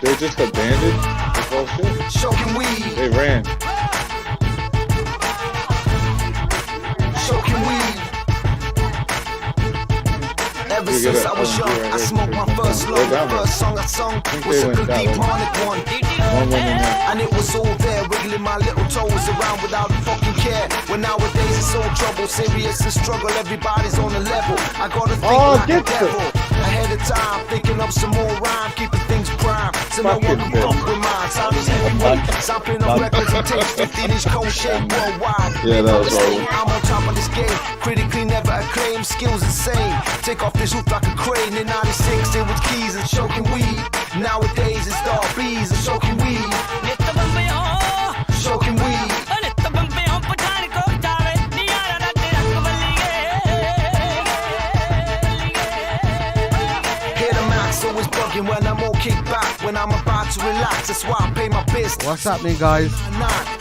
They just abandoned the whole shit. They ran. Ever since I was young, I smoked my first lung. The first song I sung was a good demonic one. And it was all there, wiggling my little toes around without a fucking care. When nowadays it's all trouble, serious and struggle, everybody's on a level. I gotta think like a devil. Ahead of time, thinking up some more rhyme, keeping things prime. So no one can fuck with mine. Sound is heavyweight, sampling on records and tapes, 15-inch cone shape worldwide. Yeah, that was all. I'm on top of this game, critically never acclaimed, skills insane. Take off this hoop like a crane. In 96 it was keys and choking weed. Nowadays it's the bees and choking weed. Choking weed. Always bugging when I'm all kicked back, when I'm about to relax, that's why I pay my business. What's happening, guys?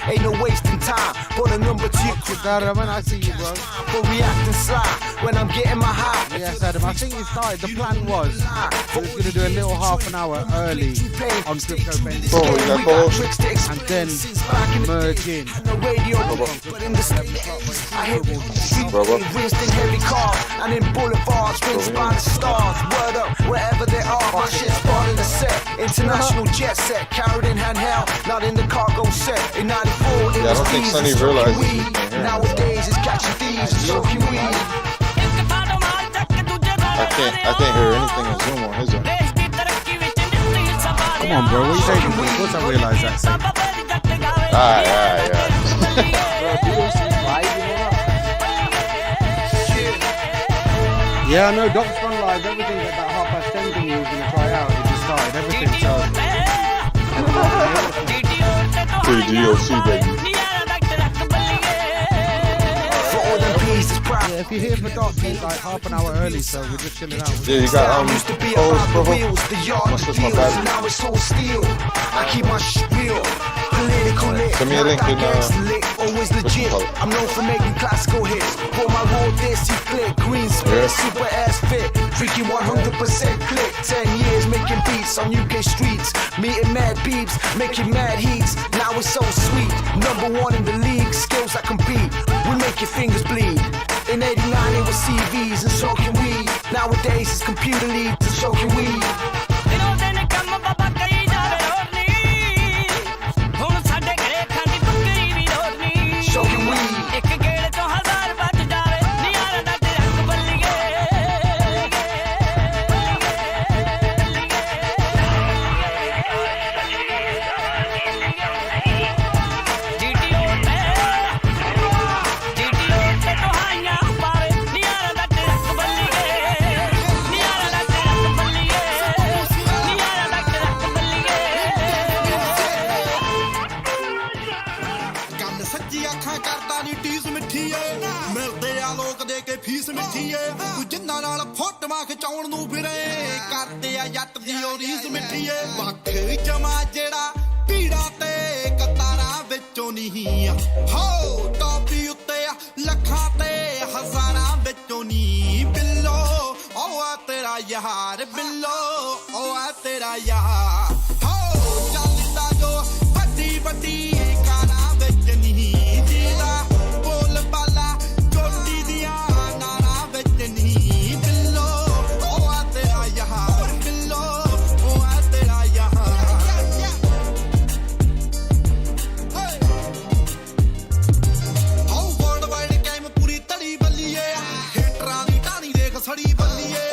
Ain't no wasting time. Put a number to you. I see you, bro. For reacting sly when I'm getting my high. Yes, Adam, I think it started. The plan was we was going to do a little half an hour early on Crypto Benz. And then merge in. I hit rinsed in heavy cars and in boulevards, rinsed by the stars. Word up, wherever they are. My shit's part of the set. International jet set, carried in handheld, not in the cargo set. In 94, it was I don't think Sonny realizes weed. Nowadays, it's catching thieves and choking weed. I can't hear anything on Zoom on his own. Come on, bro. What are you saying? Of course I realize that. Alright. Yeah, I know. Doc's gone live. Everything at that 10:30 thing he was going to try out. It just started. Everything. So. Free DOC, baby. Yeah, if you're here for Doc, he's like half an hour early, so we're just chilling out. Yeah, you got Must my bad. Now it's all steel. I keep my shit real. Political lit. Send me a link in always legit. I'm known for making classical hits. For my roll this, you click. Green split, super ass fit. Drinking 100% click. 10 years making beats on UK streets. Meeting mad peeps, making mad heats. Now it's so sweet. #1 in the league, skills I compete. We make your fingers bleed. In 89 it was CVs and choking weed. Nowadays it's computer leads and choking weed. Choking weed. ਫੀਸ ਮਿੱਠੀ ਏ ਤੂੰ ਜਿੰਨਾਂ ਨਾਲ ਫੋਟੋਆਂ ਖਿਚਾਉਣ ਨੂੰ ਫਿਰੇ ਕਰਦੇ ਆ ਜੱਟ ਦੀ ਉਹ ਰੀਸ ਮਿੱਠੀ ਏ ਵੱਖ ਜਮਾ ਜਿਹੜਾ ਪੀੜਾ ਤੇ ਕਤਾਰਾਂ ਵਿੱਚੋਂ ਨਹੀਂ ਹੋ ਟੋਪੀ ਉੱਤੇ ਲੱਖਾਂ ਤੇ ਹਜ਼ਾਰਾਂ ਵਿੱਚੋਂ ਨਹੀਂ ਬਿੱਲੋ ਉਹ ਆ ਤੇਰਾ ਯਾਰ ਬਿੱਲੋ ਉਹ ਆ ਤੇਰਾ ਯਾਰ ਹੋ ਚੱਲਦਾ ਜੋ ਵੱਡੀ ਵੱਡੀ ਕਾਰਾਂ ਵਿੱਚ ਨਹੀਂ ਜੀਦਾ ਬੋਲ ਬਾਲਾ ਚੋਟੀ ਦੀਆਂ ਸੜੀ ਬੱਲੀਏ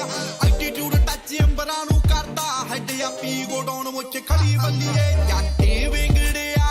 ਐਟੀਟਿਊਡ ਟੱਚ ਅੰਬਰਾਂ ਨੂੰ ਕਰਦਾ ਹੈਡ ਆ ਪੀ ਗੋਡਾਉਣ ਮੁੱਚ ਖੜੀ ਬੱਲੀਏ ਜੱਟੇ ਵਿੰਗੜਿਆ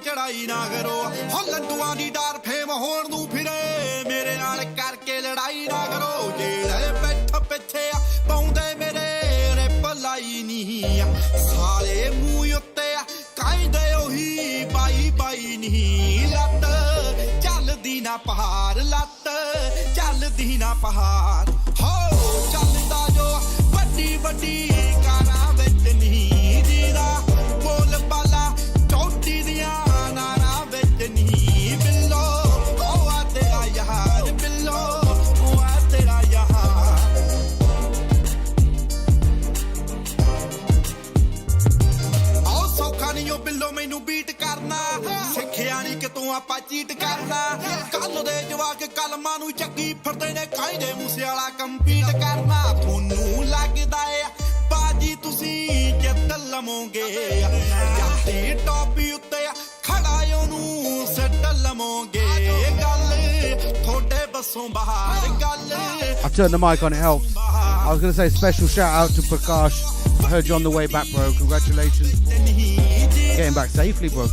ਚੜਾਈ ਨਾ ਕਰੋ ਹੋ ਲੰਡੂਆਂ ਦੀ ਡਾਰ ਫੇਮ ਹੋਣ ਨੂੰ ਫਿਰੇ ਮੇਰੇ ਨਾਲ ਕਰਕੇ ਲੜਾਈ ਨਾ ਕਰੋ ਜਿਹੜੇ ਬੈਠ ਪਿੱਛੇ ਪਾਉਂਦੇ ਮੇਰੇ ਰੇ ਭਲਾਈ ਨਹੀਂ ਸਾਲੇ ਮੂੰਹ ਉੱਤੇ ਕਹਿੰਦੇ ਉਹੀ ਬਾਈ ਬਾਈ ਨਹੀਂ ਲੱਤ ਚੱਲਦੀ ਨਾ ਪਹਾੜ ਲੱਤ ਚੱਲਦੀ ਨਾ ਪਹਾੜ ਹੋ ਚੱਲਦਾ ਜੋ ਵੱਡੀ ਵੱਡੀ ਕਾਰਾਂ ਵਿੱਚ ਨਹੀਂ ਦੀਦਾ ਬੋਲ ਬਾਲਾ ਚੌਟੀ ਦੀਆਂ ਨਾਰਾਂ ਵਿੱਚ ਨਹੀਂ ਬਿੱਲੋ ਉਹ ਆ ਤੇਰਾ ਯਾਰ ਬਿੱਲੋ ਉਹ ਆ ਤੇਰਾ ਯਾਰ ਆਓ ਸੌਖਾ ਨਹੀਂ ਉਹ ਬਿੱਲੋ ਮੈਨੂੰ ਬੀਟ ਕਰਨਾ ਸਿੱਖਿਆ ਨਹੀਂ ਕਿ ਤੂੰ ਆਪਾਂ ਚੀਟ ਕਰਨਾ ਕੱਲ ਦੇ ਜਵਾਕ ਕਲਮਾਂ ਨੂੰ ਚੱਕੀ ਫਿਰਦੇ ਨੇ ਕਾਇਦੇ ਮੂਸੇ ਵਾਲਾ ਕੰਪੀਟ ਕਰਨਾ ਤੁਹਾਨੂੰ ਲੱਗਦਾ ਏ ਬਾਜੀ ਤੁਸੀਂ ਜਿੱਤ ਲਵੋਗੇ ਜਾਂਦੀ ਟੋਪੀ ਉੱਤੇ ਖੜਾ ਉਹਨੂੰ ਸਿੱਟ ਲਵੋਗੇ ਗੱਲ ਤੁਹਾਡੇ ਬੱਸੋਂ ਬਾਹਰ ਗੱਲ I turned the mic on, it helps. I was going to say special shout out to Prakash. I heard you on the way back, bro. Congratulations. Getting back safely, bro.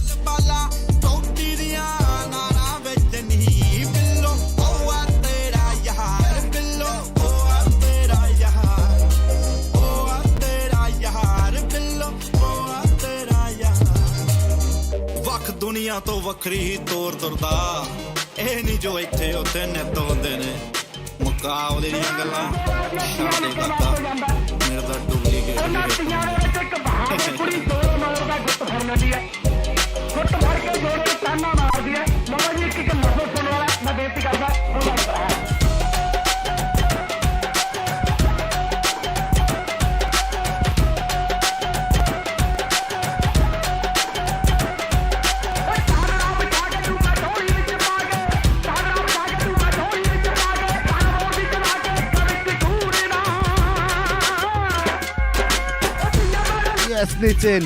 ਦੁਨੀਆ ਤੋਂ ਵੱਖਰੀ ਤੋਰ ਤੁਰਦਾ ਇਹ ਨਹੀਂ ਜੋ ਇੱਥੇ ਉੱਥੇ ਨਿੱਤ ਹੁੰਦੇ ਨੇ ਮੁਕਾਬਲੇ ਦੀਆਂ ਗੱਲਾਂ ਸ਼ਾਦੇ ਕਰਦਾ ਮੇਰੇ ਤਾਂ ਡੁਪਲੀਕੇਟ ਕੁੜੀ ਜੋਰ ਮਾਰਦਾ ਗੁੱਟ ਫੜ ਲੈਂਦੀ ਹੈ ਗੁੱਟ ਫੜ ਕੇ ਜੋੜੇ ਤਾਨਾ ਮਾਰਦੀ ਹੈ ਮਾਮਾ ਜੀ ਇੱਕ ਮਸਲ ਸੁਣ ਵਾਲਾ ਮੈਂ ਬੇਨਤੀ ਕਰਦਾ Yes, Nitin.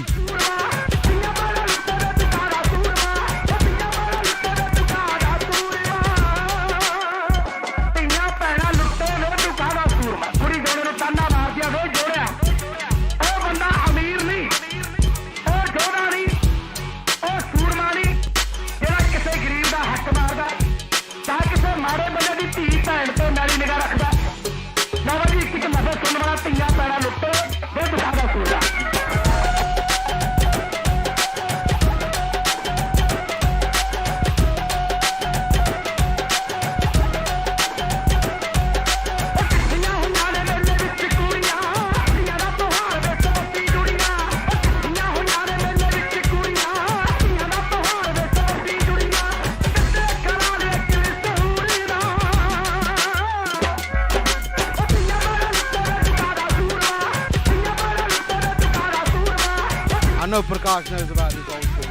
I know Prakash knows about this old school.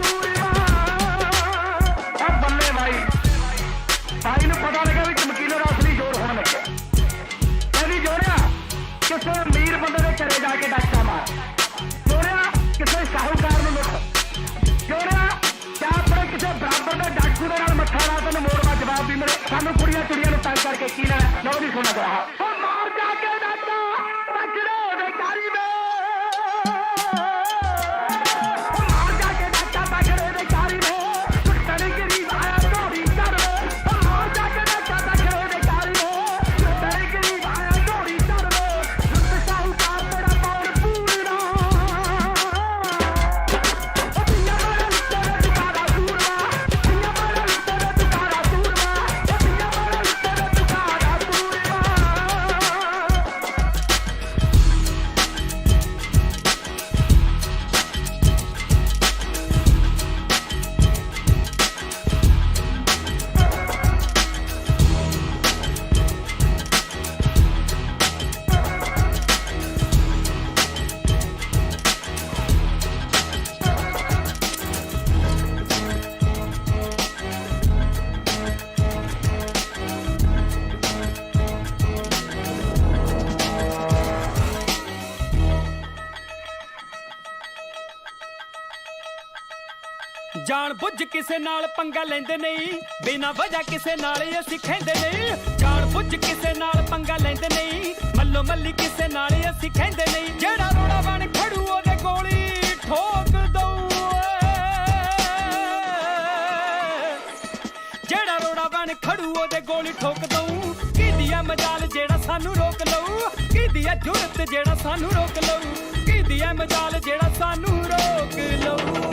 ਬੱਲੇ ਭਾਈ ਭਾਈ ਨੂੰ ਪਤਾ ਲੱਗਾ ਵੀ ਚਮਕੀਲੇ ਦਾ ਅਸਲੀ ਜੋਰ ਹੋਣ ਲੱਗਿਆ ਕਹਿੰਦੀ ਜੋੜਿਆ ਕਿਸੇ ਅਮੀਰ ਬੰਦੇ ਦੇ ਘਰੇ ਜਾ ਕੇ ਡਾਕਾ ਮਾਰ ਜੋੜਿਆ ਕਿਸੇ ਸਾਹੂਕਾਰ ਨੂੰ ਲੁੱਟ ਜੋੜਿਆ ਜਾਂ ਆਪਣੇ ਕਿਸੇ ਬਰਾਬਰ ਦੇ ਡਾਕੂ ਦੇ ਨਾਲ ਮੱਥਾ ਲਾ ਤੈਨੂੰ ਮੋੜ ਦਾ ਜਵਾਬ ਵੀ ਮਿਲੇ ਸਾਨੂੰ ਕੁੜੀਆਂ ਚੁੜੀਆਂ ਨੂੰ ਤੰਗ ਕਰਕੇ ਕੀ ਲੈਣਾ ਲਓ ਜੀ ਸੁਣਾ ਕਰਾ ਮਾਰ ਜਾ ਕੇ ਡਾਕਾ ਰੱਖੜੇ ਦੇ ਕਾਰੀ ਵੇ ਜਾਣ ਬੁੱਝ ਕਿਸੇ ਨਾਲ ਪੰਗਾ ਲੈਂਦੇ ਨਹੀਂ ਬਿਨਾਂ ਵਜ੍ਹਾ ਕਿਸੇ ਨਾਲ ਅਸੀਂ ਖੈਂਦੇ ਨਹੀਂ ਜਾਣ ਬੁੱਝ ਕਿਸੇ ਨਾਲ ਪੰਗਾ ਲੈਂਦੇ ਨਹੀਂ ਮੱਲੋ ਮੱਲੀ ਕਿਸੇ ਨਾਲ ਅਸੀਂ ਖੈਂਦੇ ਨਹੀਂ ਜਿਹੜਾ ਰੋੜਾ ਬਣ ਖੜੂ ਉਹਦੇ ਗੋਲੀ ਠੋਕ ਦਊ ਜਾਨ ਖੜੂ ਉਹਦੇ ਗੋਲੀ ਠੋਕ ਦਊ ਕਿਹਦੀ ਐ ਮਜਾਲ ਜਿਹੜਾ ਸਾਨੂੰ ਰੋਕ ਲਊ ਕਿਹਦੀ ਐ ਜੁਰਤ ਜਿਹੜਾ ਸਾਨੂੰ ਰੋਕ ਲਊ ਕਿਹਦੀ ਐ ਮਜਾਲ ਜਿਹੜਾ ਸਾਨੂੰ ਰੋਕ ਲਊ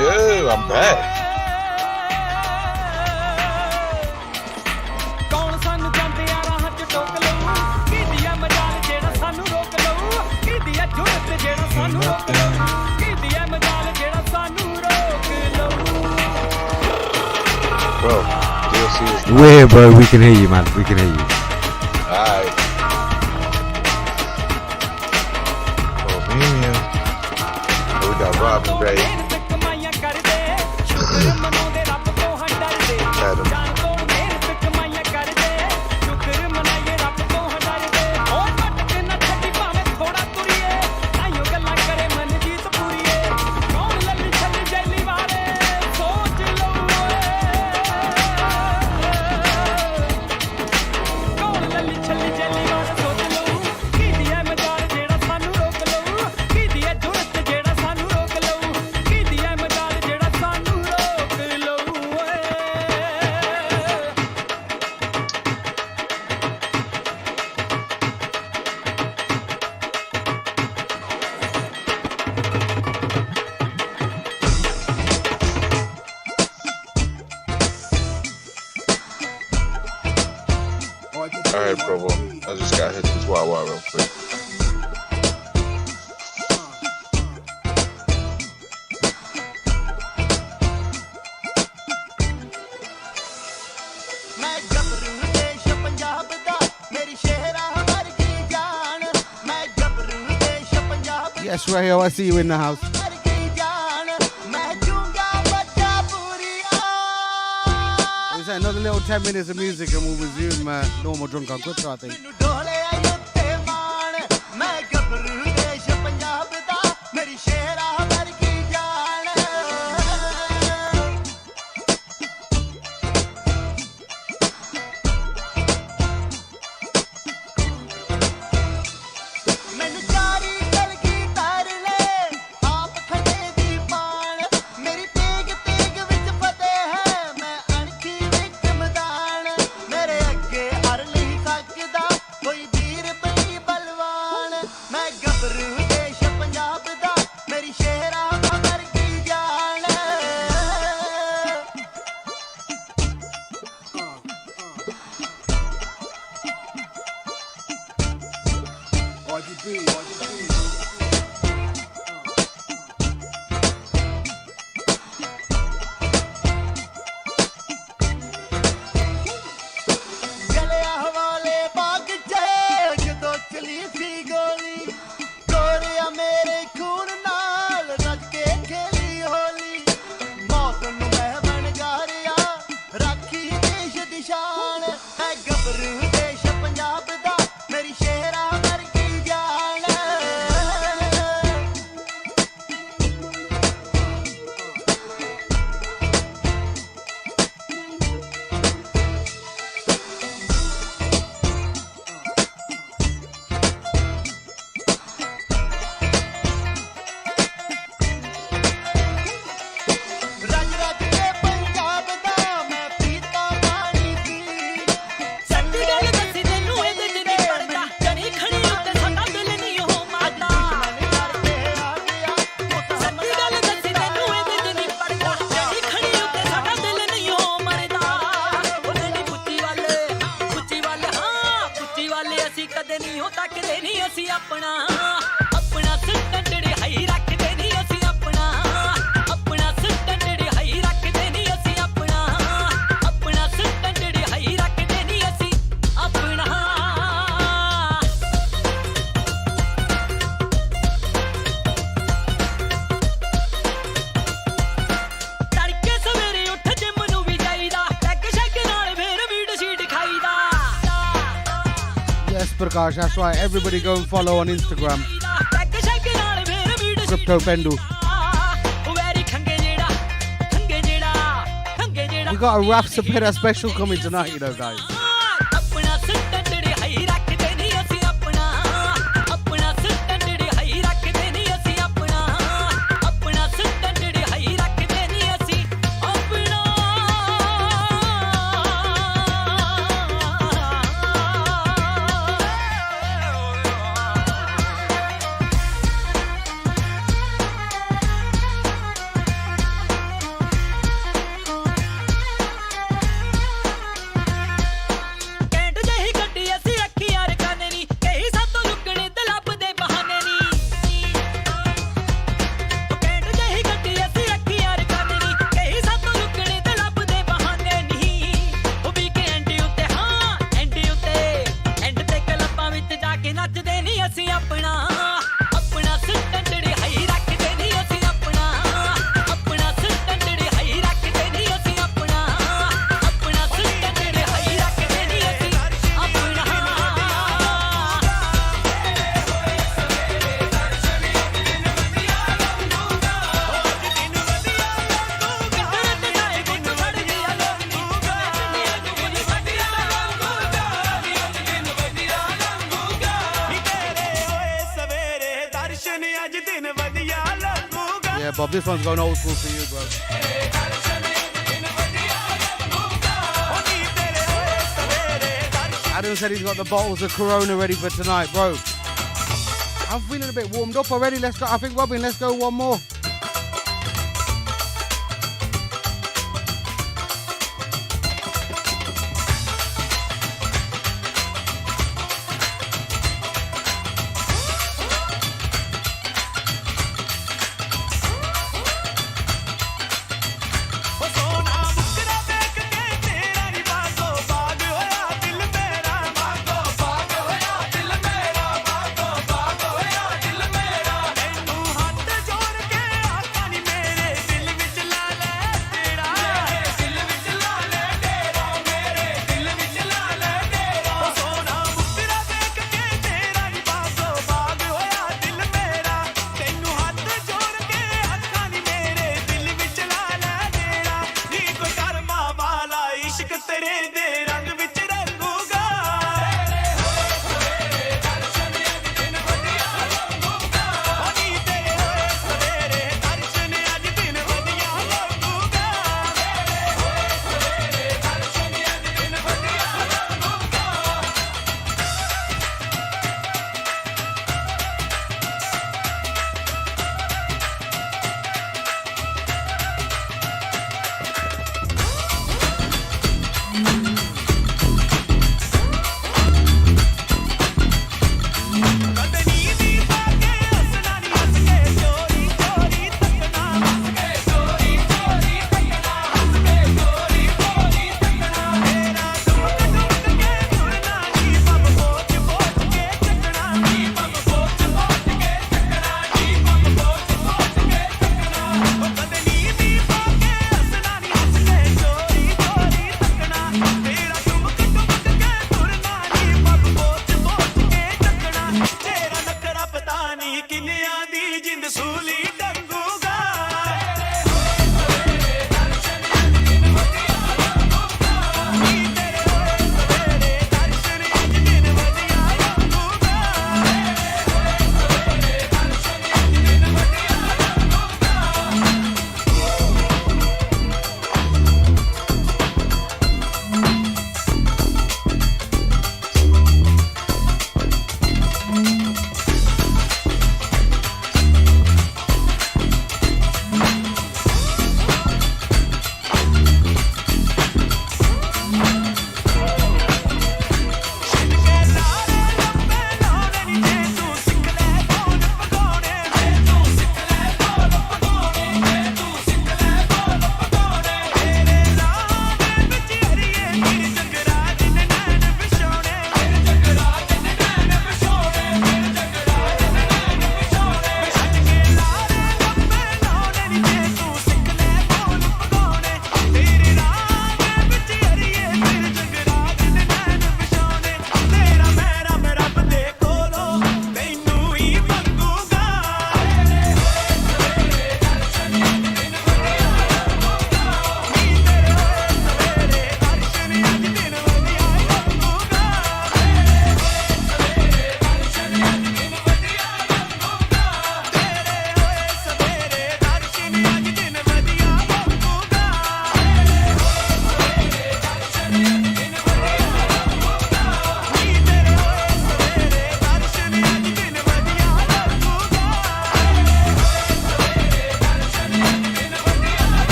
Yeah, I'm back. ਕੌਣ ਸਾਨੂੰ ਜਾਂਦੇ ਆ ਰਾਹ ਚ ਟੋਕ ਲਊ ਕਿਹਦੀ ਐ ਮਜਾਲ ਜਿਹੜਾ ਸਾਨੂੰ ਰੋਕ ਲਊ ਕਿਹਦੀ ਐ ਜੁਰਤ ਜਿਹੜਾ ਸਾਨੂੰ ਰੋਕ ਲਊ ਕਿਹਦੀ ਐ ਮਜਾਲ ਜਿਹੜਾ ਸਾਨੂੰ ਰੋਕ ਲਊ Bro, DLC is Where, bro? We can hear you, man. We can hear you. alright. Bohemia. We got Robin Ray. Alright, Provo. I just gotta hit this Wawa real quick. Yes, Rayo, I see you in the house. Is that another little 10 minutes of music and we'll resume normal Drunk on Good, I think. Prakash, that's right. Everybody go and follow on Instagram. Crypto Bendu. We got a Raf Sapeda special coming tonight, you know, guys. Yeah, Bob, this one's going old school for you, bro. Adam said he's got the bottles of Corona ready for tonight, bro. I'm feeling a bit warmed up already. Let's go. I think, Robin, let's go one more.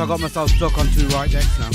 I got myself stuck on 2 right decks now.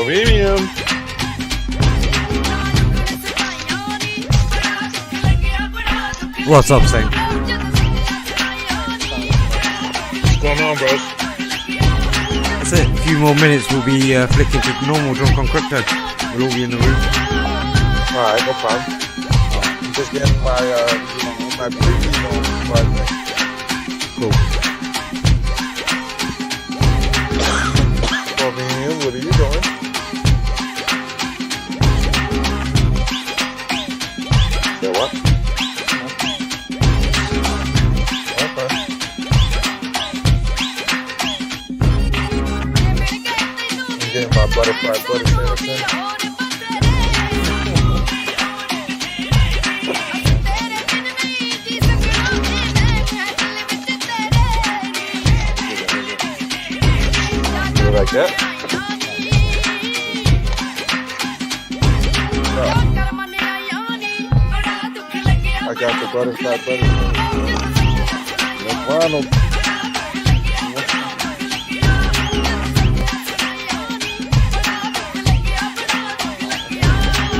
Premium. What's up, Saint? What's going on, bros? That's it. A few more minutes, we'll be flicking to normal drunk on crypto. We'll all be in the room. Alright, no problem. I'm just getting my preview on. Cool. Premium, what are you doing? Say what? Okay. I'm getting my butterfly butter sandwich. Like that? No. I got the butterfly butter. McDonald.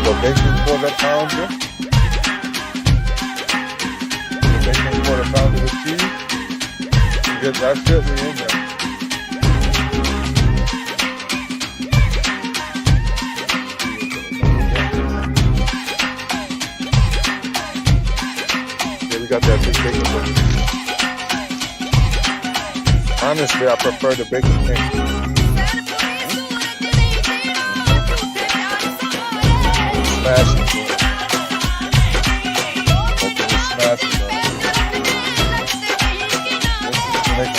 The bacon quarter pounder. The bacon quarter pounder with cheese. You get that shit, we in there. Got that big bacon burger. Honestly, I prefer the bacon thing. Smash it. Smash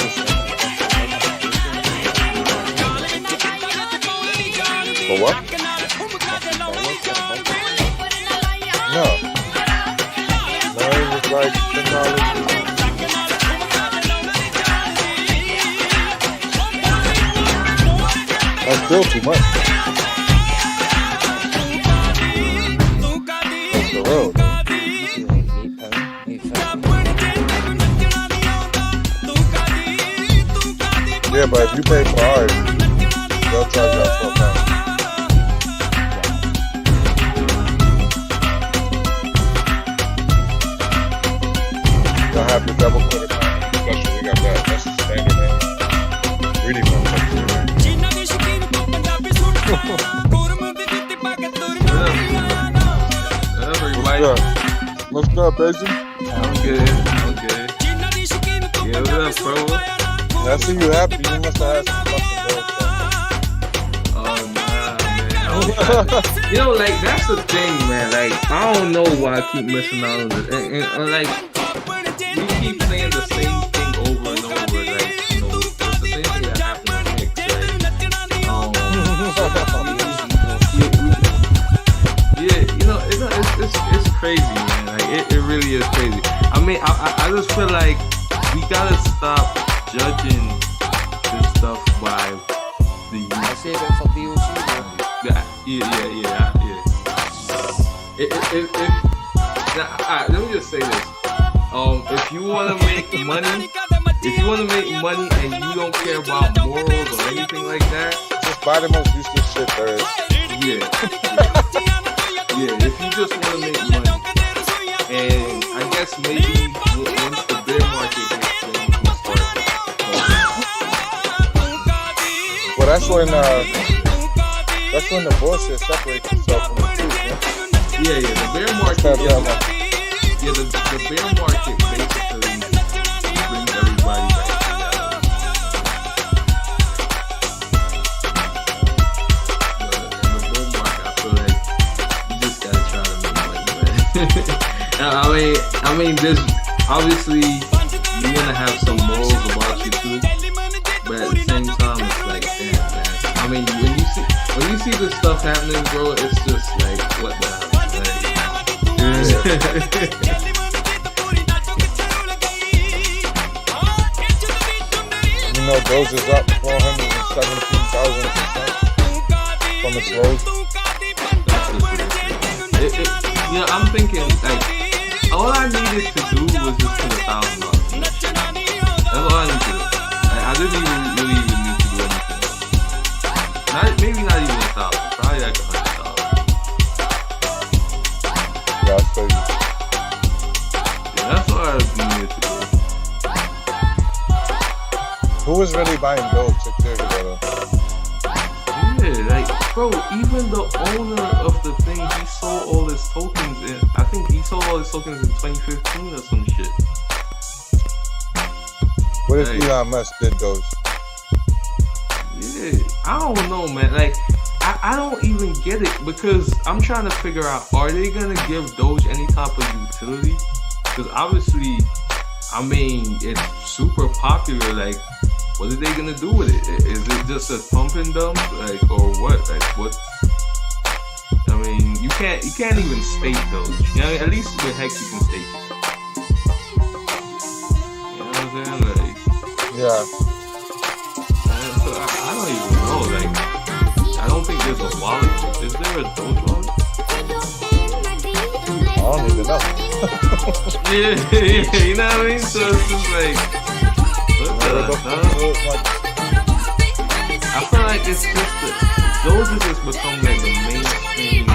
it. For what? No. Like $10. That's still too much. That's the road. Yeah, but if you pay for ours, they'll charge you £12. Have the double quarter pounder special. We got that. That's the standard name. Really fun. What's up, Bezzy? I'm good. Yeah, what's up, bro? I see you happy. You must have had some fucking gold. Oh, nah, man. You know, like, that's the thing, man. Like, I don't know why I keep missing out on this. And like, we keep playing the same thing over and over, like, you know, it's the same thing that happened to Nick, right? Yeah, you know, it's crazy, man. Like, it really is crazy. I mean, I just feel like we gotta stop judging this stuff by the youth. I say that for DOC, Yeah. Alright, let me just say this. If you want to make money and you don't care about morals or anything like that, just buy the most useless shit there is. Yeah. If you just want to make money, and I guess maybe once the bear market hits, then you can start. Well, that's when the bullshit separates itself from the truth, man. Yeah, the bear market. The bear market basically brings everybody back together. I mean, there's obviously you wanna have some morals about you too, but at the same time, it's like, damn, man. I mean, when you see this stuff happening, bro, it's just like, what the hell? You know, Doge is up 417,000% from its lows. You know, I'm thinking like all I needed to do was just put $1,000. That's all I need to do. Like, I didn't really even need to do anything else. Maybe not even 1,000. Probably like 100,000. Yeah, that's crazy. Yeah, that's all I needed to do. Who was really buying Doge 6 years ago, though? Yeah, like, bro, even the owner of the thing, he sold all his tokens in, I think he sold all his tokens in 2015 or some shit. What if like, Elon Musk did Doge? Yeah, I don't know, man. Like, I don't even get it because I'm trying to figure out, are they gonna give Doge any type of utility? Because obviously, I mean, it's super popular, like, what are they gonna do with it? Is it just a pump and dump, like, or what? Like, what? I mean, you can't even stake those. You know, at least with Hex you can stake it. You know what I'm saying? Like, Yeah. so I don't even know. Like, I don't think there's a wallet. Is there a Doge wallet? I don't even know. Yeah, you know what I mean? So it's just like, what the hell? I feel like it's just that those have just become like the mainstream.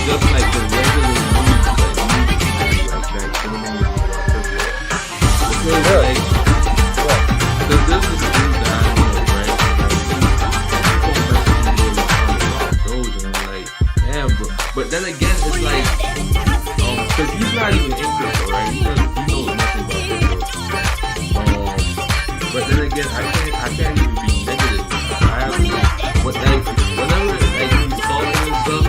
Just like the regular news, like that going on with because like, because there's this dude that I know, right? Like, people messing with about Doge, and I'm like, damn, bro. But then again, it's like, because he's not even in crypto, right? He knows nothing about crypto. But then again, I can't even be negative. I have to, whenever like he's talking and stuff,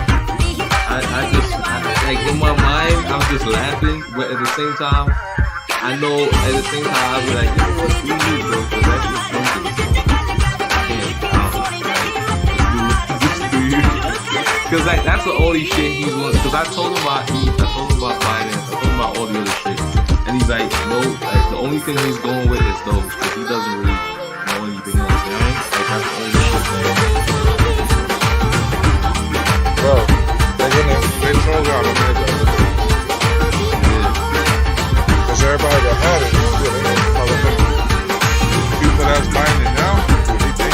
I just like in my mind, I'm just laughing, but at the same time, I know at the same time I'll be like, you know what, we need bro, because that's just something. Because like that's the only shit he's want. Because I told him about ETH, I told him about Binance, I told him about all the other shit, and he's like, no, like the only thing he's going with is those, because he doesn't really know anything else. You know what I mean? Like that's the only shit, man. Bro, they troll out on that, though. Because everybody that had it, people that's buying it now, what do you think?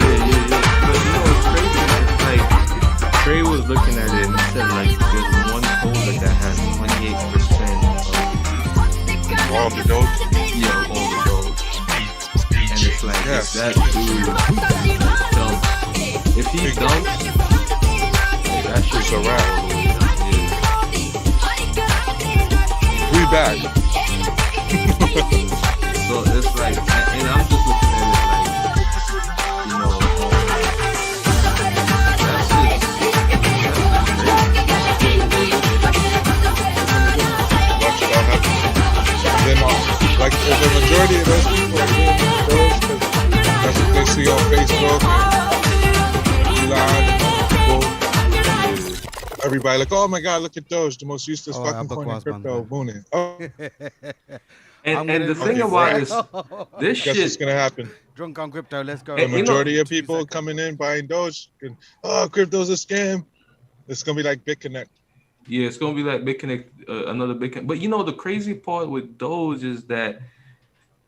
Yeah. But you know what's crazy? It's like Trey was looking at it and he said like there's one folder that has 28% of All the Doge? yeah, all the Doge. And it's like if that dude dumps, if he dumps, that shit's a wrap. Yeah. We back. So it's like, and I'm just looking at it like, you know, that's just Watch it all happen. Then, like, the majority of those people are doing Doge because that's what they see on Facebook and Elon and people. Everybody like, oh my God, look at Doge, the most useless fucking coin in crypto, mooning. Oh, and the thing about it is, this guess it's shit, gonna happen. Drunk on crypto, let's go. The majority of people coming in buying Doge, and, oh, crypto's a scam. It's gonna be like BitConnect. yeah, it's gonna be like BitConnect, another BitConnect. But you know, the crazy part with Doge is that,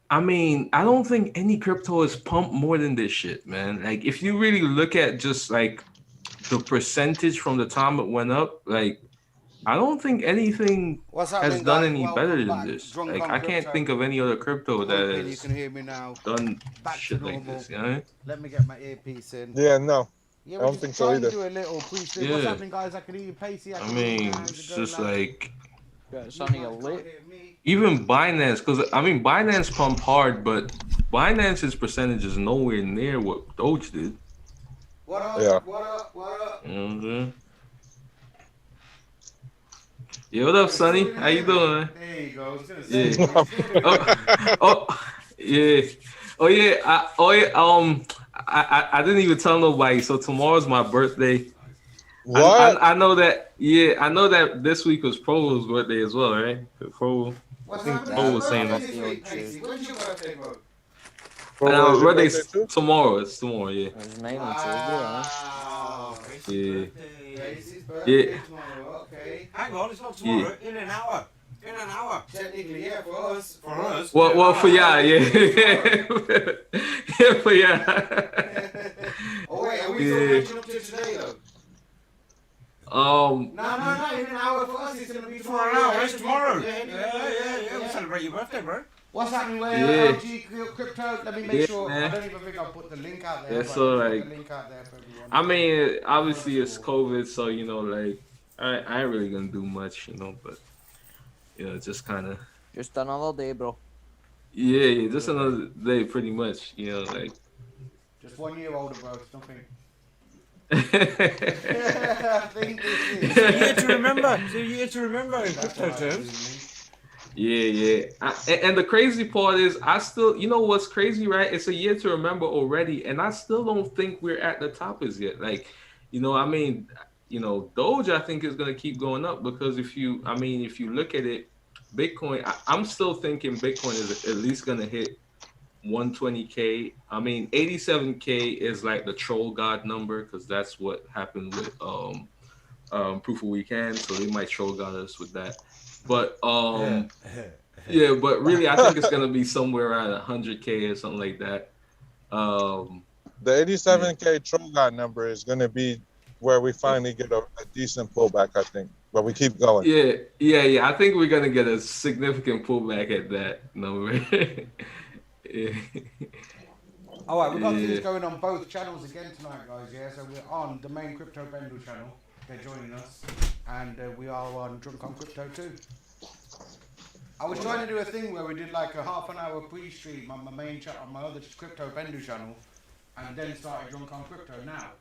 I mean, I don't think any crypto is pumped more than this shit, man. Like, if you really look at just like the percentage from the time it went up, like, I don't think anything has done any better than this. Like, I can't think of any other crypto that You has can hear me now. done Back shit to like normal. this, you know? Let me get my earpiece in. Yeah, no. Yeah, I don't think so either. Do a little pre-stream. Yeah. What's happening, guys? I can hear you, Pacey. I mean, it's just like, Something lit. even Binance, because I mean, Binance pumped hard, but Binance's percentage is nowhere near what Doge did. What up? Yeah. What up? What up? Mm-hmm. Yeah, what up, Sonny? How you doing, man? There you go. I was gonna Yeah. say. Oh, yeah. Oh yeah. I didn't even tell nobody. So tomorrow's my birthday. What? I know that. Yeah, I know that this week was Provo's birthday as well, right? Pro. I think Pro was saying that. When's your birthday, bro? Bro, was your Birthday's birthday too? tomorrow. It's tomorrow. Yeah. It's mine on Tuesday, man. Wow. Yeah. Casey's birthday tomorrow. Okay. Hang on, it's not tomorrow. In an hour. In an hour. Technically, yeah, for us. For us. Well, for yeah. Yeah, for yeah. Oh wait, are we still catching up to today though? No, in an hour for us, it's gonna be For an hour. It's Yeah, tomorrow. yeah, Yeah. We'll celebrate your birthday, bro. What's happening with Yeah. LG Crypto? Let me make Yeah, sure. man. I don't even think I'll put the link out there. Yeah, but so, I'll put like, the link out there for everyone. I mean, obviously it's COVID, so you know, like I ain't really gonna do much, you know, but you know, just kind of Just another day, bro. yeah, just another day, pretty much, you know, like. Just 1 year older, bro. It's nothing. Yeah, I think this is. It's a year to remember. It's a year to remember in crypto terms. and the crazy part is, I still, you know, what's crazy, right? It's a year to remember already, and I still don't think we're at the top as yet. Like, you know, I mean, you know, Doge, I think is gonna keep going up because if you look at it, Bitcoin, I'm still thinking Bitcoin is at least gonna hit 120K. I mean, 87K is like the troll god number because that's what happened with proof of weekend. So they might troll god us with that. But yeah, but really, I think it's gonna be somewhere around 100K or something like that. The 87K troll god number is going to be where we finally get a decent pullback, I think. But we keep going. Yeah. I think we're gonna get a significant pullback at that number. Yeah. All right, we've got things going on both channels again tonight, guys. Yeah, so we're on the main Crypto Bendel channel. They're joining us, and we are on Drunk on Crypto too. I was trying to do a thing where we did like a half an hour pre-stream on my main chat on my other Crypto Bendel channel, and then started Drunk on Crypto now.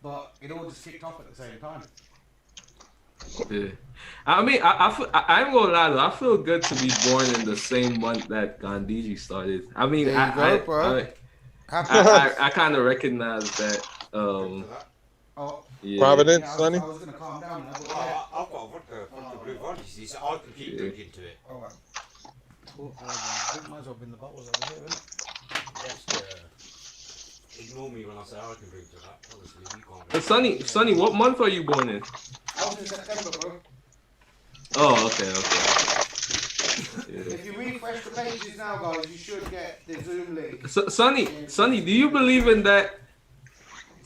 But it all just kicked off at the same time. Yeah, I mean, I'm gonna lie though. I feel good to be born in the same month that Gandhiji started. I mean, I kind of recognize that. Yeah. Providence, Sonny? I was gonna calm down. I've got a vodka blue vodka, so I can keep drinking to it. All right. I think might as well bring the bottles over here, isn't it? Ignore me when I say I can drink to that. Obviously, you can't. Sonny, what month are you born in? I was in September, bro. Oh, okay. Yeah. If you refresh the pages now, guys, you should get the Zoom link. Sonny, do you believe in that?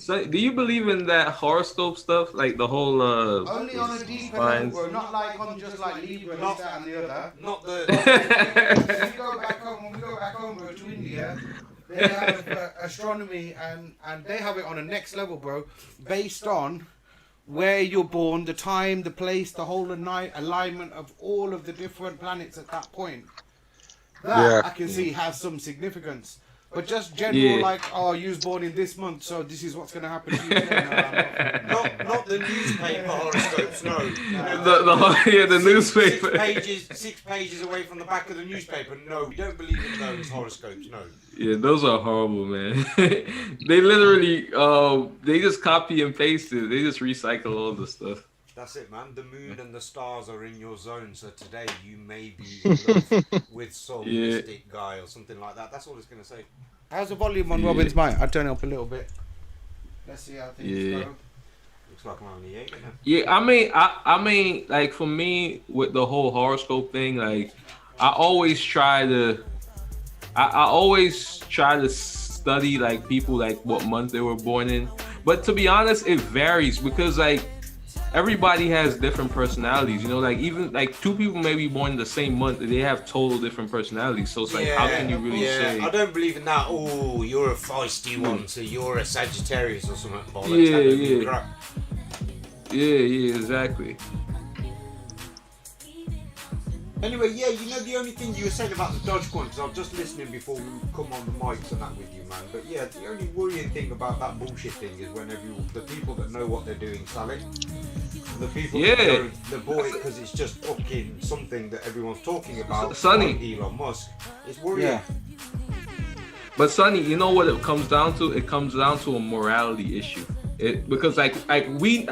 Do you believe in that horoscope stuff, like the whole? Only on a deeper level, bro. Not like on just like Libra, this, that, and the other. Not the. When we go back home, bro, to India, they have astronomy and they have it on a next level, bro, based on where you're born, the time, the place, the whole night alignment of all of the different planets at that point. That I can see has some significance. But just general like, oh, you was born in this month, so this is what's going to happen to you. Not the newspaper horoscopes, no. The newspaper. 6 pages away from the back of the newspaper. No, we don't believe in those horoscopes, no. Yeah, those are horrible, man. They literally, they just copy and paste it. They just recycle all the stuff. That's it, man. The moon and the stars are in your zone, so today you may be in love with some mystic guy or something like that. That's all it's going to say. How's the volume on Robin's mic? I'll turn it up a little bit. Let's see how things go. Looks like I'm only 8, isn't it? Yeah, I mean, like for me with the whole horoscope thing, like I always try to study like people, like what month they were born in. But to be honest, it varies because like everybody has different personalities, you know, like even like 2 people may be born in the same month and they have total different personalities. So it's like, how can you really say? I don't believe in that. Oh, you're a feisty one, so you're a Sagittarius or something. Bollocks. Yeah, exactly. Anyway, yeah, you know the only thing you were saying about the Dogecoin, because I was just listening before we come on the mics and that with you, man. But yeah, the only worrying thing about that bullshit thing is when the people that know what they're doing sell it. The people that don't, they bought it because it's just fucking something that everyone's talking about. Sonny. Like Elon Musk. It's worrying. Yeah. But Sonny, you know what it comes down to? It comes down to a morality issue. Because we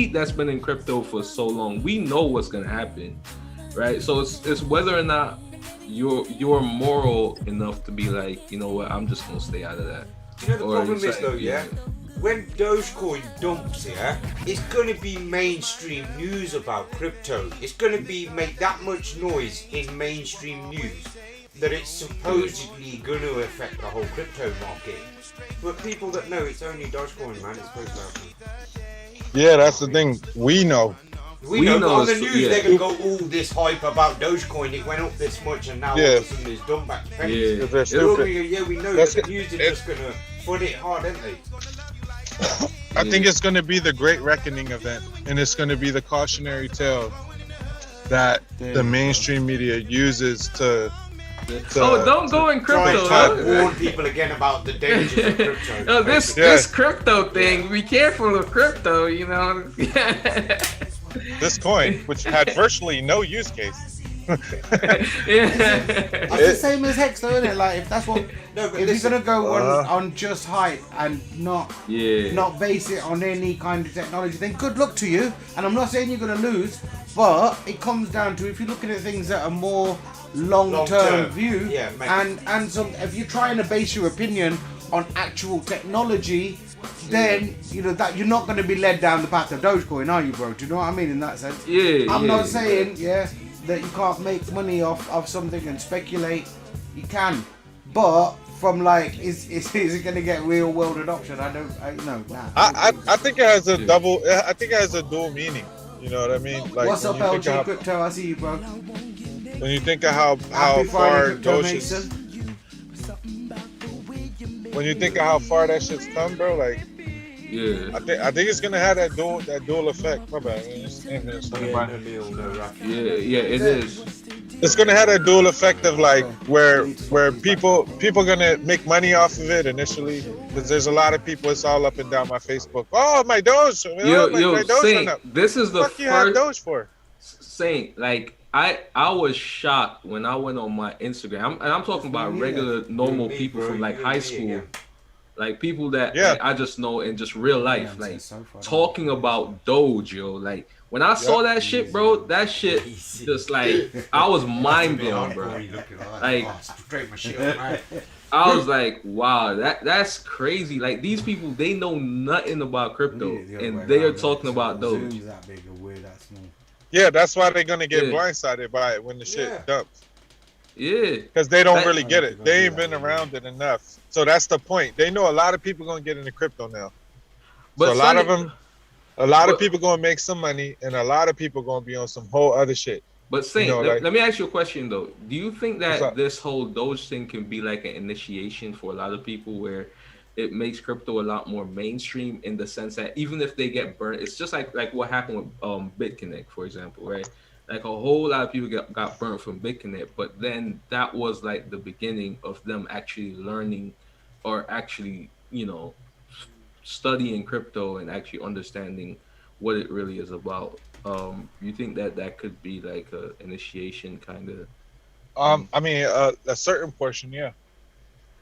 that's been in crypto for so long, we know what's gonna happen, right? So it's whether or not you're moral enough to be like, you know what, I'm just gonna stay out of that. Do you know the problem is though, yeah? When Dogecoin dumps, yeah, it's gonna be mainstream news about crypto. It's gonna make that much noise in mainstream news that it's supposedly gonna affect the whole crypto market. But people that know it's only Dogecoin, man, it's supposed to happen. Yeah, that's the thing. We know. We know on the news they're gonna go all this hype about Dogecoin. It went up this much, and now all of a sudden it's dumped back to pennies. Yeah, we know that the news is just gonna put it hard, aren't they? I think it's going to be the great reckoning event, and it's going to be the cautionary tale that the mainstream media uses to don't go in crypto. Warn people again about the dangers of crypto. No, this crypto thing. Be careful of crypto. You know. This coin, which had virtually no use case. That's the same as Hex, though, isn't it? Like, if that's what, if you're gonna go on just hype and not base it on any kind of technology, then good luck to you. And I'm not saying you're gonna lose, but it comes down to if you're looking at things that are more long-term view, and so if you're trying to base your opinion on actual technology, then you know that you're not going to be led down the path of Dogecoin, are you, bro? Do you know what I mean in that sense? I'm not saying that you can't make money off something and speculate. You can, but from like, is it going to get real world adoption? I think it has a double. I think it has a dual meaning. You know what I mean? Like, what's up, LG Crypto? I see you, bro. When you think of how far Doge is, when you think of how far that shit's come, bro, like, I think it's gonna have that dual effect. My bad. It is. It's gonna have that dual effect of like where people gonna make money off of it initially, because there's a lot of people. It's all up and down my Facebook. Oh, my Doge! My Doge Saint, this is the fuck you have Doge for? Saint, like. I was shocked when I went on my Instagram, and I'm talking about regular, normal people from like high school, like people that like, I just know in just real life, like talking about Doge, yo. Like when I saw that shit, bro, that shit just like I was mind blown, bro. Like I was like, wow, that's crazy. Like these people, they know nothing about crypto, and they are talking about Doge. Yeah, that's why they're gonna get blindsided by it when the shit dumps. Yeah, because they don't really get it. They ain't been around it enough. So that's the point. They know a lot of people gonna get into crypto now. But so a lot of people gonna make some money, and a lot of people gonna be on some whole other shit. But Saint, let me ask you a question though. Do you think that this whole Doge thing can be like an initiation for a lot of people, where it makes crypto a lot more mainstream in the sense that even if they get burnt, it's just like what happened with BitConnect, for example, right? Like a whole lot of people got burnt from BitConnect, but then that was like the beginning of them actually learning or actually, you know, studying crypto and actually understanding what it really is about. You think that could be like a initiation kind of? I mean, a certain portion, yeah.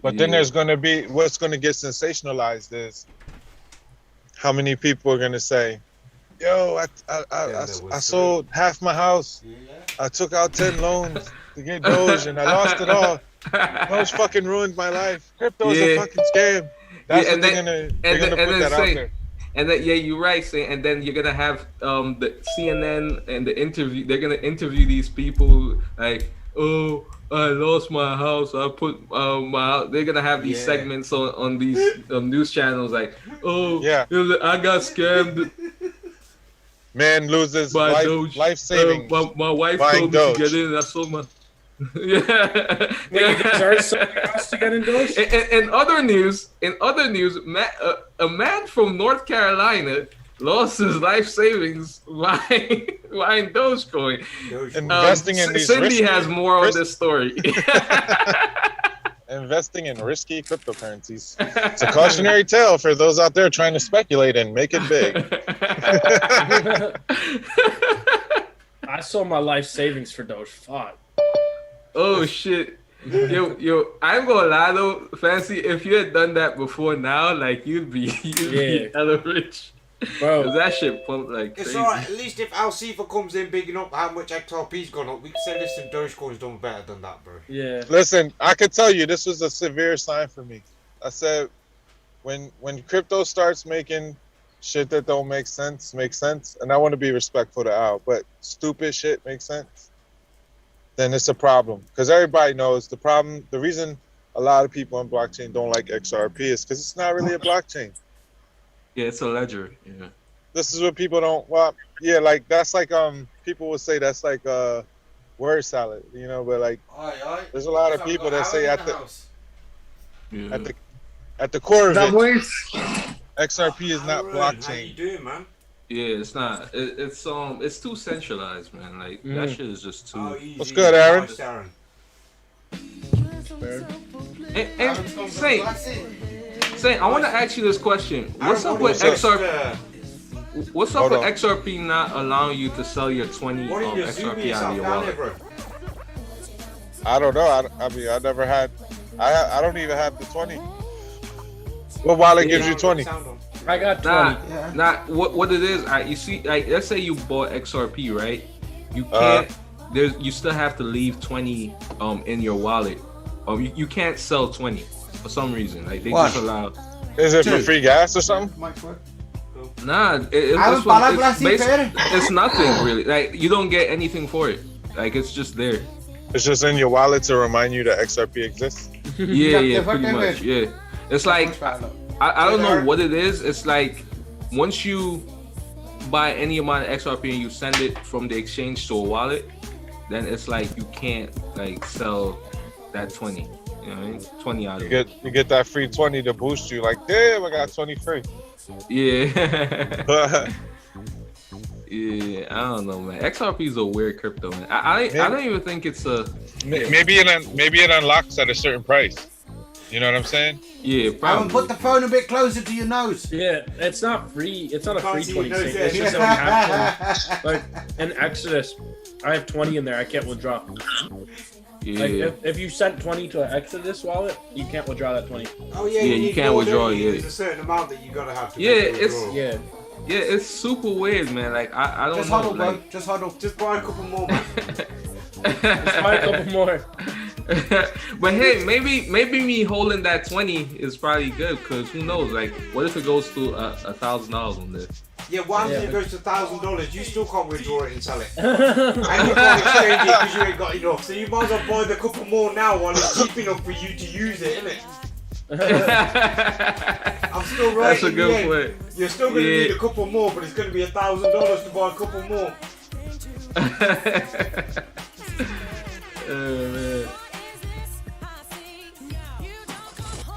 But then there's going to be, what's going to get sensationalized is how many people are going to say, yo, I sold half my house. I took out 10 loans to get Doge and I lost it all. Doge fucking ruined my life. Crypto is a fucking scam. That's what they're going to put that out there. And then, you're right, Say. And then you're going to have the CNN and the interview. They're going to interview these people like, oh, I lost my house. I put my house. They're gonna have these segments on these news channels like, oh, I got scammed. Man loses life savings. My wife told me to get in. And I sold my. To get in Doge. In other news, a man from North Carolina lost his life savings buying Dogecoin. Investing in these Cindy risky, has more on this story. investing in risky cryptocurrencies. It's a cautionary tale for those out there trying to speculate and make it big. I sold my life savings for Doge. Fuck. Oh shit. Yo, I'm gonna lie though, Fancy, if you had done that before now, like you'd be hella rich. Bro, that shit pumped like It's crazy. alright, at least if Alcifa comes in big enough how much XRP's gone up, we can say listen, Dogecoin's done better than that, bro. yeah. Listen, I could tell you this was a severe sign for me. I said when crypto starts making shit that don't make sense, and I want to be respectful to Al, but stupid shit makes sense, then it's a problem. Because everybody knows the reason a lot of people on blockchain don't like XRP is because it's not really a blockchain. Yeah, it's a ledger. Yeah. This is what people don't. Well, yeah, like that's like people would say that's like word salad, you know. But like, there's a lot of people that say at the core of it, XRP is not blockchain. How you doing, man? Yeah, it's not. It's too centralized, man. Like that shit is just too. What's good, Aaron? And Saint, I want to ask you this question. What's up with XRP? What's up with XRP not allowing you to sell your 20 XRP out of your wallet? I don't know. I mean, I never had. I don't even have the 20. What wallet gives you 20? I got 20. What it is, you see, like, let's say you bought XRP, right? You can't, you still have to leave 20 in your wallet. You can't sell 20 for some reason. Like, they just allow. Is it for free gas or something? Nah, it's nothing really. Like, you don't get anything for it. Like, it's just there. It's just in your wallet to remind you that XRP exists? Yeah, pretty much, yeah. It's like, I don't know what it is. It's like, once you buy any amount of XRP and you send it from the exchange to a wallet, then it's like you can't like sell that 20. You know what I mean? 20 out of it. You get that free 20 to boost you. Like, damn, I got 20 free. Yeah. Yeah, I don't know, man. XRP is a weird crypto, man. I don't even think it's a. Maybe it unlocks at a certain price. You know what I'm saying? Yeah, probably. Put the phone a bit closer to your nose. Yeah, it's not free. It's not a free 20 thing. It's just that we have 20. Like in Exodus, I have 20 in there. I can't withdraw. Yeah. Like if you sent 20 to an Exodus wallet, you can't withdraw that 20. Oh yeah, you can't withdraw. Yeah, there's a certain amount that you gotta have to. Yeah, it's super weird, man. Like I don't just know. Huddle, like, bro. Just huddle. Just buy a couple more, man. Just buy a couple more. But hey, maybe me holding that 20 is probably good, because who knows? Like, what if it goes to $1,000 on this? Yeah, what happens if it goes to $1,000? You still can't withdraw it and sell it. And you can't exchange it because you ain't got enough. So you might as well buy the couple more now while it's cheap enough for you to use it, innit? I'm still right. That's a good point. You're still going to need a couple more, but it's going to be $1,000 to buy a couple more. Man.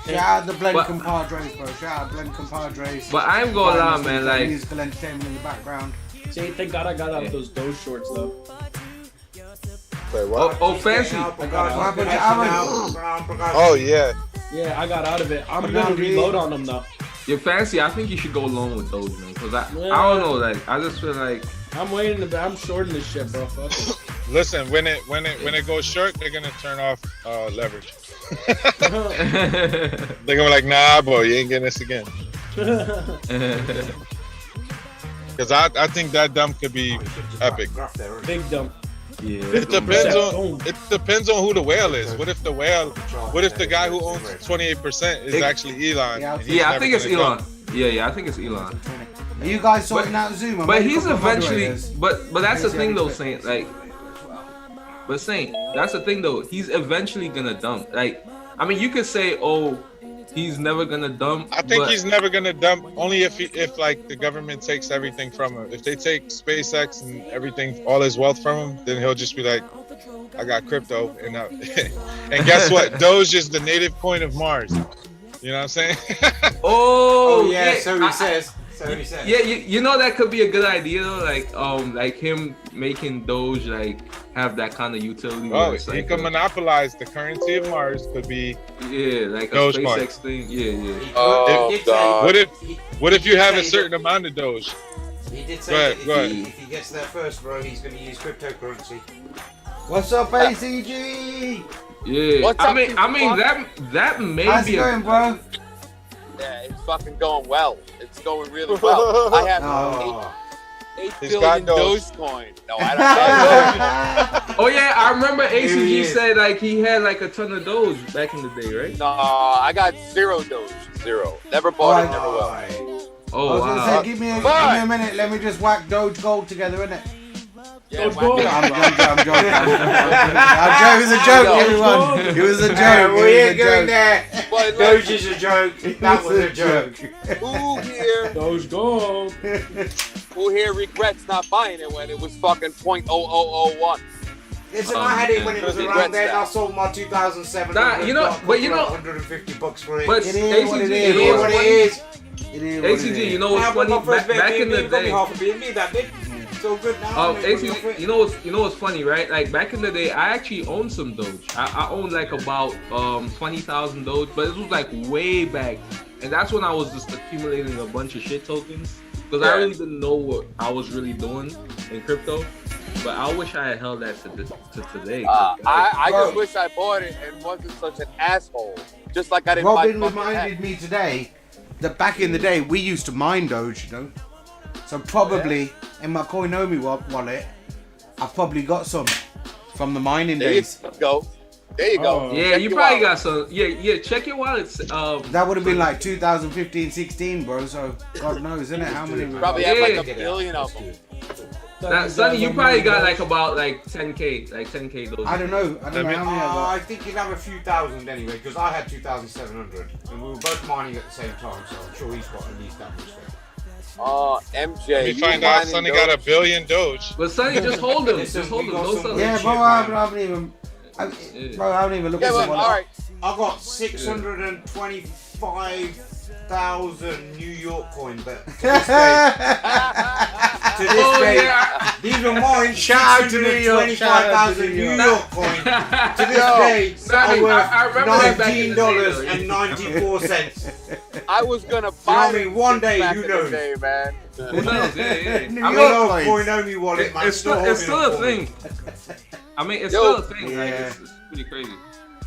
Shout out the Blend compadres, bro. Shout out Blend compadres. But I'm gonna lie, man. Like musical entertainment in the background. See, thank God I got out of those Doge shorts though. Wait, what? Oh, Fancy. Oh yeah. Yeah, I got out of it. I'm gonna reload on them though. Yeah, Fancy. I think you should go along with those, man. Cause I don't know. Like I just feel like I'm waiting. I'm shorting this shit, bro. Fuck it. Listen, when it goes short, they're gonna turn off leverage. They're gonna be like, nah, boy, you ain't getting this again. Because I think that dump could be epic. Big dump. Yeah. It depends on who the whale is. What if the guy who owns 28% is actually Elon? Yeah, I think it's Elon. Yeah, I think it's Elon. Are you guys sorting out Zoom? But he's eventually. But that's the thing though, Saint. Like. But Saint, that's the thing though. He's eventually gonna dump. Like, I mean, you could say, "Oh, he's never gonna dump." I think he's never gonna dump. Only if like the government takes everything from him. If they take SpaceX and everything, all his wealth from him, then he'll just be like, "I got crypto," and and guess what? Doge is the native coin of Mars. You know what I'm saying? Oh yeah. So he says. So he said. Yeah, you know that could be a good idea though, like him making Doge like have that kind of utility. Oh, where it's he like could monopolize the currency of Mars. Could be like a Dogecoin. SpaceX thing. Yeah. Oh, God. What if you have a certain amount of Doge? He did Go say ahead, that go ahead. if he gets there first, bro, he's going to use cryptocurrency. What's up, ACG? Yeah. What's I up, mean, people? that may How's it be going, bro? Yeah, it's fucking going well. It's going really well. I have Oh. 8 He's billion got Doge. Dogecoin. No, I don't. Oh yeah, I remember Here he ACG is. said like he had like a ton of Doge back in the day, right? No, I got 0 Doge. 0. Never bought it, never will. Alright. Oh I was wow. gonna say, give me a minute. Let me just whack Doge Gold together, innit? Yeah, Gold. I'm joking. It was a joke, everyone. It was a joke. We ain't going there. But look, Doge is a joke. That was a joke. who here, Doge gold. who here regrets not buying it when it was fucking 0.0001? Listen, I had it when it was Regrets around then. that. I sold my 2,700. Nah, you know- but you know- $150 for it. But It is what it ACG, is. you It know is what what's it funny? is. It is what it ACG, is. you know When I what's bought funny? my first Back in the got me day. half a B&B, that did. So good now. I make money off ACG, it. you know what's funny, right? Like back in the day, I actually owned some Doge. I owned like about 20,000 Doge, but it was like way back, and that's when I was just accumulating a bunch of shit tokens because I really didn't know what I was really doing in crypto. But I wish I had held that to today. I just wish I bought it and wasn't such an asshole. Just like I didn't Robin buy fucking reminded me today that back in the day we used to mine Doge, you know. So probably in my Coinomi wallet, I've probably got some from the mining There you days. go. There you go. Oh. Yeah, Check you your probably wallet. got some. Yeah. Check your wallets. That would have been like 2015, 16, bro. So God knows, isn't it? How many? Probably have like Yeah. a billion of them. That, Sonny, you probably got like about like 10k, like 10k Doge. I don't know. I don't know how many I got. I think you'd have a few thousand anyway, because I had 2,700, and we were both mining at the same time, so I'm sure he's got at least that much stuff. MJ. We you find out mining Sonny Doge? got a billion Doge. But Sonny, just hold them. Listen, Just hold we them. got No some selling. Yeah, shit, bro. I man. haven't even. Bro, I haven't even looked Yeah, at but the wallet. all right. I got 625,000 New York coins, but to this day, to this Oh, day, yeah. these are mine. Shout out to New York, shout out to 625,000 New New York. York coins. To this Yo, day, Sonny, are worth I remember that back in the day, $19.94. I was gonna You know buy what I mean? One day, back who in the knows? day, man. Who knows? Yeah. New I I mean, York know coins. Coinomi wallet, man. it's still a holding it thing. for me. I mean, it's Yo. still a thing. Like, Yeah. it's pretty crazy.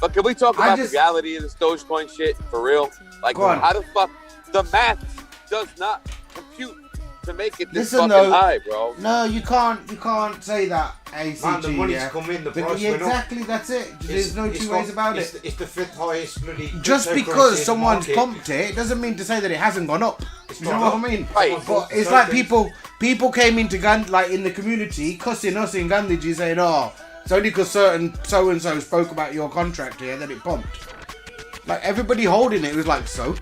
But can we talk I about just- the reality of this Dogecoin shit for real? Like, Go on. how the fuck the math does not compute to make it this Listen, fucking though. high, bro? No, you can't say that. ACG. Man, the money's yeah. come in, the But price yeah, went up. exactly, that's it. There's no two ways about it. It's the fifth highest bloody. Just cryptocurrency in because the someone's market. pumped it doesn't mean to say that it hasn't gone up. It's You know gone what up. I mean? Right. But it's So like then- people came into like in the community cussing us in Gandhiji saying, "Oh, it's only because certain so and so spoke about your contract here that it pumped." Like everybody holding it was like, so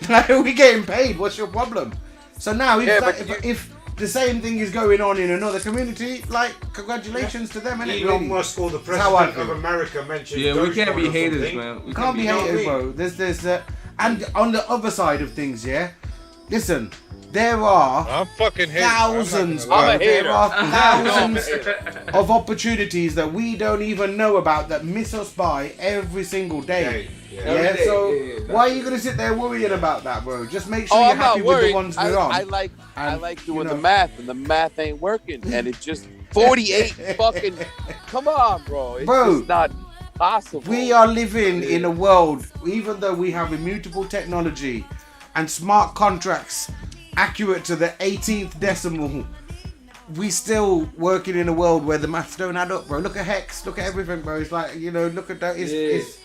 like, we getting paid. What's your problem? So now if, Yeah, that, but if the same thing is going on in another community, like congratulations to them, innit? Elon Really. Musk or the That's how I president of feel. America mentioned. Yeah, we can't Dogecoin be or haters, something. man. We Can't be You know what I haters, mean? bro. There's and on the other side of things, yeah. Listen, there are I'm fucking hating. thousands. I'm a bro, there hater. are No, I'm a thousands hater. of opportunities that we don't even know about that miss us by every single day. Yeah. Yeah, Every day, so yeah, why are you gonna sit there worrying about that, bro? Just make sure Oh, you're I'm happy not with worried. the ones we're on. I like And, doing you know. the math, and the math ain't working, and it's just 48 fucking. Come on, bro. It's Bro. just not possible. We are living in a world, even though we have immutable technology and smart contracts accurate to the 18th decimal, we still working in a world where the maths don't add up, bro. Look at Hex, look at everything, bro. It's like, you know, look at that. It's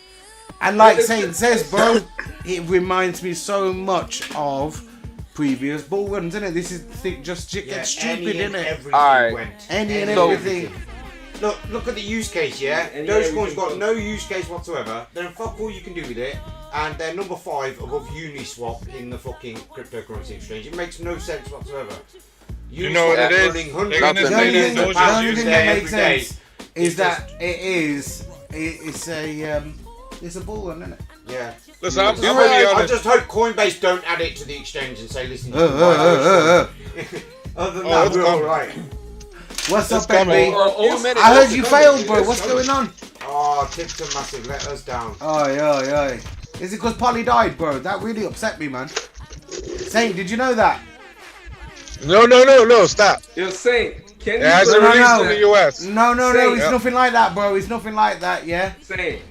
and like Saint says, bro, it reminds me so much of previous bull runs, isn't it? This is just shit gets stupid, any and isn't it? everything Alright. went. Any and So- everything. Look at the use case, yeah? Any Dogecoin's got everything. no use case whatsoever. Then fuck all you can do with it. And they're number 5 above Uniswap in the fucking cryptocurrency exchange. It makes no sense whatsoever. You know what it Uniswap's is? running They're hundreds gonna of The say only millions that thing, of Doge the pounds only is thing there that makes every day. sense is that it's a bull run, isn't it? Yeah. Listen, I'm gonna be I honest. just hope Coinbase don't add it to the exchange and say, listen, you can buy those. Other than that, it's we're coming. alright. What's It's up, baby? coming. I heard you failed, bro. What's going on? Oh, tips are massive, let us down. Oh. Is it because Polly died, bro? That really upset me, man. Saint, did you know that? No, stop. You're saying, can It you hasn't believe released that? in the US. No. Saint, It's nothing like that, bro. It's nothing like that, yeah? Saying,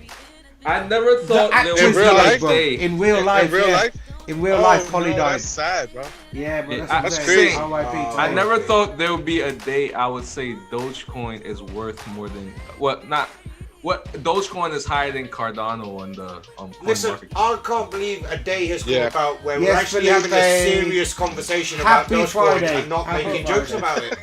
I never thought there actress would be real a life, bro. day. In real life, In real yeah. life? In real life, Polly no, died. That's sad, bro. Yeah, bro. Yeah, That's what I'm that's saying. crazy. R.I.P. to I Polly. never thought there would be a day I would say Dogecoin is worth more than Dogecoin is higher than Cardano on the Listen, CoinMarketCap. I can't believe a day has come Yeah. about where Yes, we're actually having a Felipe. serious conversation Happy about Dogecoin Friday. and not Happy making Friday. jokes about it.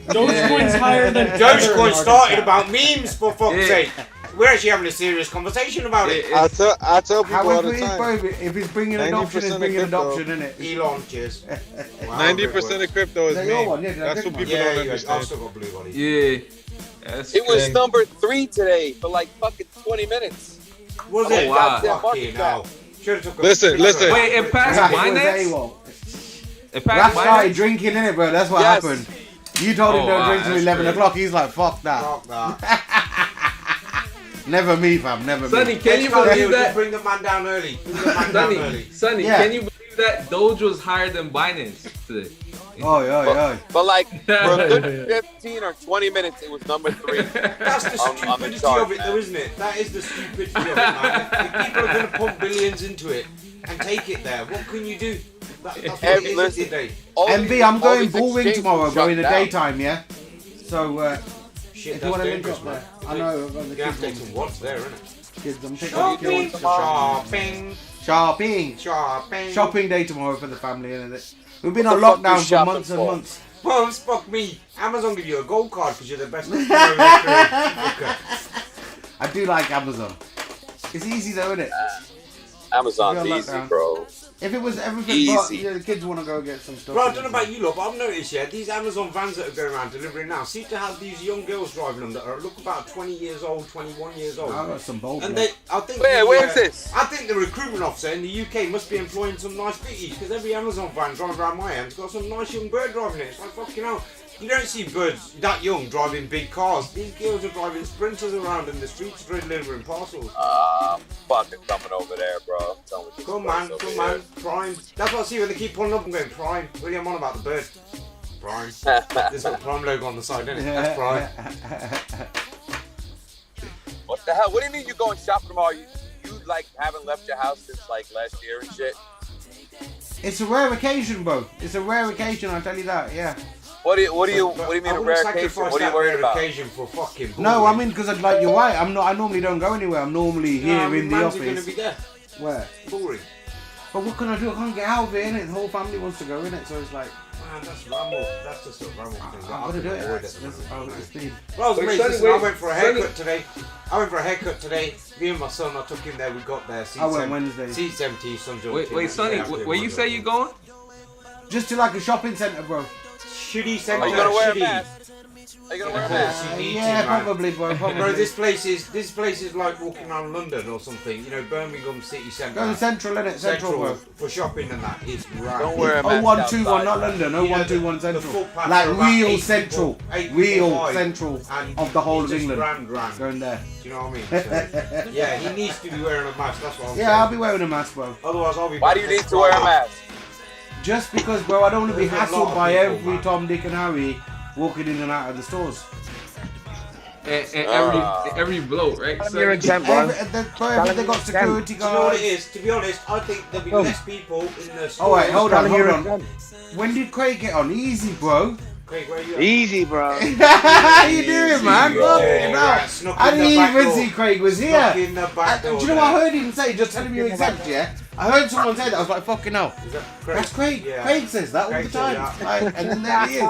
Dogecoin's higher than Dogecoin started about memes, for fuck's Yeah. sake. We're actually having a serious conversation about it. I tell people all However the it is, time. bro, if it's bringing 90% adoption, it's of bringing crypto. adoption, innit? Elon, cheers. Wow, 90% of crypto is Is that your meme. one? Yeah, did I That's take what one? people Yeah, don't you guys, understand. I've still got blue body. Yeah. That's It was crazy. number 3 today for like fucking 20 minutes. Was Oh, it? wow. Fucking Market hell. Should've took a Listen, picture. listen. Wait, it passed Right, it was Binance? AWOL. It Raf passed started Binance? drinking, innit, bro? That's what Yes. happened. You told him Oh, don't wow, drink till that's 11 great. o'clock. He's like, fuck that. Fuck that. Never me, fam. Never Sonny, me. can you Next time, believe just that? bring the man down early. Bring the man down early. Sonny, Yeah. can you believe that Doge was higher than Binance today? Oh. But like for a good 15 or 20 minutes, it was number 3. That's the On the stupidity chart, of it, though, isn't it? That is the stupidity of it, man. If people are going to pump billions into it and take it there, what can you do? That's what it is Listen, today. all MB, these- I'm all going these ballring exchanges tomorrow, bro, shut in the down. daytime, yeah? So, Shit, if that's you want to link dangerous, up man. there. I know, I've got the You're going to have to take kids. some watts there, innit? Kids, I'm taking the Shopping, kids. shopping, Shopping. shopping. Shopping day tomorrow for the family, innit? We've been What on the fuck lockdown you for shopping months and for? months. Mums, fuck me. Amazon give you a gold card because you're the best customer in America. I do like Amazon. It's easy though, isn't it? Amazon's Real easy, lockdown. bro. If it was everything but, Easy. you know, the kids want to go get some stuff. Bro, I don't know about you lot, but I've noticed, yeah, these Amazon vans that are going around delivering now seem to have these young girls driving them that are look about 20 years old, 21 years old. I've got some bold. And blood. I think Where's this? I think the recruitment officer in the UK must be employing some nice beauties because every Amazon van driving around my end's got some nice young bird driving it. It's like fucking hell. You don't see birds that young driving big cars. These girls are driving sprinters around in the streets delivering parcels. Fucking coming over there, bro. Tell me this Come place man, over come here. man, Prime. That's what I see when they keep pulling up and going Prime. Really, I'm on about the bird. Prime. There's got a Prime logo on the side, isn't it? That's Prime. What the hell? What do you mean you going shopping tomorrow? You like haven't left your house since like last year and shit? It's a rare occasion, bro. It's a rare occasion, I'll tell you that, yeah. What do you mean I a wouldn't rare occasion? sacrifice What are you that worried rare about? occasion for fucking No, I boring. mean, because like, you're right. I normally don't go anywhere. I'm normally here How many in the mans are going to office. be there? Where? Boring. But what can I do? I can't get out of it, innit? The whole family wants to go, innit? So it's like, Man, that's Ramble. That's just a Ramble thing. I've got to do it. That's how it's been. Well, I was Wait, amazed. Sonny, Listen, I wait, went for a Sonny. haircut today. I went for a haircut today. Me and my son, I took him there. We got there. I went Wednesday. C70, son Wait, Sonny, where you say you going? Just to like a shopping centre, bro. Shitty centre. Are you gonna wear a shitty. mask? Are you gonna wear a Of course, mask? you need Yeah, to, man. probably, bro. Probably. Bro, this place is like walking around London or something. You know, Birmingham city centre. Go to Central, innit? Central, bro. for shopping and that is right. Don't wear a mask 0121, not outside. London. You know, 0121 the Central. footpaths Like are about real 8 Central. people- 8 Real people wide. Central And of the whole of it's just England. Grand. Going there. Do you know what I mean? So, yeah, he needs to be wearing a mask. That's what I'm saying. Yeah, I'll be wearing a mask, bro. Otherwise, I'll be. Why back do you next need to wear a Friday. mask? Just because, bro, I don't want to be There's a lot hassled of by people, every man. Tom, Dick, and Harry walking in and out of the stores. And every bloke, right? Tell 'em So- you're exempt, bro. They got security Do you know what guards. it is? To be honest, I think there'll be Oh. less people in the store. Oh, wait, hold on, Tell 'em you're hold on. exempt. When did Craig get on? Easy, bro. Craig, where are you at? Easy, bro. How you doing, man? Yeah, Fucking hell. right, snuck I in the didn't back even door. see Craig was Snuck here. in the back Do door you know what I there. heard him say? Just tell him you're exempt, yeah? I heard someone say that. I was like, fucking hell. Is that Craig? That's Craig. Yeah. Craig says that all Craig the time. says that. Like, and then there he is.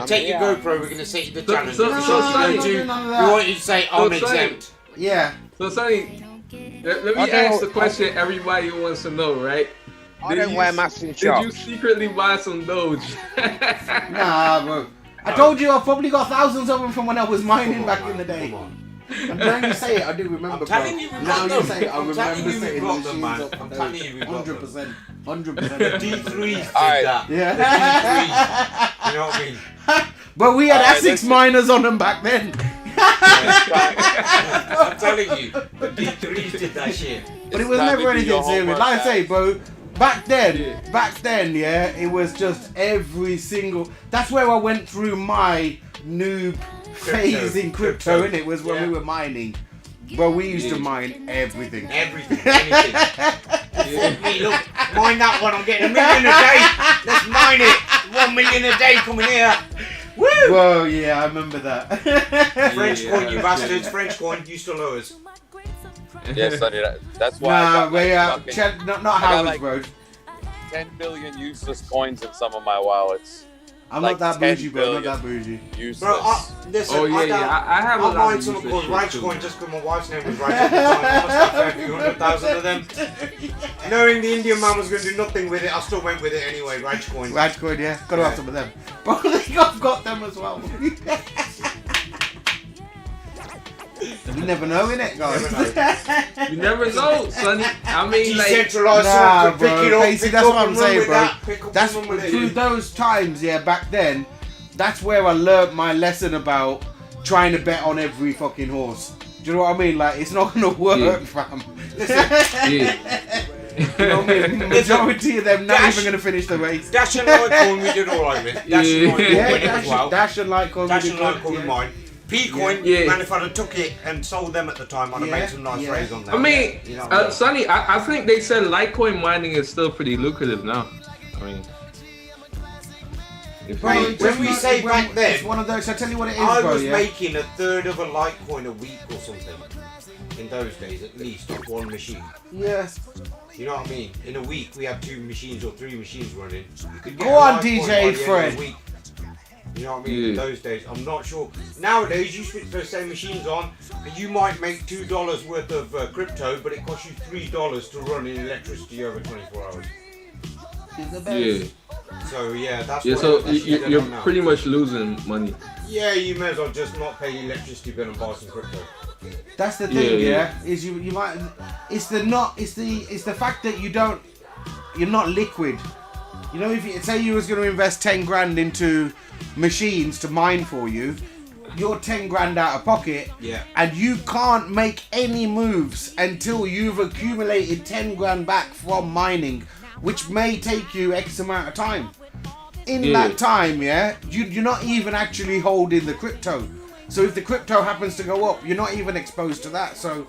Take your GoPro, we're going to set you the So- challenge. so- We so want Sonny- you to- do none of we that. want you to say, I'm So Sonny- exempt. Yeah. So Sonny, let me I don't- ask the question everybody wants to know, right? I don't wear masks in Did shops. you secretly buy some Doge? Nah, bro. I told you I've probably got thousands of them from when I was mining Come on, back man, in the day. Come on. And now you say it, I do remember. I'm telling you, we've now got you them. say it, I I'm telling remember you, we've setting got machines them, man. up. I'm telling you, we've got them. 100%. 100%. D3s did Alright. that. Yeah. The D3s. You know what I mean? But we had Alright, Essex listen. miners on them back then. I'm telling you, the D3s did that shit. But it was time to never do anything your serious. homework, Like I say, guys. bro, back then, yeah, it was just every single. That's where I went through my noob phase in crypto, innit? Was when we were mining. Bro, we used to mine everything. Anything. Fuck me, look, mine that one, I'm getting $1 million a day. Let's mine it. 1 million a day coming here. Woo! Whoa, yeah, I remember that. French coin, you bastards. French coin, you still owe us. Yeah, Sonny, that's why Nah, I got like, fucking not I got, Howard's, like, bro. 10 billion useless coins in some of my wallets. I'm like not that 10 bougie, bro. Not billion. that bougie. Useless. Bro, listen, Oh, yeah, yeah. I have a I lot mined of something useless called shit, Rage too. Coin just because my wife's name was Rage at the time. I must have a few 100,000 of them. Knowing the Indian man was going to do nothing with it, I still went with it anyway. Rage Coin. Ragecoin, yeah. Gotta have some of them. But I think I've got them as well. You never know, innit, guys? You never know, Sonny. I mean, like, Decentralized, Nah, so pick bro. it up, Casey, pick that's up what I'm and run saying, with bro. that, pick up That's and run with through it. those times, yeah, back then. That's where I learnt my lesson about trying to bet on every fucking horse. Do you know what I mean? Like, it's not gonna work, fam. yeah. You know what I mean? Majority of them not Dash- even gonna finish the race. Dash and Litecoin we did alright with. Dash and Litecoin Yeah, went as well. Dash and Litecoin. Dash we and did good, Litecoin yeah. mine. P-Coin, Yeah. man, if I'd have took it and sold them at the time, I'd have Yeah, made some nice yeah. raise on them. I mean, You know what I mean? Sonny, I think they said Litecoin mining is still pretty lucrative now. I mean, if Bro, you- it's when we just say not- back then, it's one of those. I tell you what it is, I bro. was Yeah? making a third of a Litecoin a week or something. In those days, at least, on one machine. Yeah. You know what I mean? In a week, we had 2 machines or 3 machines running. You could get Go a on, Litecoin DJ by the end of the Fred. week. You know what I mean? In Yeah. those days, I'm not sure. Nowadays, you switch those same machines on, and you might make $2 worth of crypto, but it costs you $3 to run in electricity over 24 hours. yeah. So yeah, that's Yeah, what so that's you're going on now. pretty much losing money. Yeah, you may as well just not pay your electricity bill and buy some crypto. That's the thing, Yeah, yeah. Is you might. It's the fact that you're not liquid. You know, if you say you was going to invest 10 grand into machines to mine for you, you're 10 grand out of pocket. Yeah. And you can't make any moves until you've accumulated 10 grand back from mining, which may take you X amount of time. In Yeah. that time, yeah, you're not even actually holding the crypto. So if the crypto happens to go up, you're not even exposed to that. So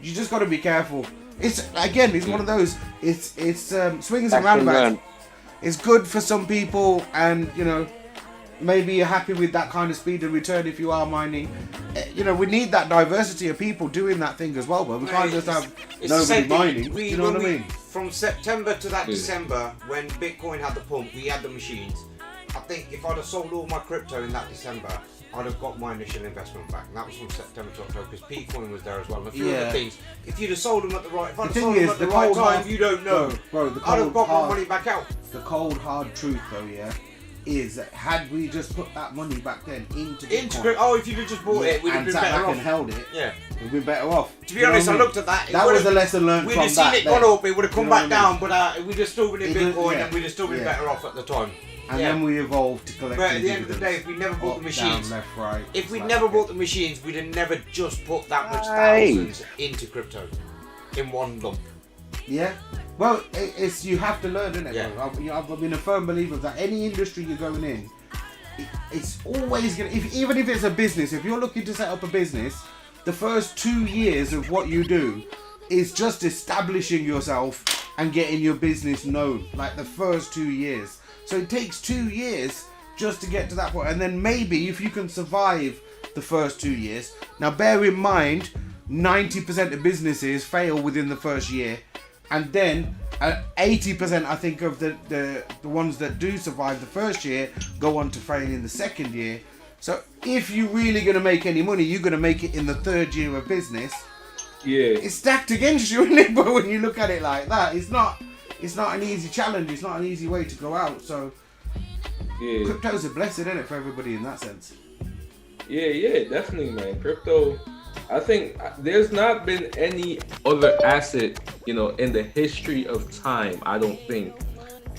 you just got to be careful. It's one of those. It's swings and roundabouts. It's good for some people, and you know, maybe you're happy with that kind of speed and return if you are mining. You know, we need that diversity of people doing that thing as well, but we can't just have It's the nobody same thing. mining. You know When what I mean? From September to that Yeah. December, when Bitcoin had the pump, we had the machines. I think if I'd have sold all my crypto in that December, I'd have got my initial investment back. And that was from September to October, because Bitcoin was there as well. And a few Yeah. other things. If you'd have sold them at the right, if I'd have thing sold them is, at the the right cold time, hard- you don't know. Bro, the I'd have cold got my hard- money back out. The cold hard truth, though, yeah, is that had we just put that money back then into Bitcoin, Oh, if you'd have just bought it, we'd have and been sat better back off. and held it, Yeah. we'd been better off. To be honest, I looked at that. That was the lesson learned We'd from have seen that. it then. gone up, it would have come You know back what I down, but we'd have still been in It was- Bitcoin, yeah, and we'd have still been yeah. better off at the time. And Yeah. then we evolved to collect. But at the end of the day, if we never bought the machines, down, left, right, if we'd slap, never yeah. bought the machines, we'd have never just put that much Right. thousands into crypto in one lump. Yeah. Well, it's you have to learn, isn't it? Yeah. I've been a firm believer that any industry you're going in, it's always gonna. Even if it's a business, if you're looking to set up a business, the first 2 years of what you do is just establishing yourself and getting your business known. Like the first 2 years. So it takes 2 years just to get to that point, and then maybe if you can survive the first 2 years. Now, bear in mind, 90% of businesses fail within the first year. And then 80%, I think, of the ones that do survive the first year go on to fail in the second year. So if you're really going to make any money, you're going to make it in the third year of business. Yeah. It's stacked against you, isn't it? But when you look at it like that, it's not an easy challenge. It's not an easy way to go out. So Yeah. crypto's a blessing, isn't it, for everybody in that sense? Yeah, definitely, man. Crypto, I think there's not been any other asset, in the history of time, I don't think,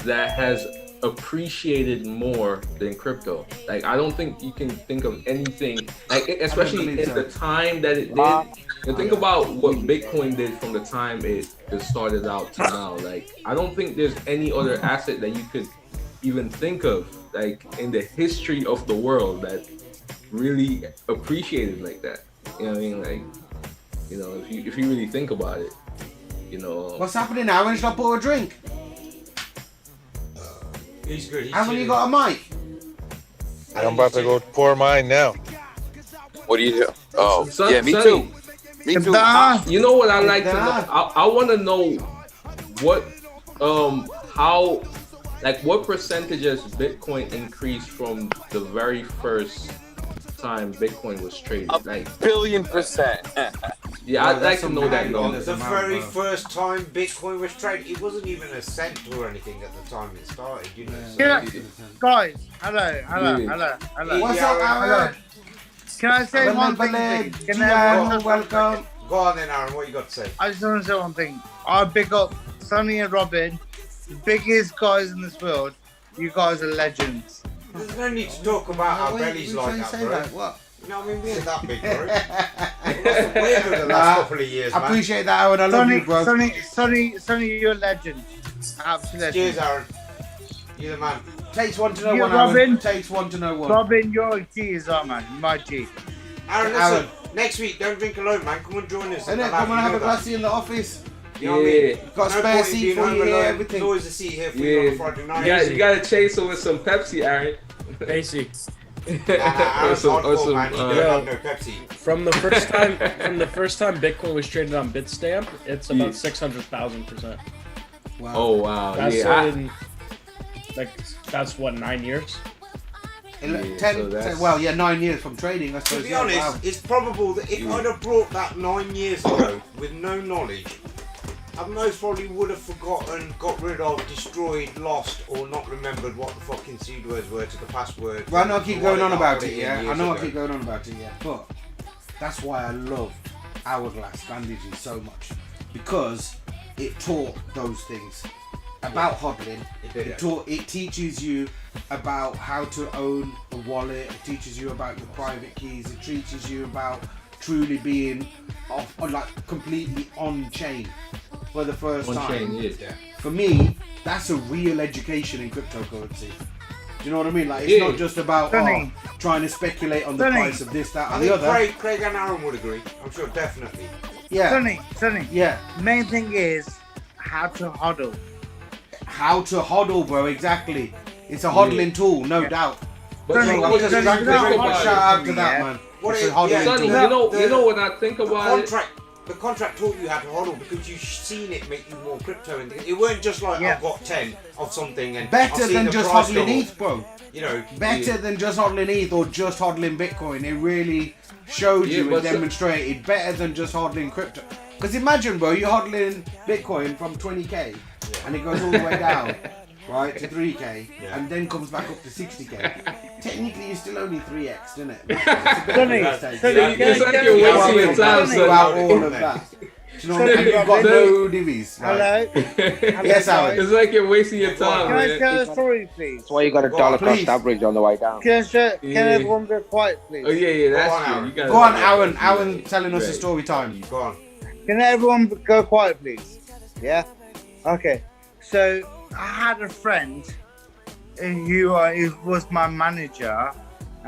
that has appreciated more than crypto. Like, I don't think you can think of anything, like, especially in the time that it did. And think about what Bitcoin did from the time it started out to now. Like, I don't think there's any other asset that you could even think of, like, in the history of the world that really appreciated like that. You know what I mean? Like, if you really think about it, What's happening now? When should I pour a drink? He's good. Haven't you got a mic? I'm about to go pour mine now. What do you do? Oh, Son- yeah, me Sonny, too. Me too. You know what I like to know? I want to know what, what percentage has Bitcoin increased from the very first time Bitcoin was traded? A billion%. Yeah, I'd like to know that number. The very first time Bitcoin was traded, it wasn't even a cent or anything at the time it started, Yeah. So, Guys, hello. What's up, Aaron? Can I say one thing? Welcome. Go on then, Aaron. What you got to say? I just want to say one thing. I big up Sonny and Robin, the biggest guys in this world. You guys are legends. There's no need to talk about our bellies like that, bro. What? You know what I mean? We ain't that big, bro. Way over the last couple of years, man. I appreciate that, Aaron. I love you, bro. Sonny, you're a legend. Absolute legend. Cheers, Aaron. You're the man. Takes one to know You, one, Robin. Aaron. Takes one to know one. Robin, you're a G as well, man. My G. Aaron, listen. Next week, don't drink alone, man. Come and join us. Innit? Come and have a glassy in the office. You know what I mean? Got a spare seat for you here, everything. There's always a seat here for you on a Friday night. You gotta chase her with some Pepsi, Aaron. Basic. Aaron's hardcore, man. He don't have no Pepsi. From the first time Bitcoin was traded on Bitstamp, it's about 600,000%. Wow. Oh wow! That's Yeah, that's what, 9 years. 9 years from trading, I To suppose. be honest, it's probable that if I'd have brought that 9 years ago with no knowledge, I most probably would have forgotten, got rid of, destroyed, lost, or not remembered what the fucking seed words were to the password. Well, I know I keep going on about it, yeah. But that's why I love Hourglass Gandhiji so much, because it taught those things about hodling. It teaches you about how to own a wallet. It teaches you about your private keys. It teaches you about truly being completely on chain for the first time. For me, that's a real education in cryptocurrency. Do you know what I mean? Like, it's not just about trying to speculate on the price of this, that, and the other. Craig and Aaron would agree. I'm sure, definitely. Yeah. Sonny. Yeah. Main thing is how to hodl. How to hodl, bro. Exactly. It's a hodling tool, no doubt. But Sonny, Shout out to that, man. It's a hodling Sonny, tool. you know when I think about it. The contract taught you how to hodl because you've seen it make you more crypto, and it weren't just like I've got 10 of something and better than just hodling ETH, bro. You know, better than just hodling ETH or just hodling Bitcoin. It really showed you and demonstrated better than just hodling crypto. Because imagine, bro, you're hodling Bitcoin from 20k and it goes all the way down, right, to 3k, and then comes back up to 60k. Technically, you're still only 3x, isn't it? It's like you're wasting your time, throughout all of that. Do you know what I mean? You've got no divvies. Right? Hello? Yes, Alan. It's like you're wasting your time. Can I tell a story, please? That's why you got a dollar cost average on the way down. Can everyone be quiet, please? Oh yeah, that's true. You go on, Aaron. Aaron telling us a story time. Go on. Can everyone go quiet, please? Yeah? Okay. So, I had a friend who was my manager.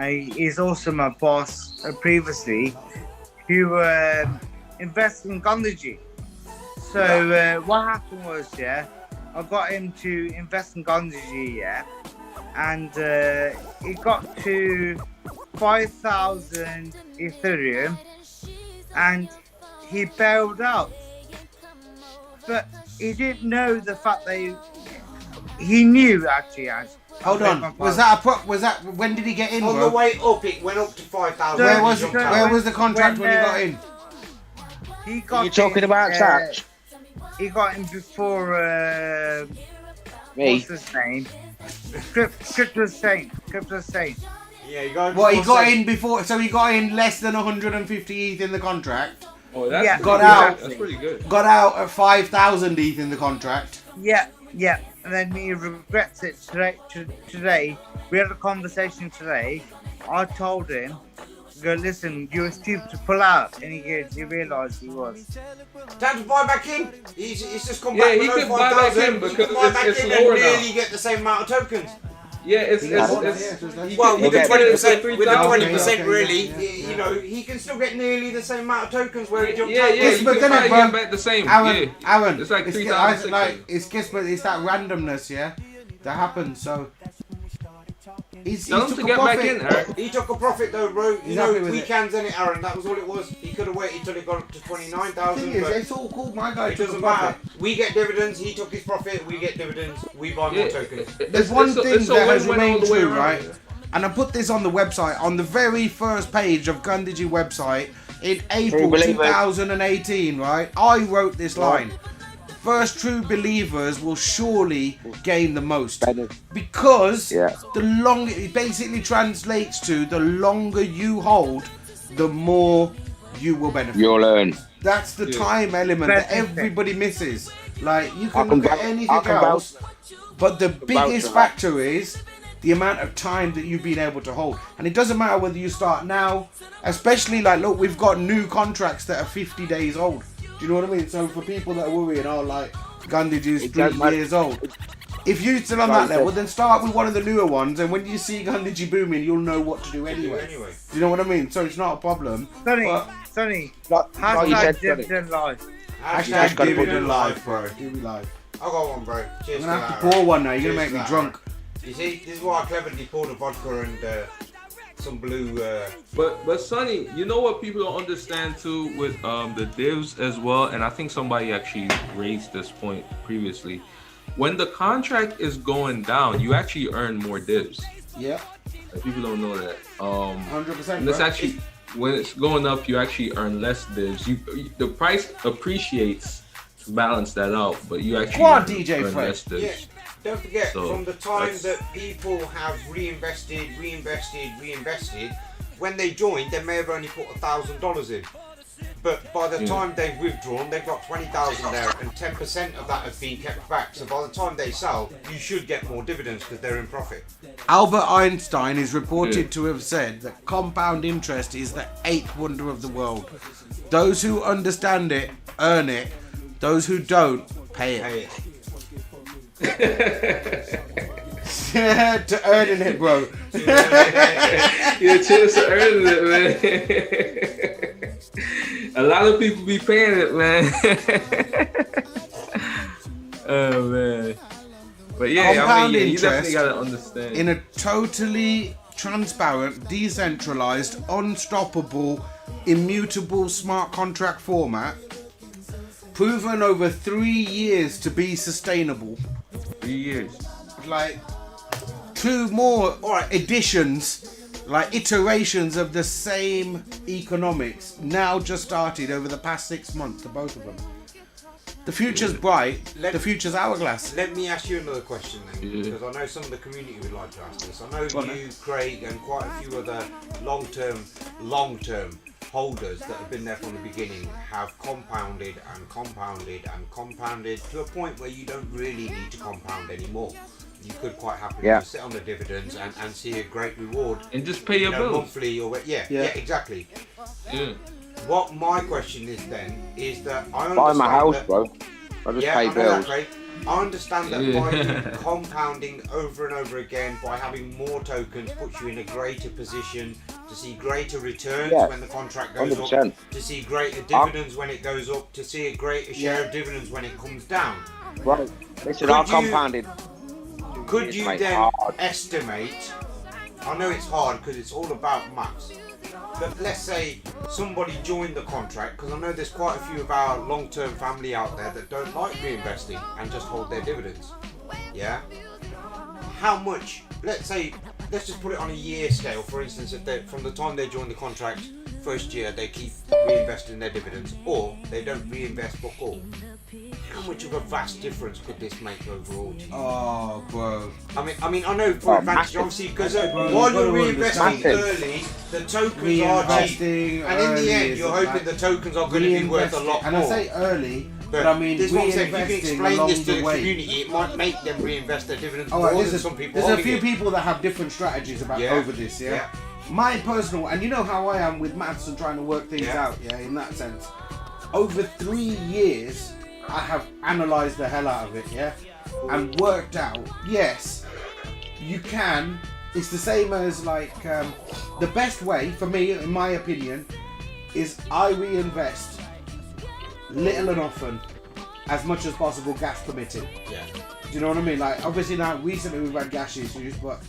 He's also my boss previously, who invested in Gandhiji. So, what happened was, I got him to invest in Gandhiji, and it got to 5,000 Ethereum, and he bailed out. But he didn't know the fact that he knew actually. Hold on. Was that when did he get in? On the way up, it went up to 5,000. Where was the contract when he got in? He got. You talking about Satch? He got in before. Me. What's his name? Crypto Saint. Yeah. Yeah, he got. What he got in before? So he got in less than 150 ETH in the contract. Oh, that's Yeah, pretty got good. out. That's pretty good. Got out at 5,000 ETH in the contract. Yeah, and then he regrets it today. We had a conversation today. I told him, go, listen, you were stupid to pull out. And he realised he was. Time to buy back in. He's just come Yeah, back he below could buy back 5,000. in because He can buy back it's in lower and now. nearly get the same amount of tokens. Yeah, it's Well, with the Okay. 20%, with the 3,000. 20%, really, you know, he can still get nearly the same amount of tokens where he jumped Yeah, out. yeah, Yes, you but can then probably bro, get back the same. Aaron, Yeah. Aaron, It's like it's 3,600. it's but it's that randomness, yeah, that happens. So he's Tell him took to a get back profit. in, Aaron. He took a profit though, bro. You He's know, happy with it. weekends in it, Aaron. That was all it was. He could have waited till it got up to 29,000. Thing is, But it's all cool. My guy it took a doesn't profit. matter. We get dividends. He took his profit. We get dividends. We buy more Yeah. tokens. There's one It's a- thing it's a that has win-win all remained the way true, around. right? And I put this on the website, on the very first page of Gandhiji website in April believers. 2018, right? I wrote this line. First true believers will surely gain the most. Because Yeah. the longer, it basically translates to the longer you hold, the more you will benefit. You'll learn. That's the time element that everybody misses. Like, you can can look at vouch- anything I can else, but the biggest on that. factor is the amount of time that you've been able to hold. And it doesn't matter whether you start now, especially like, look, we've got new contracts that are 50 days old. Do you know what I mean? So for people that are worrying, oh, like, Gandhiji's It 3 does matter. years old. If you're still on that level, then start with one of the newer ones, and when you see Gandhiji booming, you'll know what to do anyway. Do you know what I mean? So it's not a problem. Sonny, But Sonny, Like you said, hashtag dividend life. hashtag gotta put dividend it live, bro. Dividend live. I got one, bro. Cheers I'm gonna have that, to pour Aaron. one now. You're Cheers gonna make to me that, drunk. Aaron. You see, this is why I cleverly poured a vodka and some blue. But Sonny, you know what people don't understand too with the divs as well, and I think somebody actually raised this point previously. When the contract is going down, you actually earn more divs. Yeah, Like, people don't know that. 100%. And it's bro. actually when it's going up, you actually earn less divs. The price appreciates to balance that out, but you actually Go on, earn DJ Fred. less divs. Yeah, don't forget, So, from the time that's- that people have reinvested, when they joined, they may have only put $1,000 in. But by the time they've withdrawn, they've got 20,000 there, and 10% of that has been kept back. So by the time they sell, you should get more dividends because they're in profit. Albert Einstein is reported Yeah. to have said that compound interest is the eighth wonder of the world. Those who understand it earn it. Those who don't pay it. Hey, To earning it, bro. Yeah, cheers to earning it, man. A lot of people be paying it, man. Oh man. But yeah, I Compound mean, yeah, you interest definitely gotta understand. In a totally transparent, decentralized, unstoppable, immutable smart contract format, proven over 3 years to be sustainable. 3 years. Like 2 more Alright. editions, like iterations of the same economics, now just started over the past 6 months, the both of them. The future's bright. The future's hourglass. Let me ask you another question then, Yeah. because I know some of the community would like to ask this. I know Go on, you, Craig, and quite a few other long-term holders that have been there from the beginning have compounded and compounded and compounded to a point where you don't really need to compound anymore. You could quite happily just sit on the dividends and see a great reward. And just pay your bills. Monthly or yeah, exactly. Yeah. What my question is then is that I understand Buy my house, that, bro. I just yeah, pay I know that, bills. Craig. I understand that Yeah. by you compounding over and over again, by having more tokens, puts you in a greater position to see greater returns Yeah, when the contract goes 100%. up, to see greater dividends when it goes up, to see a greater share of dividends when it comes down. Right. Listen, Could I you- compounded. Could It's you like then hard. estimate? I know it's hard because it's all about maths. But let's say somebody joined the contract, because I know there's quite a few of our long-term family out there that don't like reinvesting and just hold their dividends. Yeah? How much, let's just put it on a year scale, for instance, if they, from the time they join the contract, first year they keep reinvesting their dividends, or they don't reinvest for all. how much of a vast difference could this make overall to you? Oh, bro. I mean, I know for advantage, obviously, because while you're reinvesting early, the tokens are cheap, and in the end, you're hoping the tokens are going to be worth a lot more. And I say early, but I mean, this is what I'm saying. If you can reinvesting explain along this to the the way. community, it might make them reinvest their dividends Oh, more there's than a, some people. there's a few people that have different strategies about over this, yeah? My personal, and you know how I am with maths and trying to work things out, yeah, in that sense. Over 3 years, I have analysed the hell out of it, yeah? And worked out, yes, you can, it's the same as like, the best way, for me, in my opinion, is I reinvest little and often, as much as possible, gas permitting. Yeah. Do you know what I mean? Like, obviously now, recently we've had gas issues, but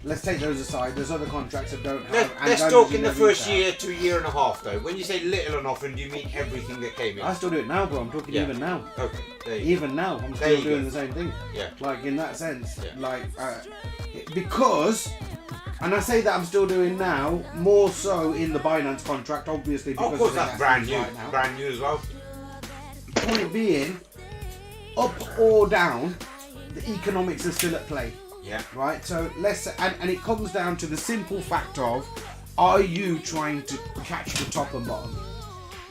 let's take those aside. There's other contracts that don't have. Let's talk in the first year to a year and a half, though. When you say little and often, do you mean everything that came in? I still do it now, bro. I'm talking even now. Okay. There you even now, I'm still doing the same thing. Yeah. Like, in that sense. Yeah. Like, because, and I say that I'm still doing now, more so in the Binance contract, obviously. Because of course, that's brand new. Right now. Brand new as well. Point being, up or down, the economics are still at play. Yeah. Right. So let's and it comes down to the simple fact of, are you trying to catch the top and bottom?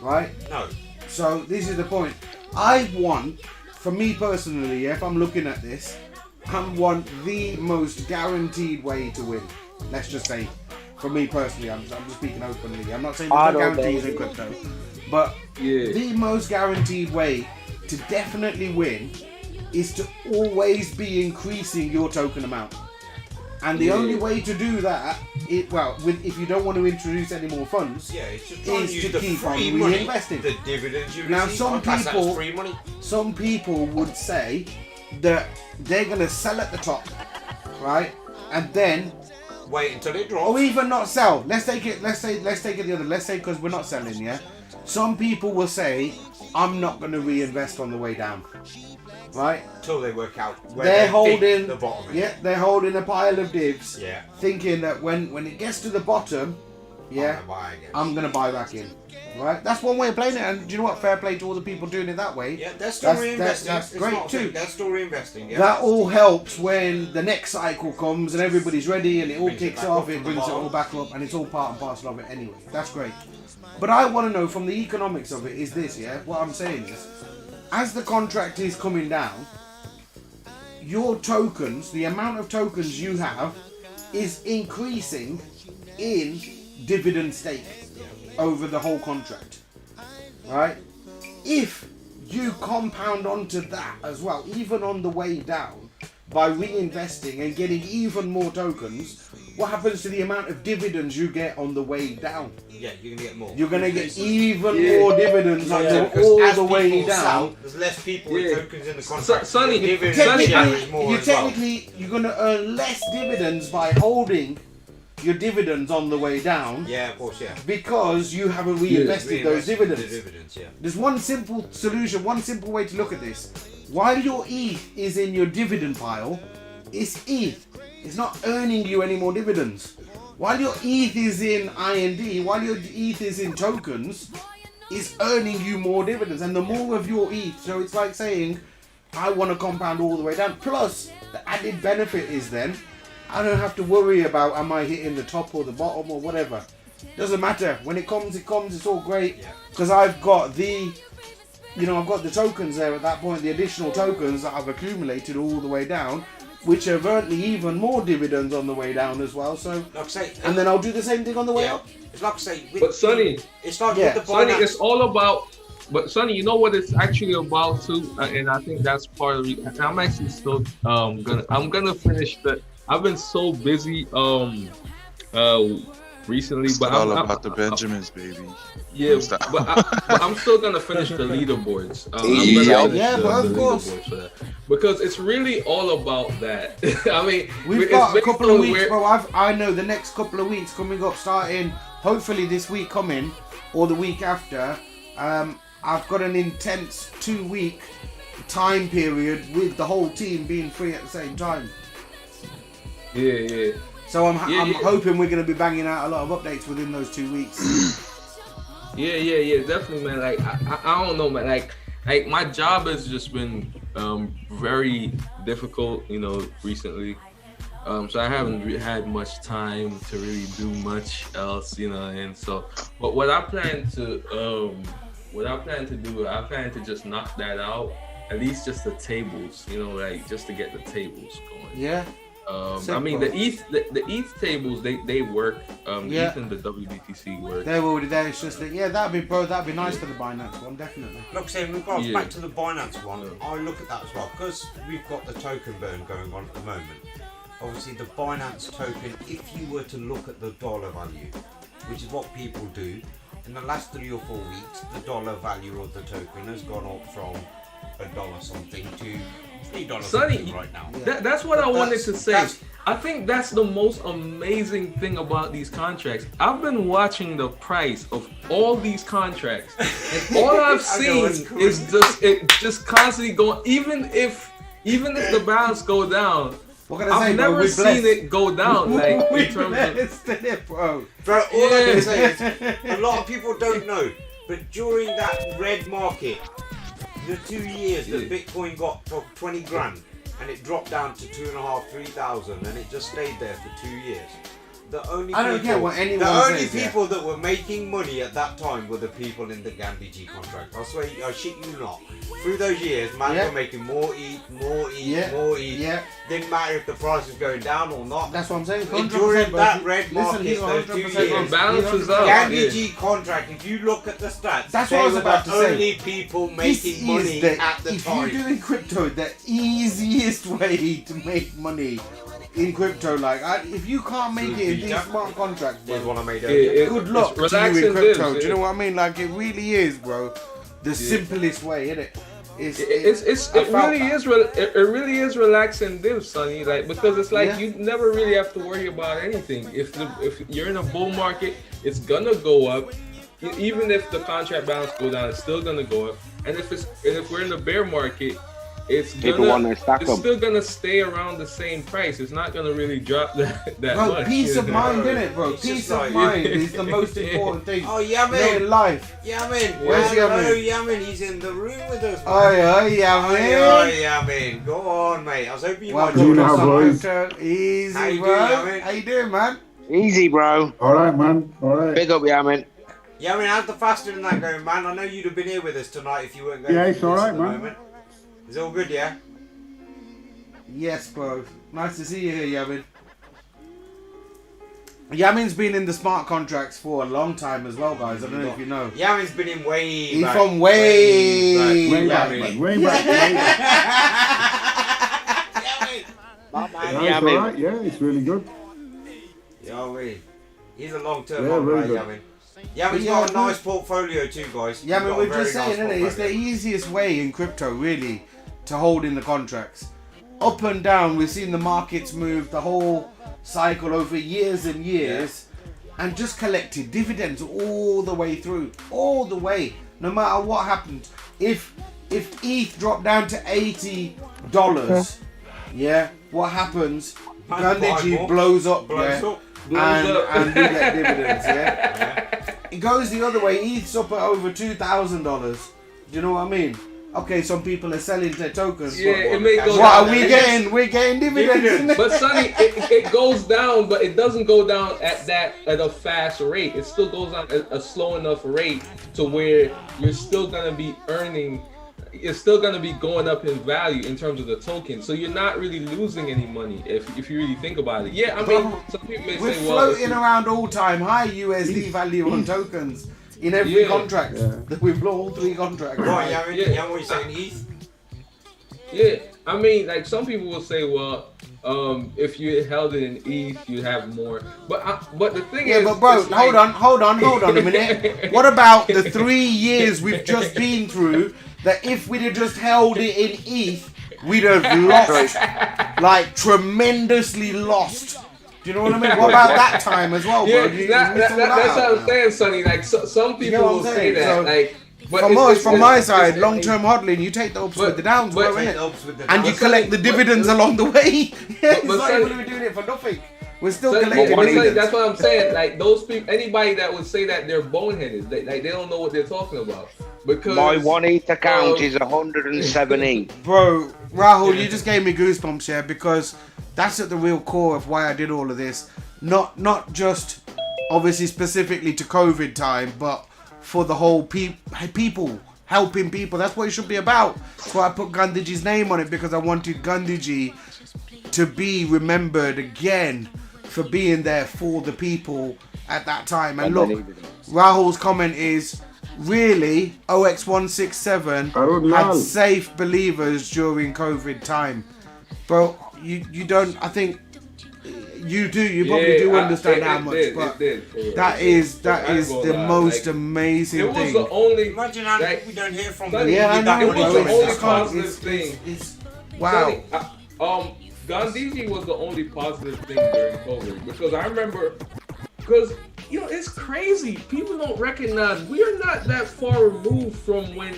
Right. No. So this is the point. I want, for me personally, if I'm looking at this, I want the most guaranteed way to win. Let's just say, for me personally, I'm just speaking openly. I'm not saying there's no guarantees in crypto, but the most guaranteed way to definitely win is to always be increasing your token amount. And the only way to do that, if you don't want to introduce any more funds, it's just is to keep on money, reinvesting. The dividends you now, receive, some people would say that they're going to sell at the top, right, and then wait until it drops, or even not sell. Let's take it the other. Let's say because we're not selling, yeah. Some people will say, I'm not going to reinvest on the way down. Right? Till they work out where they're holding the bottom. Yeah, they're holding a pile of divs. Yeah. Thinking that when it gets to the bottom, I'm gonna buy back in. Right? That's one way of playing it, and do you know what? Fair play to all the people doing it that way. Yeah, they're still reinvesting. That's great too. They're still reinvesting. Yeah. That all helps when the next cycle comes and everybody's ready and it all kicks off. It brings it all back up, and it's all part and parcel of it anyway. That's great. But I want to know from the economics of it is this, yeah? What I'm saying is, as the contract is coming down, your tokens, the amount of tokens you have, is increasing in dividend stake over the whole contract. Right? If you compound onto that as well, even on the way down, by reinvesting and getting even more tokens, what happens to the amount of dividends you get on the way down? Yeah, you're going to get more. You're going to get even more dividends all the way down. There's less people with tokens in the contract. You're going to earn less dividends by holding your dividends on the way down. Yeah, of course, yeah. Because you haven't reinvested those dividends. The dividends, yeah. There's one simple solution, one simple way to look at this. While your ETH is in your dividend pile, it's ETH. It's not earning you any more dividends. While your ETH is in IND, while your ETH is in tokens, it's earning you more dividends. And the more of your ETH, so it's like saying, I want to compound all the way down. Plus, the added benefit is then, I don't have to worry about am I hitting the top or the bottom or whatever. Doesn't matter. When it comes, it's all great. Because I've got the tokens there at that point, the additional tokens that I've accumulated all the way down, which have earned me even more dividends on the way down as well. So, and then I'll do the same thing on the way up. It's like I say, but Sonny, it's like with the Sonny, it's all about. But Sonny, you know what it's actually about too, and I think that's part of the. I'm actually still gonna finish the. I've been so busy recently, it's but all about the Benjamins, baby. Yeah, but I'm still gonna finish the leaderboards. Of course. For that. Because it's really all about that. I mean, we've got a couple of weeks, bro. I know the next couple of weeks coming up, starting hopefully this week coming or the week after. I've got an intense 2-week time period with the whole team being free at the same time. Yeah. So I'm hoping we're going to be banging out a lot of updates within those 2 weeks. Yeah, definitely, man. Like I don't know, man. Like like my job has just been very difficult, recently. So I haven't had much time to really do much else, and so. But what I plan to do, I plan to just knock that out. At least just the tables, like just to get the tables going. Yeah. I mean the ETH tables they work. Yeah. ETH and the WBTC work. They're already there. It's just that that'd be nice for the Binance one, definitely. Look, see, in regards back to the Binance one, I look at that as well because we've got the token burn going on at the moment. Obviously, the Binance token, if you were to look at the dollar value, which is what people do, in the last 3 or 4 weeks, the dollar value of the token has gone up from $1 something to $3 Sonny, right now. That's what I wanted to say. I think that's the most amazing thing about these contracts. I've been watching the price of all these contracts, and all I've seen is just constantly going. Even if the balance go down, I've never seen it go down. Like in terms of bro, all I can say is a lot of people don't know, but during that red market, the 2 years that Bitcoin got for 20 grand and it dropped down to 2,500, 3,000 and it just stayed there for 2 years. The only people that were making money at that time were the people in the Gandhi G contract. I swear, I shit you not. Through those years, man, were making more ETH, more ETH. Yeah. Didn't matter if the price was going down or not. That's what I'm saying. During that red market, those 2 years, balance was up. Gandhi G contract. If you look at the stats, that's what I was about to say. Only people making money at the time. If you're doing crypto, the easiest way to make money in crypto, like if you can't make it in these smart contracts, bro, good luck to you in crypto. Do you know what I mean? Like it really is, bro. The simplest way, isn't it? It really is relaxing divs, Sonny. Like because it's like you never really have to worry about anything. If you're in a bull market, it's gonna go up. Even if the contract balance go down, it's still gonna go up. And if we're in the bear market, it's still gonna stay around the same price. It's not gonna really drop that much. Peace of mind, innit, bro? Peace of mind is the most important thing. Oh, Yamin! In life. Yamin! Where's Yamin? Hello, Yamin. He's in the room with us. Oh, Yamin! Yamin. Go on, mate. I was hoping you might Easy, bro. How you doing, man? Easy, bro. All right, man. All right. Big up, Yamin. Yamin, how's the fasting and that going, man? I know you'd have been here with us tonight if you weren't going. Yeah, it's all right, man. Moment. Is it all good, yeah? Yes, bro. Nice to see you here, Yamin. Yamin's been in the smart contracts for a long time as well, guys. I don't know if you know. Yamin's been in way He's back. from way back. Yamin. Right. Yeah, it's really good. Yamin. He's a long-term Yeah, man, really Yamin. Yamin's got a nice portfolio too, guys. Yeah, but we're just saying, isn't it? It's the easiest way in crypto, really, to hold in the contracts. Up and down, we've seen the markets move the whole cycle over years and years, and just collected dividends all the way through, all the way. No matter what happened, if ETH dropped down to $80, what happens? Gandhi blows up, and we get dividends, It goes the other way. ETH's up at over $2,000. Do you know what I mean? Okay, some people are selling their tokens. Yeah, it may go what down. Are we getting? We're getting dividends. But Sonny, it goes down, but it doesn't go down at a fast rate. It still goes down at a slow enough rate to where you're still gonna be earning. It's still gonna be going up in value in terms of the token, so you're not really losing any money if you really think about it. Yeah, I mean, some people may we're say, well, floating around all-time high USD value on tokens in every contract. We've blown all 3 contracts. Right, Yamin, what you saying, ETH? Yeah, I mean, like some people will say, well, if you held it in ETH, you'd have more. But the thing is, but bro, hold on a minute. What about the 3 years we've just been through? That if we'd have just held it in ETH, we'd have lost, like tremendously lost. Do you know what I mean? What about that time as well, bro? Yeah, that's what I'm saying, Sonny. Like some people will say that, so, like. But from my side, long-term hodling, you take the ups with the downs, bro, innit? And you collect the dividends along the way. It's not like we're doing it for nothing. We're still collecting dividends. That's what I'm saying. Like those people, anybody that would say that they're boneheaded, they don't know what they're talking about. because My one ETH account is 170. Bro, Rahul, you just gave me goosebumps, yeah, because that's at the real core of why I did all of this. Not just obviously specifically to COVID time, but for the whole people, helping people. That's what it should be about. That's why I put Gandhiji's name on it, because I wanted Gandhiji to be remembered again for being there for the people at that time. And look, Rahul's comment is, really, OX167 had safe believers during COVID time. Bro, you don't, I think, you do, you probably do understand how much, but that is the most amazing thing. It was the only, imagine how we don't hear from them. Yeah, I know, it was the only positive thing. Wow. Gandhiji was the only positive thing during COVID, because I remember, because you know, it's crazy. People don't recognize we are not that far removed from when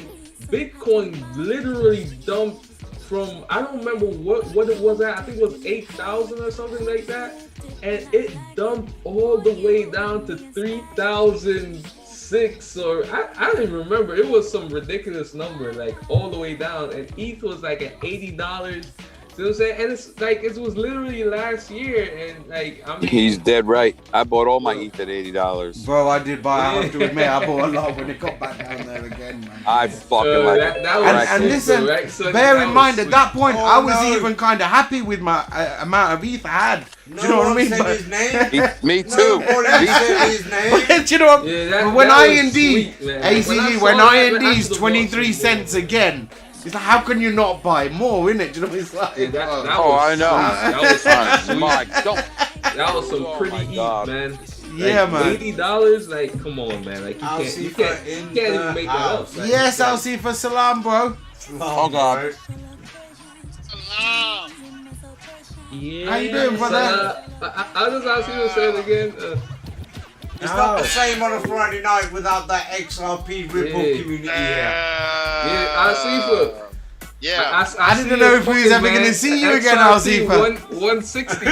Bitcoin literally dumped from, I don't remember what it was at. I think it was 8,000 or something like that, and it dumped all the way down to 3,006 or I don't even remember. It was some ridiculous number, like all the way down, and ETH was like at $80. You know what I'm saying? And it's like, it was literally last year, and like, I mean, he's dead right. I bought all my ETH at $80. Bro, I did buy, I have to admit, I bought a lot when it got back down there again, man. I fucking like it. And listen, bear in mind, at that point, I was even kind of happy with my amount of ETH I had. Do you know what I mean? His name. Me too. His name. Do you know what? Yeah, when IND, sweet, ACE, when IND's 23 cents again, it's like, how can you not buy more, innit? Do you know what it's like? Yeah, that I know. That was That was some pretty ETH, man. Yeah, like, man. $80, like, come on, man. Like, you can't even make that up. Like, yes, Alcifa, salam, bro. Oh, God. Yeah. How you doing, brother? I'll just ask you to say it again. It's not the same on a Friday night without that XRP Ripple community here. Yeah, Alcifa. Yeah. I didn't know if we was ever going to see you again, Alcifa. 160. Yeah,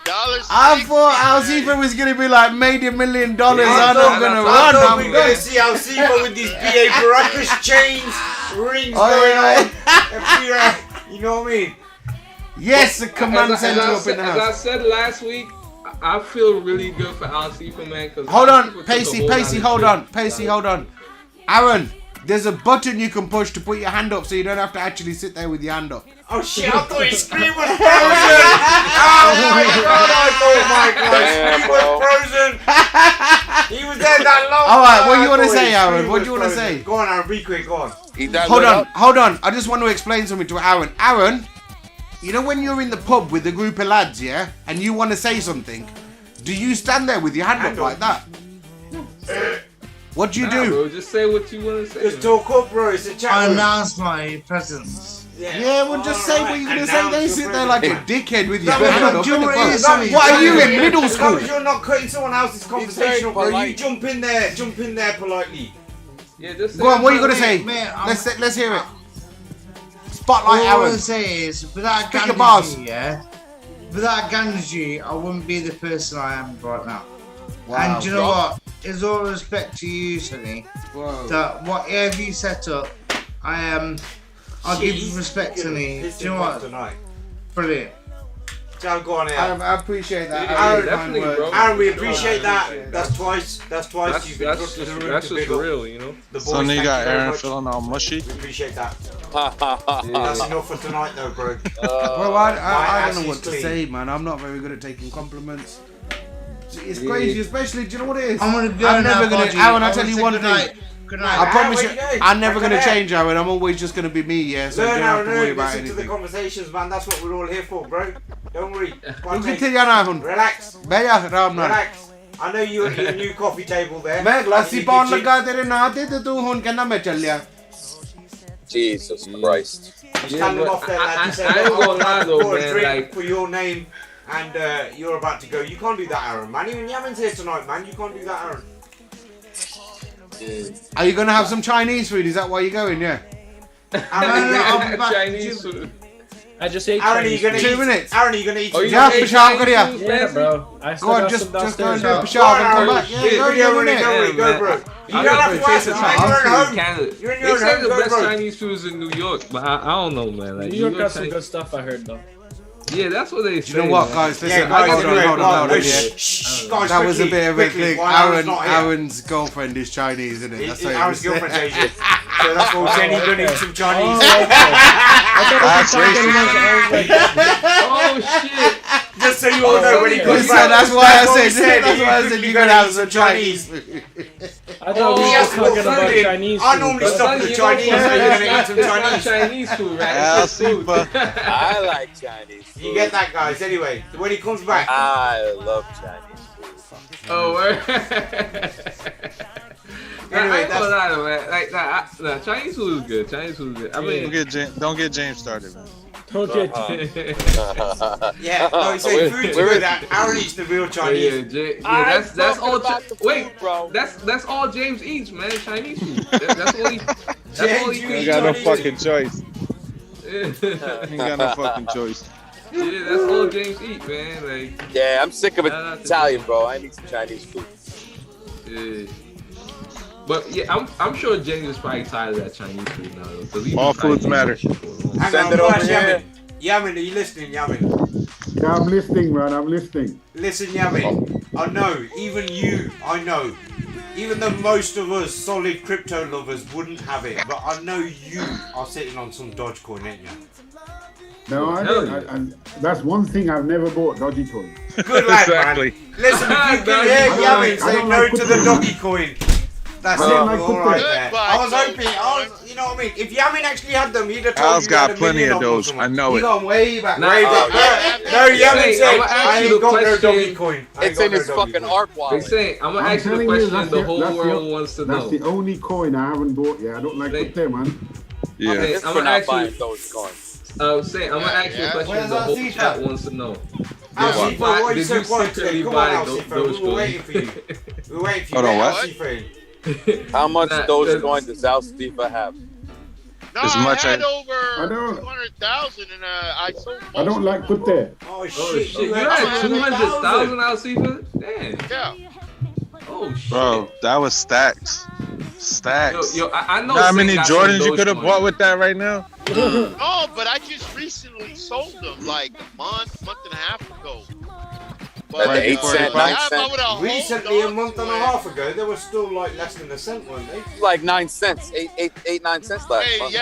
dollars. I thought Alcifa was going to be like, made $1 million. I'm not going to run. I thought we were going to see Alcifa with these BA Baracus chains, rings going on. You know what I mean? Yes, the command center up in the house. As I said last week, I feel really good for Alcifa, man. Hold on, Pacey, hold on. Aaron, there's a button you can push to put your hand up so you don't have to actually sit there with your hand up. Oh shit, I thought his screen was frozen! Oh my god, Screen was frozen! He was there that long. Alright, what do you want to say, Aaron? What do you want to say? Go on, Aaron, be quick, go on. Hold on. I just want to explain something to Aaron. Aaron, you know when you're in the pub with a group of lads, yeah, and you want to say something, do you stand there with your hand up like that? What do you do? Bro, just say what you want to say. Just talk up, bro. It's a chat. I announce my presence. Yeah, well, just say what you're going to say. They sit there like a dickhead with your hand up. What are you in middle school? You're not cutting someone else's conversation, bro. You jump in there politely. Yeah, just go on, what are you going to say? Let's hear it. Spotlight Aaron. All I want to say is, without Gandhiji, without Gandhiji, I wouldn't be the person I am right now. Wow. And do you know what? It's all respect to you, Sonny. That whatever you set up, I'll give you respect to me. Do you know what? Tonight. Brilliant. Go on, Aaron. I appreciate that. Aaron, we appreciate that. That's twice. You've been that's just real, you know. So you got Aaron feeling all mushy. We appreciate that. That's enough for tonight, though, bro. Bro, I don't know what to say, man. I'm not very good at taking compliments. It's crazy, especially. Do you know what it is? I'm gonna go Aaron, I tell you one thing. Good night. I promise you, I'm never going to change, Aaron. I'm always just going to be me, yeah. So you don't have to worry about anything. Listen to the conversations, man. That's what we're all here for, bro. Don't worry. Relax. Relax. I know you at your new coffee table there. Jesus Christ. Stand them off there, lads. I ain't gonna lie though, man. Like, for your name, and you're about to go. You can't do that, Aaron, man. Even Yaman's here tonight, man. You can't do that, Aaron. Are you going to have some Chinese food? Is that why you're going? Yeah. Chinese food. I just ate Aaron, are you gonna 2 minutes. Aaron, are you gonna eat? Yeah, yeah, bro. I go on, just go and do a Go pashab and come back. Yeah, go, bro. You don't have to ask. You're in your own home. Canada. You're in They your say own the home, best bro. Chinese food is in New York, but I don't know, man. Like New York got some Chinese- good stuff, I heard though. Yeah, that's what they say. You know what, man. guys? Listen, Yeah, guys, hold on, anyway, hold on, hold on. guys, Yeah. shh, guys, That was a quickly, bit of a quickly, thing. while Aaron's Aaron, not here. Aaron's girlfriend is Chinese, isn't it? That's what Aaron's it was. girlfriend's Asian. So that's what we're saying. He's gonna eat some Chinese. That's racist. Oh shit! Just so you all know when he comes Listen, back. that's why I what we said. That's that why I you said quickly you're gonna gonna have eat some Chinese food. I thought we He were has to talking put about food in. Chinese I food. normally bro. stop with the Chinese, so you're gonna eat some Chinese. Chinese food, right? I'll It's see, food. but I like Chinese food. You get that, guys. Anyway, when he comes back. I love Chinese food. Oh, word. Anyway, I ain't gonna lie, man. Like, nah, Chinese food is good. Chinese food is good. I mean, don't get James started, man. Don't get. Yeah, no, he's saying food's good. Aaron eats the real Chinese. that's all. about the Wait, food, bro. that's all James eats, man. Chinese food. That's all he. That's all he James, You eats. got no Chinese. fucking choice. Yeah, You got no fucking choice. that's all James eat, man. Like, Yeah, I'm sick of Shout out to Italian, bro. I need some Chinese food. yeah. But yeah, I'm sure James is probably tired of that Chinese food now. Though, 'cause he All was probably foods matter. eating that shit for a long time. Hang Send on, it over flash here. Yamin, are you listening, Yamin? Yeah, I'm listening, man. I'm listening. Listen, Yamin. I know, even you, I know. Even though most of us solid crypto lovers wouldn't have it, but I know you are sitting on some Dogecoin, ain't you? No, I Hell don't. That's one thing I've never bought, dodgy coin. Good lad, Exactly. man. Listen, if you can Doggy hear coin. Yamin I say don't no like to the crypto. doggy coin, that's I it. don't like All crypto. right there. Goodbye, I was Dogecoin. hoping, you know what I mean? If Yamin actually had them, he'd have told Al's you got he had plenty $1 of million those. them. I know He it. gone way back, Nah, way oh, back. yeah. No, Yamin Hey, said, I'ma ask I you ain't the got no question. doggy coin. I ain't It's got in no his doggy fucking coin. art They wallet. say I'm gonna I'm ask you the telling question that's the whole world the- wants to That's know. the only coin I haven't bought yet. I don't like They- crypto, man. Yeah. Hey, It's I'm for gonna not ask buying you. Dogecoin. Say, I'm gonna ask you a Yeah. question Where's the whole Alcifa? chat wants to know. Alcifa, Did you buy- what you did so you quiet today? secretly Come buy on, Do- Alcifa, we were Dogecoin? waiting for you. We were waiting for you. Hold on, Where what? Alcifa in? How much Nah, Dogecoin does Alcifa have? No, As I much had as- I over don't- 200,000 and I sold most I don't like crypto. Oh Oh shit, shit, you had 200,000 Alcifa? Damn. Yeah. Oh shit. Bro, that was stacks. Stacks. Yo, I know. Know how Sin many got some Jordans you could have Dogecoin. bought with that right now? No, but I just recently sold them like a month and a half ago. But, At the 8 cent, 9 I cent. would have Recently, a month and a half ago, they were still like less than a cent, weren't they? Like 9 cents, 9 cents last Hey, month.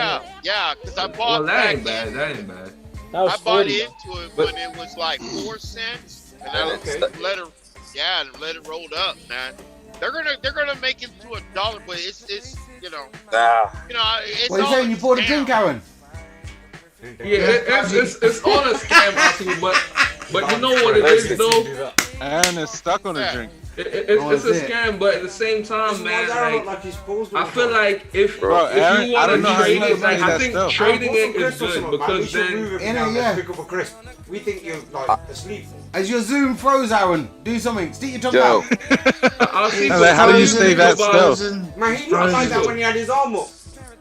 yeah, because I bought Well, that back ain't bad. in. That ain't bad. That was I bought 40. into it But- when it was like 4 cents, and I Okay. let it roll up, man. They're gonna make it to $1, but it's it's it's What are you all saying? You bought a drink, Aaron? Yeah, it's all a scam, Alcifa, but you know what it is though. Aaron is stuck on a Yeah. drink. It's a scam, but at the same time, man, like, I feel like if Bro, Aaron, if you I want don't know to how you trade get it, like, money I that think stuff. trading it is good because then Pick up a crisp. We think you're like asleep. As your Zoom froze, Aaron, do something. Stick your tongue Yo. out. Alcifa, Like, how do you think stay that about- still? Man, he looked like that when he had his arm up.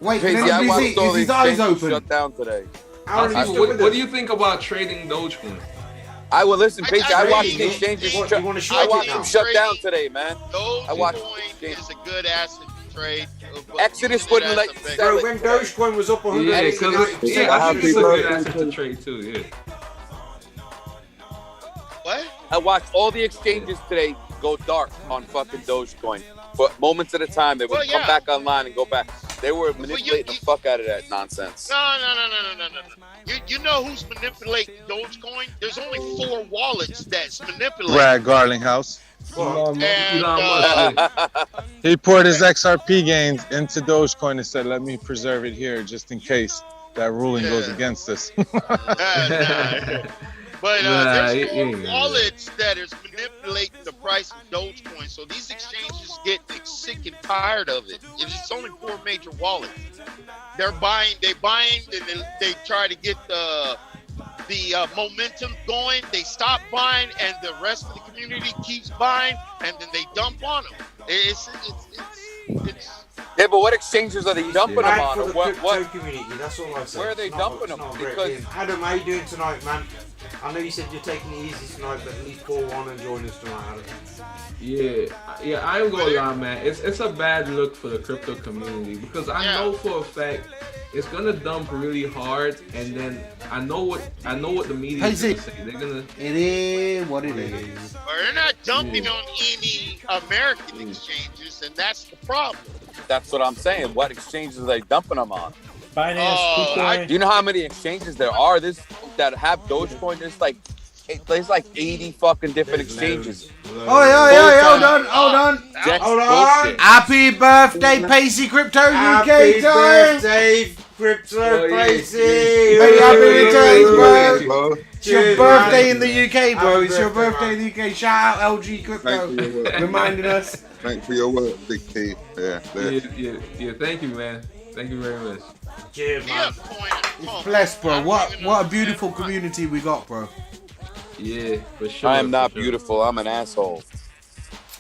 Wait, Crazy, let I me see. watched all Is these his eyes things open? shut down today. Aaron, Alcifa, he's still what with do us. you think about trading Dogecoin? I will listen, I- Paige. I I watched really- the exchanges You shut. want to I short watched it them now? shut down today, man. I watched Dogecoin is a good asset to trade. Exodus Using it wouldn't as let a you big- sell Bro, it. when Dogecoin was up 100, Yeah, because I think it's a good asset to trade too. Yeah. What? I watched all the exchanges today go dark on fucking Dogecoin. For moments at a time, they would Well, come yeah. back online and go back. They were manipulating the fuck out of that nonsense. No. You know who's manipulating Dogecoin? There's only 4 wallets that's manipulating. Brad Garlinghouse. And Elon Musk, He poured his XRP gains into Dogecoin and said, let me preserve it here just in case that ruling goes Yeah. against us. But Nah, there's it 4 ain't. wallets that is manipulating the price of Dogecoin. So these exchanges get sick and tired of it. It's only 4 major wallets. They're buying, and they try to get the momentum going. They stop buying, and the rest of the community keeps buying, and then they dump on them. It's Yeah, but what exchanges are they dumping them Bad on? for Or the what? crypto What? community, that's all I say. Where are they It's not- dumping it's them? not a great Because- game. Adam, how you doing tonight, man? I know you said you're taking it easy tonight, but at least pour one and join us tonight, Adam. Yeah, I ain't gonna lie, man. It's a bad look for the crypto community because I know for a fact it's gonna dump really hard, and then I know what the media is gonna say. They're gonna. It is what it is. Or they're not dumping on any American exchanges, and that's the problem. That's what I'm saying. What exchanges are they dumping them on? Binance, KuCoin. Do you know how many exchanges there are? That have Dogecoin. There's like 80 fucking different exchanges. Oh yeah, hold on. Happy birthday, Pacey Crypto UK Happy birthday, Crypto Pacey. Happy returns, bro. It's your birthday in the UK, bro. It's your birthday in the UK. Shout out LG Crypto, reminding us. Thanks for your work, Big T. Yeah. Thank you, man. Thank you very much. Cheers, man. It's blessed, bro. What a beautiful community we got, bro. Yeah, for sure. I am not beautiful. I'm an asshole.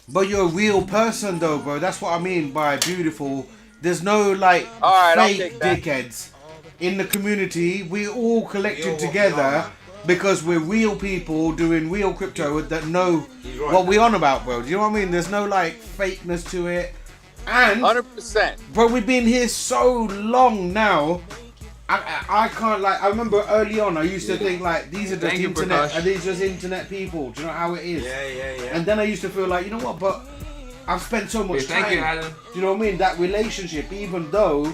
But you're a real person, though, bro. That's what I mean by beautiful. There's no like fake dickheads in the community. We all collected together because we're real people doing real crypto that know what we on about, bro. Do you know what I mean? There's no like fakeness to it. And 100%, bro, we've been here so long now. I can't like. I remember early on, I used to think like these are just internet. Are these just internet people? Do you know how it is? Yeah. And then I used to feel like, you know what? But I've spent so much time. Thank you, Adam. Do you know what I mean? That relationship, even though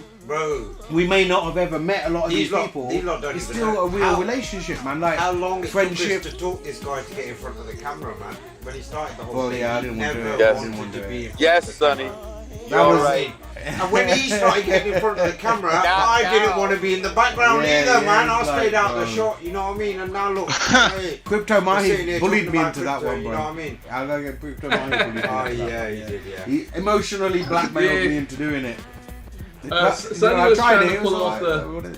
we may not have ever met a lot of these people, it's still a real relationship, man. Like how long it friendship. took us to talk this guy to get in front of the camera, man. When he started the whole thing, I didn't want to do it. Yes. wanted to be. Yes, Sonny. That was right. And when he started getting in front of the camera, I didn't want to be in the background either, man. I stayed out the shot, you know what I mean? And now look, hey, Crypto Mahi bullied me into that crypto, one, bro. You know what I mean? I'll go get Crypto Mahi bullied me. Oh yeah, he did, yeah. He emotionally blackmailed me into doing it. Sonny was trying to pull off the.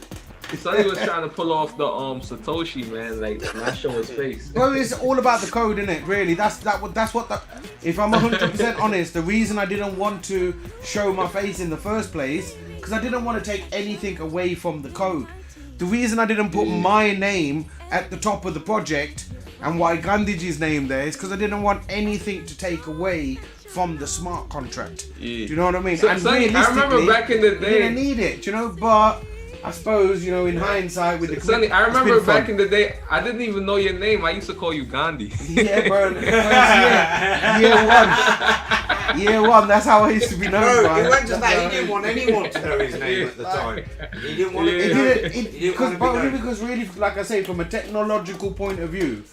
Sonny was trying to pull off the Satoshi, man, like not show his face. Well, it's all about the code, isn't it? Really, that's what the. If I'm 100% honest, the reason I didn't want to show my face in the first place, because I didn't want to take anything away from the code. The reason I didn't put my name at the top of the project and why Gandhiji's name there is because I didn't want anything to take away from the smart contract. Do you know what I mean? So, and Sonny, I remember back in the day, you didn't need it, you know, but. I suppose, you know, in hindsight with the Sonny, I remember back in the day, I didn't even know your name. I used to call you Gandhi. Yeah, bro. Year one. That's how I used to be known. Bro, it went to that. He didn't want anyone to know his name at the time. He didn't want to. Because really, like I say, from a technological point of view,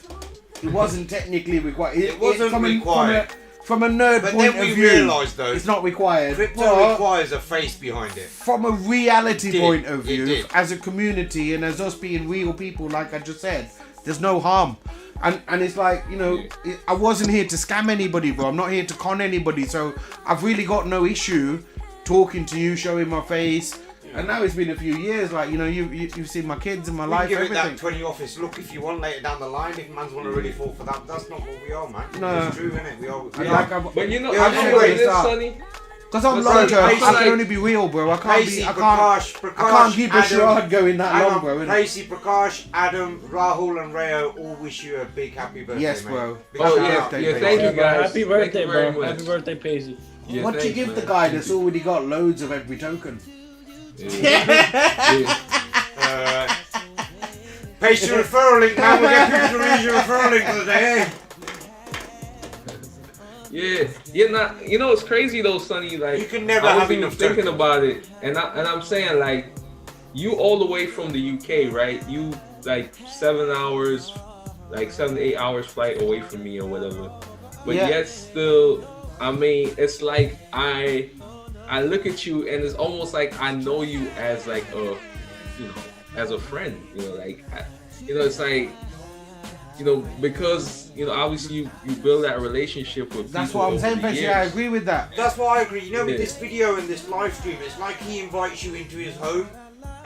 it wasn't technically required. It wasn't required. From a nerd point of view, but then we realised though it's not required. Crypto requires a face behind it. From a reality point of view, as a community and as us being real people, like I just said, there's no harm. And it's like, you know, I wasn't here to scam anybody, bro. I'm not here to con anybody. So I've really got no issue talking to you, showing my face. And now it's been a few years, like, you know, you've seen my kids and my life, give everything. It that 20 office look if you want later down the line, if man's want to really fall for that. That's not what we are, man. No. It's true, innit? We are. But you know, I know what it is, Sonny. Because I'm larger, I can only be real, bro. I can't keep a charade going that long, bro. Pacey, Prakash, Adam, Rahul and Rayo all wish you a big happy birthday, yes, bro. Thank you, guys. Happy birthday, bro. Happy birthday, Pacey. Yeah, what do you give the guy that's already got loads of every token? Paste your referral link now. We'll get people to use your referral link for the day, Nah, you know it's crazy though, Sonny. Like you can never I was have even enough thinking tokens. about it, and I'm saying like you all the way from the UK, right? You like 7 hours, like 7 to 8 hours flight away from me or whatever, but yet still, I mean, it's like I look at you and it's almost like I know you as like a, you know, as a friend, you know, like, you know, it's like, you know, because, you know, obviously you build that relationship with people. That's what I'm saying, basically. I agree with that. That's why I agree. You know, with this video and this live stream, it's like he invites you into his home.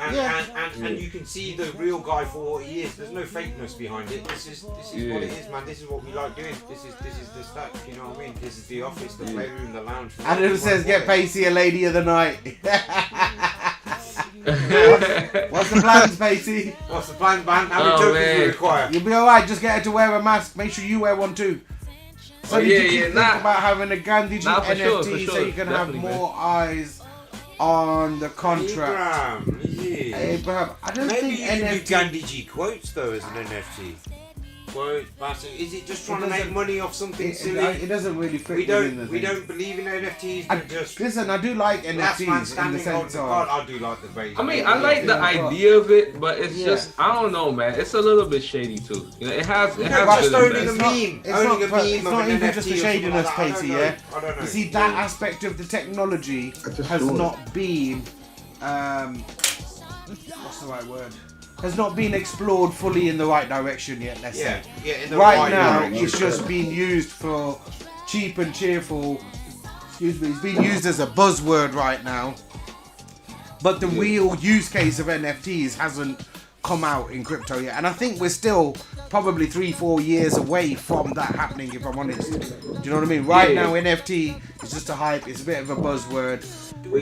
And you can see the real guy for what he is. There's no fakeness behind it. This is what it is, man. This is what we like doing. This is the stuff. You know what I mean? This is the office, the playroom, the lounge. Adam says, "Get Pacey a lady of the night." What's the plans, Pacey? What's the plans, man? How many tokens do you require? You'll be alright, just get her to wear a mask. Make sure you wear one too. So you think about having a Gandhiji NFT so you can have more eyes on the contract. Abraham, I don't Maybe think you can NFT. do Gandhiji quotes though as an NFT. Quotes, is it just trying to make money off something silly? It doesn't really fit. We don't. within the We thing. don't believe in NFTs. But just Listen, I do like last man NFTs in standing the sense holds the of. card. I do like the bait. I mean, I like the idea of it, but it's just, I don't know, man. It's a little bit shady too. You know, it has good and bad. It's not even just the shadiness, Pacey, yeah? You see, that aspect of the technology has not been, what's the right word? Has not been explored fully in the right direction yet, let's say. In the right now, direction. it's just being used for cheap and cheerful, excuse me, it's being used as a buzzword right now. But the real use case of NFTs hasn't come out in crypto yet. And I think we're still probably 3-4 years away from that happening, if I'm honest. Do you know what I mean? Right now, NFT is just a hype, it's a bit of a buzzword.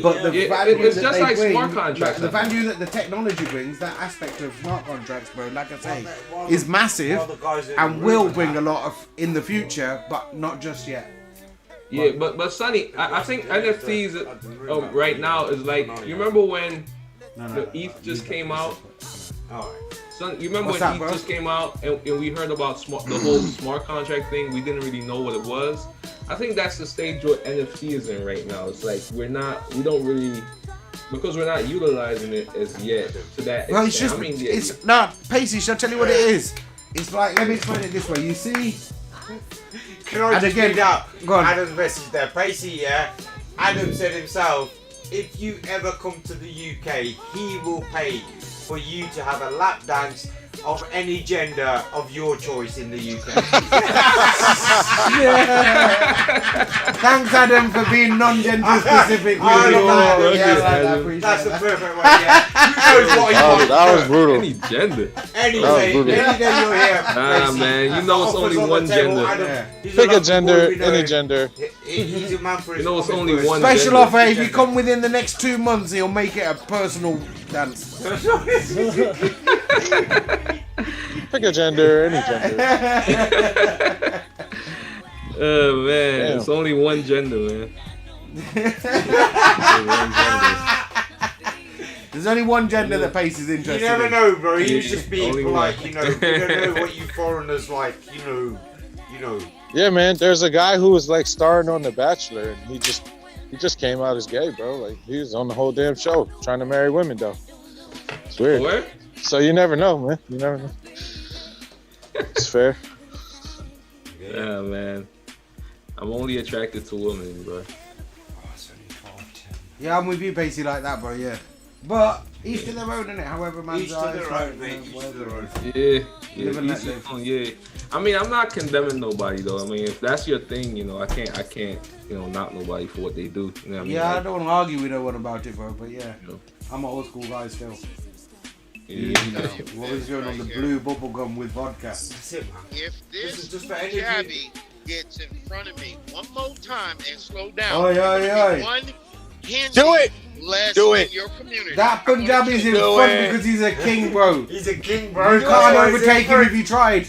But the value it's that just they like bring, smart contracts. the value that the technology brings, that aspect of smart contracts, bro, like I say, is massive and will bring a lot of in the future, but not just yet. Yeah, but Sonny, I think NFTs right now is like, you remember when the ETH just came out? Son, you remember What's when that, ETH bro? just came out and we heard about the whole smart contract thing? We didn't really know what it was. I think that's the stage where NFT is in right now. It's like we don't really, because we're not utilizing it as yet to that Well, extent. it's just, Pacey, shall I tell you what it is? It's like, let me explain it this way. You see, Can I and just again, read out go on. Adam's message there? Pacey, yeah. Adam said himself, if you ever come to the UK, he will pay for you to have a lap dance of any gender of your choice in the UK. Thanks, Adam, for being non-gender specific. That's the perfect one, yeah. Who knows what he wants? That was brutal. Any gender. Any That was day, brutal. any day you're here. Nah, Pacey, man, you know it's offers only on the one table, gender. Adam, he's Pick a local gender, boy, we know any it. gender. He's a man for his You know it's comic only books. one Special gender. offer, if you come within the next 2 months, he'll make it a personal dance. Pick a gender, any gender. Oh man, Damn. it's only one gender, man. There's only one gender that Pace is interested You never in. know, bro. He was just being Only polite, one. you know. You don't know what you foreigners like, you know. Yeah, man. There's a guy who was like starring on The Bachelor, and he just came out as gay, bro. Like he was on the whole damn show trying to marry women, though. It's weird. What? So you never know, man. You never know. It's fair. Yeah, man. I'm only attracted to women, bro. Yeah, I'm with you, Pacey, like that, bro, yeah. But each to their own, innit? However, man's Each to eyes, their like, own, mate. Each to their own. Yeah, Live and let each live. his own, yeah. I mean, I'm not condemning nobody though. I mean, if that's your thing, you know, I can't, knock nobody for what they do. You know what I mean? Yeah, I Like, don't want to argue with no one about it, bro, but yeah. you know, I'm an old school guy still. yeah. You know, what was going on the blue bubble gum with vodka? That's it, man. If This this is just for energy. Jabby gets in front of me one more time and slow down, Oi, oi, there's gonna be oi. one Hindi Do it. less Do in it. your community. That Punjabi's in Do front it. because he's a king, bro. He's a king, bro. You can't overtake him if you tried.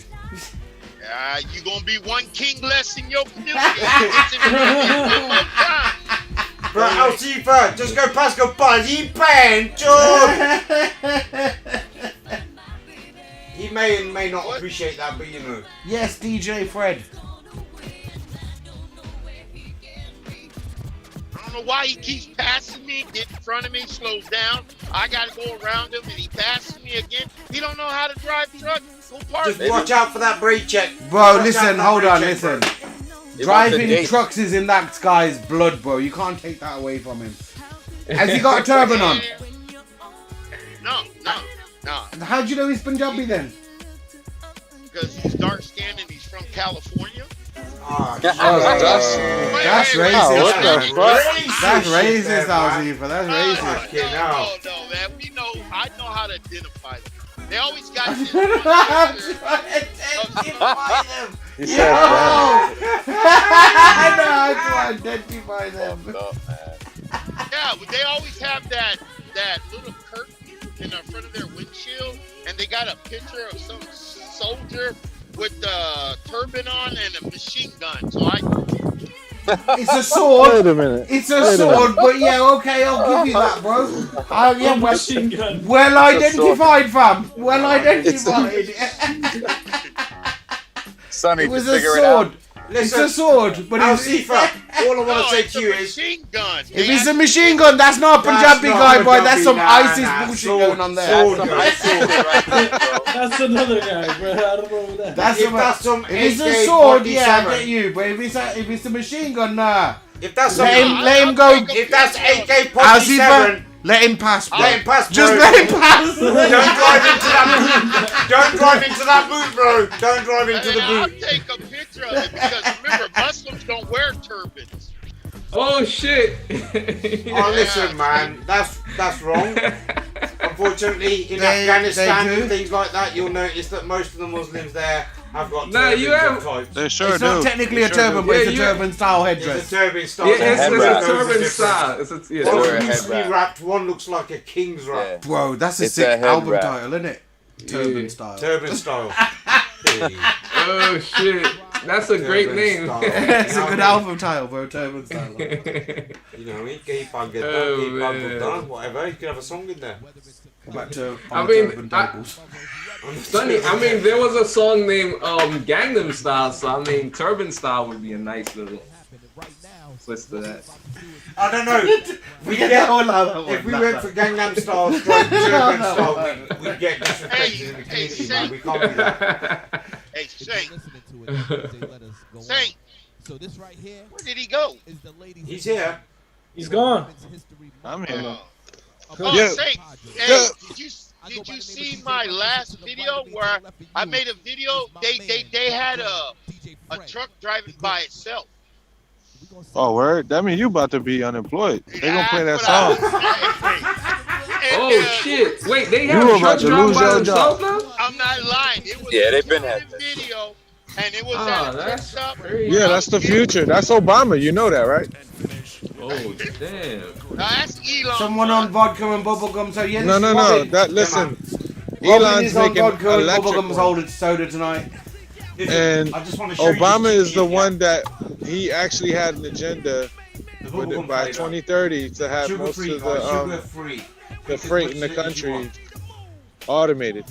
You gonna be one king less in your community. It's in front of you one more time. Bro, Altifa, just go past go buzzy pen, George. He may and may not appreciate that, but you know. Yes, DJ Fred. I don't know why he keeps passing me, get in front of me, slows down. I gotta go around him and he passes me again. He don't know how to drive truck. Go park. Just watch out for that brake check. Bro, Watch out listen, for that hold brake on, check, listen. bro. Driving trucks is in that guy's blood, bro. You can't take that away from him. Has he got a turban on? No. How do you know he's Punjabi then? Because he's dark skinned and he's from California. That's Wait, racist. what the man. fuck? That's racist, there, man. Alzifa. That's racist. No, man. We know. I know how to identify them. They always got this. He said I know how to identify them. Yeah, but they always have that little curtain in the front got a picture of some soldier with the turban on and a machine gun. So It's a sword. Wait a minute. It's a sword, but yeah, okay, I'll give you that, bro. Yeah, Machine gun. well identified, fam. Well identified. Sonny, It was just a figure it out. sword. It's a sword, but it's all I want no, to say it's to a you is, machine gun. if it's a machine gun, that's not a Punjabi guy, boy. That's some ISIS bullshit going on there. That's another guy, bro. I don't know who that. If it's a sword, yeah, I get you. But if it's a machine gun, nah. If that's let him go. If that's AK-47, let him pass, bro. let him pass, bro. Just let him pass. Don't drive into that. Don't drive into that boot, bro. Don't drive into the I'll boot. take a picture of it because remember, Muslims don't wear turbans. Oh shit! Oh, listen, man, that's wrong. Unfortunately, in Afghanistan they do. and things like that, you'll notice that most of the Muslims there have got Nah, you turbans have- of types. They sure It's not technically a turban, but it's a turban style It's headdress. a turban style. Yeah, it's head a wrap. turban style. It's a, yeah, One Or a looks head loosely wrap. wrapped, one looks like a king's wrap. Yeah. Bro, that's a It's sick a head album wrap. title, isn't it? Turban style. Turban style. Oh shit! That's a great Turban name. style. It's a good album title, bro. Turban style. You know, he keep on getting Oh, keep on man. done, whatever. You could have a song in there. Go back to I mean, turban I- tables. Sonny, I mean, there was a song named Gangnam Style, so I mean, Turban Style would be a nice little twist to that. I don't know. We get if we went for Gangnam Style, straight Turban Style, we'd get disrespected in the community, man. We can't do that. Hey, Saint. Saint. Where did he go? He's here. He's gone. I'm here. Oh, Yeah. Saint. Hey, did you see my last video where I made a video? They had a truck driving by itself. Oh, word? That means you about to be unemployed. They gonna play that song. Oh shit! Wait, they You have were about trucks to driving lose by your themselves job. now? I'm not lying. It was Yeah, a they've been having video, and it was Ah, at a truck that's stop. crazy. Yeah, that's the future. That's Obama. You know that, right? Oh damn! That's Elon. Someone on vodka and bubblegum. So yeah, No, no, no. Robin, That listen. Robin Elon's is on making vodka and electric bubblegum's ones. holding soda tonight. And I just want to show Obama you is the one that he actually had an agenda the with it bubblegum by flavor. 2030 to have Sugar most free, of guys, sugar the free. freight in the country automated.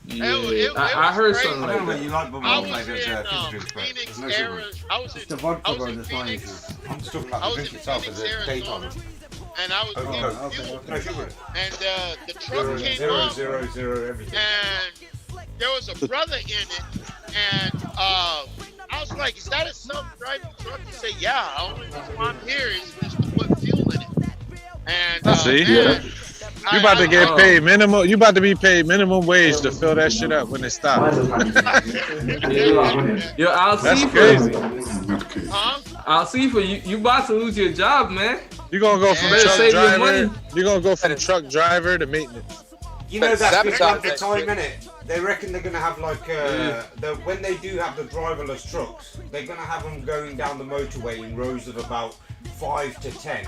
Yeah, I heard something I don't know like you that. like I bubblegum was flavor. It's in fizzy drink, but Phoenix, there's no sugar. Arizona. I was It's the in, vodka, I was bro. in That's fine. Phoenix, I'm just talking I about was the in drink itself as Phoenix, a daytime. Arizona, and I was Oh, getting no, fuel, no sugar. and the truck came Zero, up, zero, zero, everything. and there was a brother in it, and I was like, "Is that a self-driving truck?" He said, "Yeah. The only reason why I'm here is just to put fuel in it." And See? man, You about to get paid minimum. You about to be paid minimum wage to fill that shit up when it stops. Yo, I'll That's see crazy. for I'll see for you. You about to lose your job, man. You gonna go from Better truck save your driver. money. You gonna go from truck driver to maintenance. You know that's Sabotage big like the that time, shit. innit? They reckon they're gonna have like when they do have the driverless trucks, they're gonna have them going down the motorway in rows of about 5 to 10,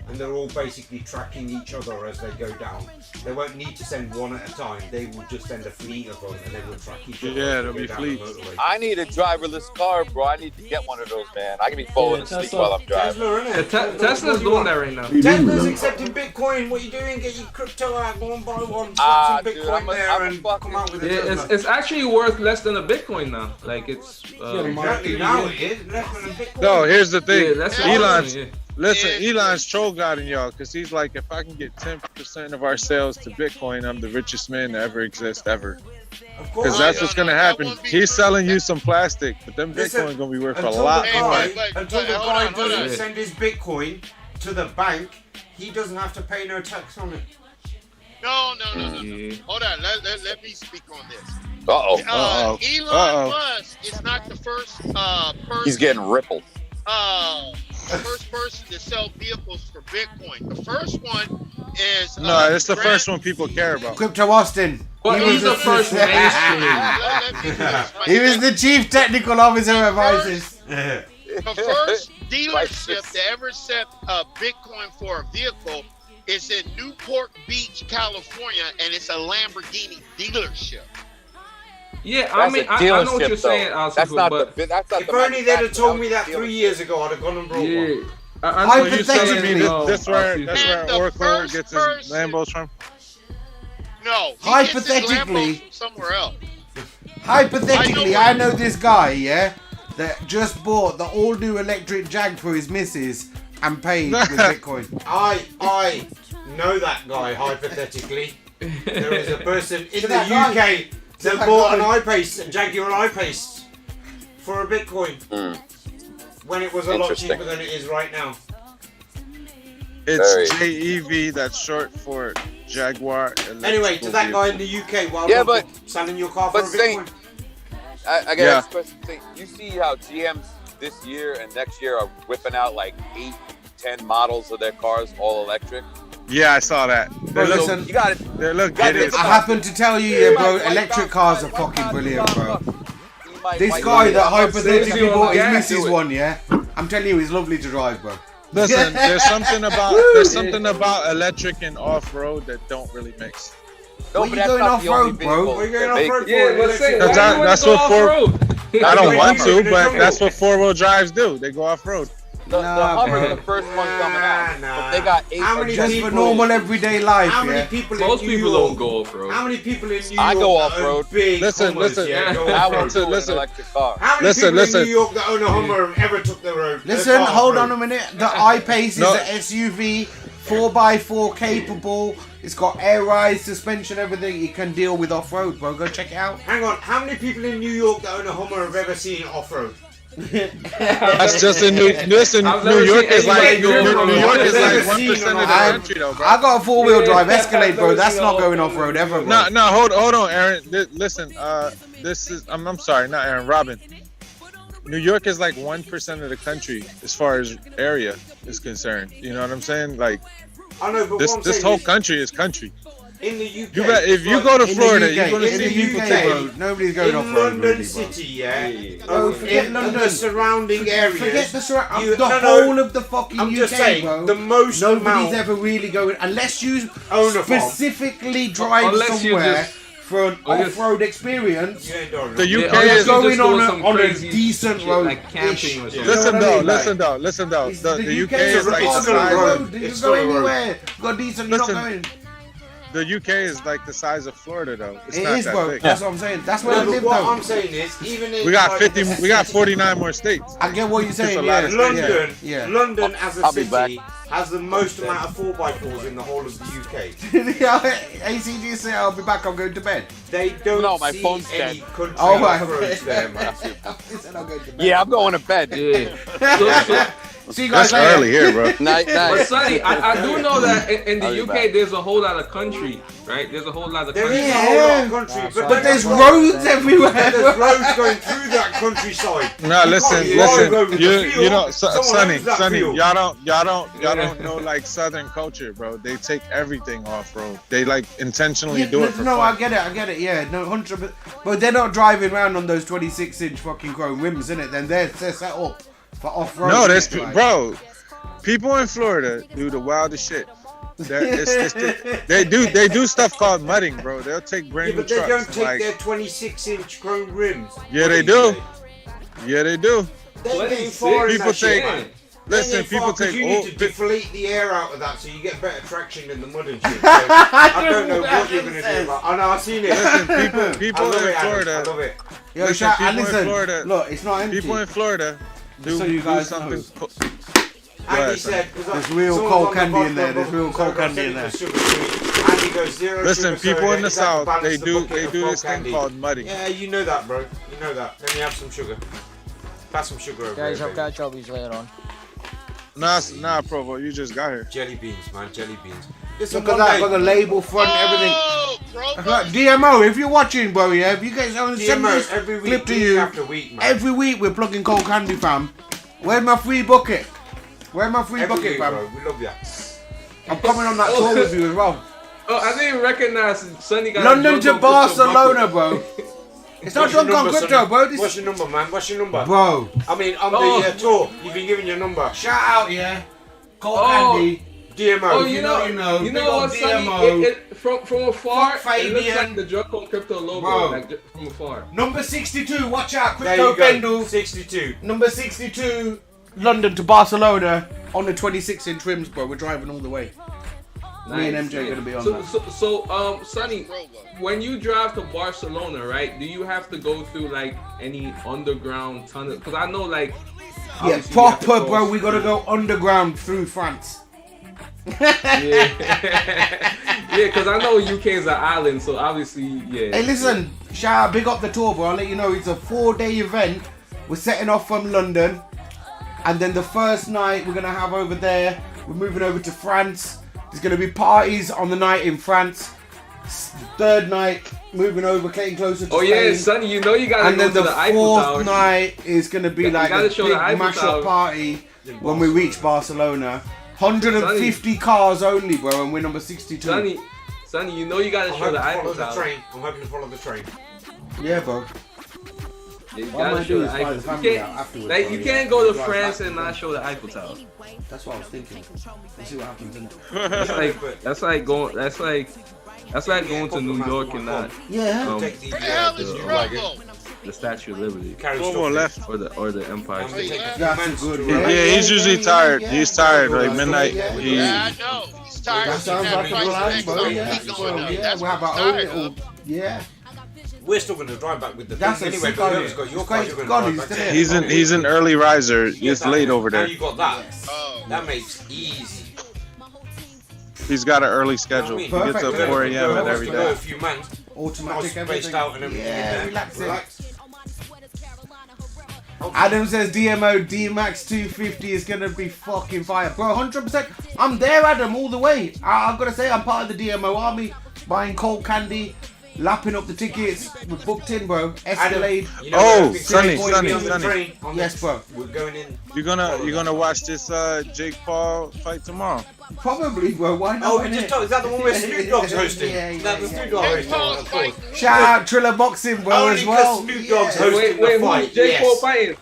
and they're all basically tracking each other as they go down. They won't need to send one at a time. They will just send a fleet of them, and they will track each other. Yeah, as there'll they be go down the fleets. motorway. I need a driverless car, bro. I need to get one of those, man. I can be falling Yeah, asleep Tesla. while I'm driving. Tesla, innit? Yeah, Tesla's doing that right now. Tesla's accepting Bitcoin. What you doing? Get your crypto out. Go and buy one. Ah, Slap some dude, Bitcoin I'm a there and fucking- come out with a Yeah, Tesla. it's actually worth less than a Bitcoin now. Like it's Exactly, now it is. Less than a Bitcoin. No, here's the thing. Yeah, that's what Elon's I'm saying, listen. Elon's troll guiding y'all because he's like, if I can get 10% of our sales to Bitcoin, I'm the richest man to ever exist ever. Of course. Because that's what's gonna happen. That won't be He's true. selling you some plastic, but them Listen, Bitcoin gonna be worth a until lot the more. guy, But until the hold guy on, hold doesn't on. send his Bitcoin to the bank, he doesn't have to pay no tax on it. No. Yeah. Hold on. Let me speak on this. Uh-oh. Uh-oh. Elon Uh-oh. Musk is not the first person. He's getting rippled. The first person to sell vehicles for Bitcoin. The first one is No, it's the Grant- first one people care about. Crypto Austin. Well, He he's was the first mainstream. Let me finish my He was the chief technical officer of ISIS. The first dealership to ever accept Bitcoin for a vehicle It's in Newport Beach, California, and it's a Lamborghini dealership. Yeah, I mean, I know what you're saying, That's not but the. That's not If the only they'd have manufacturer, told me that that's the 3 years ago, I'd have gone and brought one. yeah. So you're telling me No, that's where And the Oracle first gets his person- Lambos from? No, he Hypothetically- gets his Lambos from somewhere else. Hypothetically, I know this guy, yeah, that just bought the all-new electric Jag for his missus and paid with Bitcoin. I know that guy, hypothetically. There is a person in the that guy- UK that that bought an guy- eye-paste, a Jaguar eye-paste, for a Bitcoin. When it was a lot Interesting. cheaper than it is right now. It's JEV, that's short for Jaguar. Anyway, to that guy in the UK, well Yeah, done but- for selling your car for a but saying- Bitcoin. I gotta express something. You see how GMs this year and next year are whipping out like 8, 10 models of their cars all electric. Yeah, I saw that. Bro, listen, You got it. They look Gotta good. think I happen to tell you, yeah, bro, electric cars are fucking brilliant, bro. This guy that hypothetically bought his missus one, yeah, I'm telling you, he's lovely to drive, bro. Listen, there's something about electric and off-road that don't really mix. No, Where but you that's going not the only off-road, bro? vehicle Where you going that make- off-road Yeah, for? let's say, Electric. why do you That's want what to go off-road? I don't want to, in the but jungle. that's what four-wheel drives do. They go off-road. The Nah, Hummer's bro. the first one coming out. Nah. But they got 8 How many Just people- for normal everyday life, How many yeah. people Most in New people York? don't go off-road. How many people in New York I go that off-road. own big Listen, Hummers, listen. yeah, go I off-road? would do an Listen. electric car. How many Listen, people listen. in New York that own a Hummer have ever took the road? Listen, hold on a minute. minute. The I-Pace is No. an SUV, 4x4 capable. It's got air ride, suspension, everything. It can deal with off-road, bro. Go check it out. Hang on, how many people in New York that own a Hummer have ever seen it off-road? That's just in New. Listen, I've New never York seen is like anybody go New York is I've like never seen 1% of the I- country, though, bro. I got a four-wheel drive Yeah, Escalade, bro. I've That's never not seen going all off-road ever, bro. No, hold on, Aaron. Listen, this is. I'm sorry, not Aaron. Robin. New York is like 1% of the country as far as area is concerned. You know what I'm saying? Like I know, but this what I'm this saying whole is, country is country. in the UK, You bet, if you like, go to In Florida, the you're UK, gonna in see the people UK, take. bro, nobody's going in off-road, London really, bro. City, yeah, Bro, forget in London. the surrounding areas. Forget the you- the no, whole no, of the fucking I'm UK, just saying, bro. the most Nobody's amount ever really going unless you own a farm. specifically drive Unless you somewhere just- for an Unless- off-road experience. You ain't doing The it. UK unless is you're going just doing on some a crazy decent shit, road like camping or ish. something. Listen You know what I though, mean? Like, listen though, listen though. The UK is is like the a still a size. road. road. You It's can go still a road. anywhere. You got decent. You're not Listen, going. The UK is like the size of Florida though. It's It not is, that bro. big. That's what I'm saying. That's where No, I but live, what though. I'm saying is, even in We got like, 50. We got 49 more states. I get what you're saying. a Yeah, lot of London, yeah. London as a I'll be back. city has the most amount of 4x4s in the whole of the UK. ACG said, "I'll be back. I'm going to bed." They don't No, my see phone's any dead. country Oh, right. off-roads there, man. He said, "I'll go to bed." Yeah, I'm going to bed. Yeah. See you guys That's later. early here, bro. Night, But night. Sonny, I do know that in I'll the be UK back. there's a whole lot of country, right? There's a whole lot of There country. is a whole lot of country, But there's that's roads everywhere. there's roads going through that countryside. No, You listen, can't drive over the listen. field. You know, Someone Sonny, owns that Sonny, field. y'all don't know like Southern culture, bro. They take everything off road. They like intentionally do it for no, fun. I get it. Yeah, no, 100%. But they're not driving around on those 26-inch fucking chrome rims, innit? Then they're set up for off-road. No, there's innit? Like- bro. People in Florida do the wildest shit. They do stuff called mudding, bro. They'll take brand Yeah, new but they trucks. don't take like, their 26-inch chrome rims. yeah, they do. Yeah, they do. They're getting far in People that shit, take. man. Listen, They're getting people far 'cause take you need old. to deflate the air out of that so you get better traction in the mud and shit. So I don't know what you're gonna do. About. I know, I've seen it. Listen, I people love in it, Alex, Florida. I love it. Yo, Listen, shout, people in listen, Florida. look, it's not empty. People in Florida do, So you do guys something. know. Andy said, There's real cold candy in there. There's real cold candy in there. Andy goes, zero Listen, sugar people soda, in the is that to South, balance they the do bucket of this cold thing candy? called mudding. Yeah, you know that, bro. You know that. Let me have some sugar. Pass some sugar over Guys, here, I'll baby. catch up with you later on. Nah, Provo, you just got here. Jelly beans, man, jelly beans. Look at that, got the label front, everything. DMO, if you're watching, bro, yeah, if you guys send DMO, this every week, clip to week you, after week, man. every week we're plugging cold candy, fam. Where's my free bucket? Where's my free Every bucket, week, fam? bro. We love ya. I'm coming on that tour with you as well. Oh, I didn't even recognize Sonny got London a to Jumbo Crystal Barcelona, bucket. bro. It's not What's your drunk on number, crypto, Sonny? bro. This What's your number, man? What's your number? bro. I mean, on Oh. the tour, you've been giving your number. Shout out, yeah. Cold Oh. candy. DMO. Oh, you know what, Sonny? From afar, Fuck it looks Fabian. like the Drug Code Crypto logo, Bro. like from afar. Number 62, watch out, There Crypto you go. Pendle. 62. Number 62, London to Barcelona on the 26-inch rims, bro. We're driving all the way. Me and MJ are gonna be on that. So, Sonny, when you drive to Barcelona, right? Do you have to go through like any underground tunnel? Because I know, like, Yeah, obviously you have to proper, bro. cross- We gotta go underground through France. Yeah, because I know UK is an island, so obviously, yeah. Hey, listen, shout out, big up the tour, bro. I'll let you know it's a 4-day event. We're setting off from London, and then the first night we're gonna have over there. We're moving over to France. There's gonna be parties on the night in France. Third night, moving over, getting closer to Oh Spain. yeah, Sonny, you know you gotta And go then to the the Eiffel fourth Tower. night is gonna be You like gotta a show big the Eiffel mash-up Tower. party when we reach Barcelona. 150 cars only, bro, and we're number 62. Sonny, you know you gotta I'm show the hoping to Eiffel follow the Tower. train. I'm hoping to follow the train. Yeah, bro. You What I'm gotta gonna show do the is fly the Eiffel Tower. family You out can't, afterwards, like, bro, you yeah. can't go to Drive France back and to not show the Eiffel Tower. That's what I was thinking. Let's see what happens, innit? That's like going to New York and not Yeah. What the hell is trouble? the Statue of Liberty One more left. or the Empire State. That's a good Yeah, he's usually tired. He's tired. Like midnight. He, Yeah, I know. He's tired. That He's sounds had like a price plan, tags bro. on Yeah, heat going up. yeah. That's We have what our he's own tired little. of. Yeah. We're still going to drive back with the That's thing a anyway, sick but idea. whoever's got your It's car, great. you're going God, to he's drive back. still- he's an early riser. It's late over Now there. you got that. Oh. That makes easy. He's got an early schedule. He gets up 4 a.m. and Go every a day. few months. Automatic Spaced everything. out and everything. Yeah, relax it. Relax. Adam says DMO D-Max 250 is gonna be fucking fire, bro. 100%. I'm there, Adam, all the way. I've got to say, I'm part of the DMO army, buying cold candy, lapping up the tickets. We're booked in, bro. Escalade. You know Oh, what? Sonny, We're Sonny, on the Sonny. train on Yes, this. bro. We're going in. You're gonna watch this Jake Paul fight tomorrow. Probably, bro. Why not? Oh, we innit? just talked. Is that the one where Snoop Dogg's hosting? Yeah, Is that the yeah, Snoop yeah. Dogg Jake hosting? Paul's Of course. fighting. Shout out Triller Boxing, bro, Only as 'cause well. Snoop Dogg's Yeah. hosting the Wait, fight. who's Jake Yes. Paul fighting?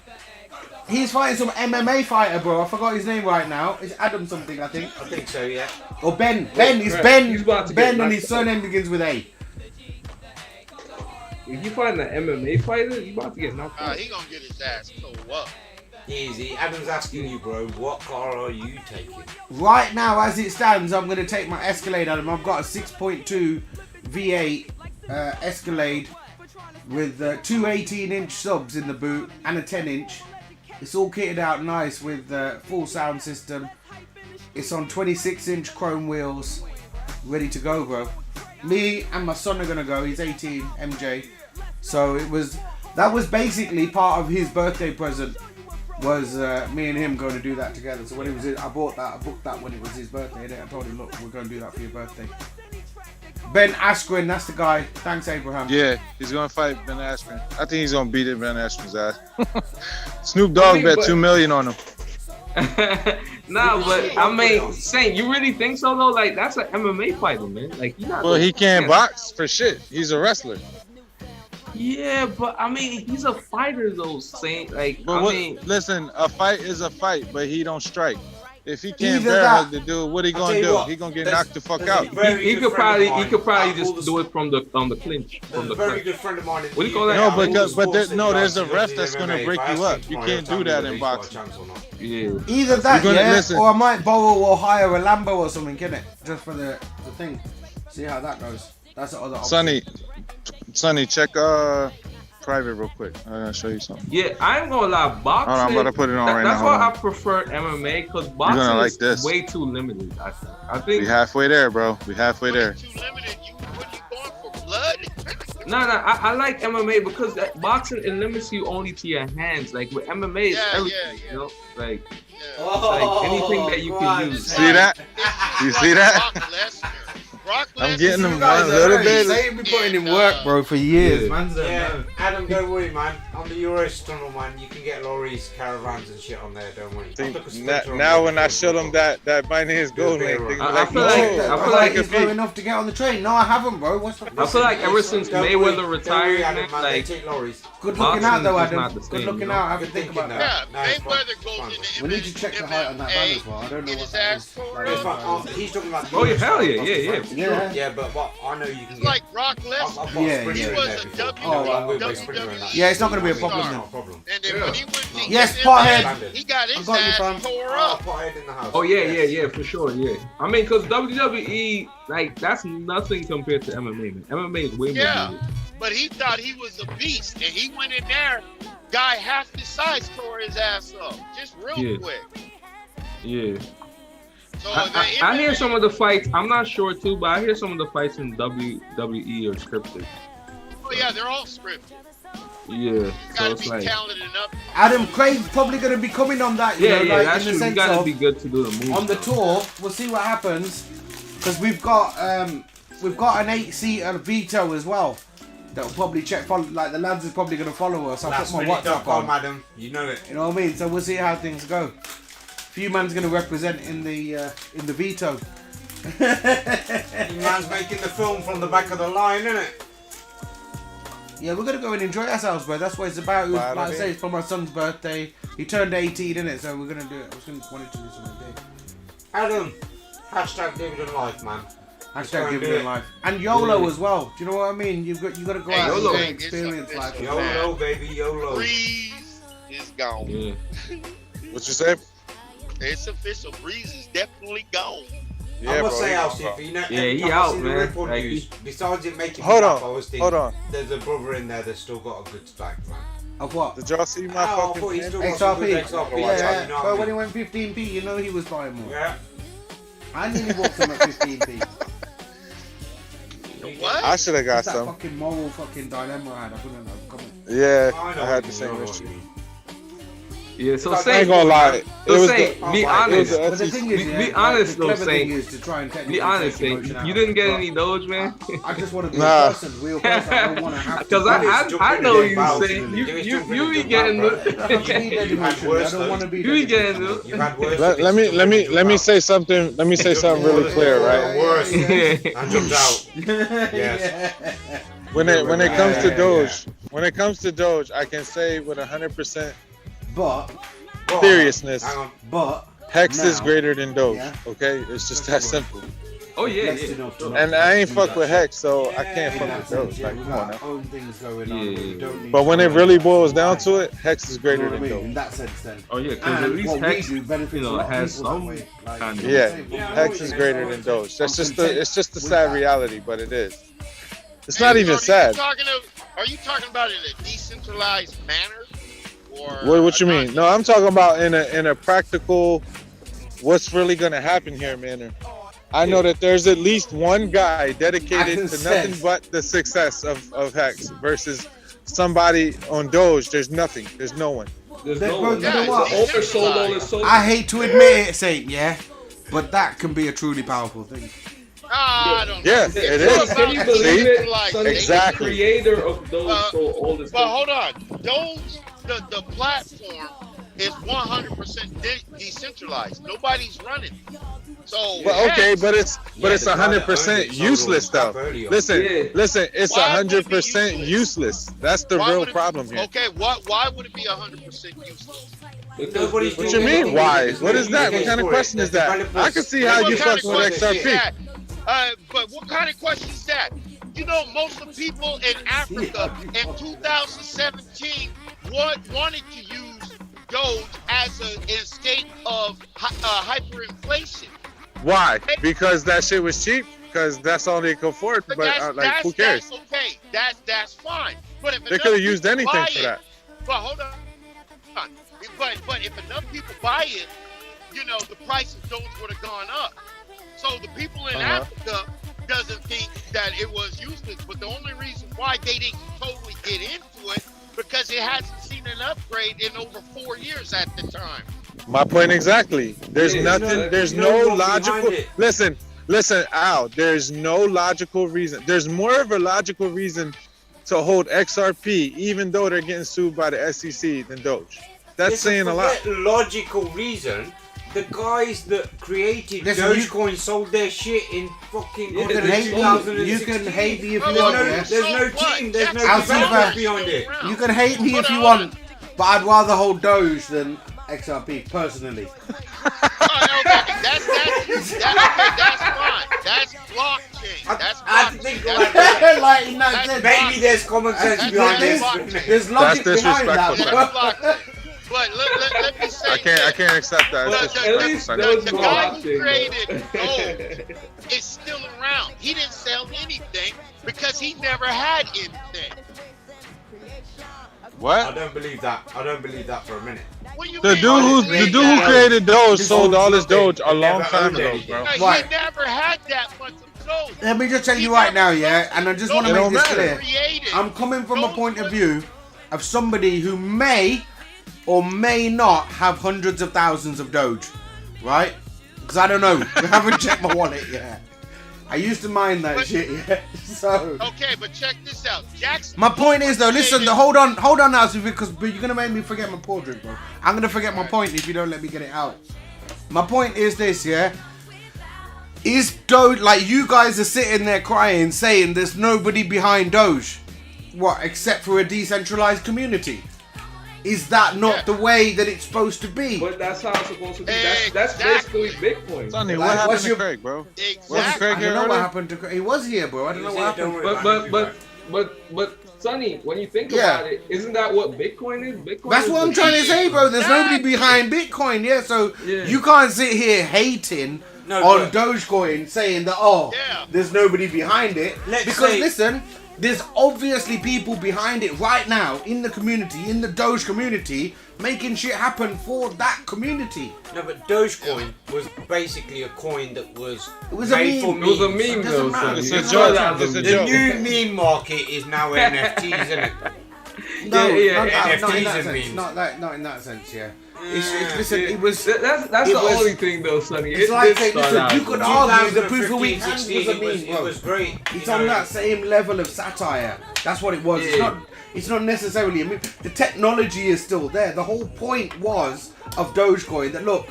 He's fighting some MMA fighter, bro. I forgot his name right now. It's Adam something, I think. I think so, yeah. Or Ben. Ben. It's Right. Ben. He's about to Ben, get and his knocked out. surname begins with A. If you fighting an MMA fighter, you about to get knocked out. He gonna get his ass towed up. Easy. Adam's asking you, bro, what car are you taking? Right now, as it stands, I'm going to take my Escalade, Adam. I've got a 6.2 V8 Escalade with two 18-inch subs in the boot and a 10-inch. It's all kitted out nice with full sound system. It's on 26-inch chrome wheels, ready to go, bro. Me and my son are going to go. He's 18, MJ. So that was basically part of his birthday present. Was me and him going to do that together. So when it was, I booked that when it was his birthday. And I told him, look, we're going to do that for your birthday. Ben Askren, that's the guy. Thanks, Abraham. Yeah, he's gonna fight Ben Askren. I think he's gonna beat it, Ben Askren's ass. Snoop Dogg bet $2 million on him. Nah, but I mean, Saint, you really think so though? Like that's an MMA fighter, man. Like you not. Well, he can't box for shit. He's a wrestler. Yeah, but I mean, he's a fighter though, Saint. Like But I mean, listen, a fight is a fight, but he don't strike. If he can't Either bear that- hug the dude, what he I'll gonna tell you do? what, He gonna get there's- knocked the fuck there's a out. very he good could friend of probably mine. just do it from the clinch, from There's the a very clinch. good friend of mine. What do you call that? No, All the because sports that there's he a likes, ref he that's does gonna MMA. break If I you ask up. him You tomorrow, can't he'll do tell that me in whether he's got a boxing. chance or not. Yeah. Either that, You're gonna- yeah, listen. or I might borrow or hire a Lambo or something, innit? Just for the thing. See how that goes. That's the other option. Sonny, check private real quick. I'm gonna show you something. Yeah, I ain't gonna lie, boxing. Hold on, I'm about to put it on right That's now. why Hold I on. prefer MMA because gonna boxing like is this. way too limited. I We think. halfway there, bro. We halfway there. Too limited. What are you going for? Blood? No, I like MMA because that boxing it limits you only to your hands. Like with MMA, it's everything. You know, like anything that you can use. See that? You see that? Brock I'm Lesnar. getting him You guys a little are bit. They be putting in work, bro, for years, Yeah. man. Yeah, Adam, don't worry, man. On the Euros tunnel, man, you can get lorries, caravans, and shit on there. Don't worry. Now when I show them that Binance Gold link, they're I feel like it's low enough to get on the train. No, I haven't, bro. What's the? I feel like ever since Mayweather retired, like good looking out though, Adam. Good same, looking you know? out. Have to think about that. Yeah, Mayweather goes in the We need to check the height on that van as well. I don't know what that is. He's talking about. Oh, yeah, hell yeah. Yeah, but what I know you can It's get. like Brock Lesnar. He was a WWE. Yeah, it's not going to be a problem star. then. And then when he went to Yes, MMA, Pothead. he got his I got you, fam. ass tore up. Oh yeah, for sure, yeah. I mean, cause WWE, like, that's nothing compared to MMA, man. MMA is way more. Yeah, but he thought he was a beast, and he went in there, guy half his size tore his ass up, just real quick. Yeah. So I hear some of the fights. I'm not sure too, but I hear some of the fights in WWE are scripted. Oh yeah, they're all scripted. Yeah, so it's Be like talented enough. Adam Craig's probably going to be coming on that. You know, like, that's in the true. You sense gotta of, be good to do the move. on the tour. We'll see what happens because we've got an 8-seater veto as well. That'll probably like the lads is probably going to follow us. I'll put my WhatsApp on, madam. You know it. You know what I mean? So we'll see how things go. Few man's going to represent in the veto. Man's making the film from the back of the line, isn't it? Yeah, we're gonna go and enjoy ourselves, bro. That's what it's about. It was, like I say, it's for my son's birthday. He turned 18, innit? So we're gonna do it. I was gonna wanted to do something big. Adam, hashtag dividend life, man. Hashtag dividend life. And YOLO as well. Do you know what I mean? You got to go out YOLO. and experience life. YOLO, baby, YOLO. Breeze is gone. Yeah. What you say? It's official. Breeze is definitely gone. Yeah, I must bro, say, Alcif, you know, he out, man. Like, besides it making hold me on, laugh, I was hold on. There's a brother in there that's still got a good stack, man. Of what? Did y'all see my I thought he fucking still got some good XRP? XRP. Yeah, you know but what when I he mean? went 15p, you know he was buying more. Yeah. I nearly bought some at 15p. What? I should have got It's that some. fucking moral fucking dilemma I had. I couldn't know. Come on. Yeah, I know I had what the you same know, issue. Yeah, so I say, ain't gonna lie. so say, be honest. But the thing is, Be honest the though, clever thing Saint. is to try and Be honest, Saint. You didn't get any Doge, man. I just want to be Nah. a person, real person. I don't want to have to. Because I know you, Saint. You be getting I don't want to be. You be getting Let me say something. Let me say something really clear, right? Worse. I jumped out. Yes. When it comes to Doge, I can say with 100% But seriousness, but Hex is now- greater than Doge. Yeah. Okay, it's just that simple. Oh yeah, Next yeah. enough to And not I ain't do fuck that with shit. Hex, so I can't In fuck that with sense, Doge. yeah, Like, we've come on got now. our own things going on. Yeah. We don't need But when it to- really boils down to it, Hex is You greater know what I than mean? In Doge. that sense, then. Oh yeah, because at And least what Hex, we do benefits you a know, lot of has people that some way. Like, kind of. you know what Yeah, I'm saying? Hex is greater than Doge. That's I'm just content it's just the with sad that. reality, but it is. It's not even Are sad. you talking about it in a decentralized manner? Or What you mean? No, I'm talking about in a practical, what's really gonna happen here manner. I know that there's at least one guy dedicated to nothing but the success of Hex versus somebody on Doge. There's nothing. There's no one. There's Bro, no one. you know what? It's oversold all this soul. I hate to admit it, Saint, yeah, but that can be a truly powerful thing. I don't know. Yeah, it is. Can you believe See? it? Son, Exactly. The creator of those stole all this. But hold on, Doge, the platform is 100% decentralized. Nobody's running. So But okay, Hex, but it's 100% useless though. Listen, it's Why would it be 100% useless. That's the why real would it- problem here. Okay, why would it be 100% useless? Nobody's What doing you mean? anything. Why? There's What no is that? What use kind of for it. question is The that? developers- I can see how What you kind fuck of with question is XRP. that? But what kind of question is that? You know, most of the people in Africa in 2017 wanted to use Doge as an escape of hyperinflation. Why? Because that shit was cheap. Because that's all they could afford. But like, who cares? That's okay. That's fine. But if They enough could have used people anything buy for it- that. But hold on. But if enough people buy it, you know, the price of Doge would have gone up. So the people in Africa doesn't think that it was useless. But the only reason why they didn't totally get into it because it hasn't seen an upgrade in over 4 years at the time. My point exactly. There's nothing. There's no logical. it. Listen, Al. There's no logical reason. There's more of a logical reason to hold XRP, even though they're getting sued by the SEC, than Doge. That's Listen, saying a lot. for that logical reason, the guys that created Dogecoin sold their shit in fucking You can hate me. You can hate me if you want. There's no team. There's no I'll development see behind it. You can hate me if you want, but I'd rather hold Doge than XRP personally. That's fine. That's blockchain. That's I had to think like that. Like in that sense. Maybe there's common sense behind this. There's logic behind that. But let me say, I can't accept that. The guy who created gold is still around. He didn't sell anything because he never had anything. What? I don't believe that. I don't believe that for a minute. The dude who created Doge sold all his Doge a long time ago, bro. Right. He never had that much of gold. Let me just tell you right now, yeah, and I just want to make this clear. I'm coming from a point of view of somebody who may or may not have hundreds of thousands of Doge, right? Because I don't know. I haven't checked my wallet yet. I used to mine that shit, yeah. So. Okay, but check this out. Jackson. My point is though, listen, hold on now, because you're gonna make me forget my pour drink, bro. I'm gonna forget my point if you don't let me get it out. My point is this, yeah. Is Doge, like, you guys are sitting there crying, saying there's nobody behind Doge, what, except for a decentralized community? Is that not the way that it's supposed to be? But that's how it's supposed to be. That's basically Bitcoin. Sonny, what happened to Craig, bro? Wasn't Craig I here don't know what earlier? happened to Craig. He was here, bro. I don't know what happened. But Sonny, when you think about it, isn't that what Bitcoin is? Bitcoin. That's what I'm trying to say, bro. There's nobody behind Bitcoin, yeah. So you can't sit here hating on Dogecoin, saying that there's nobody behind it. Listen, there's obviously people behind it right now in the community, in the Doge community, making shit happen for that community. No, but Dogecoin was basically a coin that was a made for meme. memes. It was a meme, though. It's a joke. The new meme market is now NFTs, isn't it? No, NFTs not in that and sense. memes. Not in that sense, yeah. Listen, it was. That's the only thing, though, Sonny. It's like, listen, you could argue the proof of week was a 2015, meme, it was great. It's on that same level of satire. That's what it was. It's not necessarily a meme. The technology is still there. The whole point was of Dogecoin that, look,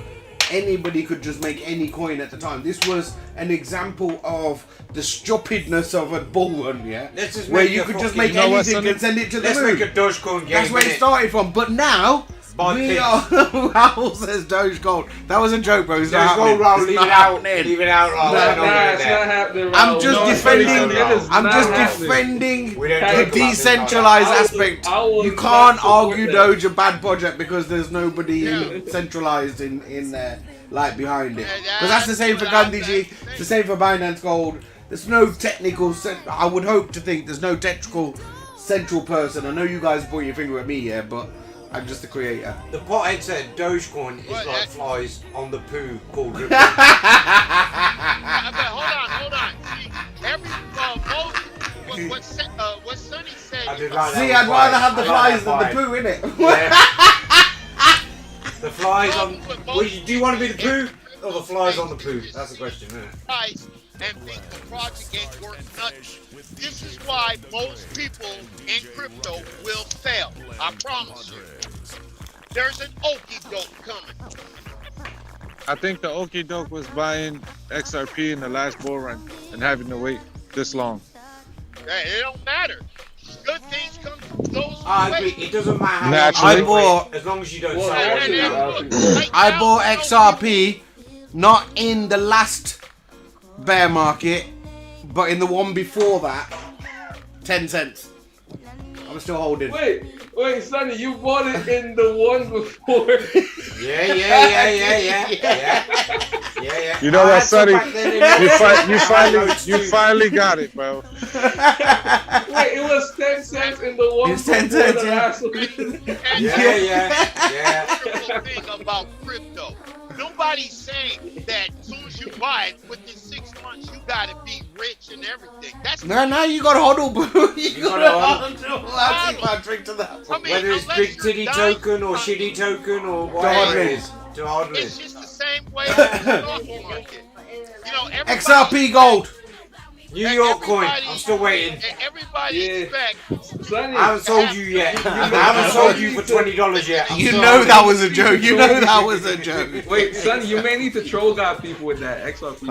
anybody could just make any coin at the time. This was an example of the stupidness of a bull run, yeah? Where you could just make anything and send it to the moon. Let's make a Dogecoin game. That's where it started from. But now, we are... Raoul says Doge Gold. That was a joke, bro. It's not happening. Raoul, It's leave not it out. happening. Leave it out, Raoul. It's not happening, I'm just defending We don't the talk about decentralized aspect. You can't argue that. Doge a bad project because there's nobody centralized in there, like, behind it. Because that's the same for Gandhiji, it's the same for Binance Gold. There's no technical, I would hope to think there's no technical central person. I know you guys point your finger at me, yeah, but I'm just the creator. The pothead said Dogecoin is like flies on the poo called Ripple. Hold on. See, what Sonny said. I'd rather have the flies than the poo, innit? The flies on. Do you want to be the poo or the flies on the poo? That's the question, isn't it? And think the project ain't worth nothing. This is why most people in crypto will fail. I promise you. There's an okie doke coming. I think the okie doke was buying XRP in the last bull run and having to wait this long. Hey, it don't matter. Good things come from those who I wait. agree. It doesn't matter how Naturally. long as long as you don't sell it. I bought XRP not in the last bear market, but in the one before that, 10 cents. I'm still holding. Wait, Sonny, you bought it in the one before. Yeah. You know what, Sonny? You finally got it, bro. Wait, it was 10 cents in the one. It's 10 cents, yeah. Yeah. Wonderful thing about crypto. Nobody's saying that as soon as you buy it, within 6 months, you gotta be rich and everything. That's No, you gotta hodl, bro. You gotta hodl. I'll take my drink to that. I mean, Whether it's big titty token or shitty token or whatever it is. It's just the same way as the stock market. You know, XRP Gold. New York coin. I'm still waiting. everybody expect. I haven't sold you yet. I haven't sold you for $20 yet. You know that was a joke. You know that was a joke. Wait, son, you may need to troll God people with that XRP.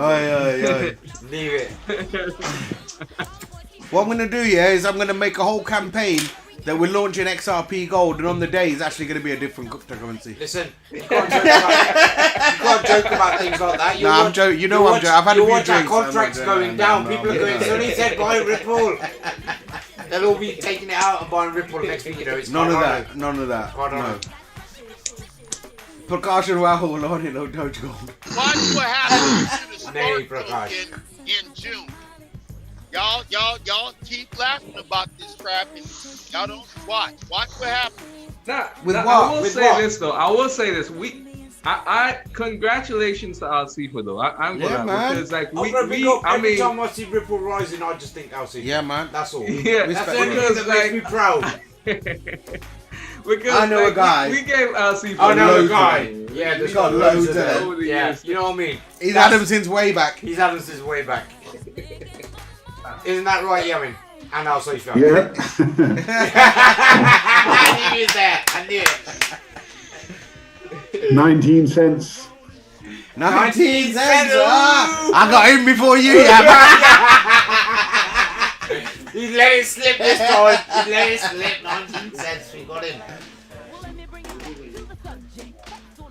Leave it. What I'm gonna do, is I'm gonna make a whole campaign that we're launching XRP Gold, and on the day it's actually gonna be a different cryptocurrency. Listen, you can't joke about things like that. I'm joking. You know I'm joking. I've had a few drinks. That contract's going down. People are going. Sonny said buy Ripple. They'll all be taking it out and buying Ripple next week. You know, it's None of that. No. Precaution Rahul on it, no Dogecoin. Watch what happens to the stock token in June. Y'all keep laughing about this crap and y'all don't watch. Watch what happens. I will say this though. I will say this. I congratulations to Al Sifa though. I'm gonna because like every time I see Ripple rising, I just think Al Sifa. Yeah, man. That's all. Yeah, that's the only thing that makes me proud. Because I know a guy. We gave Al Sifa. I know a guy. Yeah, there's got loads of them. Yeah, you know what I mean. He's had them since way back. He's had them since way back. Isn't that right, Yamin? And Al Sifa. Yeah. I knew you was there. I knew it. 19 cents. 19 cents. I got in before you, He let it slip this time. He let it slip. 19 cents. We got him.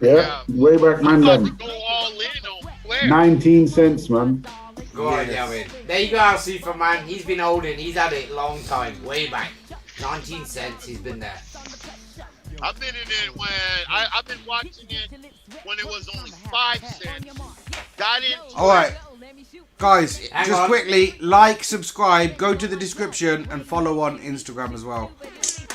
Yeah, way back, man. Then. Go all in on Flair. 19 cents, man. Go on, Yamin. There you go, Al Sifa, man. He's been holding. He's had it a long time. Way back. 19 cents. He's been there. I've been in it when I've been watching it when it was only 5 cents. Got into All right, guys, just quickly like, subscribe, go to the description, and follow on Instagram as well.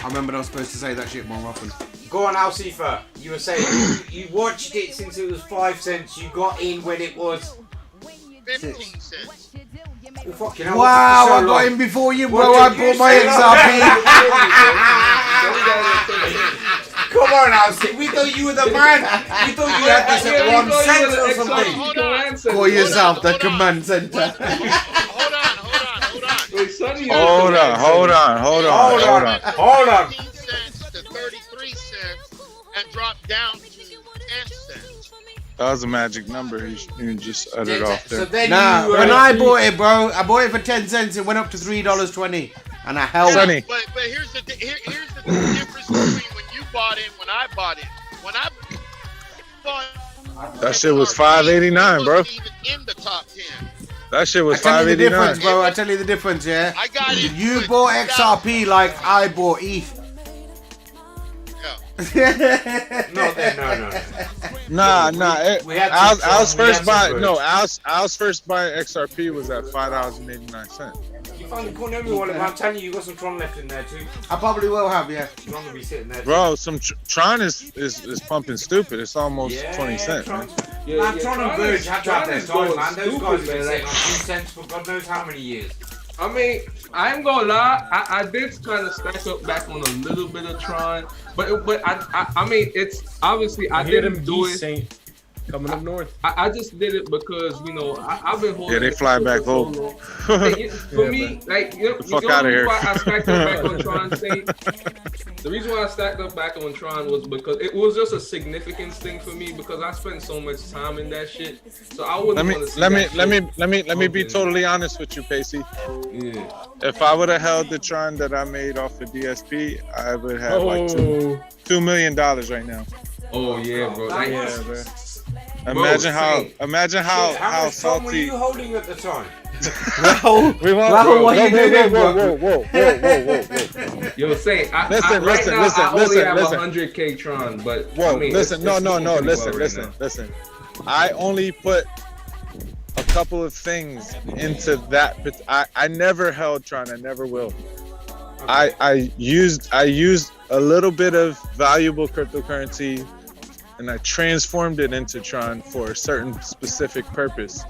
I remember I'm supposed to say that shit more often. Go on, Al Sifa. You were saying you watched it since it was 5 cents. You got in when it was 15 cents. Well, fucking hell, wow, I got in before you, bro. I bought my XRP. Come on, Al Sifa. We thought you were the man. We thought you had this at 1 cent or something. Call yourself the command center. Hold on. Hold on. 15 cents to 33 cents and dropped down to 10 cents. That was a magic number you just uttered off there. So then when I bought it, bro, I bought it for 10 cents. It went up to $3.20, and I held it. But here's the difference between when you bought it and when I bought it. When I bought that shit was $5.89, bro. Even in the top 10. That shit was $5.89. I tell you the difference, bro. I tell you the difference, yeah. I got it. You bought XRP like I bought ETH. No. Nah. Al's first buy XRP was at $5.89. You finally caught everyone. I'm telling you, you got some Tron left in there too. I probably will have, yeah. Tron will be sitting there. Bro, some Tron is pumping stupid. It's almost 20 cents. Tron and Verge had to have their time, man. Those guys have been sitting on 2 cents for God knows how many years. I mean, I ain't gonna lie. I did kind of stack up back on a little bit of Tron, but I mean, it's obviously I didn't do it. Coming up north. I just did it because I've been holding. Yeah, they fly back home. For me, like fuck out of here. Why I stacked up back on Tron State. The reason why I stacked up back on Tron was because it was just a significance thing for me because I spent so much time in that shit. So I wouldn't want to see let me be totally honest with you, Pacey. Yeah. If I would have held the Tron that I made off of DSP, I would have like $2 million right now. Oh yeah, bro. Bro. Imagine how salty. What were you holding at the time? Rahul, what are you doing, bro? Whoa. Yo, say, listen. I only have 100K Tron, but whoa, I mean, listen, listen. I only put a couple of things into that. I never held Tron. I never will. Okay. I used a little bit of valuable cryptocurrency, and I transformed it into Tron for a certain specific purpose.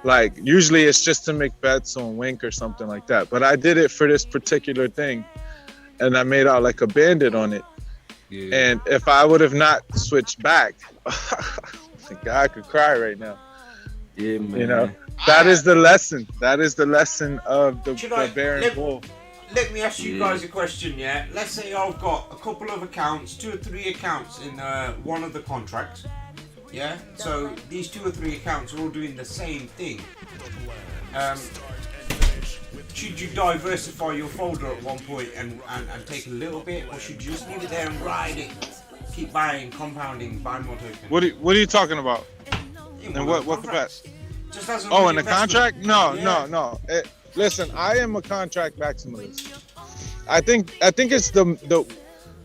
Like usually it's just to make bets on Wink or something like that. But I did it for this particular thing, and I made out like a bandit on it. Yeah. And if I would have not switched back, I could cry right now. Yeah, man. You know, that is the lesson. That is the lesson of the bear and bull. let me ask you guys a question, yeah? Let's say I've got a couple of accounts, 2 or 3 accounts in one of the contracts, yeah? So these 2 or 3 accounts are all doing the same thing. Should you diversify your folder at one point and take a little bit, or should you just leave it there and ride it? Keep buying, compounding, buy more tokens. What are you talking about? And what capacity? Just as Oh, in the contract? No. Listen, I am a contract maximalist. I think it's the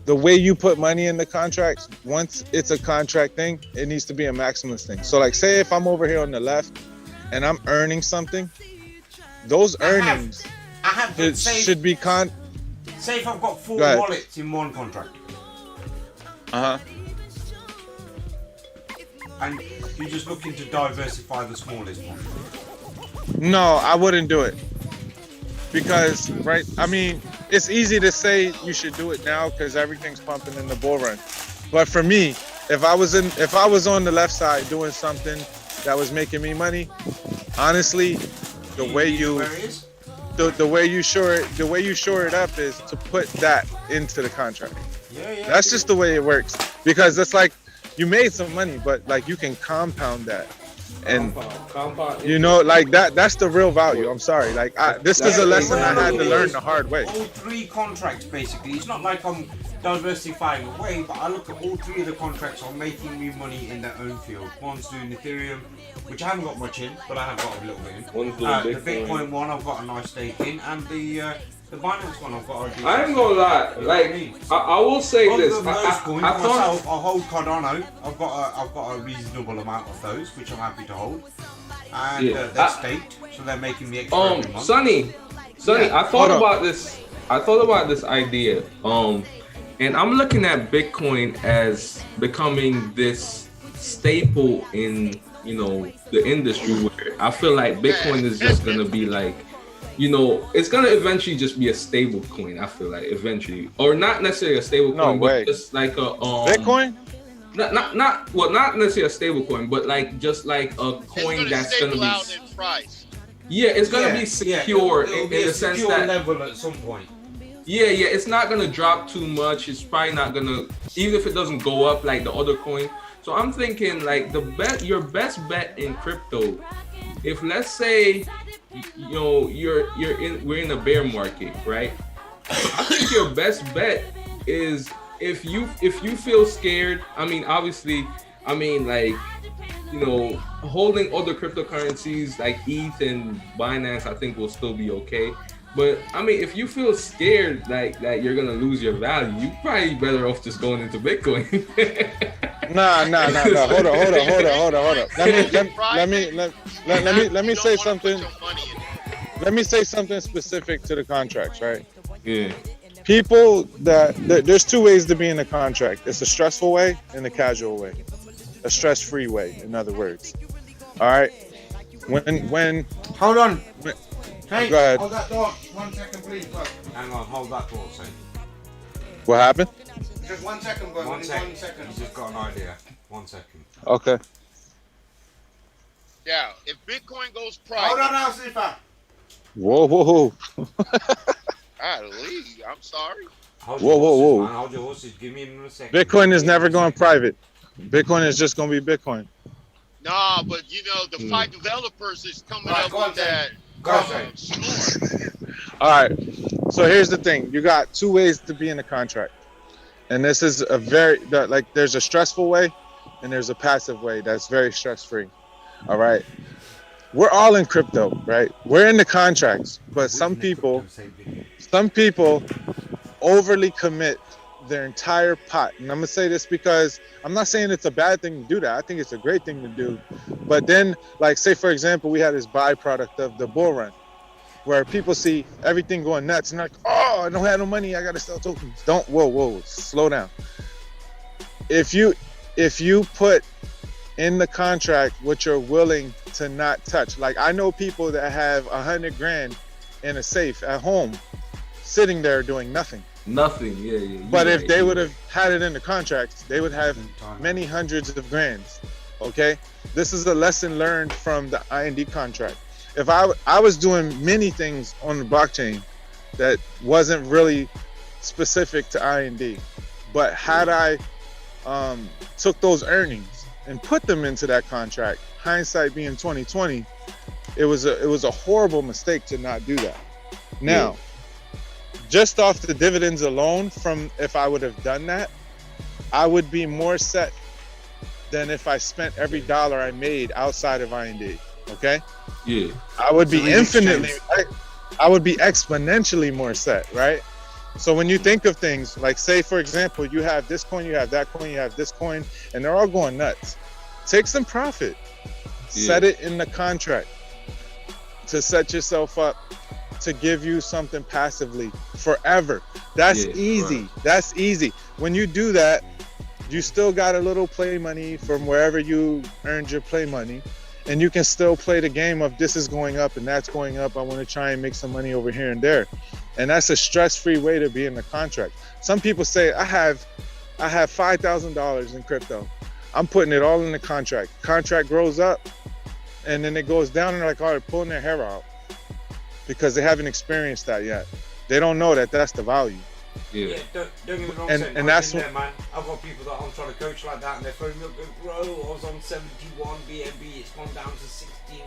way you put money in the contracts. Once it's a contract thing, it needs to be a maximalist thing. So like, say if I'm over here on the left and I'm earning something, those earnings should be Say if I've got 4 wallets in one contract. And you're just looking to diversify the smallest one. No, I wouldn't do it. Because, right, I mean, it's easy to say you should do it now because everything's pumping in the bull run. But for me, if I was on the left side doing something that was making me money, honestly, the way you shore it up is to put that into the contract. That's just the way it works. Because it's like you made some money, but like you can compound that. And you know, like that's the real value. I'm sorry, like this is a lesson I had to learn the hard way. All 3 contracts basically. It's not like I'm diversifying away, but I look at all 3 of the contracts are making me money in their own field. One's doing Ethereum, which I haven't got much in, but I have got a little bit in. The Bitcoin one I've got a nice stake in, and the Binance one I've got a I ain't gonna lie, like I will say this. I thought I hold Cardano. I've got a reasonable amount of those, which I'm happy to hold. And they're staked, so they're making me extra every month. Sonny, I thought about this. I thought about this idea. And I'm looking at Bitcoin as becoming this staple in, you know, the industry where I feel like Bitcoin is just gonna be like, you know, it's gonna eventually just be a stable coin. I feel like eventually, or not necessarily a stable coin, but just like a Bitcoin. Not necessarily a stable coin, but like just like a coin that's gonna be. Out in price. Yeah, it's gonna be secure in the sense that level at some point. Yeah, it's not gonna drop too much. It's probably not gonna, even if it doesn't go up like the other coin. So I'm thinking like your best bet in crypto, if let's say, you know, we're in a bear market, right? I think your best bet is if you feel scared. I mean, obviously, like, you know, holding other cryptocurrencies like ETH and Binance, I think will still be okay. But I mean, if you feel scared like that you're gonna lose your value, you're probably better off just going into Bitcoin. Nah. Hold on. Let me say something. Let me say something specific to the contracts, right? Yeah. People there's 2 ways to be in a contract. It's a stressful way and a casual way. A stress-free way, in other words. All right. When hold on. Hey, go ahead. Hold that door. 1 second, please. Look. Hang on, hold that door, say. What happened? Just 1 second, bro. 1 second. 1 second. He's just got an idea. 1 second. Okay. Yeah, if Bitcoin goes private. Hold on now, Sifa. Whoa. Golly, I'm sorry. Whoa. Man, hold your horses. Give me a second. Bitcoin is never going private. Bitcoin is just going to be Bitcoin. Nah, but you know, the 5 developers is coming up with that. All right. So here's the thing. You got 2 ways to be in a contract. And this is a there's a stressful way and there's a passive way that's very stress-free. All right. We're all in crypto, right? We're in the contracts, but some people overly commit their entire pot. And I'm gonna say this because I'm not saying it's a bad thing to do that. I think it's a great thing to do. But then, like, say for example, we had this byproduct of the bull run, where people see everything going nuts and like, oh, I don't have no money, I gotta sell tokens. Whoa, slow down. If you put in the contract what you're willing to not touch, like I know people that have 100 grand in a safe at home, sitting there doing nothing. Nothing, yeah. But if they would have had it in the contracts, they would have many hundreds of grands. Okay, this is a lesson learned from the IND contract. If I was doing many things on the blockchain, that wasn't really specific to I&D. But had I took those earnings and put them into that contract, hindsight being 2020, it was a horrible mistake to not do that. Now, just off the dividends alone from if I would have done that, I would be more set than if I spent every dollar I made outside of I&D. Okay? Yeah. I would be I would be exponentially more set, right? So when you think of things like, say, for example, you have this coin, you have that coin, you have this coin, and they're all going nuts. Take some profit, set it in the contract to set yourself up to give you something passively forever. That's easy. Right. That's easy. When you do that, you still got a little play money from wherever you earned your play money, and you can still play the game of this is going up and that's going up. I want to try and make some money over here and there. And that's a stress-free way to be in the contract. Some people say, I have $5,000 in crypto. I'm putting it all in the contract. Contract grows up, and then it goes down, and they're like, oh, they're pulling their hair out because they haven't experienced that yet. They don't know that that's the value. Yeah, don't get me wrong, and that's there, man. I've got people that I'm trying to coach like that, and they're phoning me up, bro, I was on 71 BNB, it's gone down to 69.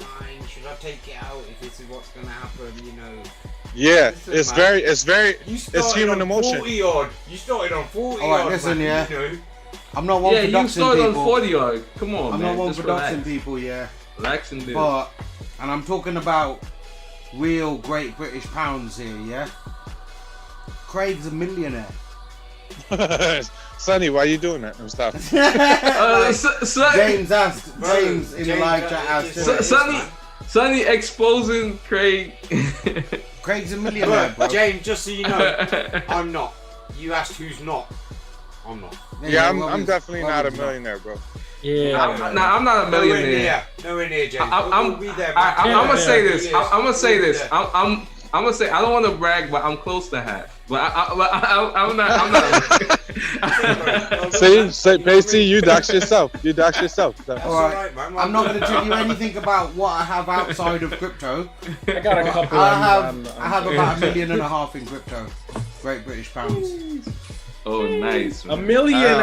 Should I take it out if this is what's going to happen? You know. Yeah, listen, it's human emotion. 40 odd. You started on 40 All right, odd. listen, man, yeah. you know. I'm not one for doxing people. Yeah, you started on 40 odd. Come on, I'm man. not one Just for doxing relax. people, yeah. Relax and do. But, and I'm talking about real Great British pounds here, yeah. Craig's a millionaire. Sonny, why are you doing that? I'm stopping. James asked. James in the live chat asked. Sonny exposing Craig. Craig's a millionaire, bro. James, just so you know, I'm not. You asked who's not. I'm not. Yeah, I'm definitely not a millionaire, bro. Yeah. I'm not a millionaire. Nowhere near, James. I'm gonna say this. I'm gonna say this. I'm gonna say I don't want to brag, but I'm close to half. But I'm not. See, Pacey, you dox yourself. You dox yourself. All right, I'm not going to tell you anything about what I have outside of crypto. I got a couple. I have about $1.5 million in crypto, Great British pounds. Oh, nice. Man. $1.5 million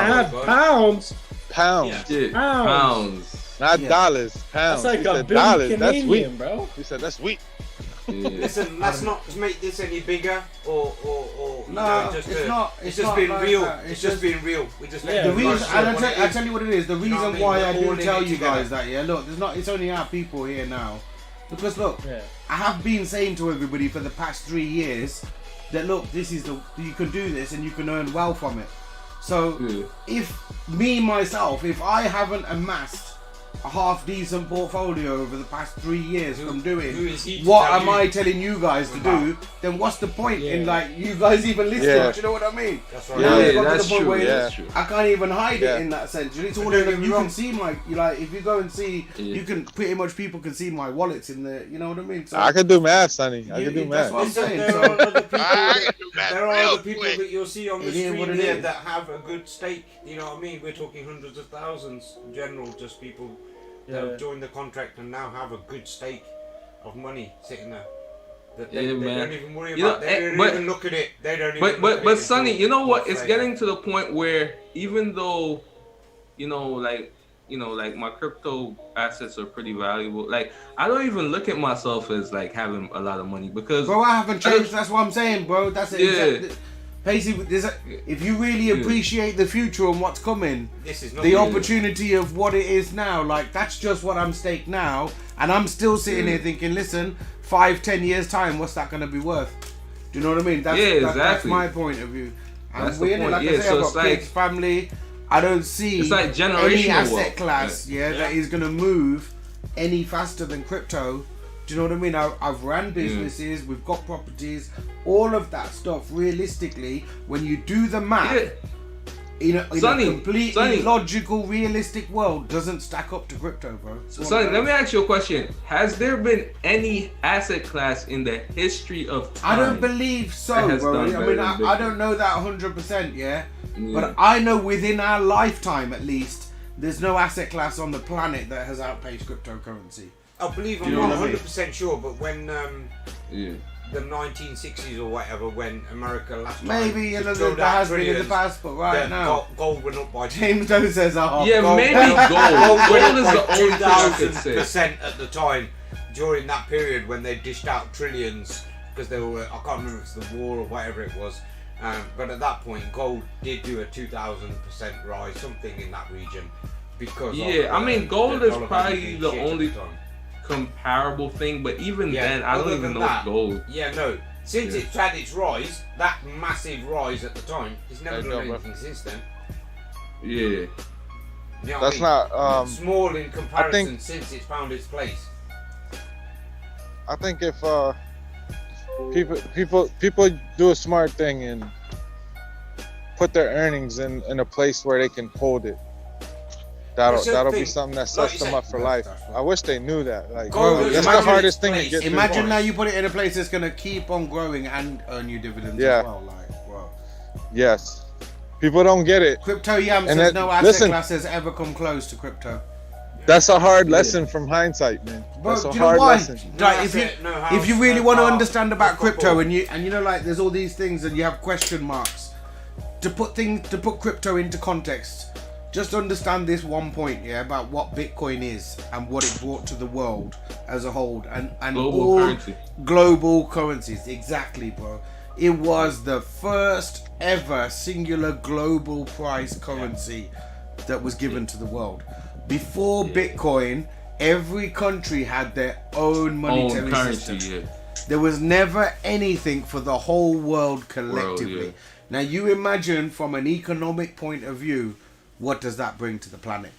pounds. Pounds. Yeah. Pounds. Not dollars. Pounds. That's like he a said billion dollars. Canadian, that's weak, bro. He said that's weak. Yeah. Listen, that's not to make this any bigger or no, just it's not. It's just being like real. That. It's just being real. We just the reason. I tell you what it is. The reason why I do tell you guys that. Yeah, look, there's not. It's only our people here now, because look, I have been saying to everybody for the past 3 years that look, this is you can do this and you can earn well from it. So if I haven't amassed a half decent portfolio over the past 3 years from doing what am I telling you guys to do, then what's the point in like you guys even listening? Do you know what I mean? That's right. Yeah, that's true. That's true. I can't even hide it in that sense. It's all in, you can see my if you go and see, you can pretty much people can see my wallets in there. You know what I mean? So I can do math, Sonny. I can do math. That's what I'm saying. There are other people. There are other people that you'll see on the stream here that have a good stake. You know what I mean? We're talking hundreds of thousands in general, just people that have joined the contract and now have a good stake of money sitting there. That they don't even worry about. They don't even look at it. They don't even. But Sonny, you know what? It's getting to the point where even though, like my crypto assets are pretty valuable. Like I don't even look at myself as like having a lot of money because. Bro, I haven't changed. That's what I'm saying, bro. That's it. Yeah. Basically, if you really appreciate the future and what's coming, this is not the opportunity of what it is now, like that's just what I'm staked now, and I'm still sitting here thinking, listen, 5-10 years time, what's that going to be worth? Do you know what I mean? That's, exactly. That's my point of view. And that's the point. Like I say, so I've got kids, family. I don't see it's like any asset class that is going to move any faster than crypto. Do you know what I mean? I've ran businesses, we've got properties, all of that stuff. Realistically, when you do the math, in a completely logical, realistic world, doesn't stack up to crypto, bro. Sonny, let me ask you a question. Has there been any asset class in the history of time? I don't believe so, bro. I mean, I don't know that 100%, but I know within our lifetime, at least, there's no asset class on the planet that has outpaced cryptocurrency. I believe I'm not 100% sure, but when the 1960s or whatever when America last time Maybe that drilled has out been in the trillions, past, but right then now gold went up by James Doe says half. Yeah, gold. maybe gold. Gold is the only thing I could say. 2,000% at the time during that period when they dished out trillions because they were, I can't remember if it's the war or whatever it was, but at that point gold did do a 2,000% rise, something in that region, because I mean gold the is dollar probably value the shit at only the time. comparable thing, but even then I other don't even than know that, if gold. Yeah, no. Since it's had its rise, that massive rise at the time, it's never done anything since then. Yeah. You know That's what I mean? not. Small in comparison think- since it's found its place. I think if people do a smart thing and put their earnings in a place where they can hold it, that'll be something that sets them up for life. I wish they knew that. Like, that's the hardest thing to get. Imagine now you put it in a place that's gonna keep on growing and earn you dividends as well. Like, wow. Yes. People don't get it. Crypto Yam And says that- no asset listen, class has ever come close to crypto. That's a hard lesson from hindsight, man. Bro, That's a do you know hard why? lesson. Like, if you really want to understand about crypto and you know, like there's all these things and you have question marks, to put crypto into context, just understand this one point, yeah, about what Bitcoin is and what it brought to the world as a whole, and Global all currency. global currencies. Exactly, bro. It was the first ever singular global price currency that was given to the world. Before Bitcoin, every country had their own monetary currency, system. There was never anything for the whole world collectively. Now you imagine from an economic point of view, what does that bring to the planet?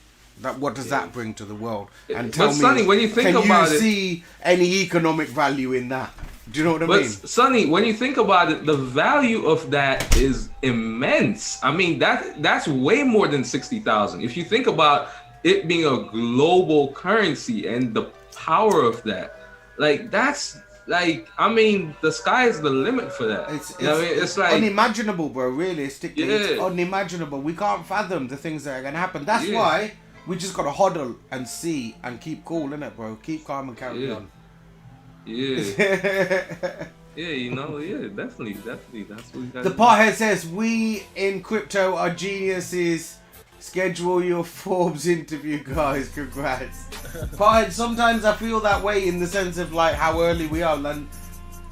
What does that bring to the world? And tell me, Sonny, when you think can about you it, see any economic value in that? Do you know what I but mean? Sonny, when you think about it, the value of that is immense. I mean, that's way more than 60,000. If you think about it being a global currency and the power of that, like that's like, I mean, the sky is the limit for that. It's like unimaginable, bro. Realistically, it's Yeah. unimaginable. We can't fathom the things that are gonna happen. That's why we just gotta huddle and see and keep cool, innit, bro? Keep calm and carry on. Definitely. That's what we got. The pothead says, "We in crypto are geniuses. Schedule your Forbes interview, guys. Congrats." Pothead, sometimes I feel that way in the sense of like how early we are and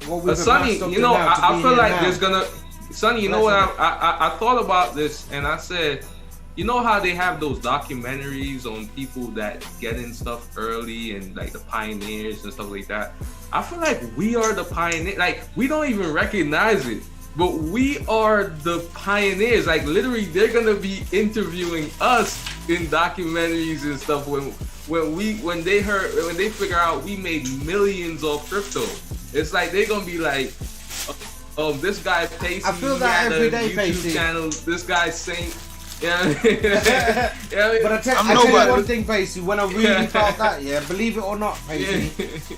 what we've Sonny, amassed you know, up to now to I be feel here like now. there's gonna. Sonny, you know what? I thought about this and I said, you know how they have those documentaries on people that get in stuff early and like the pioneers and stuff like that. I feel like we are the pioneer. Like we don't even recognize it, but we are the pioneers. Like literally, they're gonna be interviewing us in documentaries and stuff when they figure out we made millions off crypto. It's like they're gonna be like, this guy Pacey, I feel that every day, YouTube Pacey. channel. This guy Saint. Yeah, But I tell you one thing, Pacey, when I really felt that, believe it or not, Pacey,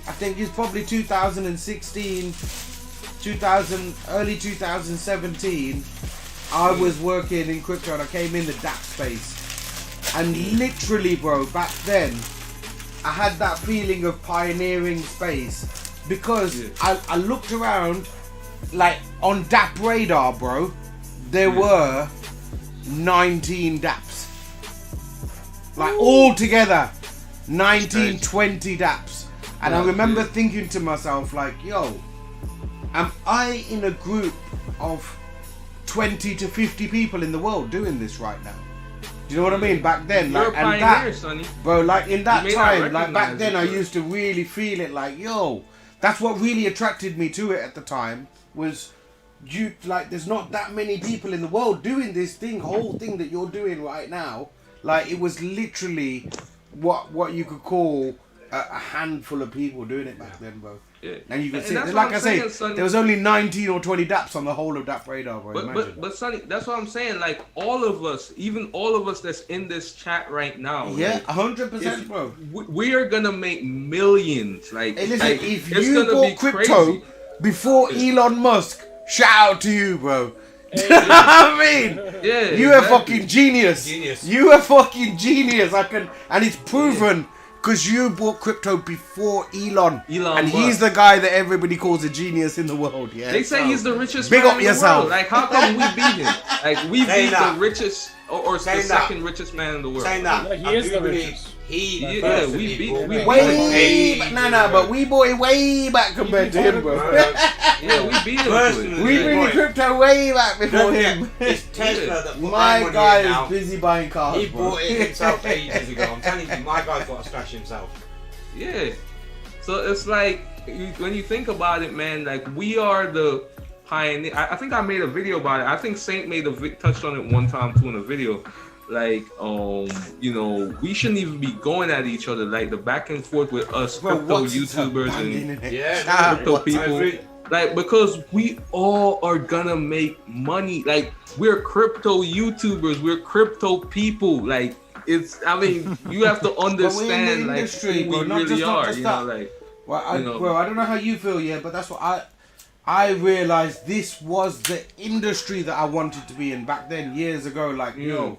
I think it's probably 2016, early 2017, I was working in crypto and I came in the DApp space. And literally, bro, back then, I had that feeling of pioneering space because I looked around, like on DApp radar, bro, there were 19 dApps. Like all together, 19, 20 dApps. And I remember thinking to myself, like, yo, am I in a group of 20 to 50 people in the world doing this right now? Do you know what I mean? Back then, You're like, a and pioneer, that, Sonny. bro, like in that You may not time, like back recognize then, it, I but- used to really feel it. Like, yo, that's what really attracted me to it at the time. Was you like? There's not that many people in the world doing this whole thing that you're doing right now. Like, it was literally what you could call a handful of people doing it back then, bro. Yeah. And you can And see, that's like what I I'm say, saying, Sonny. there was only 19 or 20 dApps on the whole of DApp radar, bro. Imagine. But Sonny, that's what I'm saying. Like all of us, even all of us that's in this chat right now. Yeah, like, 100%, bro. We are gonna make millions. Like, Hey, listen, like, if it's you gonna be bought crypto crazy. before Elon Musk, shout out to you, bro. Do you know what I mean? Yeah, you a exactly. fucking genius. You a fucking genius. And it's proven because you bought crypto before Elon. Elon and he's Musk. the guy that everybody calls a genius in the world. Yeah. They say he's the richest Big man up in yourself. the world. Like, how come we beat him? Like, we Saying beat that. the richest or the Saying that. second richest man in the world. Saying that, No, he I is do the believe richest. he Yeah, we beat him. But we bought it way back compared to him, bro. Yeah, we beat him. to it. Personally, We bring the crypto way back before Don't forget, him. it's Tesla that put My money guy in now. is busy buying cars. He bro. bought it himself ages ago. I'm telling you, my guy's got a stash himself. Yeah. So it's like, when you think about it, man, like, we are the pioneer. I think I made a video about it. I think Saint touched on it one time too in a video. Like, you know, we shouldn't even be going at each other. Like, the back and forth with us Bro, crypto what's YouTubers happening? and Yeah, crypto people. Like, because we all are gonna make money. Like, we're crypto YouTubers. We're crypto people. Like, it's, I mean, you have to understand, like, industry, who bro, we not really just- not are, just you know, that. like. Well, you know. bro, I don't know how you feel, yeah, but that's what I realized this was the industry that I wanted to be in back then, years ago. Like, yo,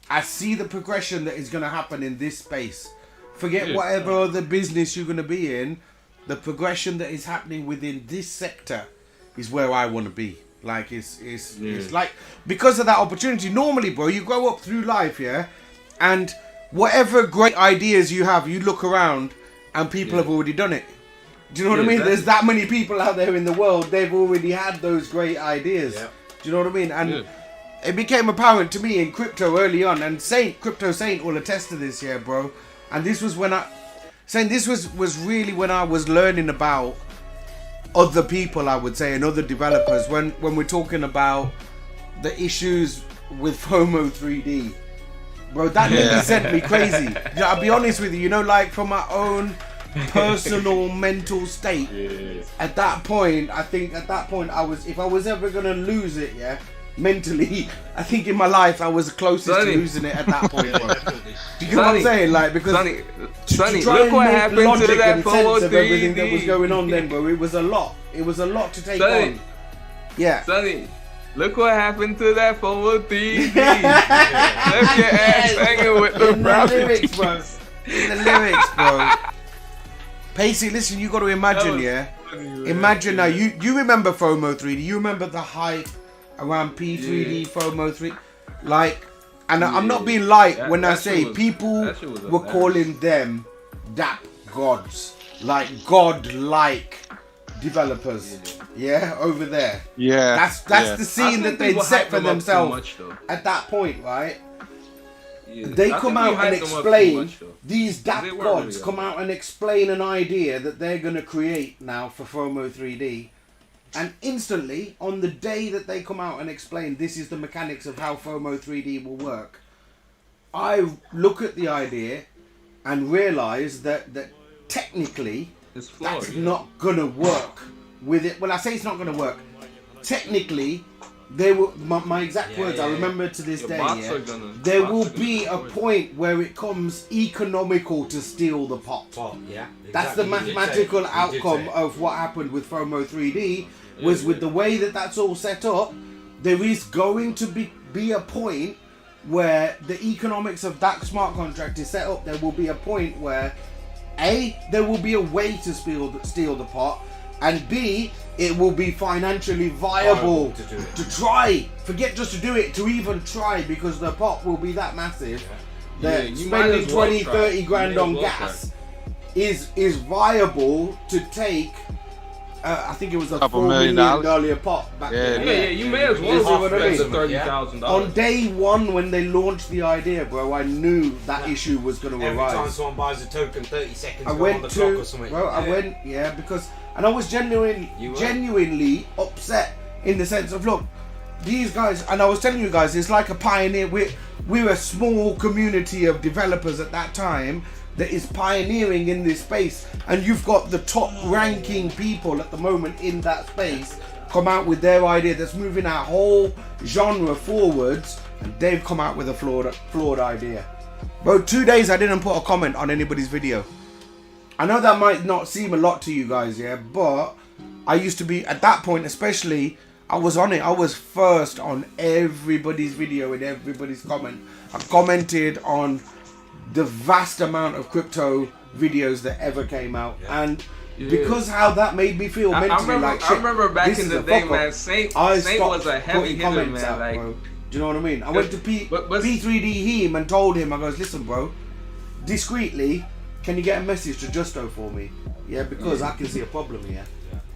I see the progression that is going to happen in this space. Forget whatever other business you're going to be in. The progression that is happening within this sector is where I want to be. Like, it's like, because of that opportunity. Normally, bro, you grow up through life, yeah, and whatever great ideas you have, you look around and people have already done it. Do you know what I mean? There's that many people out there in the world, they've already had those great ideas. Do you know what I mean? And it became apparent to me in crypto early on, and Crypto Saint will attest to this, yeah, bro. And this was when this was really when I was learning about other people, I would say, and other developers, when we're talking about the issues with FOMO 3D. Bro, that really sent me crazy. I'll be honest with you, you know, like, from my own personal mental state. At that point, I think if I was ever gonna lose it, yeah, mentally, I think in my life I was closest to losing it at that point, bro. Do you get what I'm saying? Like, because Sonny, try look and what make happened to logic that and sense of 403D. everything that was going on then, bro. It was a lot. It was a lot to take on. Yeah. Sonny, look what happened to that 403D. Left your ass hanging with the lyrics, bro. In the lyrics, bro. Pacey, listen, you got to imagine, yeah? Imagine now, you remember FOMO 3D. You remember the hype around P3D, FOMO 3. Like, and I'm not being light when I say people were calling them DAP gods. Like, god-like developers. Yeah, over there. Yeah. That's the scene that they'd set for themselves at that point, right? They come out and explain, these DAP gods come out and explain an idea that they're going to create now for FOMO 3D. And instantly, on the day that they come out and explain this is the mechanics of how FOMO 3D will work, I look at the idea and realize that technically that's not going to work with it. Well, I say it's not going to work. Technically, they will. My exact words, I remember to this day. Yeah, there will be a point where it comes economical to steal the pot. Yeah, That's the mathematical outcome of what happened with FOMO 3D. Was with the way that that's all set up, there is going to be a point where the economics of that smart contract is set up. There will be a point where A, there will be a way to steal the pot, and B, it will be financially viable to try. Forget just to do it, to even try, because the pot will be that massive that spending 20, 30 grand on gas is viable to take. I think it was a $4 million pot back then. Yeah, you may as well spend $30,000. On day one, when they launched the idea, bro, I knew that issue was going to arise. Every time someone buys a token, 30 seconds I go went on the to, clock or something. bro, I went, because, and I was genuinely upset in the sense of, look, these guys, and I was telling you guys, it's like a pioneer. We're a small community of developers at that time that is pioneering in this space, and you've got the top ranking people at the moment in that space come out with their idea that's moving our whole genre forwards, and they've come out with a flawed idea. Bro, 2 days I didn't put a comment on anybody's video. I know that might not seem a lot to you guys, yeah, but I used to be, at that point especially, I was on it. I was first on everybody's video and everybody's comment. I commented on the vast amount of crypto videos that ever came out, and because how that made me feel mentally, I remember back in the day, man. Saint was a heavy hitter, man. Out, like, bro. Do you know what I mean? I went to P3D him and told him, I goes, listen, bro, discreetly, can you get a message to Justo for me? Yeah, because I can see a problem here.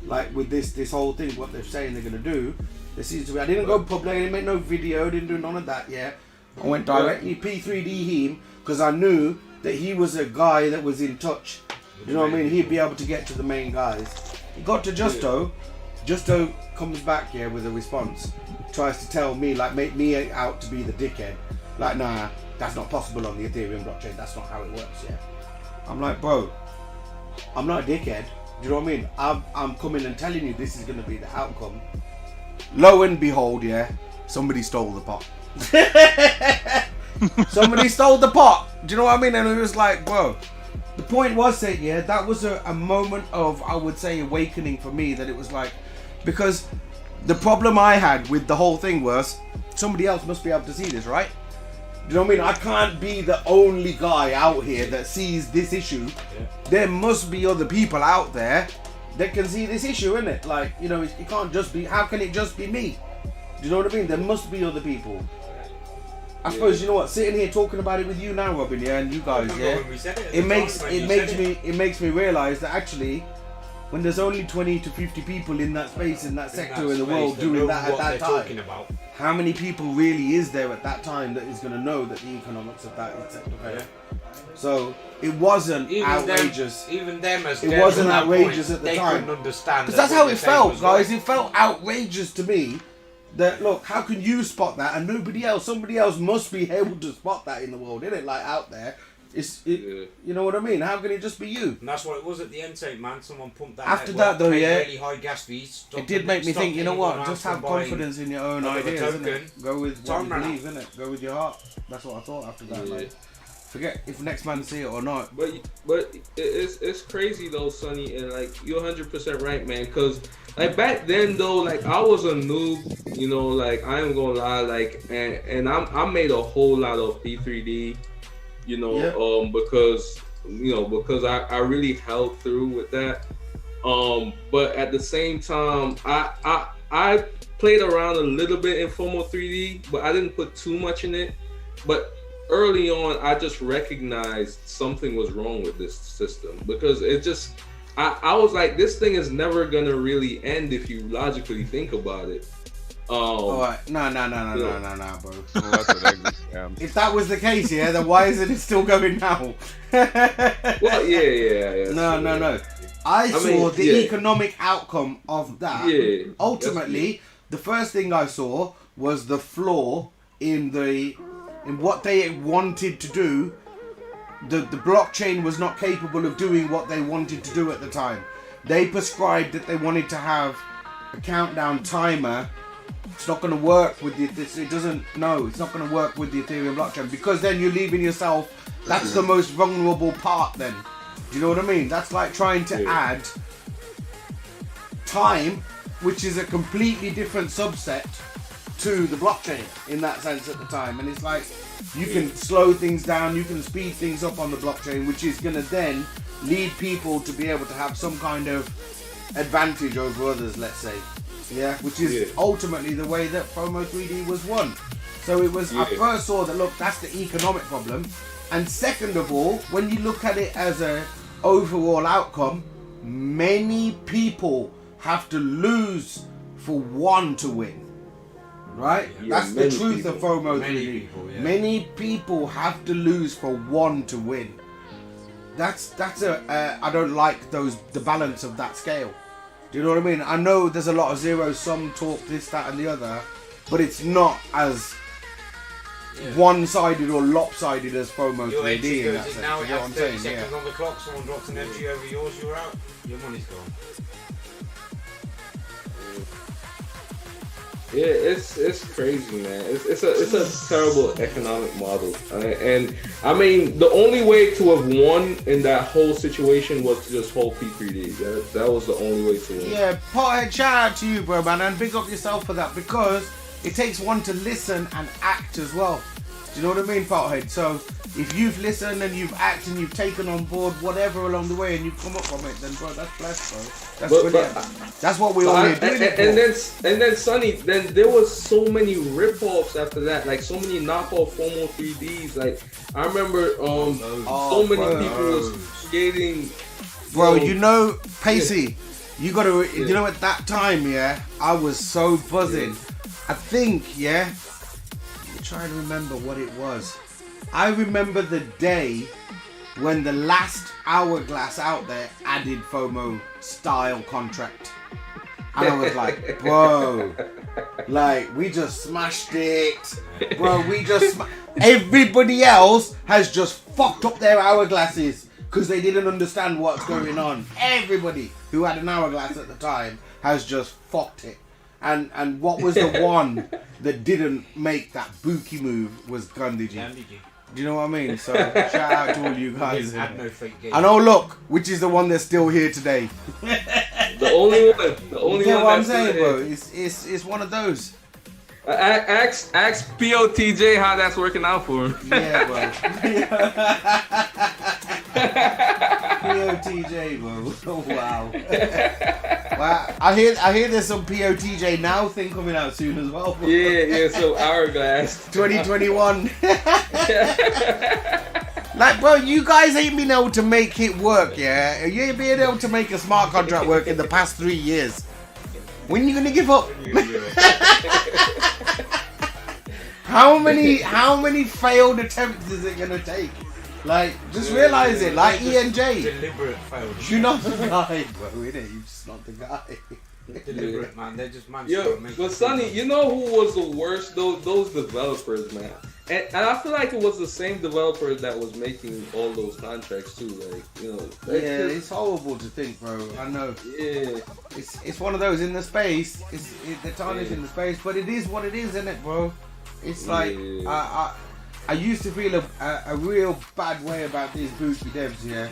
Like with this whole thing, what they're saying they're gonna do. There seems to be. I didn't go public. I didn't make no video. Didn't do none of that. Yeah, I went directly P3D him because I knew that he was a guy that was in touch. You know what I mean? He'd be able to get to the main guys. He got to Justo. Justo comes back here with a response. Tries to tell me, like, make me out to be the dickhead. Like, nah, that's not possible on the Ethereum blockchain. That's not how it works, yeah. I'm like, bro, I'm not a dickhead. Do you know what I mean? I'm coming and telling you this is going to be the outcome. Lo and behold, yeah, somebody stole the pot. Somebody stole the pot. Do you know what I mean? And it was like, bro, the point was that, yeah, that was a moment of, I would say, awakening for me, that it was like, because the problem I had with the whole thing was somebody else must be able to see this, right? Do you know what I mean? I can't be the only guy out here that sees this issue. There must be other people out there that can see this issue, innit? Like, you know, it can't just be, how can it just be me? Do you know what I mean? There must be other people. I suppose, you know what, sitting here talking about it with you now, Robin, yeah, and you guys, yeah, it makes me realise that actually, when there's only 20 to 50 people in that space, in that sector in the world doing that at that time, how many people really is there at that time that is going to know that the economics of that sector? Yeah. So it wasn't outrageous. Even them, as it wasn't outrageous at the time. Couldn't understand. Because that's how it felt, guys. It felt outrageous to me. That, look, how can you spot that and nobody else? Somebody else must be able to spot that in the world, isn't it? Like out there. You know what I mean? How can it just be you? And that's what it was at the end, man. Someone pumped that. After that, though, yeah, really high gas fees. It did make me think. You know what? Just have confidence in your own ideas, isn't it? Go with what you believe, isn't it? Go with your heart. That's what I thought after that. Like, forget if next man see it or not. But it's crazy though, Sonny, and like you're 100% right, man. Cause like back then though, like I was a noob, you know. Like I ain't gonna lie, like and I made a whole lot of P3D. You know, because I really held through with that. But at the same time, I played around a little bit in FOMO 3D, but I didn't put too much in it. But early on, I just recognized something was wrong with this system, because it just, I was like, this thing is never gonna really end if you logically think about it. No, bro. If that was the case, yeah, then why isn't it still going now? Well, yeah. No. I saw the economic outcome of that. Yeah. Ultimately, the first thing I saw was the flaw in what they wanted to do. The blockchain was not capable of doing what they wanted to do at the time. They prescribed that they wanted to have a countdown timer. It's not going to work with it's not going to work with the Ethereum blockchain, because then you're leaving yourself, that's the most vulnerable part then. Do you know what I mean? That's like trying to add time, which is a completely different subset to the blockchain in that sense at the time. And it's like, you can slow things down, you can speed things up on the blockchain, which is going to then lead people to be able to have some kind of advantage over others, let's say. Yeah, which is ultimately the way that FOMO 3D was won. So it was, I first saw that, look, that's the economic problem. And second of all, when you look at it as a overall outcome, many people have to lose for one to win. Right? That's the truth of FOMO 3D. Many people have to lose for one to win. That's I don't like the balance of that scale. Do you know what I mean? I know there's a lot of zero-sum talk, this, that, and the other, but it's not as one-sided or lopsided as FOMO 3D in that sense. Now you know what I'm 30 saying? seconds on the clock, someone drops an MG over yours, you're out, your money's gone. Yeah, it's crazy, man. It's a terrible economic model, and I mean the only way to have won in that whole situation was to just hold P3D. That was the only way to win. Yeah, Pothead, shout out to you, bro, man, and big up yourself for that, because it takes one to listen and act as well. Do you know what I mean, Pothead? So if you've listened and you've acted and you've taken on board whatever along the way and you've come up from it, then bro, that's blessed, bro. That's brilliant. That's what we're all here doing. And then Sonny, then there was so many rip-offs after that, like so many knockoff Fomo 3Ds. Like I remember so many people was skating. Bro, you know, Pacey, you gotta, you know, at that time, yeah, I was so buzzing. I think, yeah, I'm trying to remember what it was. I remember the day when the last Hourglass out there added FOMO style contract. And I was like, bro, like, we just smashed it. Bro, we just, everybody else has just fucked up their Hourglasses because they didn't understand what's going on. Everybody who had an Hourglass at the time has just fucked it. And what was the one that didn't make that bookie move was Gandhiji. Do you know what I mean? So shout out to all you guys. And oh look, which is the one that's still here today. The only one. The only you know one. What I'm saying, bro? It's one of those. Ask POTJ how that's working out for him. Yeah, bro. POTJ, bro. Oh wow. Wow. I hear there's some POTJ now thing coming out soon as well. Bro. Yeah. So Hourglass 2021. Like, bro, you guys ain't been able to make it work, yeah? You ain't been able to make a smart contract work in the past 3 years. When are you gonna give up? How many failed attempts is it gonna take? Like, just realize it. Like ENJ. Deliberate failure. You're not the guy, bro. Innit? You're just not the guy. Deliberate, man. They're just man. But Sonny, you know who was the worst? Those developers, man. And I feel like it was the same developer that was making all those contracts too. Like, you know. Yeah, it's horrible to think, bro. I know. Yeah. It's one of those in the space. They're tarnishing the space, but it is what it is, isn't it, bro? It's like I used to feel a real bad way about these booty devs, yeah.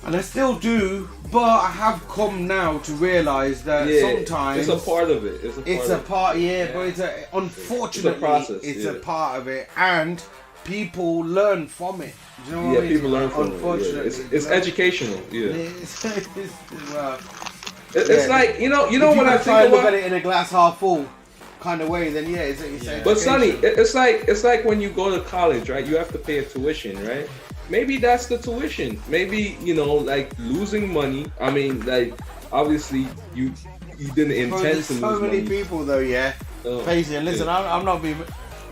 And I still do, but I have come now to realise that sometimes it's a part of it. It's a part, but unfortunately, it's a part of it, and people learn from it. Do you know what I mean? People learn from it. Unfortunately, It's educational. Yeah. It's it's like you know when I think look about at it in a glass half full kind of way, then it's But Sonny, it's like when you go to college, right? You have to pay a tuition, right? Maybe that's the tuition. Maybe, you know, like losing money. I mean, like obviously you didn't intend to lose so many money. people though, yeah. Facing, and listen, I'm not being.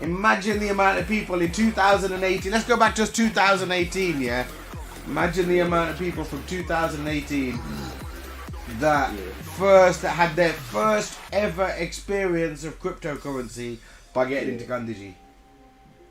Imagine the amount of people in 2018. Let's go back just 2018, yeah. Imagine the amount of people from 2018 that had their first ever experience of cryptocurrency by getting into Gandhiji.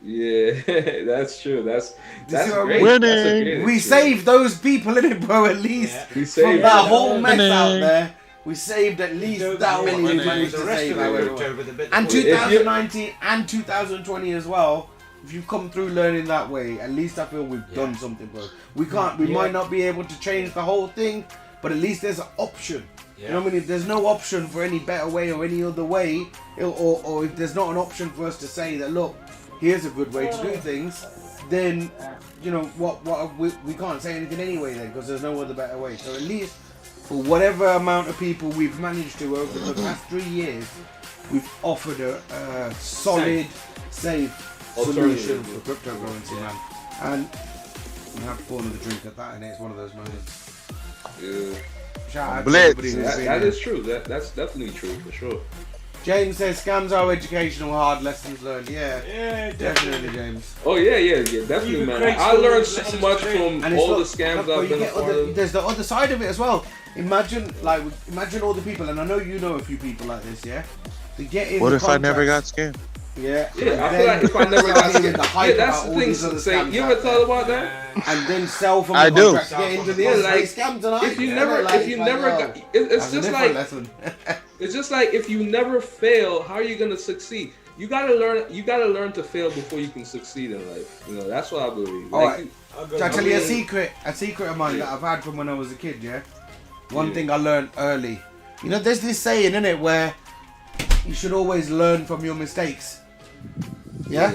Yeah, that's true. That's great. Winning. We saved those people in it, bro. At least we saved from that whole mess out there. We saved at least that many people to save. And 2019 and 2020 as well. If you come through learning that way, at least I feel we've done something, bro. We might not be able to change the whole thing, but at least there's an option. You know what I mean? If there's no option for any better way or any other way, or if there's not an option for us to say that, look, here's a good way to do things, then, you know, we can't say anything anyway then, because there's no other better way. So at least, for whatever amount of people we've managed to over the past 3 years, we've offered a solid, safe solution for cryptocurrency, man. And we have to pour another drink at that, and it's one of those moments. Yeah. Shout out to everybody who's been that there. is true. That's definitely true for sure. James says scams are educational, hard lessons learned. Yeah, definitely, James. Oh yeah, definitely, man. I learned so much from all the scams I've been a part of. There's the other side of it as well. Imagine all the people, and I know you know a few people like this, yeah. To get in. What if I never got scammed? Yeah, I feel like if I never got scammed, that's the thing. Say, you ever thought about that? And then sell from the contract, get into the like scams tonight. If you never got, it's just like it's just like if you never fail, how are you gonna succeed? You gotta learn. You gotta learn to fail before you can succeed in life. You know, that's what I believe. All right. Shall I tell you a secret of mine that I've had from when I was a kid? Yeah. One thing I learned early. You know, there's this saying in it where you should always learn from your mistakes. Yeah?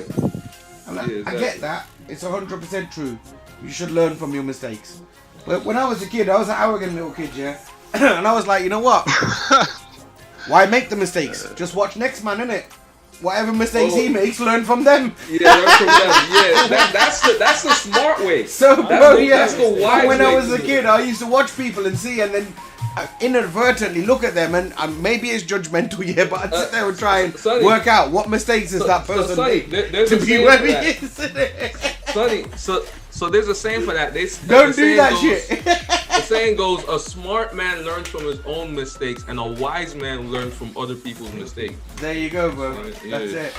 And Yeah, I get that. It's 100% true. You should learn from your mistakes. But when I was a kid, I was an arrogant little kid, yeah? And I was like, you know what? Why make the mistakes? Just watch next man, innit? Whatever mistakes he makes, learn from them. Yeah, learn from them. Yeah, that's the smart way. So, bro, yeah. That's the wise when way I was to a do kid, it. I used to watch people and see, and then inadvertently look at them, and maybe it's judgmental, yeah, but I'd sit there and try and Sonny, work out what mistakes is that person Sonny, made there's to a be saying where for he that. is, innit? Sonny, so there's a saying for that. Don't do that shit. The saying goes, a smart man learns from his own mistakes, and a wise man learns from other people's mistakes. There you go, bro. Yeah. That's it.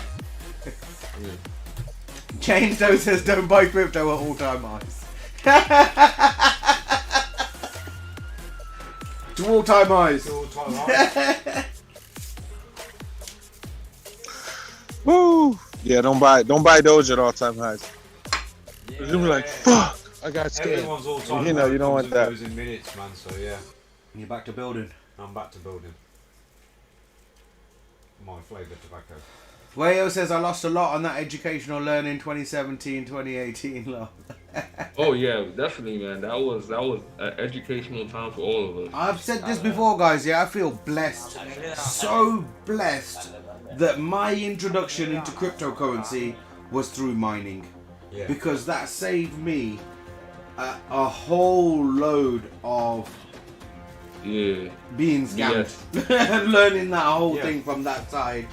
James though says don't buy crypto at all-time highs. To all-time highs. Woo! Yeah, don't buy Doge at all time highs. You'll be like, fuck, I got scared. Everyone's all time. You know, you don't want that. In minutes, man. So yeah. You're back to building. I'm back to building. My flavoured tobacco. Wayo says I lost a lot on that educational learning 2017, 2018. Love. Oh yeah, definitely, man. That was an educational time for all of us. I've said this before, guys. Yeah, I feel blessed, so blessed that my introduction into cryptocurrency was through mining, because that saved me a whole load of being scammed, learning that whole thing from that side,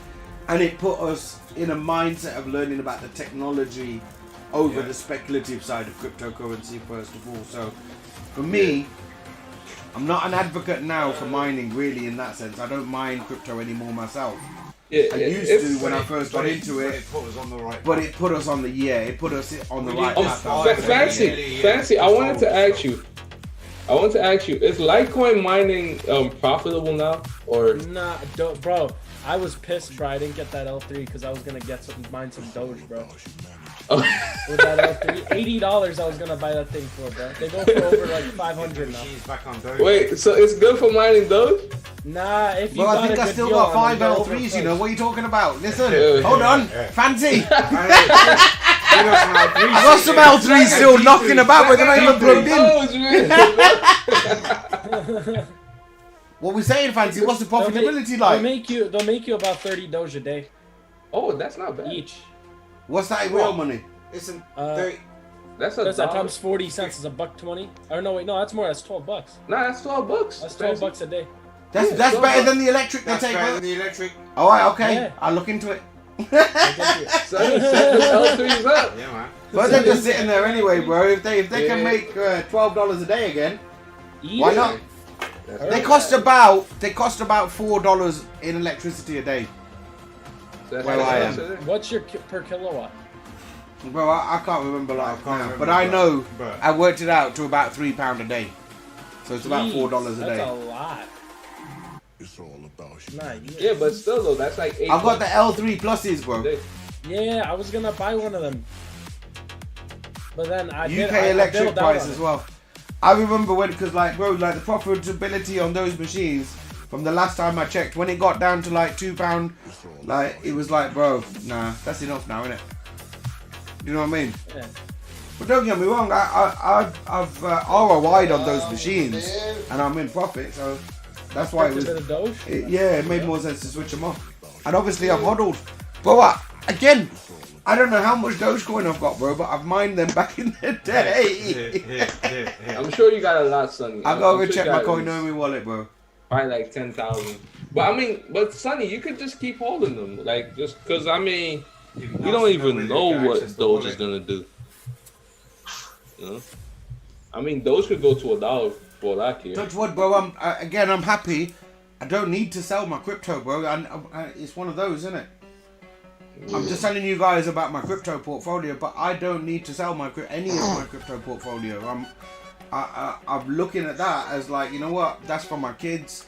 and it put us in a mindset of learning about the technology over the speculative side of cryptocurrency first of all. So for me, I'm not an advocate now for mining really in that sense. I don't mine crypto anymore myself. I used to when I first got into it, put us on the right but it put us on the it put us on the right path. Fancy. I wanted to ask you, is Litecoin mining profitable now, or? Nah, bro. I was pissed, bro. I didn't get that L3 because I was gonna mine some Doge, bro. With that L3, $80 I was gonna buy that thing for, bro. They go for over like 500 now. Wait, so it's good for mining Doge? Nah, if you Well, I got think a I good still deal got on 5 them, they're L3s, you know, overpriced. what are you talking about? Listen, hold on, Fancy. I got some L3s still knocking about, but they're not even plugged in. What we saying, Fancy? What's the profitability like? They'll make you about 30 Doge a day. Oh, that's not bad. Each. What's that in real money? Isn't that's that times 40 cents is $1.20. Or no, wait, no, that's more. That's $12. Nah, that's $12. That's $12 a day. That's better than the electric they take. Better than the electric. All right, okay, Yeah. I'll look into it. Set those L3s up. Yeah, man. But they're just sitting there anyway, bro. If they can make $12 a day again, why not? They cost about $4 in electricity a day. Where I am. What's your per kilowatt? Bro, I can't remember now, but I know I worked it out to about £3 a day. So it's about $4 a day. That's a lot. It's all about Yeah, but still though, that's like 8. I've got the L3 pluses, bro. Yeah, I was gonna buy one of them, but then I UK electric price as well. I remember when, because like, bro, like the profitability on those machines from the last time I checked, when it got down to like £2, like it was like, bro, nah, that's enough now, innit? You know what I mean? Yeah. But don't get me wrong, I've ROI'd on those machines, and I'm in profit, so that's why it was. It made more sense to switch them off. And obviously I've hodled, but again, I don't know how much Dogecoin I've got, bro, but I've mined them back in the day. I'm sure you got a lot, Sonny. I gotta go check my Coinomi wallet, bro. Probably like 10,000. But Sonny, you could just keep holding them, like just because we don't even know what Doge is gonna do. You know, Doge could go to $1 for all I care. Touch wood, bro. I'm happy. I don't need to sell my crypto, bro. And it's one of those, isn't it? I'm just telling you guys about my crypto portfolio, but I don't need to sell any of my crypto portfolio. I'm looking at that as like, you know what? That's for my kids.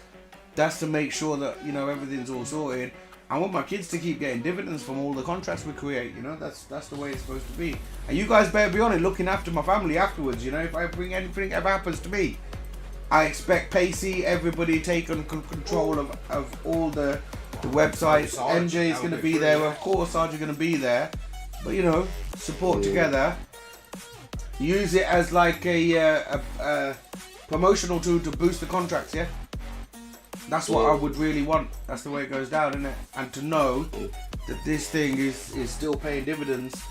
That's to make sure that, you know, everything's all sorted. I want my kids to keep getting dividends from all the contracts we create. You know, that's the way it's supposed to be. And you guys better be on it, looking after my family afterwards. You know, if anything ever happens to me, I expect Pacey, everybody taking control of all the websites. MJ is going to be there, of course. Sarge are going to be there. but you know, support together. Use it as like a promotional tool to boost the contracts, yeah? That's what I would really want. That's the way it goes down, isn't it? And to know that this thing is still paying dividends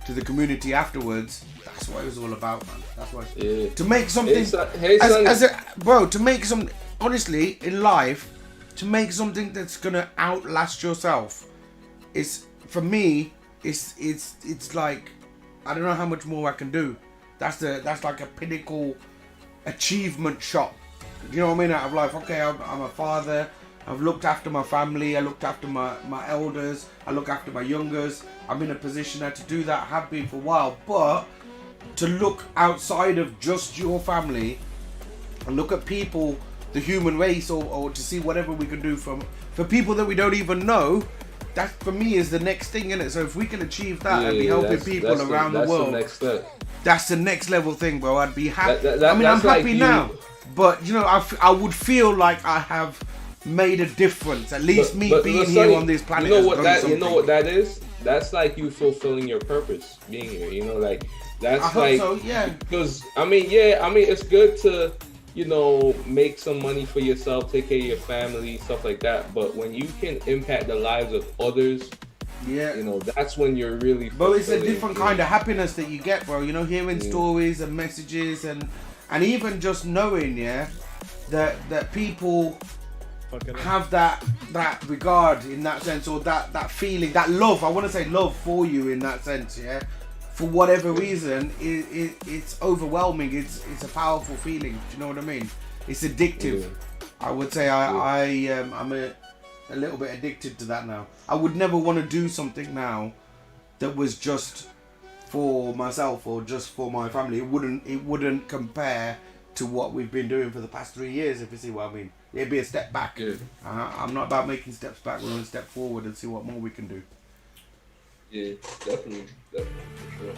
to the community afterwards, that's what it was all about, man. That's what to make something bro, to make some, honestly, in life, to make something that's gonna outlast yourself is, for me, it's like, I don't know how much more I can do. That's like a pinnacle achievement shot. You know what I mean? Out of life. Okay, I'm a father. I've looked after my family. I looked after my elders. I look after my youngers. I'm in a position now to do that. I have been for a while. But to look outside of just your family and look at people, the human race, or to see whatever we can do for people that we don't even know, that for me is the next thing, innit? So if we can achieve that and be helping people around the world, that's the next step. That's the next level thing, bro. I'd be happy. I mean, I'm happy now, but you know, I would feel like I have made a difference. At least me being here on this planet. You know what that? You know what that is? That's like you fulfilling your purpose, being here. You know, like that's I hope so, yeah. Because I mean, it's good to, you know, make some money for yourself, take care of your family, stuff like that. But when you can impact the lives of others, yeah, you know, that's when you're really. But it's a different kind of happiness that you get, bro. You know, hearing stories and messages and even just knowing, that people have that regard in that sense, or that feeling, that love. I want to say love for you in that sense, yeah. For whatever reason, it's overwhelming. It's a powerful feeling. Do you know what I mean? It's addictive. I would say I'm a little bit addicted to that now. I would never want to do something now that was just for myself or just for my family. It wouldn't compare to what we've been doing for the past 3 years, if you see what I mean. It'd be a step back. I'm not about making steps back. We're going to step forward and see what more we can do. Yeah, definitely, for sure.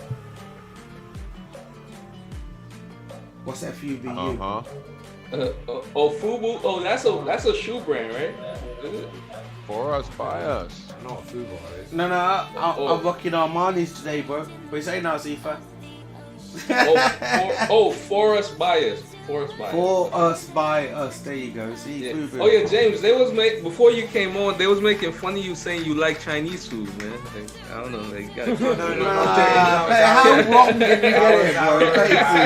What's FUBU? Fubu. Oh, that's a shoe brand, right? Is it? For us, by us. Not Fubu, is it? No, I'm rocking Armani's today, bro. What you say now, Zifa? For us, by us. For us, by us. For us, by us. There you go. See, Fubu. Oh yeah, James. They was before you came on. They was making fun of you saying you like Chinese food, man. Like, I don't know. Like, how wrong did you get it, bro? Crazy.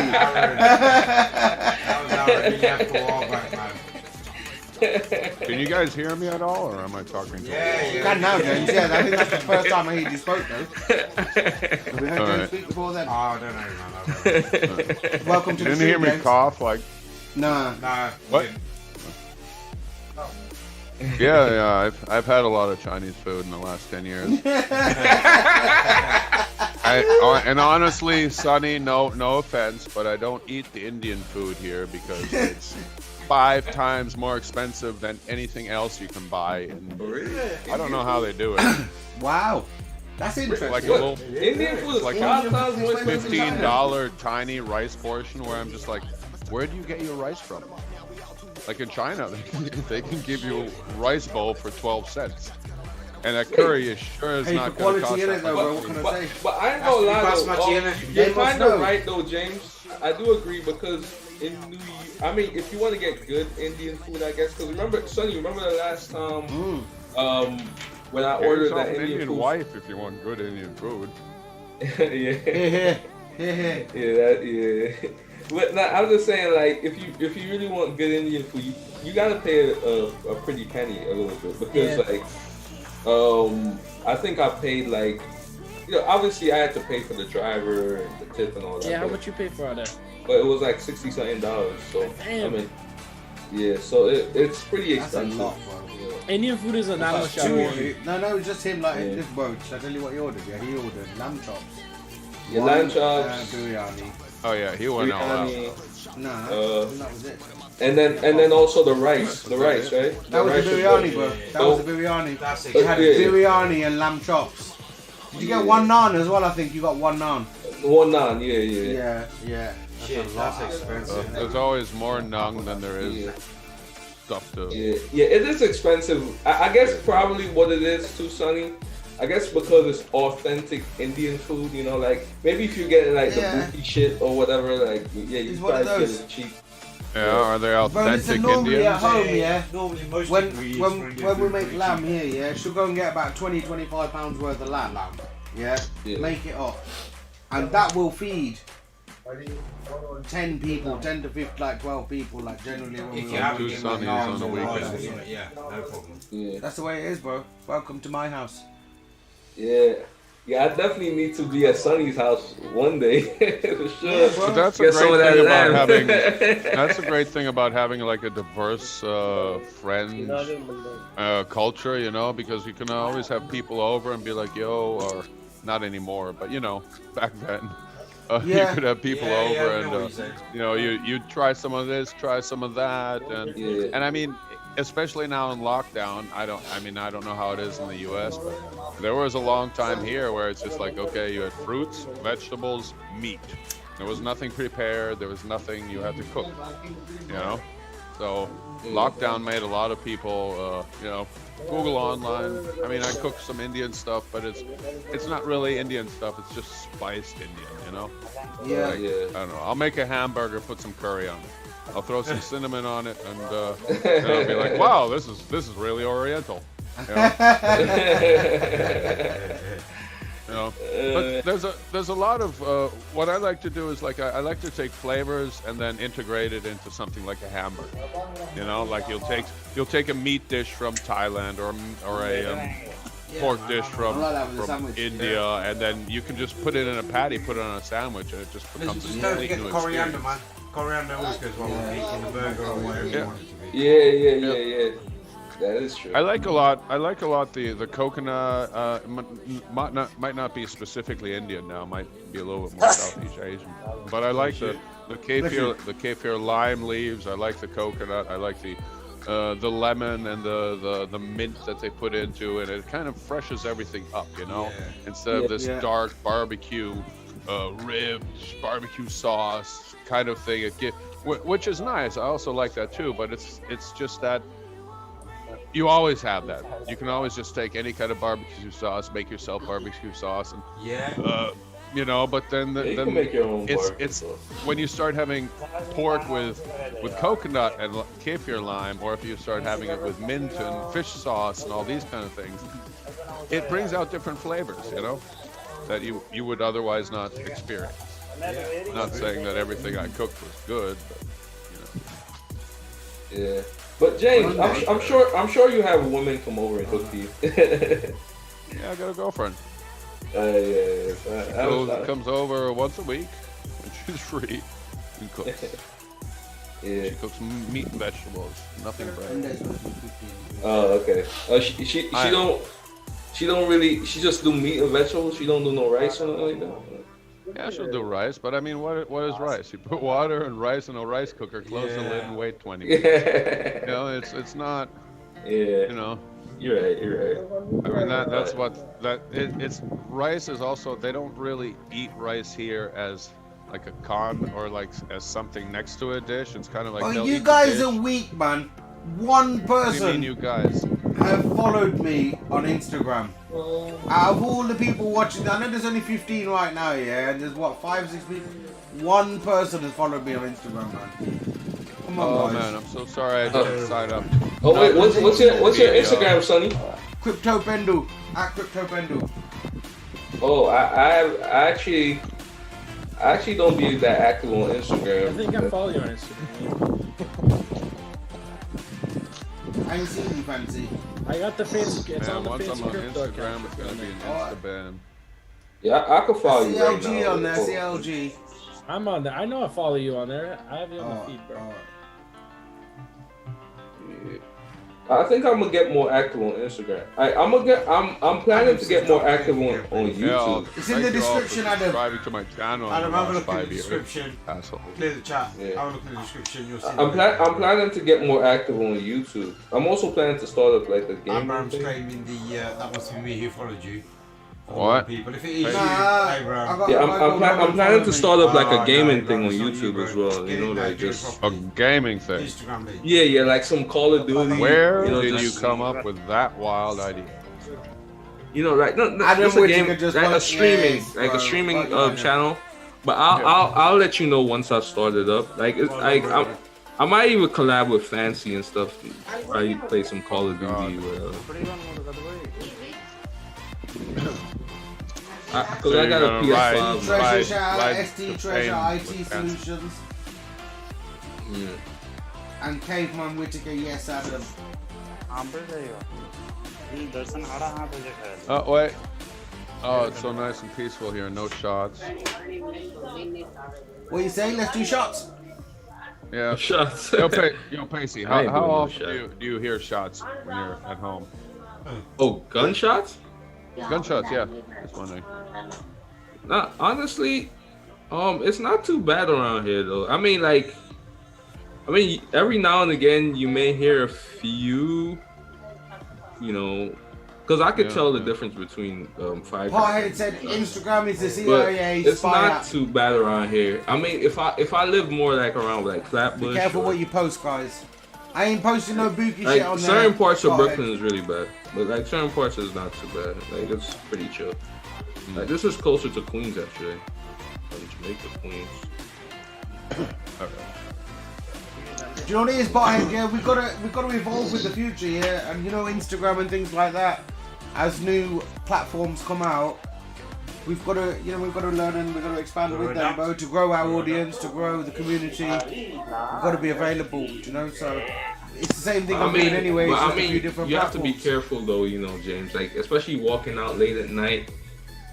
Can you guys hear me at all, or am I talking? Yeah, you can now, James. Yeah, I think that's the first time I heard you spoke, though. Have we heard James speak before then? Oh, I don't know. Welcome to the Didn't show, hear me James. cough like. Nah. What? Yeah. I've had a lot of Chinese food in the last 10 years. And honestly, Sonny, no offense, but I don't eat the Indian food here because it's 5 times more expensive than anything else you can buy. And I don't know how they do it. Wow. That's interesting. Like a little, Indian food is like $5 more expensive. $15 tiny rice portion where I'm just like, where do you get your rice from? Like in China, they can give you a rice bowl for 12 cents. And that curry is sure is not going to cost that much. But I ain't gonna lie though, you're kind of right though, James. I do agree because in New York, I mean, if you want to get good Indian food, I guess, because remember, Sonny, remember the last time when I ordered that Indian food? Wife if you want good Indian food. Yeah. But nah, I'm just saying, like, if you really want good Indian food, you gotta pay a pretty penny a little bit because like, I think I paid like, you know, obviously I had to pay for the driver and the tip and all that. Yeah, how much you pay for all that? But it was like $60-something. So damn. I mean, yeah, so it's pretty expensive. That's a lot, bro. Indian food is a not much. No, it's just him. Like this, bro. Should I tell you what he ordered? Yeah, he ordered lamb chops. Yeah, lamb chops. Biryani. Oh yeah, he went all out. Nah, that was it. And then also the rice, right? That was the biryani, bro. That was the biryani. You had biryani and lamb chops. Did you get one naan as well? I think you got one naan. One naan, yeah. Shit, that's expensive. There's always more naan than there is stuff to. Yeah, it is expensive. I guess probably what it is too, Sonny, I guess because it's authentic Indian food, you know, like maybe if you're getting like the booty shit or whatever, like yeah, you probably get it cheap. Yeah, are they Well, authentic listen, normally Indians? at home, yeah. Normally, most When ingredients when we make lamb here, yeah, she'll go and get about 20-25 pounds worth of lamb. Yeah, make it up, and that will feed 10 people, 10 to 15, like 12 people, like generally. When If we you have two sunnies on a weekend. Yeah, no problem. Yeah. That's the way it is, bro. Welcome to my house. Yeah. Yeah, I definitely need to be at Sonny's house one day for sure. But that's a Get some of great that thing about lamb. having. That's a great thing about having like a diverse friends culture, you know, because you can always have people over and be like, "Yo," or not anymore, but you know, back then. You could have people over and you know you try some of this, try some of that, and I mean, especially now in lockdown, I don't know how it is in the U.S., but there was a long time here where it's just like, okay, you had fruits, vegetables, meat. There was nothing prepared. There was nothing you had to cook, you know. So lockdown made a lot of people, you know, Google online. I mean, I cook some Indian stuff, but it's not really Indian stuff. It's just spiced Indian, you know. Yeah. Like, I don't know. I'll make a hamburger, put some curry on it. I'll throw some cinnamon on it, and I'll be like, "Wow, this is really Oriental." You know? You know? But there's a lot of what I like to do is like I like to take flavors and then integrate it into something like a hamburger. You know, like you'll take a meat dish from Thailand or a pork dish from India, and then you can just put it in a patty, put it on a sandwich, and it just becomes a Just don't complete forget new coriander, experience. man. Coriander always goes well with making the burger or whatever you want it to be. Yeah. That is true. I like a lot the coconut. Might not be specifically Indian now. Might be a little bit more Southeast Asian. But I like the kefir lime leaves. I like the coconut. I like the lemon and the mint that they put into it. It kind of freshes everything up, you know. Instead of this dark barbecue, ribs, barbecue sauce kind of thing. Which is nice. I also like that too. But it's just that. You always have that. You can always just take any kind of barbecue sauce, make yourself barbecue sauce, and you know. But then You can make your own it's when you start having pork with coconut and kefir lime, or if you start having it with mint and fish sauce and all these kind of things, it brings out different flavors, you know, that you would otherwise not experience. Not saying that everything I cooked was good, but you know. Yeah. But James, I'm sure you have a woman come over and cook for you. Yeah, I got a girlfriend. Yeah. Comes over once a week when she's free and cooks. She cooks meat and vegetables, nothing bread. Oh, okay. She don't really. She just do meat and vegetables. She don't do no rice or nothing like that. Yeah, she'll do rice, but I mean, what is rice? You put water and rice in a rice cooker, close the lid, and wait 20 minutes. You know, it's not. Yeah. You know. You're right. I mean, that's what it's rice is also. They don't really eat rice here as like a con or like as something next to a dish. It's kind of like. Oh, you guys are weak, man. One person. What do you mean, you guys? Have followed me on Instagram. Out of all the people watching, I know there's only 15 right now, yeah, and there's what, 5-6 people. One person has followed me on Instagram, man. Come on, guys. Man, I'm so sorry I didn't sign up. Oh wait, what's your Instagram, Sonny? Crypto Pendu at Crypto Pendu. Oh, I actually don't be that active on Instagram. I think I follow you on Instagram. I ain't seen you, fancy. I got the fancy. It's on the once fancy I'm on crypto Instagram, account. it's gonna be an Insta ban. Yeah, I could follow you right CLG now. on there, CLG. I'm on there. I know I follow you on there. I have you on the feed, bro. I think I'm gonna get more active on Instagram. I'm planning to get more active on YouTube. It's in the description, Adam. Subscribing to my channel in the Adam, have a last look at 5 the years. description. Asshole. Clear the chat. Yeah. Have a look at the description. You'll see. I'm planning to get more active on YouTube. I'm also planning to start up like a game. Abraham's claiming that must be me who followed you. What? People. If it is Nah, Abraham. Yeah, I'm planning to start up like Oh, a gaming no, thing on it's not YouTube you, as bro. well. You know, like just A gaming thing. Instagram page. yeah, like some Call of Duty. Where you know, did just- you come up with that wild idea? You know, right? No, Adam it's a Whittaker game, just like got- a streaming, yes, like bro. a streaming Fuck yeah, channel. But I'll let you know once I start it up. Like it's like I might even collab with Fancy and stuff. Probably play some Call of Duty. Because I got a PS5. Treasure, shout out ST Treasure IT Solutions. Yeah. And Caveman Whittaker, yes, Adam. Oh wait. Oh, it's so nice and peaceful here. No shots. What you saying? Let's do shots. Yeah. Shots. Yo, Pacey, I ain't how doing no often do you hear shots when you're at home? Oh, gunshots? Gunshots, yeah. Just wondering. Nah, honestly, it's not too bad around here though. I mean, every now and again you may hear a few, you know, because I could tell the difference between five. Pothead said Instagram is the But CIA it's spy not app. too bad around here. I mean, if I live more like around like Flatbush, Be careful or, what you post, guys. I ain't posting no bookie like shit on there. certain parts of Pothead. Brooklyn is really bad, but like certain parts is not too bad. Like it's pretty chill. Like this is closer to Queens actually, Jamaica, Queens. Do you know what it is, Pothead? Yeah, we gotta evolve with the future, yeah. And you know, Instagram and things like that. As new platforms come out, we've got to learn and we've got to expand with them, bro, to grow our audience, to grow the community. We've got to be available, you know. So it's the same thing I'm doing anyway. But It's I just a few mean, different you have to platforms. be careful though, you know, James. Like especially walking out late at night,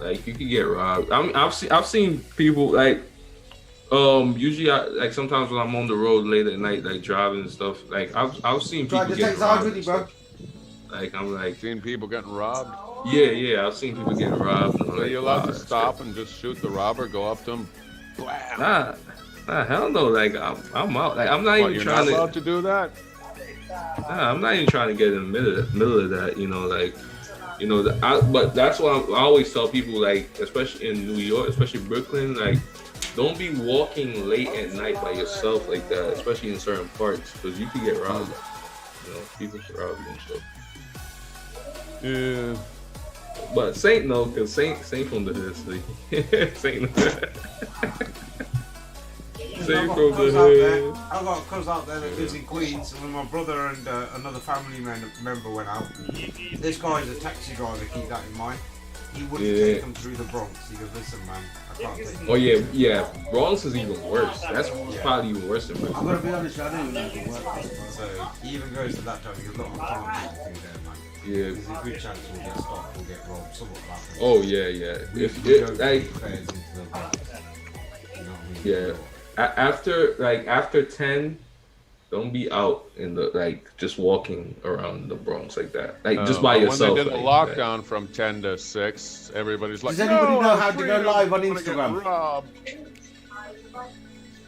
like you could get robbed. I mean, I've seen people like, usually like sometimes when I'm on the road late at night, like driving and stuff, like I've seen people Just get take sides robbed. with you, bro. Like I'm like seen people getting robbed. Yeah, I've seen people get robbed. Are you allowed to stop and just shoot the robber? Go up to him. Nah, hell no. Like I'm out. Like I'm not What, even you're trying not allowed to do that? Nah, I'm not even trying to get in the middle of that. You know, like, you know, but that's why I always tell people, like, especially in New York, especially Brooklyn, like, don't be walking late at night by yourself like that, especially in certain parts, because you could get robbed. You know, people can rob you and stuff. Yeah. But Saint no, because Saint from the hood, so Saint. Saint from the hood. I've got a cousin out there that lives in Queens, and when my brother and another family member went out, this guy's a taxi driver, keep that in mind. He wouldn't take them through the Bronx. He goes, listen man, I can't take you. Oh yeah, Bronx is even worse. That's probably even worse than Brooklyn. I'm gonna be honest, I don't even know if it works. So he even goes to that time, he goes, look, I can't take you through there, man. Yeah. There's a good chance we'll get stopped, we'll get robbed, something like that. Oh yeah. If We it don't like take fares into the Bronx. You know what I mean? yeah, after 10, don't be out in the like just walking around the Bronx like that, like just by yourself. When they did the like lockdown from 10 to 6, everybody's like, Does anybody "No, know I'm how to free, go I'm live on gonna get Instagram? robbed."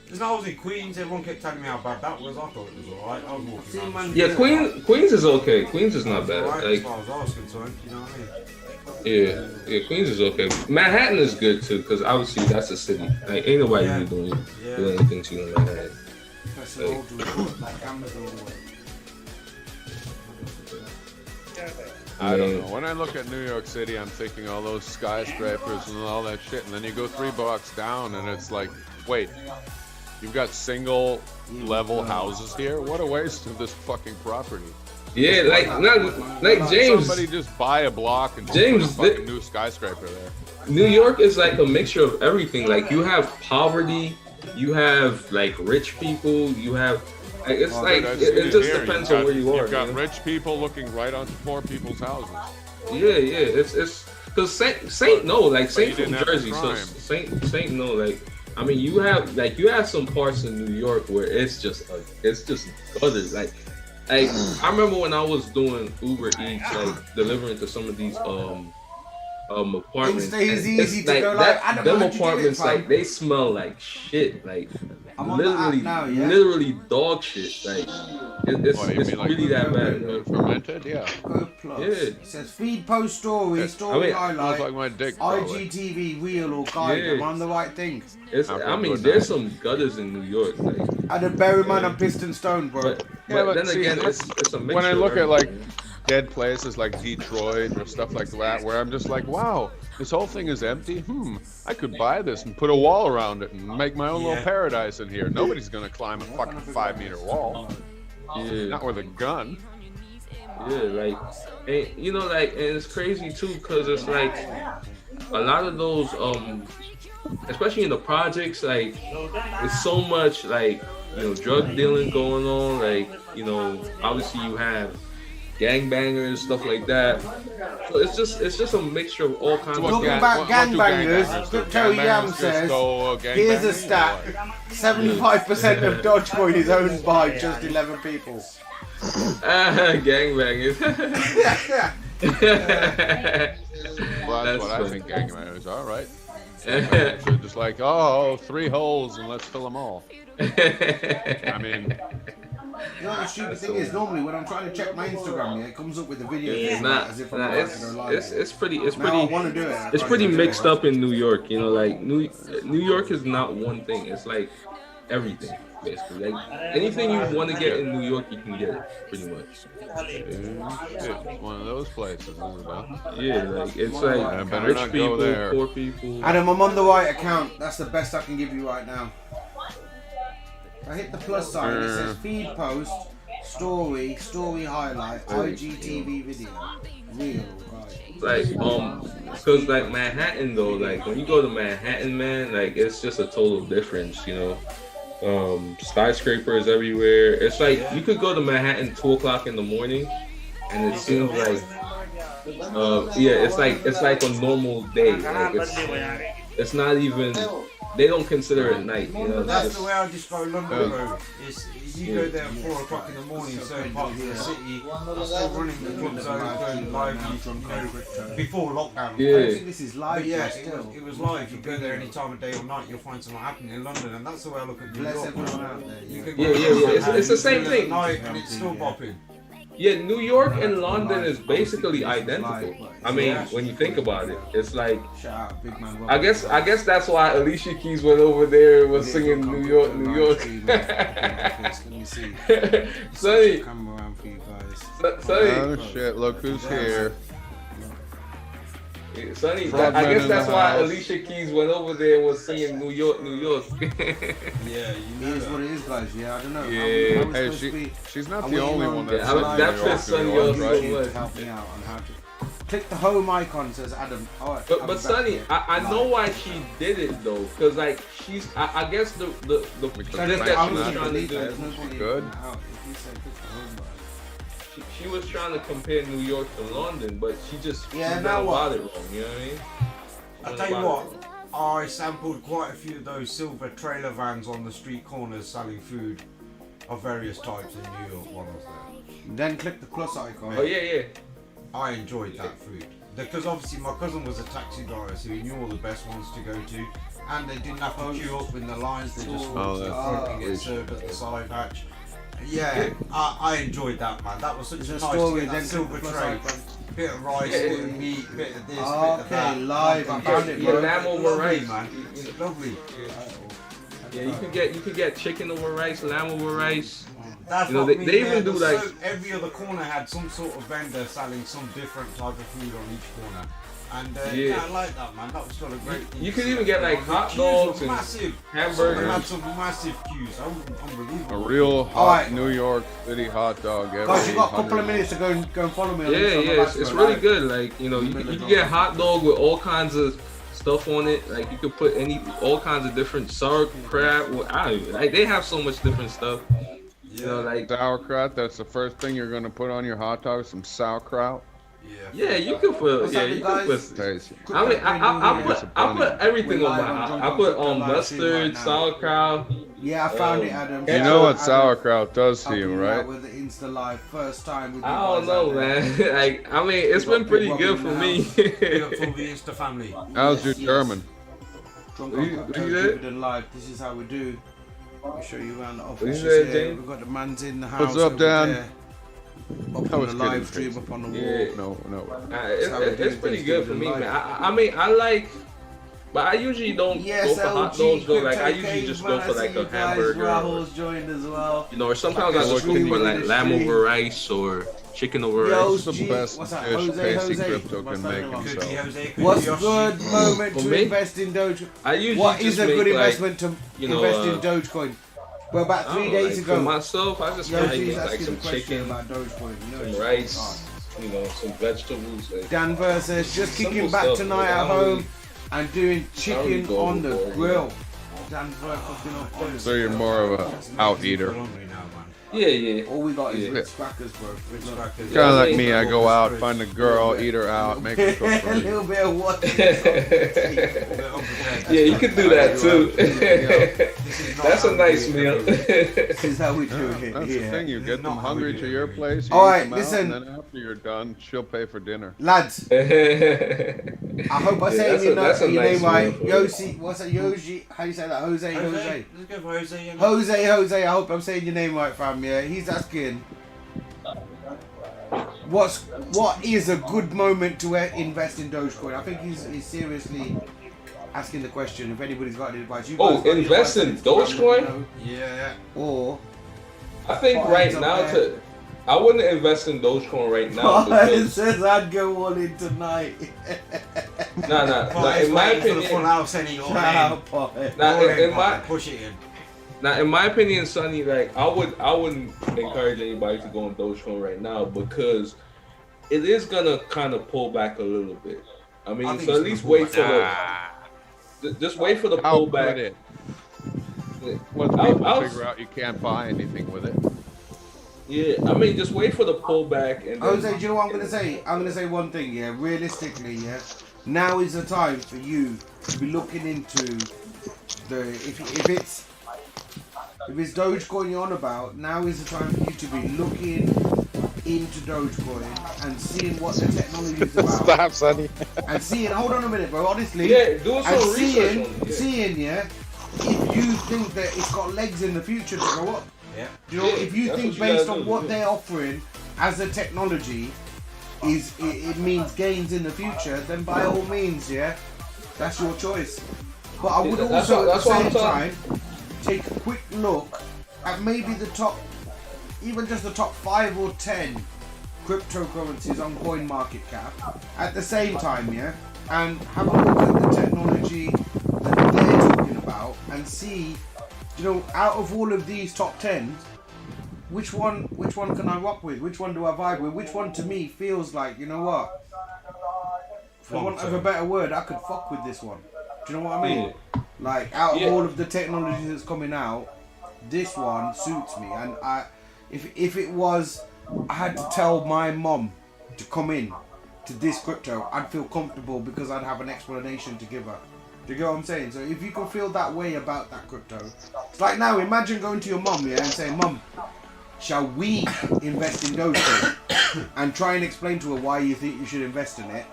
Because I was in Queens, everyone kept telling me how bad that was. I thought it was alright. I was walking around. Yeah, Queens is okay. Queens is not bad. Alright, Like as far as I was concerned, you know what I mean? yeah, Queens is okay. Manhattan is good too, because obviously that's a city. Like ain't nobody really doing anything to you in Manhattan. That's an old report, like Amazon. I don't know. When I look at New York City, I'm thinking all those skyscrapers and all that shit, and then you go 3 blocks down, and it's like, wait, you've got single level houses here? What a waste of this fucking property. Yeah, like James. Somebody just buy a block and James, put a fucking new skyscraper there. New York is like a mixture of everything. Like you have poverty, you have like rich people, you have. Like, it's like it just depends on where you are. You've got rich people looking right onto poor people's houses. Yeah. It's because Saint no, like Saint you from didn't have Jersey, so crime. Saint no, like I mean you have some parts in New York where it's just gutters. Like I remember when I was doing Uber Eats, like delivering to some of these apartments. It's easy to like go that, like, them how'd you do it, apartments, fam? like they smell like shit, like I'm on the app now, yeah? literally dog shit. Like it's What, you mean like really that bad. fermented? Yeah. Go plus. Yeah. It says feed, post, story, story highlight, Smells like my dick, probably. IGTV, wheel or guide. Yeah. I'm on the right thing. I mean, there's some gutters in New York. Like, And then bear in mind I'm piston stone, bro. but Yeah, but then see, again, it's a mixture. when I look at like dead places like Detroit or stuff like that, where I'm just like, wow, this whole thing is empty. I could buy this and put a wall around it and make my own little paradise in here. Nobody's gonna climb a fucking 5-meter wall. Yeah. Not with a gun. Yeah, like, and you know, like, and it's crazy too, cause it's like a lot of those, especially in the projects, like, there's so much like, you know, drug dealing going on. Like, you know, obviously you have gangbangers, stuff like that. So it's just a mixture of all kinds of. Talking about gangbangers, Crypto Yam says, here's a stat: 75% of Dogecoin is owned by just 11 people. Gangbangers. Well, that's what I think gangbangers are, right? So just like, oh, 3 holes and let's fill them all. I mean, you know what the stupid thing is? Normally, when I'm trying to check my Instagram, it comes up with the video. It's it's pretty mixed up in New York. You know, like New York is not one thing. It's like everything. Basically, like anything you want to get in New York, you can get it, pretty much. It's one of those places, isn't it? Yeah, like it's like rich people, poor people. Adam, I'm on the right account. That's the best I can give you right now. I hit the plus sign. It says feed post, story highlight, IGTV video, real. Like because like Manhattan though, like when you go to Manhattan, man, like it's just a total difference, you know. Skyscrapers everywhere. It's like you could go to Manhattan 2 o'clock in the morning, and it seems like, it's like a normal day. Like it's not even. They don't consider it night. You know, that's the way I describe London, bro. You go there at 4 o'clock in the morning, certain parts of the city are still running the clubs open, live, before lockdown. Yeah. I don't think this is live. But yeah, it was live. You go there any time of day or night, you'll find something happening in London, and that's the way I look at New York. You can go It's the same thing. Night and it's still bopping. Yeah, New York and London is basically identical. I mean, when you think about it, it's like. I guess that's why Alicia Keys went over there and was singing New York, New York. Let me see. Sonny. Come around for you guys. Sonny. Oh shit! Look who's here. Sonny, I guess that's why Alicia Keys went over there and was singing New York, New York. Yeah, you know what it is, guys. Yeah, I don't know. Yeah. Hey, she's not the only one that's that pissed Sonny off so much. Help me out on how to click the home icon. Says Adam. But Sonny, I know why she did it though, because like I guess the thing that she was trying to do. Good. She was trying to compare New York to London, but she just now about it wrong. You know what I mean? I'll tell you what. I sampled quite a few of those silver trailer vans on the street corners selling food of various types in New York while I was there. Then click the plus icon. Oh yeah. I enjoyed that food because obviously my cousin was a taxi driver, so he knew all the best ones to go to, and they didn't have to queue up in the lines. They just walked to the front and get served at the side hatch. Yeah, I enjoyed that, man. That was such a nice to get that silver tray. Bit of rice, bit of meat, bit of this, bit of that. Live, I found it, bro. Lamb over rice, man. Lovely. Yeah, you could get chicken over rice, lamb over rice. That's you know, what they even do like every other corner had some sort of vendor selling some different type of food on each corner. And yeah, I like that, man. That was still a great thing. You could even get like hot dogs and hamburgers. Had some massive queues. Unbelievable. A real hot New York City hot dog. Guys, you got a couple of minutes to go and follow me. Yeah, it's really good. Like, you know, you can get hot dog with all kinds of stuff on it. Like, you could put all kinds of different sauerkraut. Like, they have so much different stuff. You know, like sauerkraut. That's the first thing you're gonna put on your hot dog. Some sauerkraut. Yeah, you can put. Yeah, you can put. I mean, I put everything on my hot. I put mustard, sauerkraut. Yeah, I found it, Adam. You know what sauerkraut does to you, right? With the Insta Live first time. With I don't know, man. Like, I mean, it's been pretty good for me. For the Insta family. How's your German? Live. This is how we do. I'll show you around the office. We've got the man's in the house. What's up, Dan? Up on the live stream, up on the wall. No. It's pretty good for me, man. I mean, I like But I usually don't go for hot dogs though. Like I usually just go for like a hamburger. Rahul's joined as well. You know, or sometimes I just go for like lamb over rice or chicken over rice. What's the best dish Pasty Crypto can make himself? What's a good moment to invest in Dogecoin? I usually What is just a make, good like, investment to invest in Dogecoin? Well, about 3 days like, ago. For myself, I just Yoshi's make like asking some a question chicken, about Dogecoin. some rice, you know, some vegetables. Like, Dan versus just kicking simple back stuff, tonight like, at I don't home and doing chicken go on the overboard, grill. Dan's cooking up. So you're more of a out eater. yeah. All we got is Ritz crackers, bro. Ritz crackers. Kind of like me, I go out, find a girl, eat her out, make her cook for A me. little bit of what? Yeah, you can do that too. That's a nice meal. This is how we do it. That's the thing, you get them hungry to your place, you All eat right, them out, listen. and then after you're done, she'll pay for dinner. Lads, I hope I say that's a your nice name right. meal for you. Yoshi, what's that? Yoshi, how you say that? Jose. Let's go for Jose. Jose, I hope I'm saying your name right, fam. Yeah, he's asking, what is a good moment to invest in Dogecoin? I think he's seriously asking the question. If anybody's got any advice, you guys got any invest in advice? Dogecoin? Yeah. Or I think right now I wouldn't invest in Dogecoin right now it because says I'd go all in tonight. nah. In my opinion, full house anymore. Push it in. Now, in my opinion, Sonny, like I wouldn't encourage anybody to go on Dogecoin right now because it is gonna kind of pull back a little bit. I mean, so at least wait for just wait for the pullback. Once people figure out you can't buy anything with it. Yeah, I mean, just wait for the pullback. And Jose, do you know what I'm gonna say? I'm gonna say one thing. Yeah, realistically, yeah, now is the time for you to be looking into the if it's Dogecoin you're on about. Now is the time for you to be looking into Dogecoin and seeing what the technology is about. Stop, Sonny. And seeing, hold on a minute, bro. Honestly, yeah, do some research on it. Seeing, yeah, if you think that it's got legs in the future to go up. Yeah. You know, if you think based on what they're offering as a technology it means gains in the future, then by all means, yeah, that's your choice. But I would also at the same time take a quick look at maybe the top, even just the top 5 or 10 cryptocurrencies on CoinMarketCap at the same time, yeah, and have a look at the technology that they're talking about and see, you know, out of all of these top 10s, which one can I rock with? Which one do I vibe with? Which one to me feels like, you know what? For want of a better word, I could fuck with this one. Do you know what I mean? Like, out of all of the technology that's coming out, this one suits me. And if it was, I had to tell my mom to come in to this crypto, I'd feel comfortable because I'd have an explanation to give her. Do you get what I'm saying? So if you can feel that way about that crypto, it's like now, imagine going to your mum, yeah, and saying, Mum, shall we invest in Dogecoin? And try and explain to her why you think you should invest in it.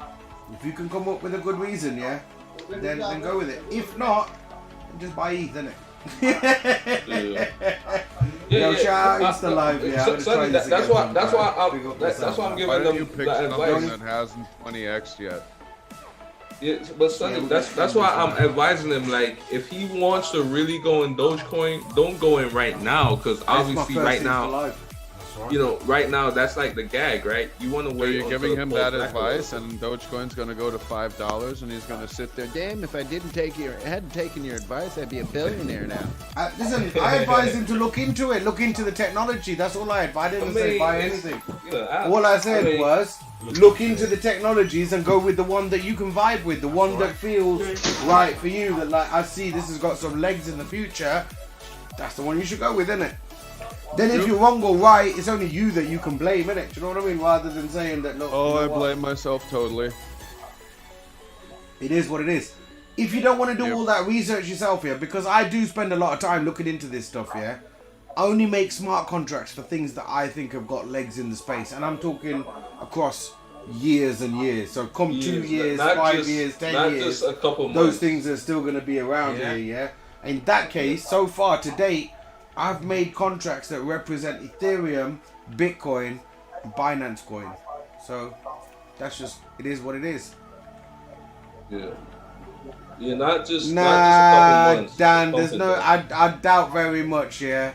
If you can come up with a good reason, yeah, then go with it. If not, just buy ETH, innit? Shout out Insta Live, yeah. Sonny, that's why I'm giving them you pick that something advice. that hasn't 20x yet? Yeah, but Sonny, that's why I'm advising him. Like, if he wants to really go in Dogecoin, don't go in right now, because obviously right now, you know, right now that's like the gag, right? You want to wait. So you're giving him that advice, and Dogecoin's going to go to $5, and he's going to sit there. Damn, if I hadn't taken your advice, I'd be a billionaire now. Listen, I advise him to look into it, look into the technology. That's all I advised. I didn't say buy anything. All I said was look into the technologies and go with the one that you can vibe with, the one that feels right for you. That, like, I see this has got some legs in the future. That's the one you should go with, innit? Then if you're wrong or right, it's only you that you can blame, innit? Do you know what I mean? Rather than saying that, look. Oh, you know I blame myself totally. It is what it is. If you don't want to do all that research yourself, yeah, because I do spend a lot of time looking into this stuff, yeah. I only make smart contracts for things that I think have got legs in the space, and I'm talking across years and years. So come 2 years, 5 years, 10 years, just a couple months. those things are still going to be around here, yeah. In that case, so far to date, I've made contracts that represent Ethereum, Bitcoin, and Binance Coin. So that's just, it is what it is. Yeah. Yeah, not just Nah, not just a couple months. Dan, there's Something no. like I doubt very much, yeah,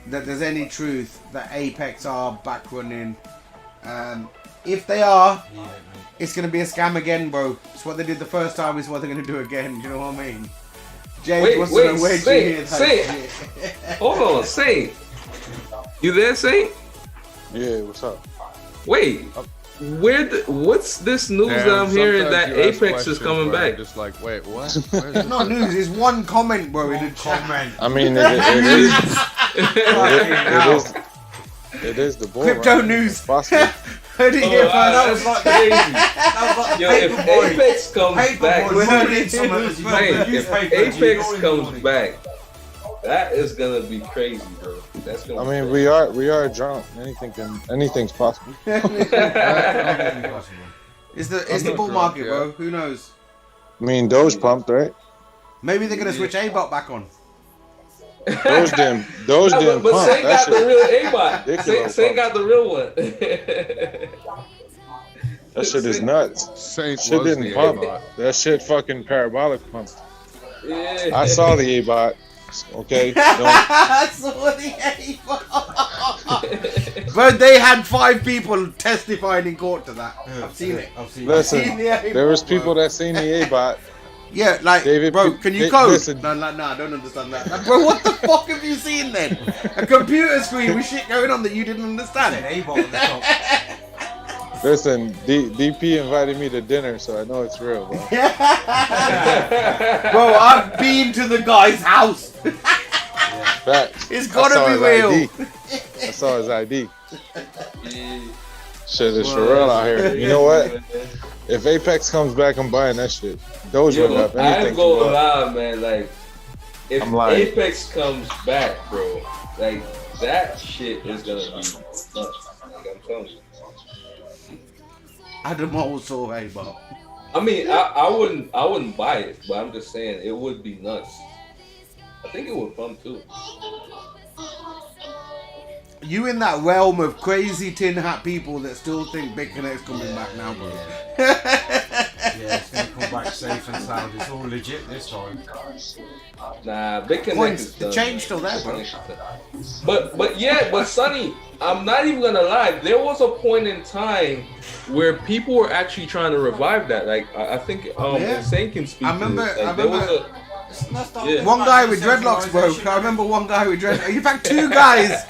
that there's any truth that Apex are back running. If they are, it's gonna be a scam again, bro. It's what they did the first time. Is what they're gonna do again. Do you know what I mean? James wants to know where you hear that shit. Hold on, Saint. You there, Saint? Yeah, what's up? Wait, what's this news that I'm hearing that Apex is coming back? Just like, wait, what? It's not news. It's one comment, bro. In the comment. I mean, it is the bull. Crypto right? news. Possible. Heard it here That was first. crazy. That was like Yo, if Apex comes back, We heard it somewhere. if Apex comes back, that is gonna be crazy, bro. That's gonna. I mean, we are drunk. Anything's possible. It's the bull market, bro. Who knows? I mean, Doge pumped, right? Maybe they're gonna switch A-bot back on. Doge didn't But pump. Saint That got the shit. real A-bot. ridiculous Saint got the real one. That shit is nuts. Saint Shit was didn't the pump. A-bot. That shit fucking parabolic pumped. Yeah. I saw the A-bot. Okay. I saw the A-bot. But they had 5 people testifying in court to that. I've seen it. Listen, there was people that seen the A-bot. Yeah, like, David, bro, can you code? listen. No, I don't understand that. Like, bro, what the fuck have you seen then? A computer screen with shit going on that you didn't understand. Listen, DP invited me to dinner, so I know it's real, bro. Bro, I've been to the guy's house. Facts. It's I gotta saw be his real. ID. I saw his ID. Shit is for real out here. You know what? If Apex comes back, I'm buying that shit. Doge Yo, would have I anything ain't gonna to lie, man. Like, if I'm lying. Apex comes back, bro, like that shit is gonna be nuts. Like, I'm telling you. Adam also A-bot. I mean, I wouldn't buy it, but I'm just saying it would be nuts. I think it would pump too. You in that realm of crazy tin hat people that still think Big Connect's coming back now, bro. Yeah, it's gonna come back safe and sound. It's all legit this time. Nah, Big Connect Points, is the done. change still there, bro. But Sonny, I'm not even gonna lie. There was a point in time where people were actually trying to revive that. Like I think Saint can speak. I remember. To this. Like, I there remember. was Yeah. One guy with dreadlocks, bro. I remember one guy with dreadlocks. In fact, two guys.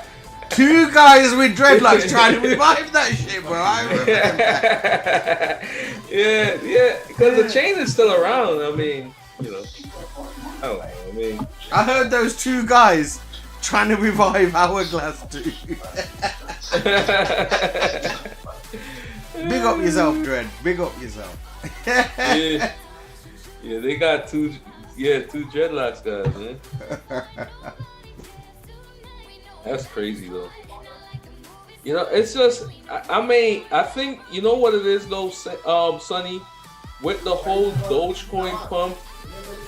2 guys with dreadlocks trying to revive that shit, bro. I remember that. yeah, because the chain is still around. I mean, you know, I don't know. I mean, I heard those 2 guys trying to revive Hourglass too. Big up yourself, Dread. Big up yourself. yeah, they got two dreadlocks guys, man. That's crazy though. You know, it's just, I mean, I think, you know what it is though, Sonny, with the whole Dogecoin pump,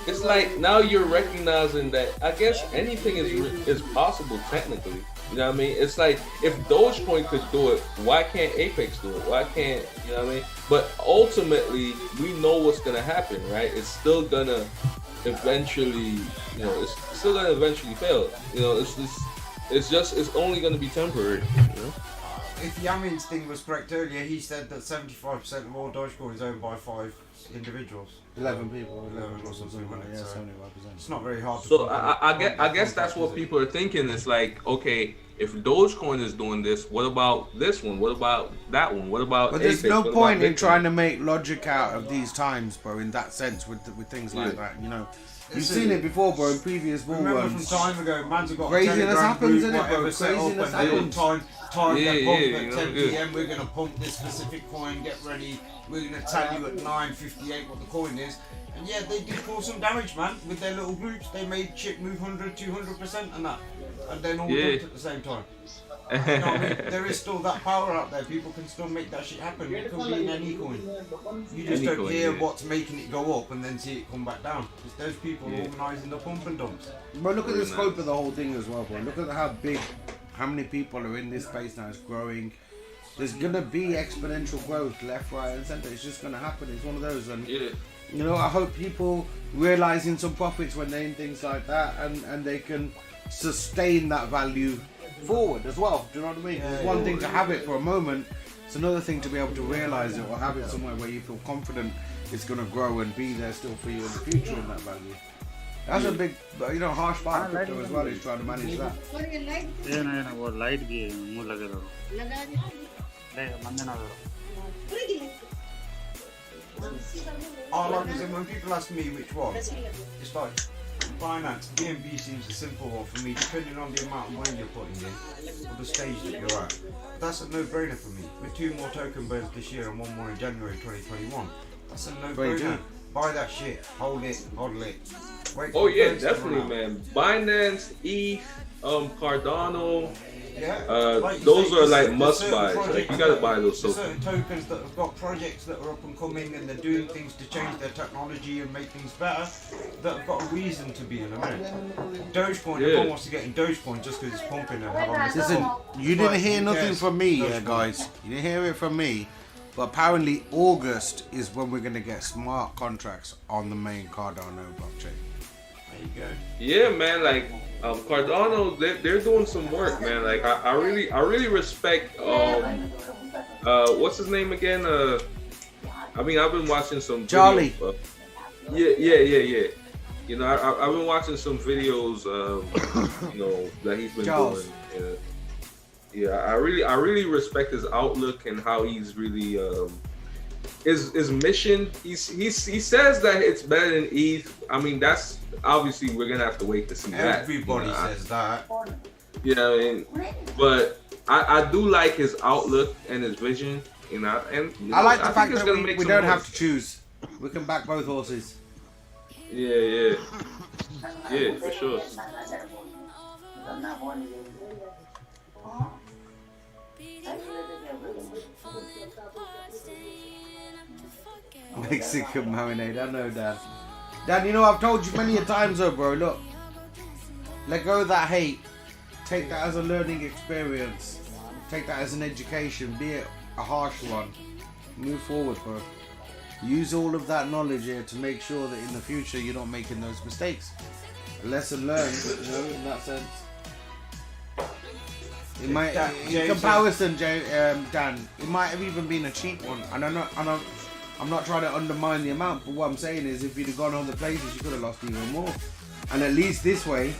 it's like now you're recognizing that I guess anything is possible technically. You know what I mean? It's like if Dogecoin could do it, why can't Apex do it? Why can't, you know what I mean? But ultimately, we know what's gonna happen, right? It's still gonna eventually, you know, it's still gonna eventually fail. You know, it's only gonna be temporary. You know? If Yamin's thing was correct earlier, he said that 75% of all Dogecoin is owned by 5 individuals. 11 people. 11 or something, wasn't it? Yeah, So 75%. it's not very hard to So I guess that's what people are thinking. It's like, okay, if Dogecoin is doing this, what about this one? What about that one? What about? But there's Apex? no What point about in Bitcoin? trying to make logic out of these times, bro. In that sense, with things like that, you know, you've seen it before, bro. In previous bull Remember runs. from time ago, man's have got Craziness a Telegram happens, group, innit, bro? whatever, set up, Craziness and they all happens. time Yeah, that pump yeah, at you know, 10 yeah. PM. We're gonna pump this specific coin. Get ready. We're gonna tell you at 9:58 what the coin is. And yeah, they did cause some damage, man. With their little groups, they made shit move 100, 200% and that, and then all dumped at the same time. You know what I mean? There is still that power out there. People can still make that shit happen. It can be in any coin. You just Any don't coin, hear yeah. what's making it go up and then see it come back down. It's those people organising the pump and dumps. But look at the scope of the whole thing as well, bro. Look at how many people are in this space now. It's growing. There's gonna be exponential growth, left, right, and center. It's just gonna happen. It's one of those, and You know, I hope people realizing some profits when they're in things like that, and they can sustain that value forward as well. Do you know what I mean? It's one thing to have it for a moment. It's another thing to be able to realize it or have it somewhere where you feel confident it's going to grow and be there still for you in the future in that value. That's a big, you know, harsh part of crypto as well, is trying to manage that. Like I said, when people ask me which one, it's like finance. BNB seems a simple one for me, depending on the amount of money you're putting in or the stage that you're at. That's a no-brainer for me. With 2 more token burns this year and 1 more in January 2021, that's a no-brainer. Buy that shit, hold it, hodl it. Wait. Oh yeah, definitely, man. Binance, ETH, Cardano. Yeah. Those are like must buys. Like you gotta buy those There's tokens. certain tokens that have got projects that are up and coming and they're doing things to change their technology and make things better that have got a reason to be in America. Dogecoin, everyone wants to get in Dogecoin just because it's pumping and have on this. Listen, you didn't hear nothing from me, guys. You didn't hear it from me. But apparently August is when we're going to get smart contracts on the main Cardano blockchain. There you go. Yeah, man. Like Cardano, they're doing some work, man. Like I really respect. What's his name again? I mean, I've been watching some. Charlie. Videos, yeah. You know, I've been watching some videos. You know that he's been Charles. doing. Yeah, I really respect his outlook and how he's really his mission. He says that it's better than ETH. I mean, that's obviously we're gonna have to wait to see that. Everybody says that. You know, I mean, but I do like his outlook and his vision. You know, and you know, I like the think fact it's that gonna we make don't some have noise. to choose. We can back both horses. Yeah, for sure. Mexican marinade, I know, Dan. Dan, you know, I've told you many a times though, bro, look. Let go of that hate. Take that as a learning experience. Take that as an education, be it a harsh one. Move forward, bro. Use all of that knowledge here to make sure that in the future you're not making those mistakes. A lesson learned, you know, in that sense. It might, in comparison, Dan, it might have even been a cheap one. And I'm not trying to undermine the amount, but what I'm saying is if you'd have gone other places, you could have lost even more. And at least this way,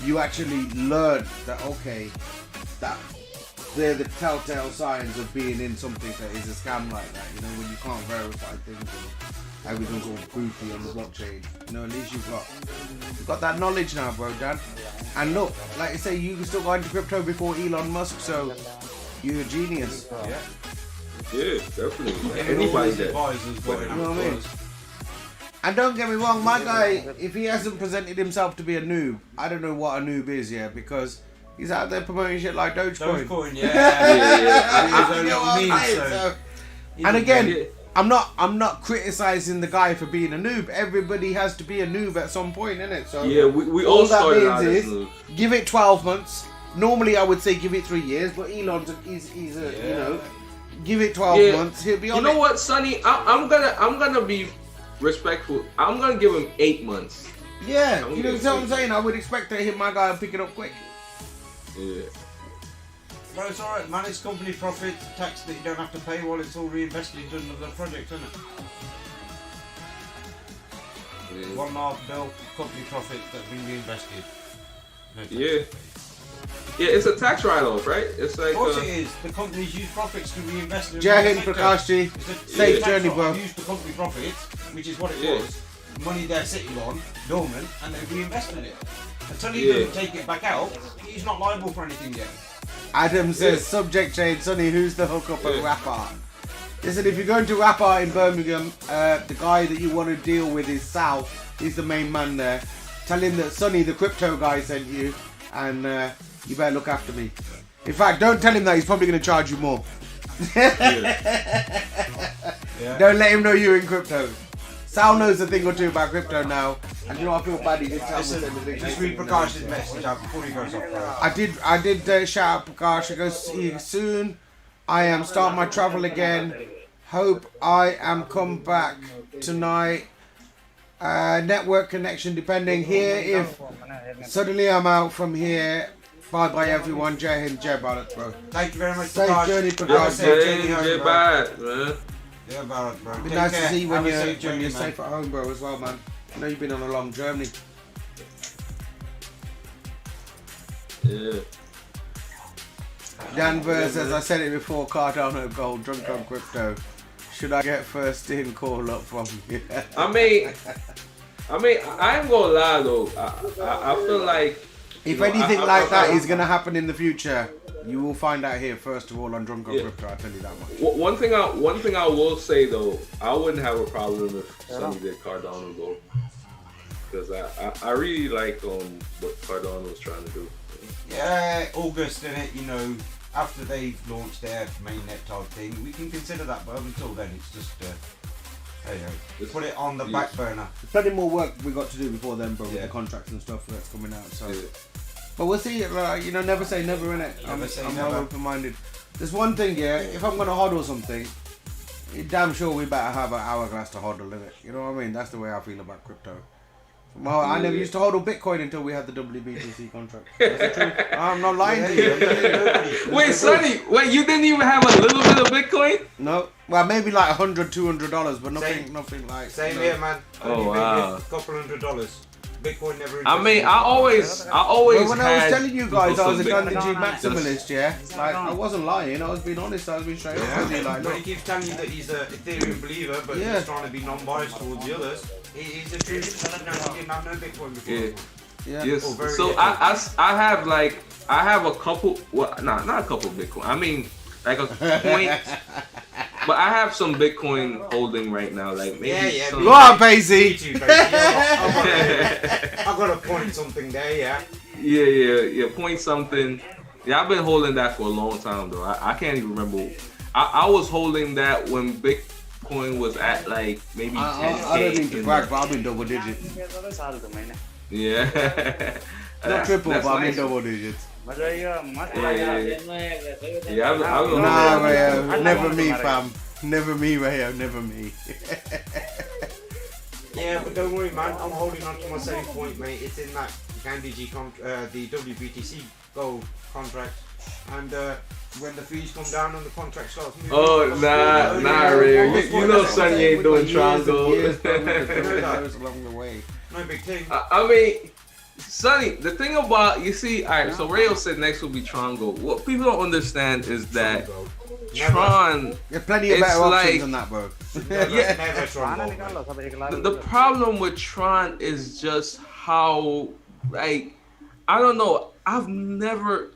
you actually learn that, okay, that they're the telltale signs of being in something that is a scam like that, you know, when you can't verify things and everything's all goofy on the blockchain. You know, at least you've got that knowledge now, bro, Dan. And look, like I say, you can still go into crypto before Elon Musk, so you're a genius. Yeah, definitely. Anybody that. You know what I mean? And don't get me wrong, my guy, if he hasn't presented himself to be a noob, I don't know what a noob is, yeah, because he's out there promoting shit like Dogecoin. Dogecoin, yeah. You know what I'm saying? So, and again, I'm not criticizing the guy for being a noob. Everybody has to be a noob at some point, innit? So yeah, we all started out as noobs. Give it 12 months. Normally, I would say give it 3 years, but Elon's he's a you know, give it 12 months. He'll be on. You know what, Sonny? I'm gonna be respectful. I'm gonna give him 8 months. Yeah, you know what I'm saying? I would expect to hit my guy and pick it up quick. Yeah. Bro, it's alright, man. It's company profit tax that you don't have to pay while it's all reinvested into another project, isn't it? Yeah. 1.5 bill company profit that's been reinvested. No tax. Yeah. Yeah, it's a tax write-off, right? It's like. Of course it is. The companies use profits to reinvest in Jai Hind, Prakash Ji. Safe journey, bro. Use the company profits, which is what it was. Money they're sitting on, dormant, and they've reinvested it. Until he doesn't take it back out, he's not liable for anything yet. Adam says, subject change, Sonny, who's the hookup at Rap Art? Listen, if you're going to Rap Art in Birmingham, the guy that you want to deal with is Sal. He's the main man there. Tell him that Sonny, the crypto guy, sent you, and you better look after me. In fact, don't tell him that, he's probably going to charge you more. Don't let him know you're in crypto. Sal knows a thing or two about crypto now, and you know I feel bad he didn't tell me. Just read Prakash's message out before he goes off. I did shout out Prakash. I go, see you soon. I am starting my travel again. Hope I am come back tonight. network connection depending here. If suddenly I'm out from here, bye everyone. Jai Hind, Jai Bharat, bro. Thank you very much. Safe journey, Prakash. Safe journey, Bharat, man. Yeah, Bharat, bro. Be Take nice care. to see you when Have a you're, safe journey, man. safe at home, bro, as well, man. I know you've been on a long journey. Yeah. Danvers, as I said it before, Cardano Gold, drunk on crypto. Should I get first in call up from you? I mean, I ain't gonna lie though. I feel like if anything like that is gonna happen in the future, you will find out here first of all on Drunk on Crypto. I tell you that much. One thing I will say though, I wouldn't have a problem if Sonny did Cardano Gold, because I really like what Cardano was trying to do. Yeah, August, innit? You know, after they've launched their mainnet type thing, we can consider that, but until then, it's just, put it on the back burner. There's plenty more work we got to do before then, bro, with the contracts and stuff that's coming out. So, but we'll see. You know, never say never, innit? I'm well open-minded. There's one thing, if I'm gonna hodl something, damn sure we better have an hourglass to hodl in it. You know what I mean? That's the way I feel about crypto. Well, I never used to hodl Bitcoin until we had the WBTC contract. That's the truth. I'm not lying to you. I'm telling you. Wait, Sonny, you didn't even have a little bit of Bitcoin? No. Well, maybe like $100, $200, but nothing like. Same here, man. Oh wow. A couple $100. Bitcoin never. I mean, I always. Well, when I was telling you guys I was a Bitcoin. Gandhi maximalist, like I wasn't lying. I was being honest. I was being straight up with you. Like, but he keeps telling you that he's a Ethereum believer, but he's trying to be non-biased towards the others. He's a true. He didn't have no Bitcoin before. Yeah. Yes. Oh, So I have a couple. Well, not a couple Bitcoin. I mean, like a point. But I have some Bitcoin holding right now. Like maybe. Go on, Pacey. I've got a point something there. Yeah. Point something. Yeah, I've been holding that for a long time though. I can't even remember. I was holding that when Bitcoin was at like maybe 10K. I don't mean to brag, but I'm in double digits. Yeah. Not triple, that's but I'm in nice. double digits. Yeah. Nah, Rayo, never me, fam. Never me, Rayo, never me. Yeah, but don't worry, man. I'm holding on to my selling point, mate. It's in that Gandhi the WBTC gold contract, and when the fees come down and the contract starts moving. Oh, nah, Rayo. You know Sonny ain't doing triangle. Along the way. No big thing. I mean, Sonny, the thing about, you see, alright, so Rayo said next will be Trongo. What people don't understand is that Tron, there's plenty of better options than that, bro. The problem with Tron is just how, like, I don't know. I never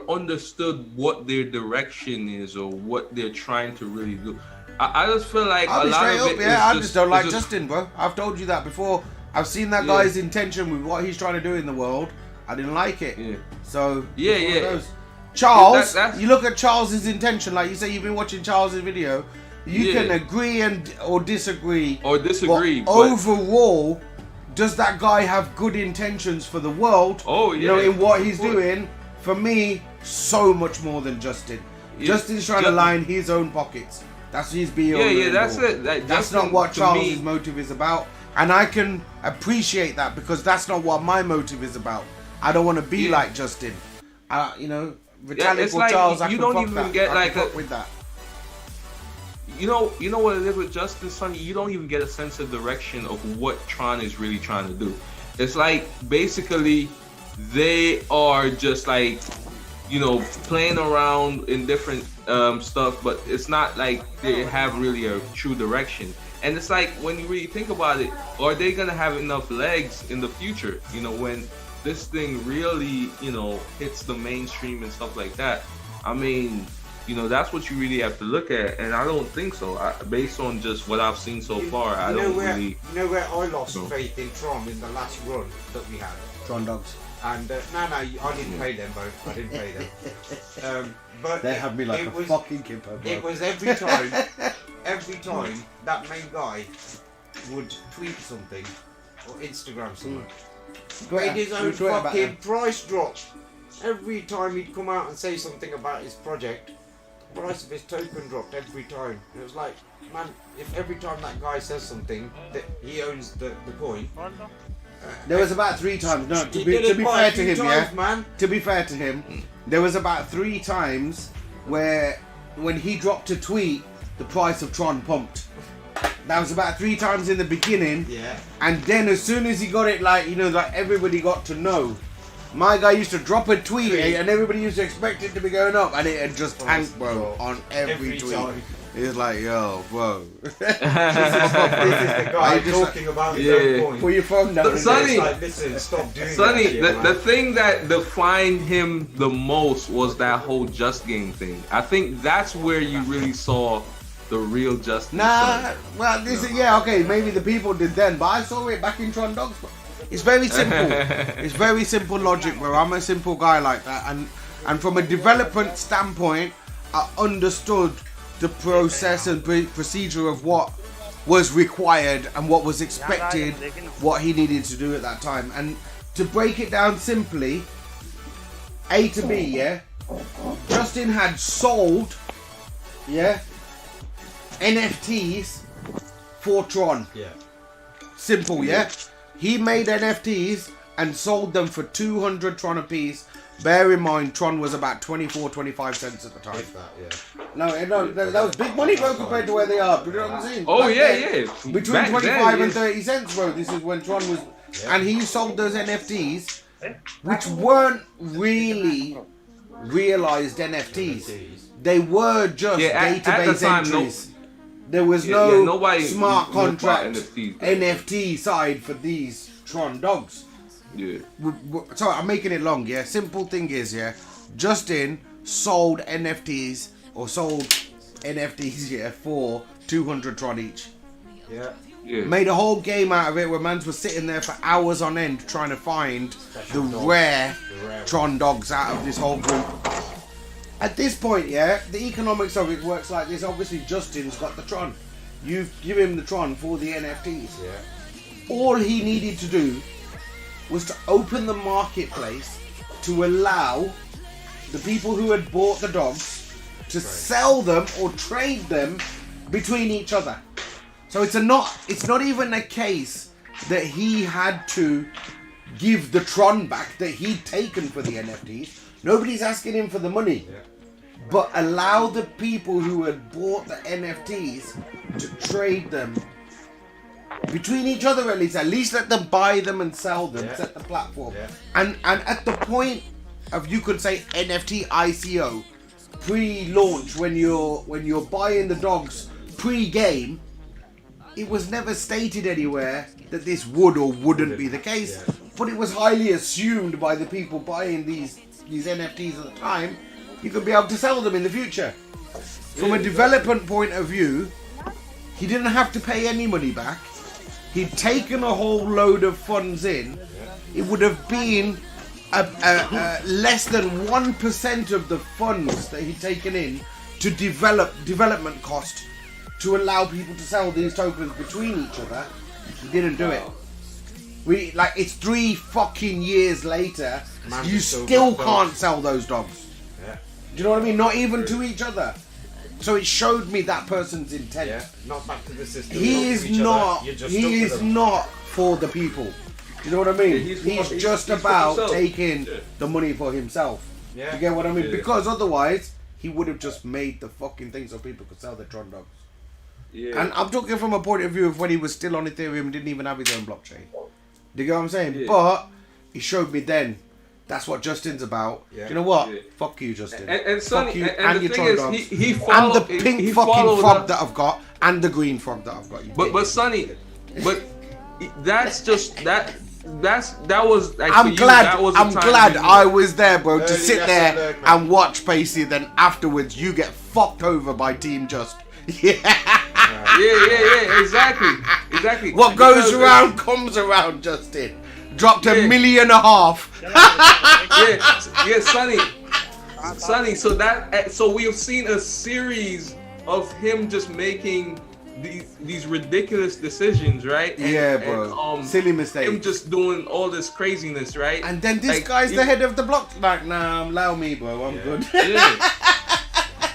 understood what their direction is or what they're trying to really do. I just feel like I'll a be lot straight of up, it yeah. I is just don't like it's Justin, bro. I've told you that before. I've seen that guy's intention with what he's trying to do in the world. I didn't like it. Yeah. So yeah. Charles, you look at Charles's intention. Like you say, you've been watching Charles's video. You can agree or disagree. But overall, does that guy have good intentions for the world? Oh yeah. You know, in what he's doing. For me, so much more than Justin. Yeah. Justin's trying to line his own pockets. That's his be-all. Yeah, that's it. That's not what Charles's motive is about. And I can appreciate that because that's not what my motive is about. I don't want to be like Justin. You know, Vitalik or like Charles, I you can don't fuck even that. get I like can fuck with that. You know what it is with Justin, Sonny? You don't even get a sense of direction of what Tron is really trying to do. It's like basically they are just like, you know, playing around in different stuff, but it's not like they have really a true direction. And it's like, when you really think about it, are they gonna have enough legs in the future? You know, when this thing really, you know, hits the mainstream and stuff like that. I mean, you know, that's what you really have to look at, and I don't think so. Based on just what I've seen so far, I don't really. You know where I lost faith in Tron in the last run that we had? Tron Dogs. And no, I didn't pay them both. I didn't pay them. But they had me like a fucking kipper, bro. It was every time that main guy would tweet something or Instagram something, made his own fucking price drop. Every time he'd come out and say something about his project, price of his token dropped every time. It was like, man, if every time that guy says something that he owns the coin. There was about 3 times. No, to He be did it fair quite a to few him, times, yeah. man. To be fair to him, there was about 3 times where when he dropped a tweet, the price of Tron pumped. That was about 3 times in the beginning. Yeah. And then as soon as he got it, like, you know, like everybody got to know. My guy used to drop a tweet and everybody used to expect it to be going up, and it had just tanked, bro, on every tweet. time. It's like, yo, bro. This is the guy talking about his own coin. Put your phone down. Sonny, It's like, listen, stop doing Sonny, that shit, the man. thing that defined him the most was that whole Just Game thing. I think that's where you really saw the real Just Game. Nah, well, this is, yeah, okay, maybe the people did then, but I saw it back in Tron Dogs. It's very simple. It's very simple logic, bro. I'm a simple guy like that, and from a development standpoint, I understood the process and procedure of what was required and what was expected, what he needed to do at that time. And to break it down simply, A to B, yeah, Justin had sold, yeah, NFTs for Tron. Yeah. Simple, yeah? He made NFTs and sold them for 200 Tron a piece. Bear in mind, Tron was about 24-25 cents at the time. No, that was big money, bro, compared to where they are. You know what I'm saying? Oh, Back yeah, then, yeah. Between Back 25 then, and yeah. 30 cents, bro. This is when Tron was... And he sold those NFTs, which weren't really realized NFTs. They were just at the database time, entries. There was Yeah, no nobody smart knew about contract NFTs. NFT side for these Tron dogs. Yeah. Sorry, I'm making it long, yeah? Simple thing is, yeah, Justin sold NFTs, or sold NFTs, yeah, for 200 Tron each. Yeah. Made a whole game out of it where mans were sitting there for hours on end trying to find the rare Tron dogs out of this whole group. At this point, yeah, the economics of it works like this. Obviously, Justin's got the Tron. You give him the Tron for the NFTs. Yeah. All he needed to do was to open the marketplace to allow the people who had bought the dogs to sell them or trade them between each other. So it's not even a case that he had to give the Tron back that he'd taken for the NFTs. Nobody's asking him for the money. But allow the people who had bought the NFTs to trade them between each other, at least let them buy them and sell them, set the platform. And at the point of, you could say, NFT ICO, pre-launch, when you're buying the dogs pre-game, it was never stated anywhere that this would or wouldn't be the case, but it was highly assumed by the people buying these NFTs at the time, you could be able to sell them in the future. From a development point of view, he didn't have to pay any money back. He'd taken a whole load of funds in. It would have been less than 1% of the funds that he'd taken in to development cost to allow people to sell these tokens between each other. He didn't do it. It's 3 fucking years later, you still can't sell those dogs. Do you know what I mean? Not even to each other. So it showed me that person's intent. Yeah, not back to the system. He is not for the people. Do you know what I mean? He's just about taking the money for himself. Yeah. You get what I mean? Yeah. Because otherwise, he would have just made the fucking thing so people could sell their Tron dogs. Yeah. And I'm talking from a point of view of when he was still on Ethereum and didn't even have his own blockchain. Do you get what I'm saying? Yeah. But he showed me then. That's what Justin's about. Yeah. Do you know what? Yeah. Fuck you, Justin. And Sonny, Fuck you and the your thing Tron is, dogs. he and followed, the pink he fucking followed frog up- that I've got, and the green frog that I've got. But Sonny, but that's just that was. Like, for I'm you, glad. that was the I'm time glad when- I was there, bro, to Early sit lesson there learned, man. and watch Pacey. Then afterwards, you get fucked over by Team Just. Yeah. Yeah, exactly. What goes Because- around comes around, Justin. Dropped Yeah. $1.5 million. Sonny. So we have seen a series of him just making these ridiculous decisions, right? Yeah, bro. Silly mistakes. Him just doing all this craziness, right? And then this guy's the head of the block. Like, nah, allow me, bro. I'm good. Yeah.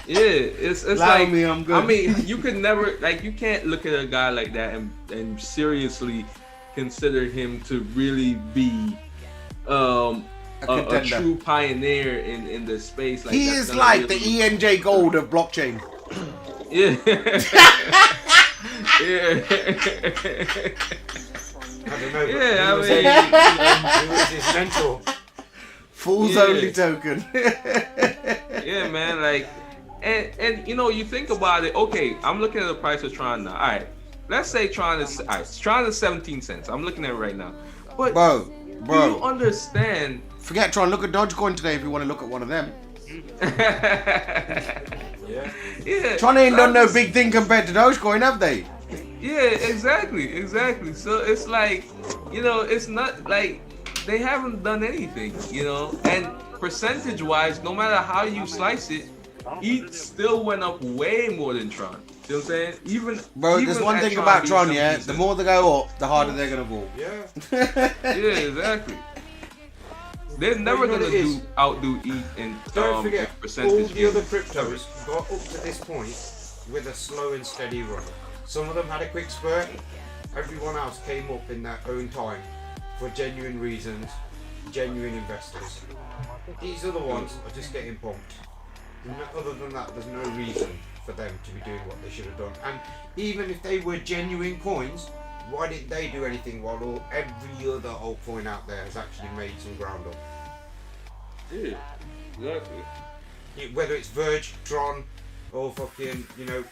Yeah, it's Allow like me, I'm good. I mean, you could never like you can't look at a guy like that and seriously consider him to really be a true pioneer in the space. Like He that's is gonna like really- the ENJ Gold of blockchain. Yeah. Yeah. I don't know. Yeah, But he was his mentor. Fool's Yeah. only token. Yeah, man. Like, and you know, you think about it. Okay, I'm looking at the price of Tron now. All right, let's say Tron is Tron is 17 cents. I'm looking at it right now. But Bro. do you understand? Forget Tron. Look at Dogecoin today if you want to look at one of them. Yeah. Tron ain't done no big thing compared to Dogecoin, have they? Yeah, exactly. So it's like, you know, it's not like they haven't done anything, you know. And percentage-wise, no matter how you slice it, ETH still went up way more than Tron. You know what I'm saying? Bro, even there's one at thing about being Tron, yeah. 17 The more they go up, the harder they're gonna fall. Yeah. Yeah, exactly. They're never Well, you know gonna what it is? outdo ETH in Don't forget, percentage. all the other cryptos got up to this point with a slow and steady run. Some of them had a quick spurt. Everyone else came up in their own time for genuine reasons, genuine investors. These other ones are just getting pumped. Other than that, there's no reason for them to be doing what they should have done. And even if they were genuine coins, why didn't they do anything while every other altcoin out there has actually made some ground up? Yeah, exactly. Whether it's Verge, Tron, or fucking, you know,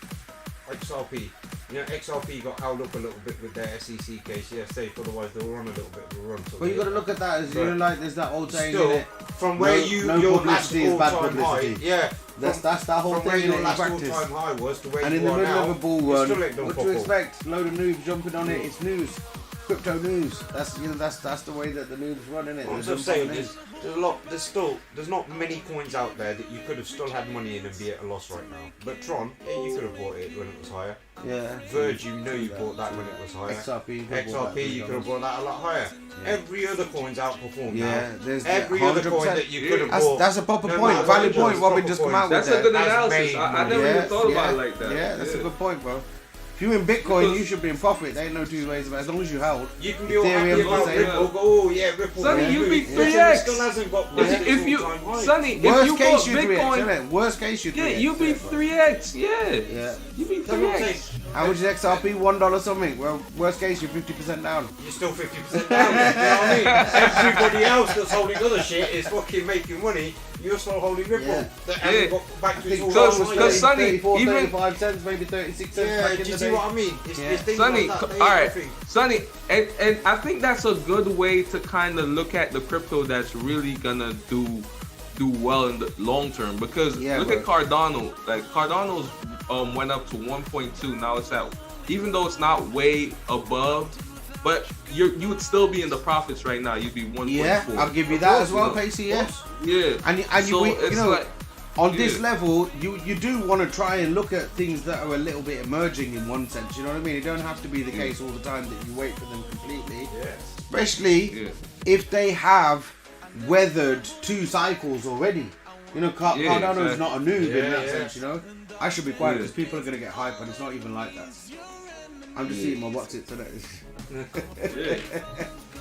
XRP. You know, XRP got held up a little bit with their SEC case, yeah, safe, otherwise they were on a little bit of a run. So But you got to look at that as, you know, like there's that old saying, Still, innit? from where your last publicity is bad all-time high, publicity. yeah. That's that whole from thing where in your last practice. all-time high was to where And you in the are middle now, of a bull it run, still ain't done what fuck do you all. expect? Load of noobs jumping on it. It's news, crypto news. That's that's the way that the noobs run, innit? I'm just saying, there's not many coins out there that you could have still had money in and be at a loss right now. But Tron, yeah, you could have bought it when it was higher. Yeah. Verge, you know you bought that when it was higher. XRP, you could have bought that XRP, you could have bought that a lot higher. Every other coin's outperformed Yeah, now. there's Every other coin 100%. that you could have bought. That's a proper no point, matter valid what point. it was, Robin proper just come points. out with That's a good Has analysis. made I never Yeah, even thought about yeah, it like that. Yeah, that's a good point, bro. If you in Bitcoin, you should be in profit. There ain't no two ways about it. As long as you held. You can be all happy Ethereum, about same. Ripple. Go, oh yeah, Ripple. Sonny, yeah, you be Ripple. 3x. It still hasn't got If you, Sonny, if Worst you case, bought you 3x, Bitcoin, innit? Worst case, you 3x. yeah, you be 3x. Yeah, Yeah. you be That's what I'm 3x. saying. How much is XRP? $1 something. Well, worst case, you're 50% down. You're still 50% down. You know what I mean? Everybody else that's holding other shit is fucking making money. You're still holding Ripple. Yeah. That hasn't got back to its all Because- time high. because Sonny, 34, even- 35 cents, maybe 36 cents Yeah, back do in you the see day. what I mean? It's things Sonny, like that. They all ain't right, nothing. Sonny, and I think that's a good way to kind of look at the crypto that's really gonna do well in the long term. Because look at Cardano, like Cardano's went up to 1.2, now it's at, even though it's not way above, but you would still be in the profits right now. You'd be 1.4. Yeah, I'll give you that as well, Pacey. Yeah, yeah. And So you it's know, like- on this yeah. level, you do want to try and look at things that are a little bit emerging in one sense. You know what I mean? It don't have to be the case all the time that you wait for them completely. Yeah. Especially if they have weathered 2 cycles already. You know, Cardano's not a noob in that sense. You know, I should be quiet because people are gonna get hype, and it's not even like that. I'm just eating my what's it today.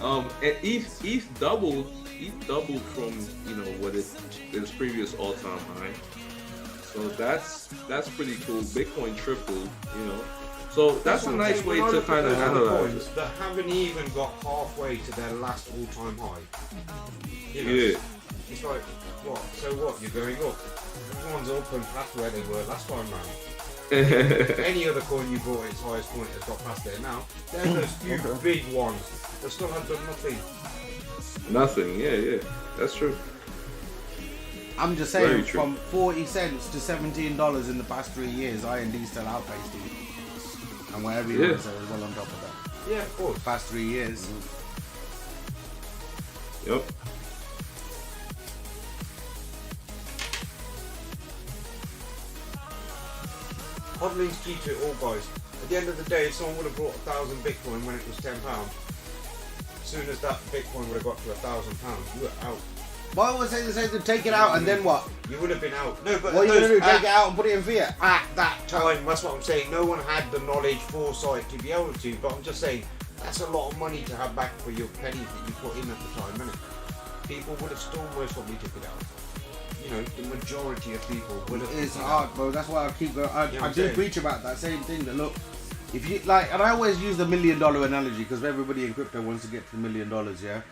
And ETH doubled from, you know, what its previous all-time high. So that's pretty cool. Bitcoin tripled, you know. So that's a nice way to kind of analyze it. That haven't even got halfway to their last all-time high. You know, Yeah. It's like, what? So what? You're going up. One's up and past where they were last time round. Any other coin you bought at its highest point has got past there now. There's those few big ones that still have done nothing. Nothing, yeah, that's true. I'm just Very saying, true. from 40 cents to $17 in the past 3 years, IND still outpaced it. And whatever you want to say as well on top of that. Yeah, of course. Past 3 years. Yep. Hodling's key to it all, guys. At the end of the day, if someone would have bought 1,000 Bitcoin when it was £10, as soon as that Bitcoin would have got to £1,000, you were out. Why was they saying to take it out and then what? You would have been out. No, but What are you going to do? Take at it out and put it in fiat? that time, that's what I'm saying. No one had the knowledge, foresight to be able to. But I'm just saying, that's a lot of money to have back for your pennies that you put in at the time, isn't it? People would have still most probably took it out. You know, the majority of people would have. It's hard, bro. That's why I keep going. I do saying? preach about that same thing. That look, if you like, and I always use the $1 million analogy because everybody in crypto wants to get to $1 million. Yeah.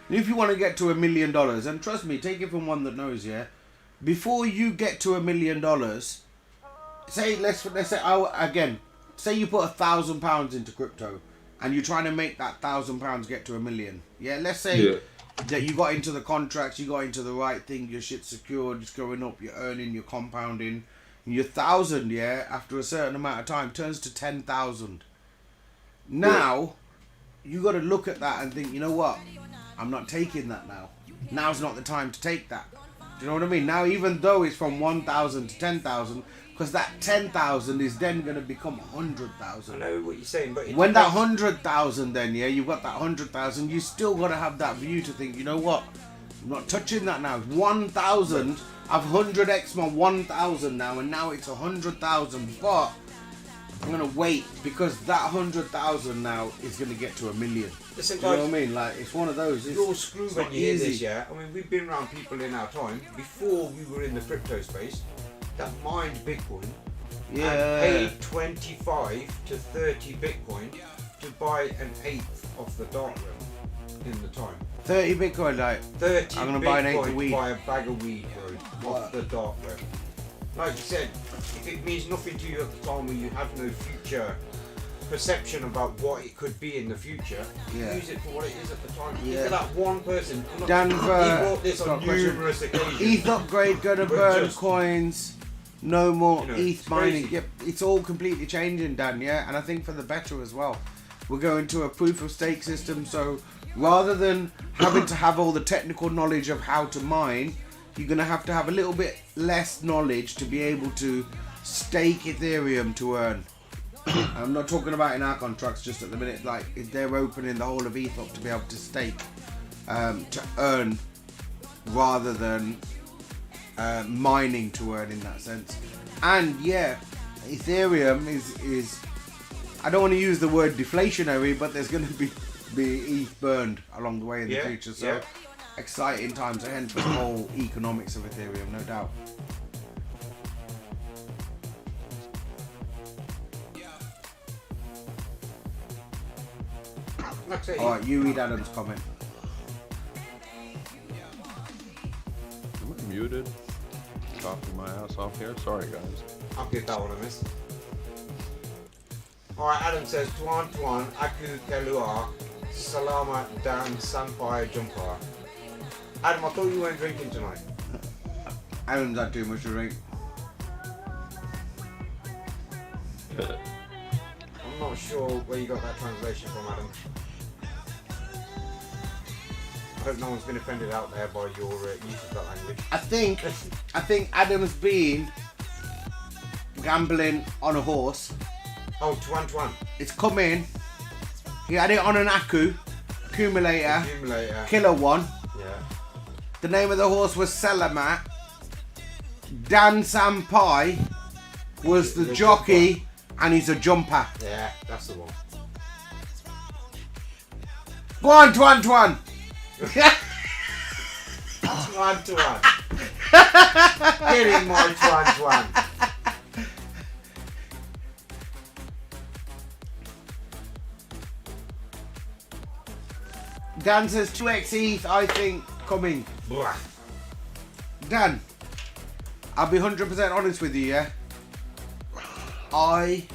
And if you want to get to $1 million, and trust me, take it from one that knows. Yeah. Before you get to $1 million, say let's say say you put £1,000 into crypto, and you're trying to make that £1,000 get to $1 million. Yeah. Let's say. That you got into the contracts, you got into the right thing, your shit's secured, it's going up, you're earning, you're compounding. And your 1,000, yeah, after a certain amount of time, turns to 10,000. Now, you got to look at that and think, you know what? I'm not taking that now. Now's not the time to take that. Do you know what I mean? Now, even though it's from 1,000 to 10,000, because that 10,000 is then going to become 100,000. I know what you're saying, but when that 100,000, then you've got that 100,000. You still got to have that view to think, you know what? I'm not touching that now. 1,000. I've 100x my 1,000 now, and now it's 100,000. But I'm gonna wait because that 100,000 now is gonna get to $1 million. Listen, do you know guys, what I mean? Like it's one of those. You're screwed when you hear easy. this, yeah. I mean, we've been around people in our time before we were in the crypto space that mined Bitcoin and paid 25 to 30 Bitcoin to buy an eighth of the dark realm in the time. 30 Bitcoin, like 30 I'm gonna Bitcoin buy an eighth of to weed. buy a bag of weed, bro, off the dark realm. Like you said, if it means nothing to you at the time when you have no future perception about what it could be in the future, use it for what it is at the time. Look at that one person. Denver, he bought this on numerous occasions. ETH upgrade, gonna burn coins. No more ETH mining. crazy. Yep, it's all completely changing, Dan. Yeah, and I think for the better as well. We're going to a proof of stake system, so rather than having to have all the technical knowledge of how to mine, you're gonna have to have a little bit less knowledge to be able to stake Ethereum to earn. I'm not talking about in our contracts just at the minute. Like they're opening the whole of ETH up to be able to stake, to earn, rather than mining to earn in that sense. And yeah, Ethereum is I don't want to use the word deflationary, but there's going to be ETH burned along the way in the future. So exciting times ahead for the whole economics of Ethereum, no doubt. Alright, you read Adam's comment. Am I muted? Talking my ass off here. Sorry, guys. I'll give that one a miss. Alright, Adam says, Tuan Tuan, Aku Kelua, Salama Dan Sampai Jumpa. Adam, I thought you weren't drinking tonight. Adam's had too much to drink. I'm not sure where you got that translation from, Adam. I hope no one's been offended out there by your use of that language. I think Adam's been gambling on a horse. Oh, Tuan Tuan. It's come in. He had it on an accumulator. Killer one. Yeah. The name of the horse was Selamat. Dan Sampai was the jockey, and he's a jumper. Yeah, that's the one. Go on, Tuan Tuan. Tuan Tuan. Get in, my Tuan Tuan. Dan says 2x ETH, I think, coming. Blah. Dan, I'll be 100% honest with you, yeah? I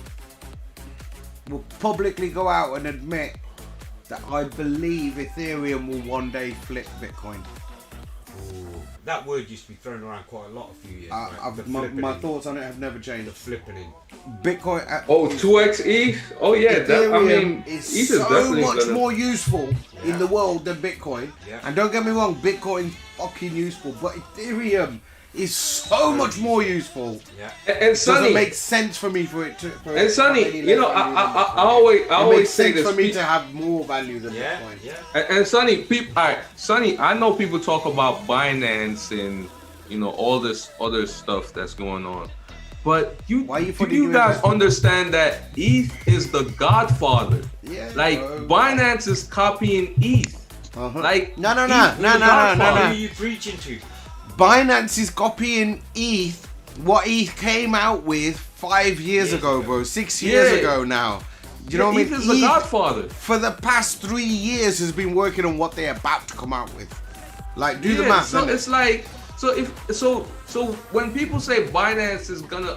will publicly go out and admit that I believe Ethereum will one day flip Bitcoin. Ooh, that word used to be thrown around quite a lot a few years back. My thoughts on it have never changed. The flipping in. Bitcoin. 2x ETH? Oh yeah, Ethereum is ETH so much more useful in the world than Bitcoin. Yeah. And don't get me wrong, Bitcoin's fucking useful, but Ethereum is so much more useful. Yeah. And Sonny, doesn't make sense for me for it to. And Sonny, you know, I always say this. For me to have more value than Bitcoin. Yeah. And Sonny, alright, Sonny, I know people talk about Binance and all this other stuff that's going on, but do you guys understand that ETH is the godfather? Yeah. Like Binance is copying ETH. Like no. Who are you preaching to? Binance is copying ETH. What ETH came out with 5 years ago, bro. 6 years ago now. You know what I mean? ETH is the godfather. For the past 3 years has been working on what they're about to come out with. Like, do the math. So it's like, so when people say Binance is gonna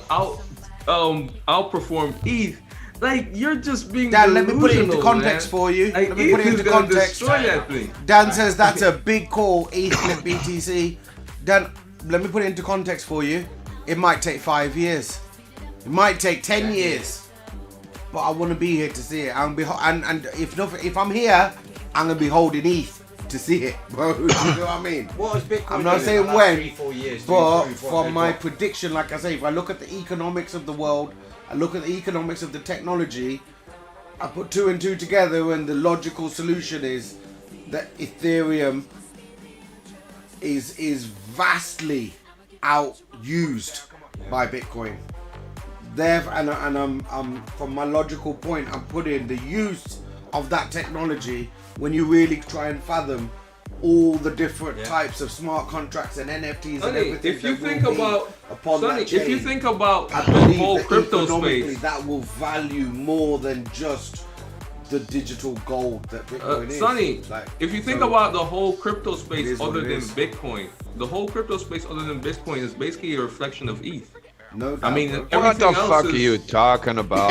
outperform ETH, like you're just being Dan, let me put it into delusional, context man. for you. Like, Let me put it ETH into is gonna context. destroy that thing. Dan says that's a big call, ETH flip BTC. Dan, let me put it into context for you. It might take 5 years. It might take 10 years. But I want to be here to see it. And if I'm here, I'm gonna be holding ETH to see it, bro. You know what I mean? What has Bitcoin I'm not done in saying the last when, 3-4 years, but to improve what from they've my got? prediction, like I say, if I look at the economics of the world, I look at the economics of the technology, I put 2 and 2 together, and the logical solution is that Ethereum is vastly outused by Bitcoin. I'm from my logical point, I'm putting the use of that technology when you really try and fathom all the different types of smart contracts and NFTs and everything. If you that think will be about upon that chain, if you think about I the believe whole that crypto economically space, that will value more than just the digital gold that Bitcoin is. Sonny, Like, if you think so- about the whole crypto It space is what other it than is. Bitcoin, the whole crypto space other than Bitcoin is basically a reflection of ETH. No doubt, I mean, bro. What the everything else fuck is, are you talking about?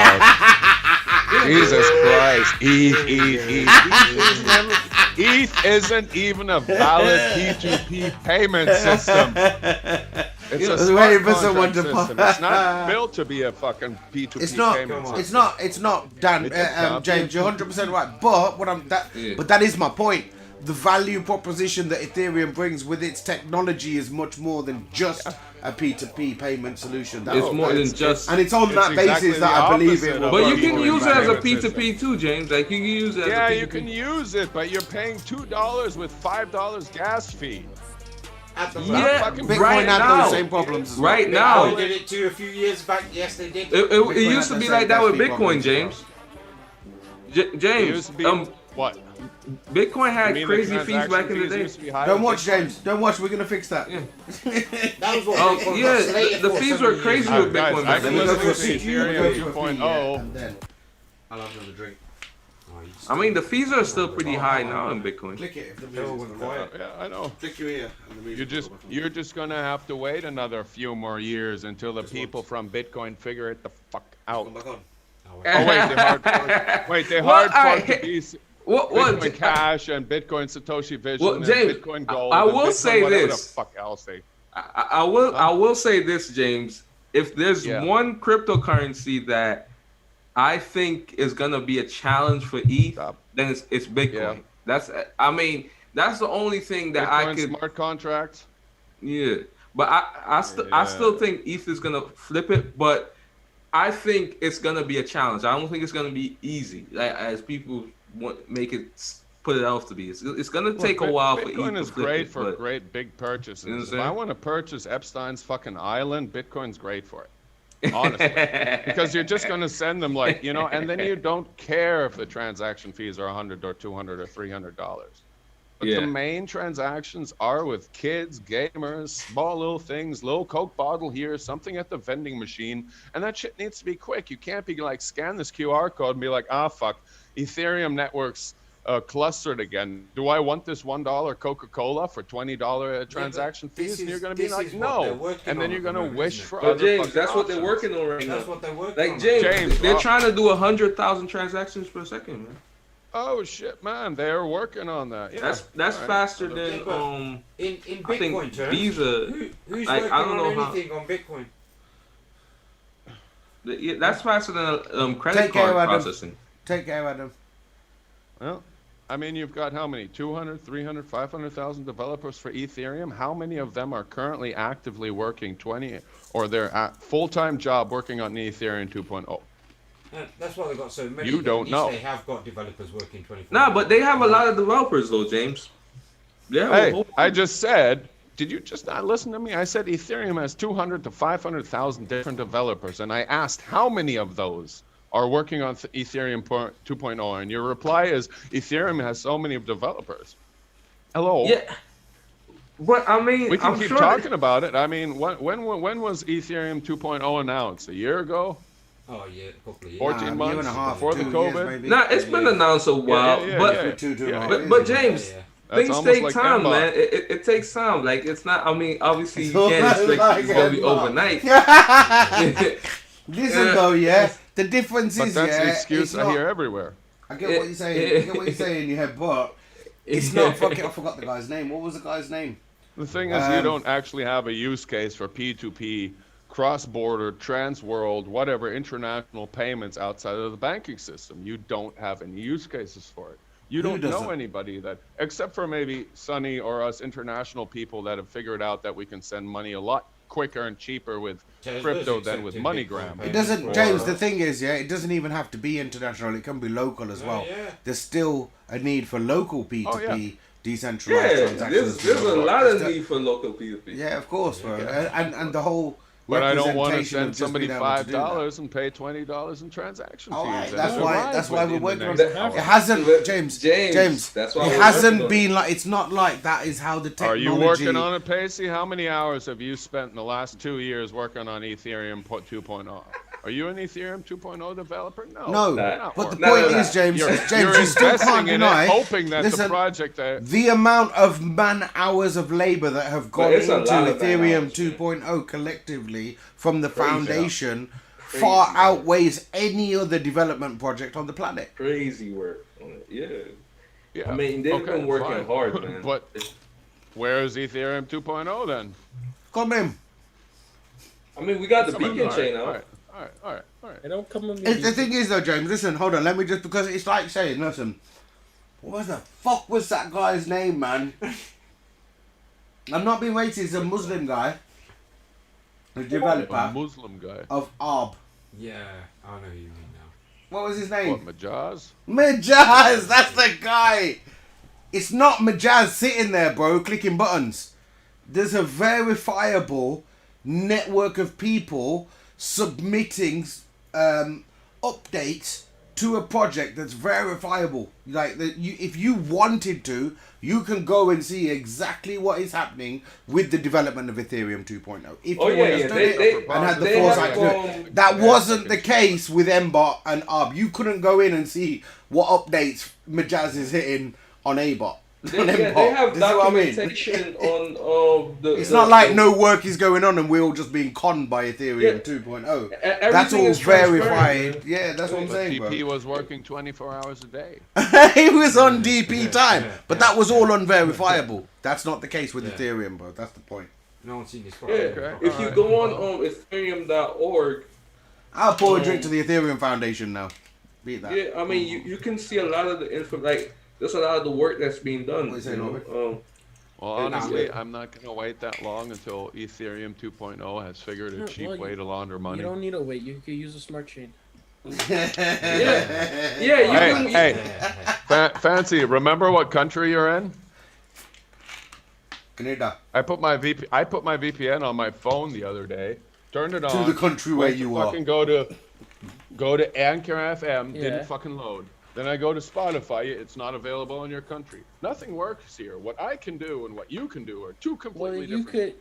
Jesus Christ. ETH. ETH isn't even a valid P2P payment system. It's a smart contract system. It's not built to be a fucking P2P It's not. payment system. It's not. Dan, It's a James, you're 100% right. But but that is my point. The value proposition that Ethereum brings with its technology is much more than just a P2P payment solution. It's more than just, and it's on that basis that I believe it will. But you can work use it as a payment system. P2P too, James. Like you can use it as a Yeah, P2P. you can use it, but you're paying $2 with $5 gas fee. Yeah, Bitcoin right had now. those same problems as well. Right now. Bitcoin did it too a few years back. Yes, they did. It used to be like that with Bitcoin, James. James, what? Bitcoin You had mean crazy the fees back in the transaction fees day. used to be higher Don't with watch, Bitcoin? James. Don't watch. We're gonna fix that. Yeah. That was what Bitcoin got yeah, slated the for fees 7 were years crazy ago. with Bitcoin Guys, I back can then. listen to Ethereum 2.0. And then I'll have another drink. I mean, the fees are still pretty high now in Bitcoin. click it if the No, music's we're gonna quiet. Yeah, I know. click your ear. And the music You're just gonna have to wait another few more years until the people from Bitcoin figure it the fuck out. Come back on. Oh wait, they Well, hard alright, forked the Bitcoin What? Cash and Bitcoin Satoshi Vision Well, and James, Bitcoin Gold. I and will Bitcoin say whatever this. The fuck else they. I will say this, James. If there's one cryptocurrency that I think is gonna be a challenge for ETH, then it's Bitcoin. Yeah. That's the only thing that Bitcoin I could. smart contracts. Yeah, but I still think ETH is gonna flip it, but I think it's gonna be a challenge. I don't think it's gonna be easy, like as people put it out to be. It's gonna take a while for ETH Bitcoin to is flip great it, for but- great big purchases. You know what I'm If I saying? want to purchase Epstein's fucking island, Bitcoin's great for it. Honestly, because you're just going to send them and then you don't care if the transaction fees are $100 or $200 or $300. But Yeah. the main transactions are with kids, gamers, small little things, little Coke bottle here, something at the vending machine, and that shit needs to be quick. You can't be like, scan this QR code and be like, fuck, Ethereum networks clustered again. Do I want this $1 Coca-Cola for $20 transaction fees? And you're going to be like, no. And then you're going to wish for But other James, fucking that's what they're options. working on right now. That's what they're working Like on. James, they're well- trying to do 100,000 transactions per second, man. Oh shit, man! They're working on that. Yeah. That's All right. faster than in I think Bitcoin terms, Visa. who's like, working I don't know on how. anything on Bitcoin? Yeah, that's faster than credit Take care, card Adam. processing. Take care, Adam. Well, I mean, you've got how many? 200, 300, 500,000 developers for Ethereum. How many of them are currently actively working 20 or their full-time job working on Ethereum 2.0? That's why they've got so many. You don't know. They have got developers working 24. Nah, but they have a lot of developers though, James. Yeah. Hey, I just said, did you just not listen to me? I said Ethereum has 200 to 500,000 different developers, and I asked how many of those are working on Ethereum 2.0, and your reply is Ethereum has so many developers. Hello. Yeah. But I mean, we can I'm keep sure talking about it. I mean, when was Ethereum 2.0 announced? A year ago? Oh yeah, a couple of years. 14 months year and a half, before the 2 COVID. years, Nah, it's been announced a while, but James. That's Things take like time, Emma. man. It takes time. Like it's not. I mean, obviously you So can't expect like it's gonna be Emma. overnight. Listen though, yeah. The difference But is, that's yeah, the excuse it's I not- hear everywhere. I get what you're saying. I get what you're saying in your head, but it's not fucking. I forgot the guy's name. What was the guy's name? The thing is, you don't actually have a use case for P2P, cross-border, trans-world, whatever, international payments outside of the banking system. You don't have any use cases for it. You Who don't know doesn't? anybody that, except for maybe Sonny or us international people that have figured out that we can send money a lot quicker and cheaper with crypto than with MoneyGram. It doesn't, James. The thing is, yeah, it doesn't even have to be international. It can be local as well. yeah. There's still a need for local P2P, Oh, yeah. decentralized Yeah, transactions. there's a lot of need for local P2P. Yeah, of course, bro. And the whole. But I don't want to representation of send just somebody being able to do that. $5 and pay $20 in transaction All fees. right, and that's survive why we're within working the on next it. hour. It hasn't, James. That's why it we're hasn't working on been like. It's not like that. Is how the Are technology. you working on it, Pacey? How many hours have you spent in the last 2 years working on Ethereum 2.0? Are you an Ethereum 2.0 developer? No. No, you're not but the working. point is, James, You're you still investing can't in deny. it, hoping that the Listen, project the amount of man hours of labor that have gone it's a into lot of man Ethereum hours, 2.0 collectively from the Crazy. foundation Crazy, far man. outweighs any other development project on the planet. Crazy work on it. Yeah. Yeah. I mean, they've been working fine. hard, man. But where's Ethereum 2.0 then? Come in. I mean, we got the Come in. beacon All chain right, out. all right, all right, all right. They don't come with me. The thing is though, James, listen, hold on, let me just, because it's like saying, listen, what the fuck was that guy's name, man? I'm not being racist, he's a Muslim guy, a developer A Muslim guy. of Arb. Yeah, I know who you mean now. What was his name? What, Majaz? Majaz, that's the guy. It's not Majaz sitting there, bro, clicking buttons. There's a verifiable network of people submitting updates to a project that's verifiable. Like if you wanted to, you can go and see exactly what is happening with the development of Ethereum 2.0. If Oh, you yeah, understood yeah. it and had the they foresight to have, do it. That wasn't the case with Mbot and Arb. You couldn't go in and see what updates Majaz is hitting on Abot. They have This is what I mean. documentation on the. It's not like no work is going on and we're all just being conned by Ethereum 2.0. That's all is transparent, verified. man. Yeah, that's what I'm But saying, TP bro. was working 24 hours a day. He was on DP time, but that was all unverifiable. That's not the case with Ethereum, bro. That's the point. No one's seen this Yeah. project. If you go on Ethereum.org. I'll pour a drink to the Ethereum Foundation now. Beat that. Yeah, I mean, you can see a lot of the info. Like, there's a lot of the work that's being done. What you saying, Robert? Well, And- honestly, I'm not going to wait that long until Ethereum 2.0 has figured a cheap way to launder money. You don't need to wait. You can use a smart chain. Yeah, you can. Hey, Fancy, remember what country you're in? Canada. I put my VPN on my phone the other day. Turned it on. To the country where went to you are. fucking go to Anchor FM. Yeah. Didn't fucking load. Then I go to Spotify. It's not available in your country. Nothing works here. What I can do and what you can do are two completely Well, you different.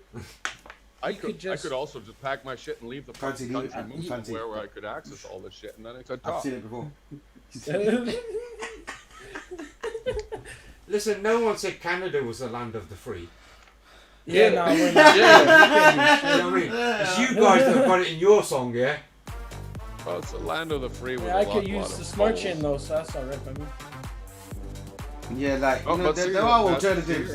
I could I just- could also just pack my shit and leave the Fancy, fucking country, move Fancy. somewhere where I could access all this shit, and then I could I've talk. seen it before. Listen, no one said Canada was the land of the free. Yeah, no, we're not. You know what I mean? It's you guys that have got it in your song, yeah? Well, it's the land of the free. With Yeah, I a could lot use of the smart holes. chain though, so that's alright by me. Yeah, like Oh, you know, but see, there are that's- alternatives.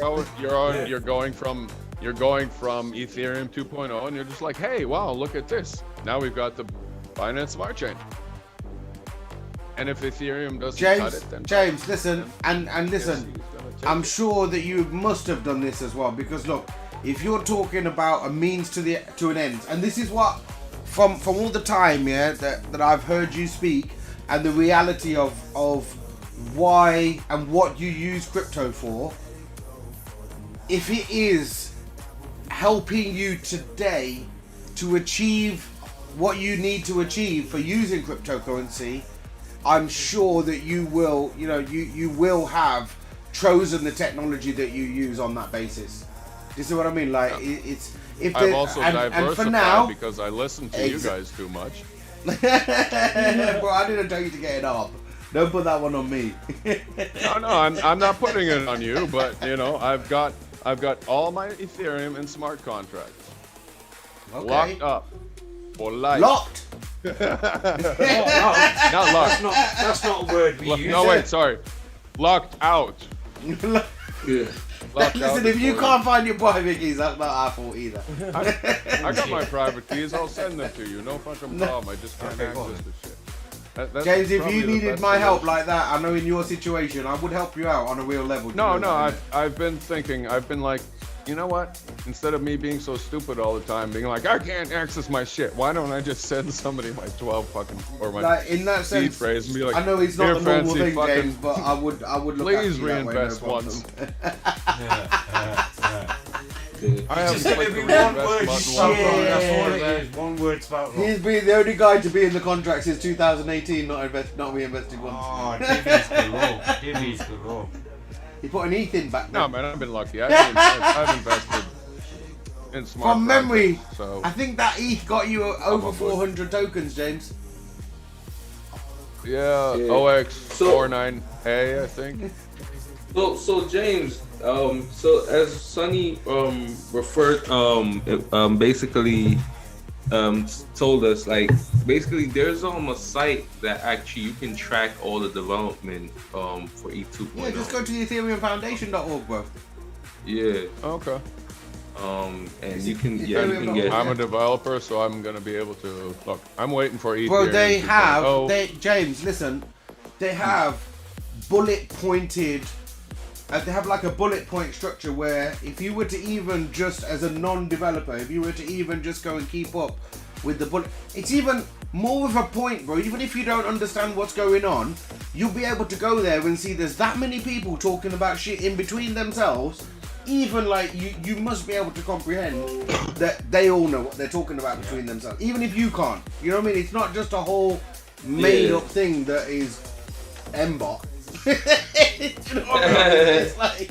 You're going from Ethereum 2.0, and you're just like, hey, wow, look at this. Now we've got the Binance Smart Chain. And if Ethereum doesn't James, cut it, then James, listen, and listen. I'm sure that you must have done this as well, because look, if you're talking about a means to an end, and this is what from all the time, yeah, that I've heard you speak, and the reality of why and what you use crypto for. If it is helping you today to achieve what you need to achieve for using cryptocurrency, I'm sure that you will, you will have chosen the technology that you use on that basis. Do you see what I mean? Like, it's if I've also diversified and for now, because I listen to you guys too much. Bro, I didn't tell you to get it up. Don't put that one on me. No, I'm not putting it on you, but I've got all my Ethereum in smart contracts. Okay. Locked up for life. Locked. Not locked. That's not a word we use. No, wait, sorry. Locked out. Yeah. Listen, if you can't find your private keys, that's not our fault either. I got my private keys. I'll send them to you. No fucking problem. I just can't access the shit. That's James, if probably you the needed best my help solution. like that, I know in your situation, I would help you out on a real level. No, I've been thinking. I've been like, you know what? Instead of me being so stupid all the time, being like, I can't access my shit. Why don't I just send somebody my 12 fucking or my Like, in that seed sense, phrase and be like, I know it's not "Here, the normal fancy thing, fucking- James, but I would look Please after you that way, reinvest no problem. once. I have just like gonna the be one reinvest word button spout one wrong. time. That's all it is. One word spout wrong. He's been the only guy to be in the contract since 2018, not reinvested once. Oh, divvies galore. Divvies galore. He put an ETH in back then. No, man, I've been lucky. I've invested in smart From memory, projects, so I think that ETH got you over 400 tokens, James. yeah, Yeah. OX49A, I think. So James, so as Sonny referred, basically told us, like, basically there's a site that actually you can track all the development for ETH 2.0. Yeah, just go to ethereumfoundation.org, bro. Yeah. Okay. And you can get. I'm a developer, so I'm gonna be able to look. I'm waiting for Ethereum. Bro, they to have, go. James, listen, they have bullet pointed, they have like a bullet point structure where if you were to even just as a non-developer, if you were to even just go and keep up with the bullet, it's even more of a point, bro. Even if you don't understand what's going on, you'll be able to go there and see there's that many people talking about shit in between themselves. Even like you must be able to comprehend that they all know what they're talking about between themselves, even if you can't. You know what I mean? It's not just a whole made-up thing that is mbot. You know what I mean? It's like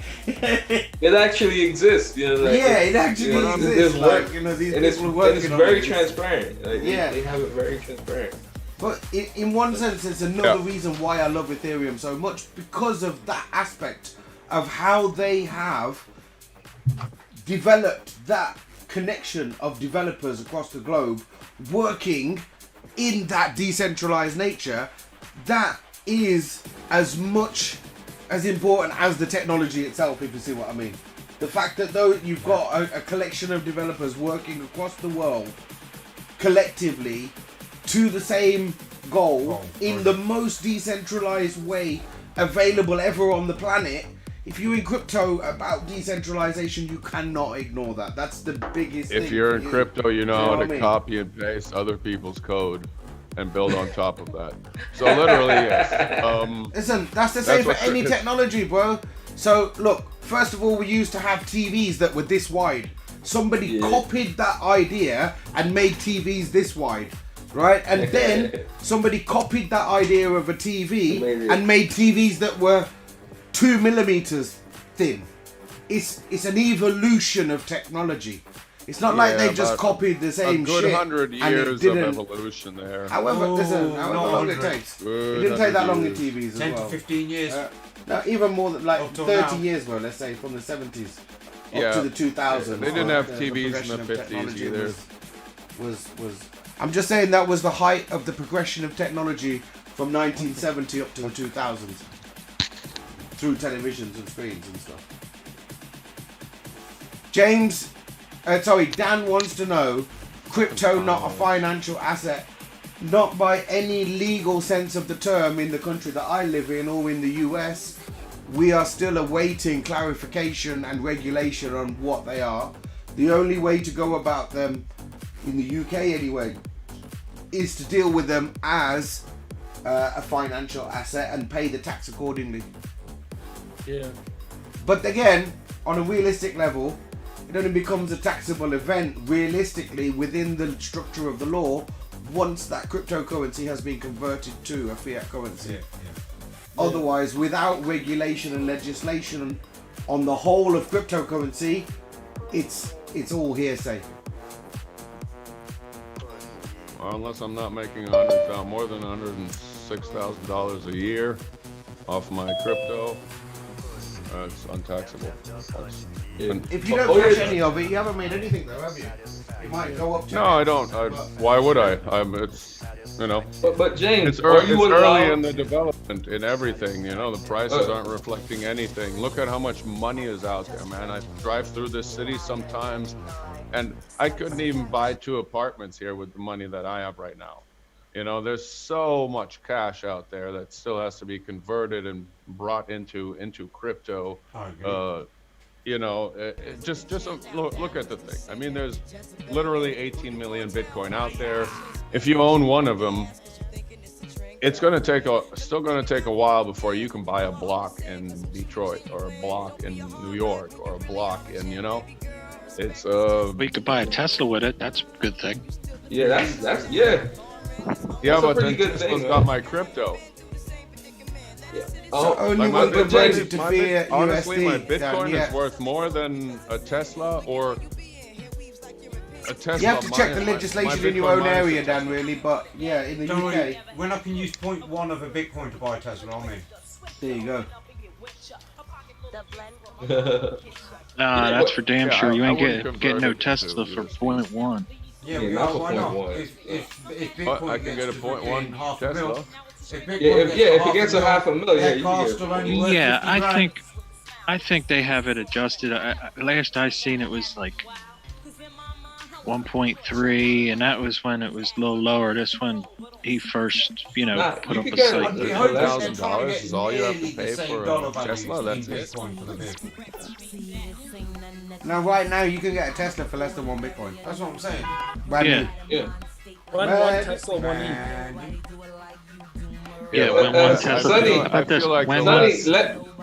It actually exists, like, yeah, it actually exists. There's Like, work, these and it's, people are working and it's on very it. transparent. Like, Yeah. they have it very transparent. But in one sense, it's another reason why I love Ethereum so much, because of that aspect of how they have developed that connection of developers across the globe working in that decentralized nature. That is as much as important as the technology itself, if you see what I mean. The fact that though you've got a collection of developers working across the world collectively to the same goal in the most decentralized way available ever on the planet. If you're in crypto about decentralization, you cannot ignore that. That's the biggest thing. If you're in crypto, you know how what I to mean? copy and paste other people's code and build on top of that. So literally, yes. Listen, that's the same for what any technology, bro. So look, first of all, we used to have TVs that were this wide. Somebody copied that idea and made TVs this wide, right? And then somebody copied that idea of a TV and made TVs that were 2 millimeters thin. It's an evolution of technology. It's not like they just copied the same shit. A good 100 and it years of didn't. evolution there. However, listen, however long it takes. It didn't take that long in TVs as 10 well. to 15 years. No, even more than like Up till 30 now. years, bro. Let's say from the 70s up Yeah. to the 2000s. They didn't have the TVs in progression the of 50s technology either. Was I'm just saying that was the height of the progression of technology from 1970 up to the 2000s through televisions and screens and stuff. Dan wants to know, crypto not a financial asset not by any legal sense of the term in the country that I live in or in the US. We are still awaiting clarification and regulation on what they are. The only way to go about them, in the UK anyway, is to deal with them as a financial asset and pay the tax accordingly. Yeah. But again, on a realistic level, it only becomes a taxable event realistically within the structure of the law once that cryptocurrency has been converted to a fiat currency. Otherwise, without regulation and legislation on the whole of cryptocurrency, it's all hearsay. Well, unless I'm not making more than $106,000 a year off my crypto, it's untaxable. If you don't cash any of it, you haven't made anything though, have you? It might go up to... No, I don't. Why would I? It's, you know. But James, it's early in the development in everything. You know, the prices aren't reflecting anything. Look at how much money is out there, man. I drive through this city sometimes, and I couldn't even buy 2 apartments here with the money that I have right now. You know, there's so much cash out there that still has to be converted and brought into crypto. You know, just look at the thing. I mean, there's literally 18 million Bitcoin out there. If you own one of them, it's still going to take a while before you can buy a block in Detroit or a block in New York or a block in, you know, it's We could buy a Tesla with it. That's a good thing. Yeah, that's yeah. Yeah, That's a but pretty then good Tesla's thing, got man. my crypto. Yeah. So only one converted to fiat honestly, USD. my Bitcoin yeah. is worth more than a Tesla or a Tesla. You have to check the legislation in your own area, Dan, really, but yeah, in the Don't UK. worry, when I can use 0.1 of a Bitcoin to buy a Tesla, I'm in. There you go. That's for damn sure. You ain't wouldn't getting no convert it Tesla to- for 0.1. Yeah, Yeah, but not for why not? 0.1. If But Bitcoin I can gets get a to 0.1 freaking half a Tesla. mil, if Bitcoin if it gets a half a mil, yeah, their you can costs get are only worth Yeah, 50 I grand. think they have it adjusted. Last I seen it was like 1.3, and that was when it was a little lower. This one, he first, Nah, put you up could a get site. $1,000 is all you have to pay for a Tesla. That's it. Bitcoin for the vehicle. Now, right now, you can get a Tesla for less than 1 Bitcoin. That's what I'm saying. Brand Yeah. new. Yeah. One Tesla, one E. Yeah, when one Tesla. Sonny, How about this? like When the one,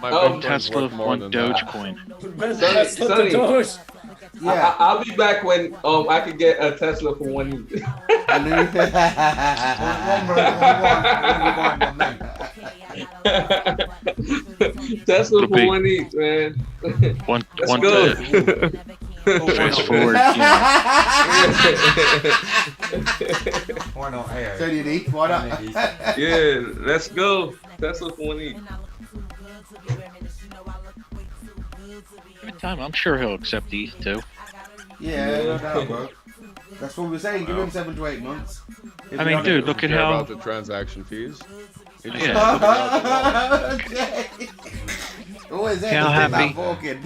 My one Bitcoin's Tesla, worth more one than that. Dogecoin. Tesla Sonny. to Doge. Yeah. I'll be back when I could get a Tesla for one. Tesla for Big. 1 each, man. One, Let's one. go. Fast forward. Why not? Hey, So you need, why not? Yeah, let's go. Tesla for 1 each. Time, I'm sure he'll accept these too. Yeah, no doubt, bro. That's what we're saying. Give him 7 to 8 months. If I you mean, don't- dude, look at Care how. about the transaction fees. You just Yeah. Okay. Always there How to stop happy- talking.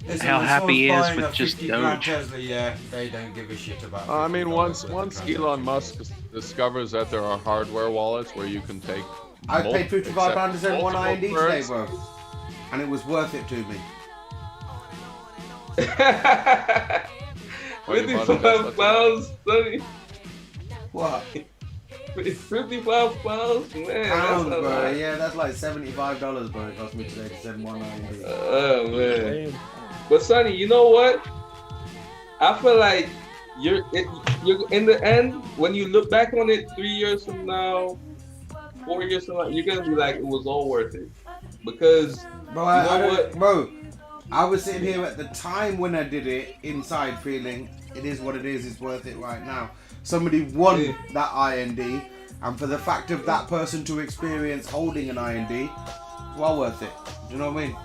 Listen, How when happy he someone's is buying with a just 50 grand Doge. Tesla, yeah, they don't give a shit about. I mean, $50 once worth of Elon transaction. Musk discovers that there are hardware wallets where you can take. I paid £55 to send one multiple IND today, birds. bro. And it was worth it to me. Well, you bought a 55 Tesla pounds, Sonny. What? 55 pounds, man. That's Pounds, a bro. lot. Yeah, that's like $75, bro. It cost me today to send one IND. Oh man. But Sonny, you know what? I feel like you're in the end when you look back on it 3 years from now, 4 years from now, you're gonna be like, it was all worth it because Bro, you know what? Bro, I was sitting here at the time when I did it, inside feeling it is what it is. It's worth it right now. Somebody won that IND, and for the fact of that person to experience holding an IND, well worth it. Do you know what I mean?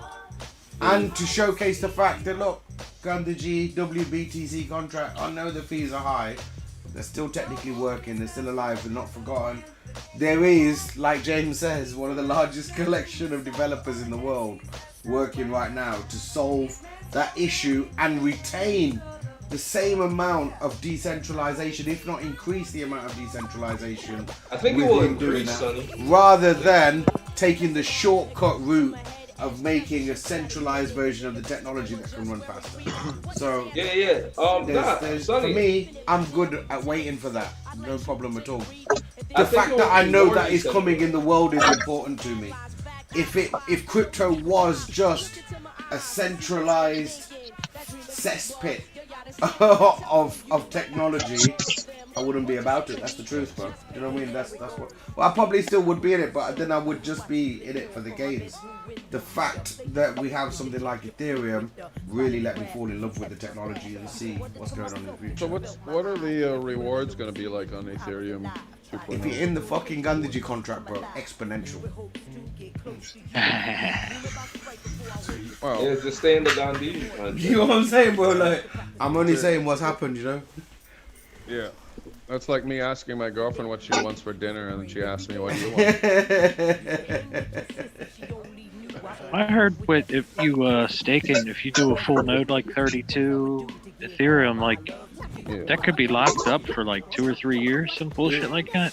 And to showcase the fact that look, Gandhi WBTC contract, I know the fees are high, they're still technically working, they're still alive, they're not forgotten. There is, like James says, one of the largest collection of developers in the world working right now to solve that issue and retain the same amount of decentralization, if not increase the amount of decentralization. I think it with will him doing increase, that, Sonny. rather than taking the shortcut route of making a centralized version of the technology that can run faster. So yeah. there's, Sonny, for me, I'm good at waiting for that. No problem at all. I The think fact it that will I be know more that is decentralized. coming in the world is important to me. If crypto was just a centralized cesspit of technology, I wouldn't be about it. That's the truth, bro. You know what I mean? That's what. Well, I probably still would be in it, but then I would just be in it for the gains. The fact that we have something like Ethereum really let me fall in love with the technology and see what's going on in the future. So what are the rewards going to be like on Ethereum 2.0? If you're in the fucking Gandhiji contract, bro, exponential. Well, yeah, just stay in the Gandhi contract. You know what I'm saying, bro? Like, I'm only saying what's happened, you know? Yeah. That's like me asking my girlfriend what she wants for dinner, and then she asks me, what do you want? I heard if you stake it, if you do a full node like 32 Ethereum, like that could be locked up for like 2 or 3 years, some bullshit like that.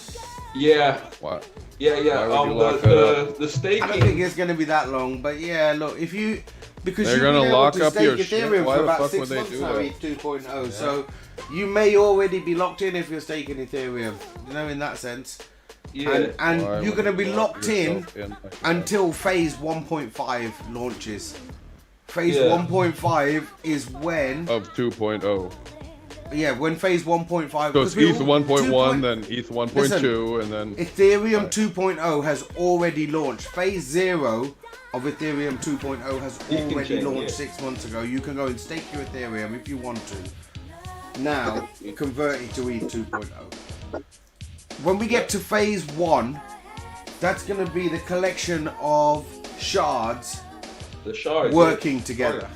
Yeah. What? Yeah. The staking. I don't think it's gonna be that long, but yeah, look, if you because They're you've gonna been able lock to up your stake shit. Ethereum Why for the about fuck 6 would they months do now, that? ETH 2.0, so you may already be locked in if you're staking Ethereum. You know, in that sense. Yeah. And Why you're would gonna be you locked lock in yourself like that? until phase 1.5 launches. Phase Yeah. 1.5 is when Of 2.0. when phase 1.5 So it's ETH 1.1, then ETH 1.2, and then Ethereum 2.0 has already launched. Phase 0 of Ethereum 2.0 has already change, launched yeah. 6 months ago. You can go and stake your Ethereum if you want to. Now, convert it to ETH 2.0. When we get to phase 1, that's going to be the collection of shards The shards working yeah. together.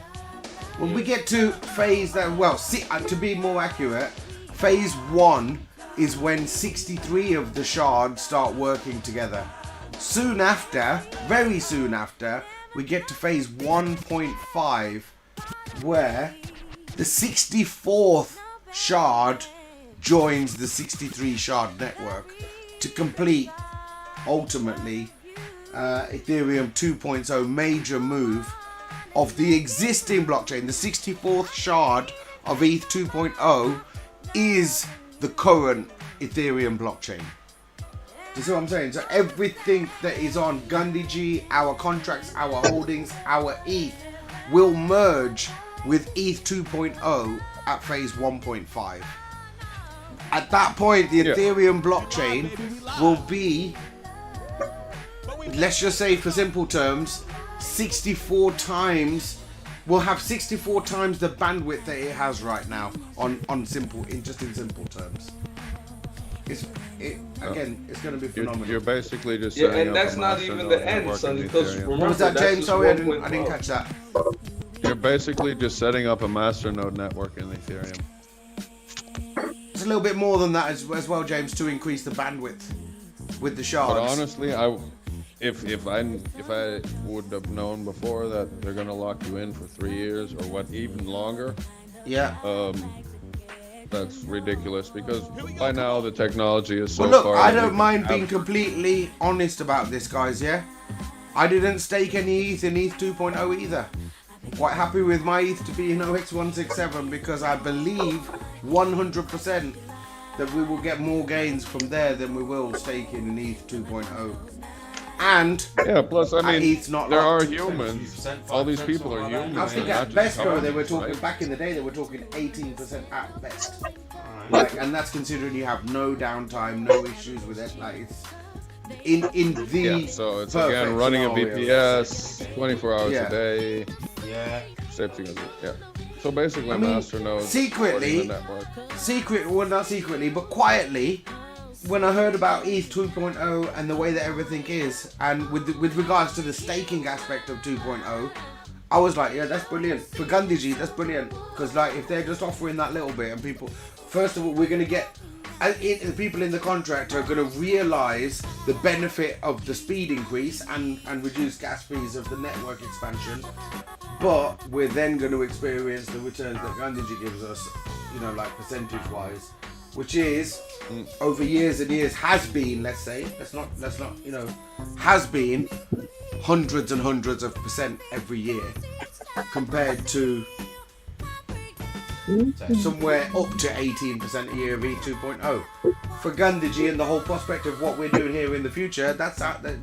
When we get to phase to be more accurate, phase 1 is when 63 of the shards start working together. Soon after, very soon after, we get to phase 1.5, where the 64th shard joins the 63 shard network to complete, ultimately, Ethereum 2.0 major move of the existing blockchain. The 64th shard of ETH 2.0 is the current Ethereum blockchain. You see what I'm saying? So everything that is on Gandhiji, our contracts, our holdings, our ETH will merge with ETH 2.0 at phase 1.5. At that point, the Ethereum blockchain will be, let's just say for simple terms, 64 times, will have 64 times the bandwidth that it has right now in simple terms. It's going to be phenomenal. You're basically just Yeah, setting and up that's a not master even node the end, network son. in Because Ethereum. remember, What was that, that's James? just Sorry, I 1.12. didn't catch that. You're basically just setting up a master node network in Ethereum. It's a little bit more than that as well, James, to increase the bandwidth with the shards. But honestly, if I would have known before that they're gonna lock you in for 3 years or what, even longer, that's ridiculous because by now the technology is so Well, look, far. I don't mind being completely honest about this, guys. Yeah, I didn't stake any ETH in ETH 2.0 either. I'm quite happy with my ETH to be in OX167 because I believe 100% that we will get more gains from there than we will staking in ETH 2.0. And yeah, plus I mean, ETH's not there are locked. humans. All these people are humans. I think they're at not best, just though, they were companies, talking right? back in the day. They were talking 18% at best. Like, and that's considering you have no downtime, no issues with it. Like, it's in the Yeah, so it's again running a scenario. VPS 24 hours Yeah. a day. Yeah. Same thing as it. Yeah. So basically, I mean, master nodes secretly, supporting the network. well, not secretly, but quietly, when I heard about ETH 2.0 and the way that everything is, and with regards to the staking aspect of 2.0, I was like, yeah, that's brilliant. For Gandhiji, that's brilliant. Because, like, if they're just offering that little bit and people... First of all, we're going to get the people in the contract are going to realise the benefit of the speed increase and reduced gas fees of the network expansion, but we're then going to experience the returns that Gandhiji gives us, you know, like percentage-wise, which is over years and years has been, let's say, let's not, you know, has been hundreds and hundreds of percent every year, compared to somewhere up to 18% a year of E2.0. For Gandhiji and the whole prospect of what we're doing here in the future, that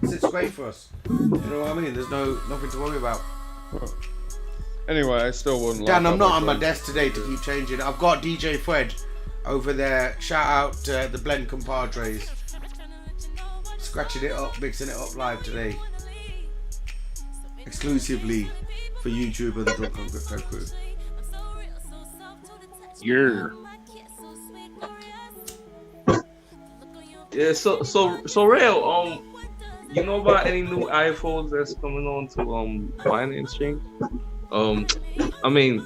sits great for us. You know what I mean? There's nothing to worry about. Anyway, I still wouldn't. Dan, I'm not on my desk today to keep changing. I've got DJ Fred over there. Shout out to the Blend Compadres. Scratching it up, mixing it up live today. Exclusively for YouTube and the Drunk on Crypto crew. Yeah, so real. You know about any new iPhones that's coming on to Binance Chain? I mean,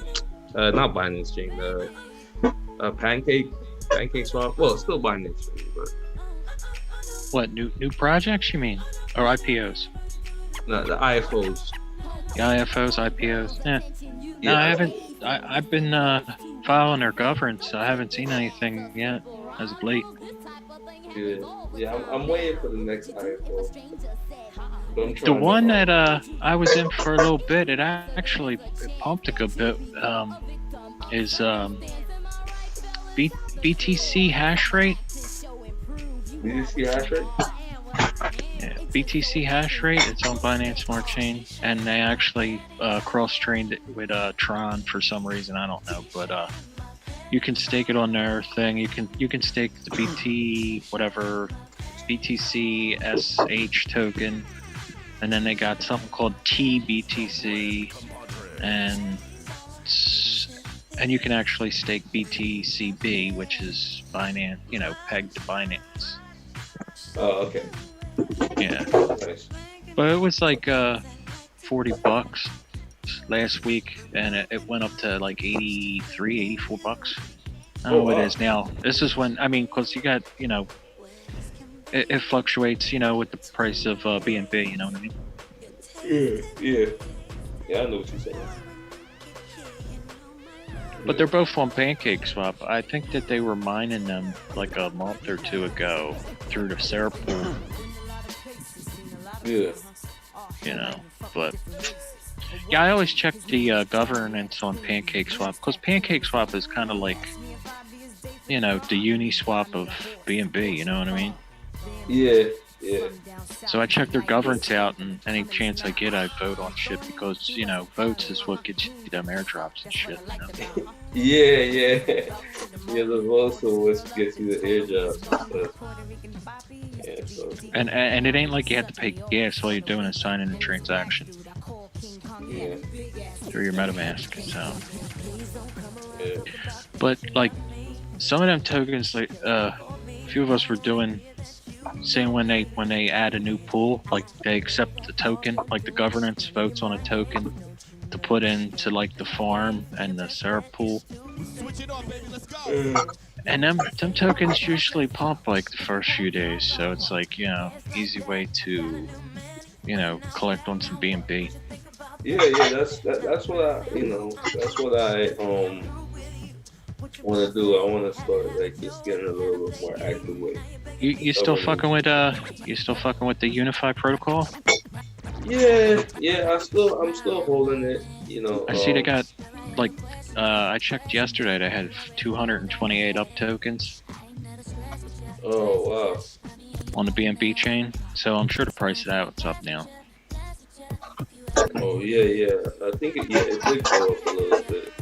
not Binance Chain. Pancake Swap. Well, it's still Binance Chain, but What new projects you mean, or IPOs? no, the iPhones. The IFOs, IPOs. No, I haven't. I've been following their governance. I haven't seen anything yet as of late. Yeah, I'm waiting for the next iPhone. The one that I was in for a little bit, it actually pumped a good bit. Is BTC hash rate? BTC hash rate? Yeah, BTC hash rate. It's on Binance Smart Chain, and they actually cross-trained it with Tron for some reason. I don't know, but you can stake it on their thing. You can stake the BTC SH token, and then they got something called TBTC, and you can actually stake BTCB, which is Binance, pegged to Binance. Oh, okay. Yeah. Nice. But it was like $40 last week, and it went up to like $83, $84. I don't know what it is now. This is when, because you got, it fluctuates, with the price of BNB, you know what I mean? Yeah, I know what you're saying. But they're both on Pancake Swap. I think that they were mining them like a month or two ago through the Sarah pool. Yeah. But yeah, I always check the governance on Pancake Swap, because Pancake Swap is kind of like, the Uniswap of BNB, you know what I mean? Yeah. So I check their governance out, and any chance I get, I vote on shit, because, votes is what gets you them airdrops and shit. Yeah. Yeah, the votes are what gets you the airdrops and stuff. And it ain't like you have to pay gas. All you're doing is signing a transaction. Yeah. Through your MetaMask. So. Yeah. But like some of them tokens, like a few of us were saying when they add a new pool, like they accept the token, like the governance votes on a token to put into like the farm and the syrup pool. And them tokens usually pump like the first few days, so it's like, easy way to, collect on some BNB. Yeah, that's what I want to do. I want to start like just getting a little bit more active with. You still fucking with the Unify protocol? Yeah, I'm still holding it. I see they got like I checked yesterday. They had 228 up tokens. Oh wow! On the BNB chain, so I'm sure the price of that's up now. Oh yeah. I think it did go up a little bit.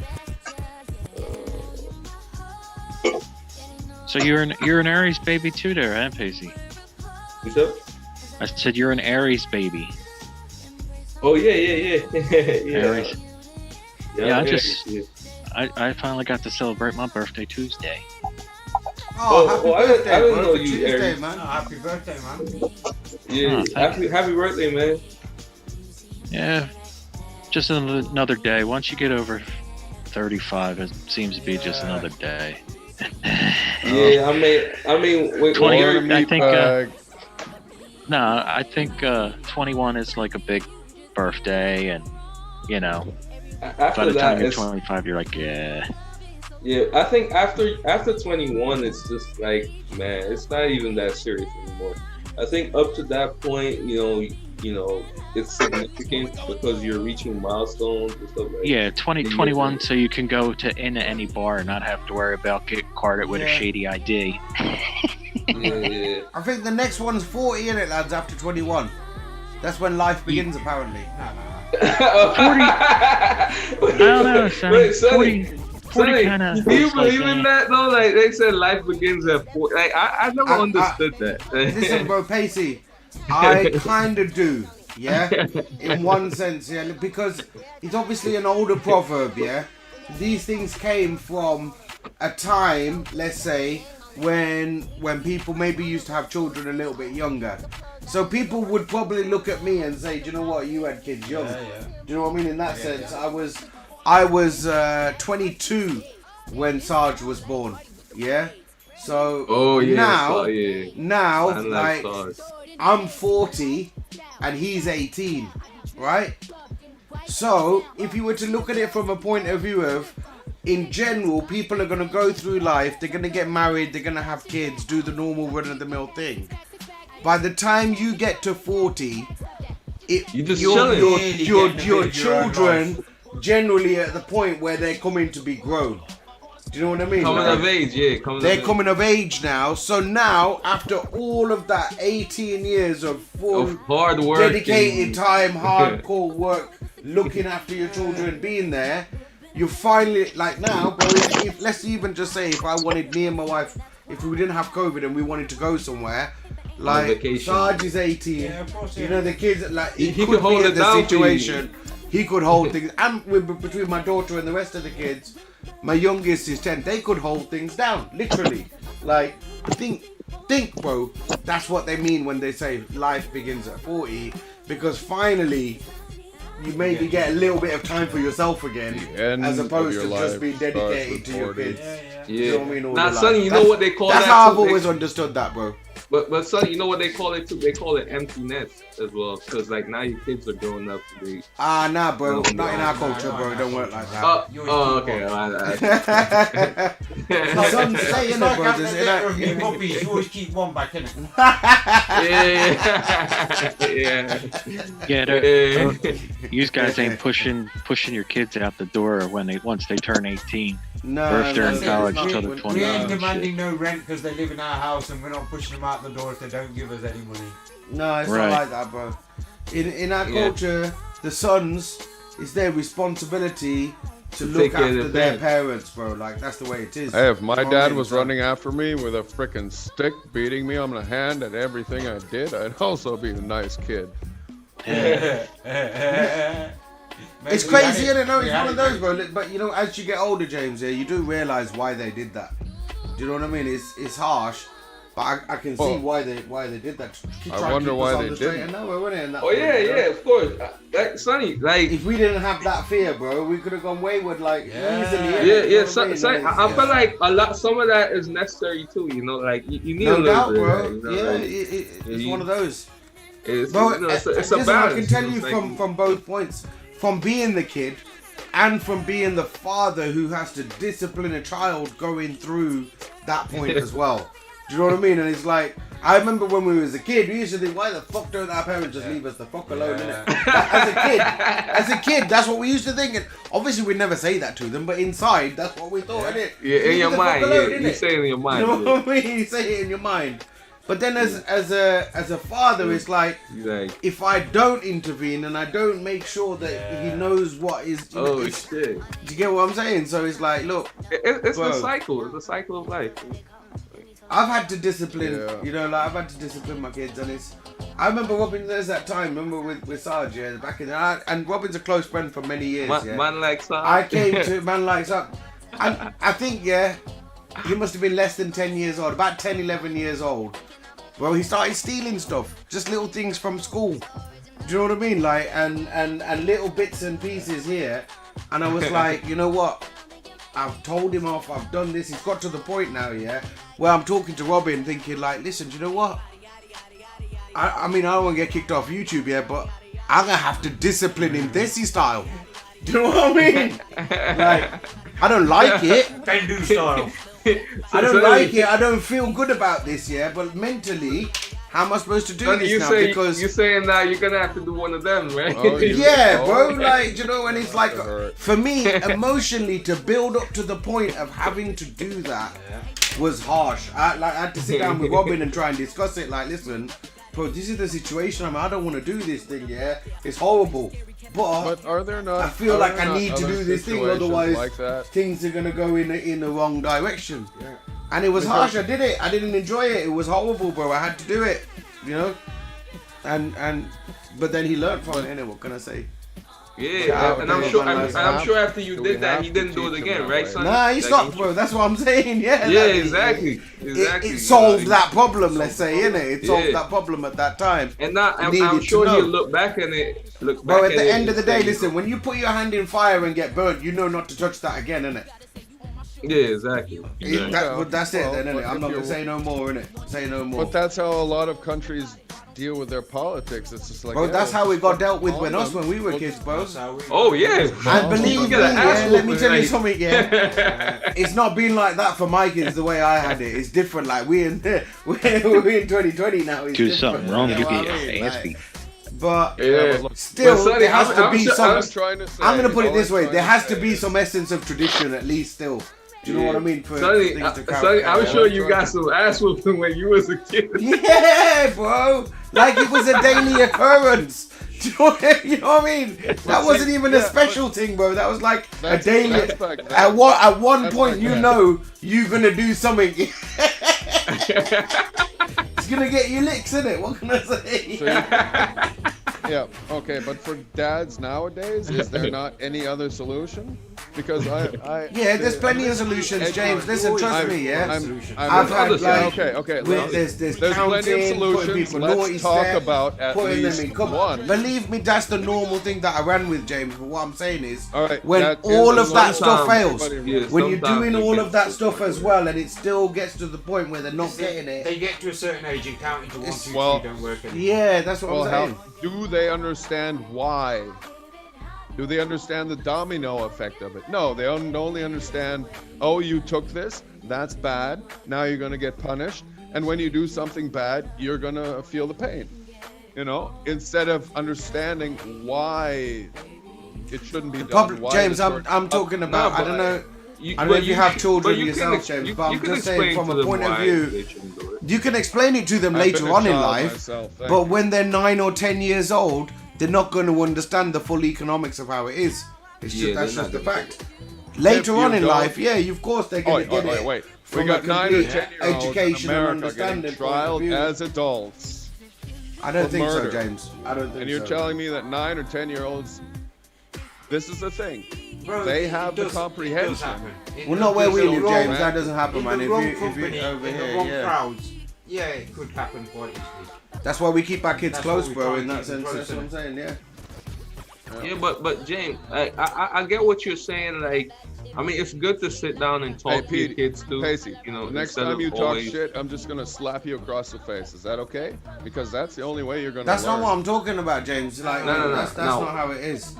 So you're an Aries baby too, there, huh, Pacey? What's up? I said you're an Aries baby. Oh yeah. Aries. Yeah, Yeah. I finally got to celebrate my birthday Tuesday. Happy birthday, I didn't bro, know for you, Tuesday, Aries. man. Happy birthday, man. Yeah, happy birthday, man. Yeah, just another day. Once you get over 35, it seems to be just another day. Yeah, I mean, wait, 20. Gary, I think. No, I think 21 is like a big birthday, and you know, by after the time that, you're it's 25, you're like, yeah. yeah. I think after 21, it's just like, man, it's not even that serious anymore. I think up to that point, you know, it's significant because you're reaching milestones and stuff like. Yeah, 21, so you can go to any bar and not have to worry about getting carded with a shady ID. Yeah. I think the next one's 40, isn't it, lads? After 21, that's when life begins. Apparently. 40. I don't know, son. Wait, Sonny, 40 kind of. do you believe in that though? Like they said, life begins at 40. Like I never understood that. Listen, bro, Pacey, I kind of do, yeah, in one sense, yeah, because it's obviously an older proverb, yeah. These things came from a time, let's say, when people maybe used to have children a little bit younger. So people would probably look at me and say, do you know what, you had kids young. Do you know what I mean? In that sense, I was 22 when Sarge was born, yeah? So now like I'm 40 and he's 18, right? So if you were to look at it from a point of view of, in general, people are going to go through life, they're going to get married, they're going to have kids, do the normal run-of-the-mill thing. By the time you get to 40, your children generally at the point where they're coming to be grown. Do you know what I mean? Coming of age, yeah. They're coming of age now. So now, after all of that 18 years of full, hard work, dedicated time, hardcore work, looking after your children, being there, you finally, like now, bro, if let's even just say if I wanted, me and my wife, if we didn't have COVID and we wanted to go somewhere, like Sarge is 18, you know, the kids, like he could hold it down. Situation, he could hold things, and between my daughter and the rest of the kids, my youngest is 10. They could hold things down, literally. Like, think, bro. That's what they mean when they say life begins at 40, because finally you maybe get a little bit of time for yourself again, as opposed to just being dedicated to your kids. You know what I mean? Now, Sonny, you know what they call that? That's how I've always understood that, bro. But Sonny, you know what they call it too? They call it empty nest as well, because like now your kids are growing up to be. Nah, bro, not in our culture, bro. It don't work like that. Okay. Some say in it, bro. You puppies, you always keep one back in it. Yeah. You guys ain't pushing your kids out the door once they turn 18. No, or if they're in college till they're 21. We ain't demanding no rent because they live in our house, and we're not pushing them out the door if they don't give us any money. No, it's not like that, bro. In our culture, the sons, it's their responsibility to look after their parents, bro. Like, that's the way it is. Hey, if my dad was running after me with a freaking stick, beating me on the hand at everything I did, I'd also be a nice kid. It's crazy, I don't know. It's one of those, bro. But you know, as you get older, James, you do realize why they did that. Do you know what I mean? It's harsh, but I can see why they did that. I wonder why they did. Of course. Like Sonny, like if we didn't have that fear, bro, we could have gone wayward like easily. I feel like some of that is necessary too. You know, like you need no a little doubt, bit bro. of that, you know, It's one of those. Bro, it's a balance. I can tell you from both points. From being the kid and from being the father who has to discipline a child going through that point as well. Do you know what I mean? And it's like, I remember when we was a kid, we used to think, why the fuck don't our parents just leave us the fuck alone, innit? As a kid, that's what we used to think. And obviously we never say that to them, but inside, that's what we thought, innit? Yeah, in your mind, you say it in your mind. You know what I mean? You say it in your mind. But then as a father, it's like, if I don't intervene and I don't make sure that he knows what is... shit. Do you get what I'm saying? So it's like, look... It's a cycle. It's a cycle of life. I've had to discipline, you know, like I've had to discipline my kids, and it's... I remember Robin, there's that time, remember with Sarge, back in the... And Robin's a close friend for many years, Man like Sarge. I came to Man Like Sarge. And I think, he must have been less than 10 years old, about 10, 11 years old. Bro, he started stealing stuff, just little things from school. Do you know what I mean? Like, and little bits and pieces here. And I was like, you know what? I've told him off. I've done this. He's got to the point now, yeah, where I'm talking to Robin, thinking like, listen, do you know what? I mean, I don't want to get kicked off YouTube, yeah, but I'm gonna have to discipline him Desi style. Do you know what I mean? Like, I don't like it. Bendu style. I don't like it. I don't feel good about this, yeah. But mentally, how am I supposed to do this now? Because you're saying now you're gonna have to do one of them, right? yeah, bro. Like, you know, when it's like, for me, emotionally, to build up to the point of having to do that was harsh. I had to sit down with Robin and try and discuss it. Like, listen, bro, this is the situation. I don't want to do this thing. Yeah, it's horrible. But are there not? I feel like I need to do this thing, otherwise like things are gonna go in the wrong direction. Yeah. And it was harsh. I did it. I didn't enjoy it. It was horrible, bro. I had to do it, you know. But then he learned from it. Innit? What can I say? Yeah, and I'm sure after you did that, he didn't do it again, right, son? Nah, he stopped, bro. That's what I'm saying. Yeah. Yeah, like, exactly. It solved that problem. Let's say, innit? It solved that problem at that time. And now I'm sure he'll look back at it. Bro, at the end of the day, listen. When you put your hand in fire and get burnt, you know not to touch that again, innit? Yeah, exactly. That's it then, innit? I'm not gonna say no more, innit? Say no more. But that's how a lot of countries deal with their politics. It's just like, bro, that's how it got dealt with when we were kids, bro. Oh yeah. And believe me, yeah, let me tell you something, yeah. It's not been like that for my kids the way I had it. It's different. Like we're in 2020 now. It's do different, something wrong, you know get your ass beat. But yeah, still, Sonny, there has to be some. I'm gonna put it this way: there has to be some essence of tradition, at least. Still, do you know what I mean? For Sonny, things to Sonny, I'm sure you got some ass whooping when you was a kid. Yeah, bro. Like it was a daily occurrence. Do you know what I mean? That wasn't even a special thing, bro. That was like a daily. At one point, you know you're gonna do something. It's gonna get you licks, isn't it? What can I say? Yeah, okay, but for dads nowadays, is there not any other solution? Because there's plenty of solutions, James. Listen, trust me, yeah. I've had like, okay. There's plenty of solutions. Let's talk about at least one. Believe me, that's the normal thing that I ran with, James. But what I'm saying is, right, when all of that stuff fails, when you're doing all of that stuff as well, and it still gets to the point where they're not getting it. They get to a certain age and counting to 1, 2, 3 don't work anymore. Yeah, that's what I'm saying. Do they understand why? Do they understand the domino effect of it? No, they only understand, oh, you took this, that's bad, now you're going to get punished, and when you do something bad, you're going to feel the pain. You know, instead of understanding why it shouldn't be done. James, I'm talking about, I don't know. I don't know if you have children yourself, James, but I'm just saying from a point of view, you can explain it to them later on in life, but when they're 9 or 10 years old, they're not going to understand the full economics of how it is. It's just, that's just the fact. Later on in life, of course they're going to get it. Wait. We got 9 or 10 year olds education in and America understanding getting trialed as adults. I don't think murder. so, James. I don't think so. And you're telling me that 9 or 10 year olds, this is the thing. Bro, they have the comprehension. Well, not where we live, James. That doesn't happen, man. In the wrong If company, you over in here, the wrong crowds, it could happen quite easily. That's why we keep our kids That's close, why we bro. try In and that keep them sense, close, that's what I'm saying. Yeah. Yeah, but James, I get what you're saying. Like, I mean, it's good to sit down and talk to your kids too. Pacey, you know, next time you talk shit, I'm just gonna slap you across the face. Is that okay? Because that's the only way you're gonna. That's learn. not what I'm talking about, James. Like, that's not how it is.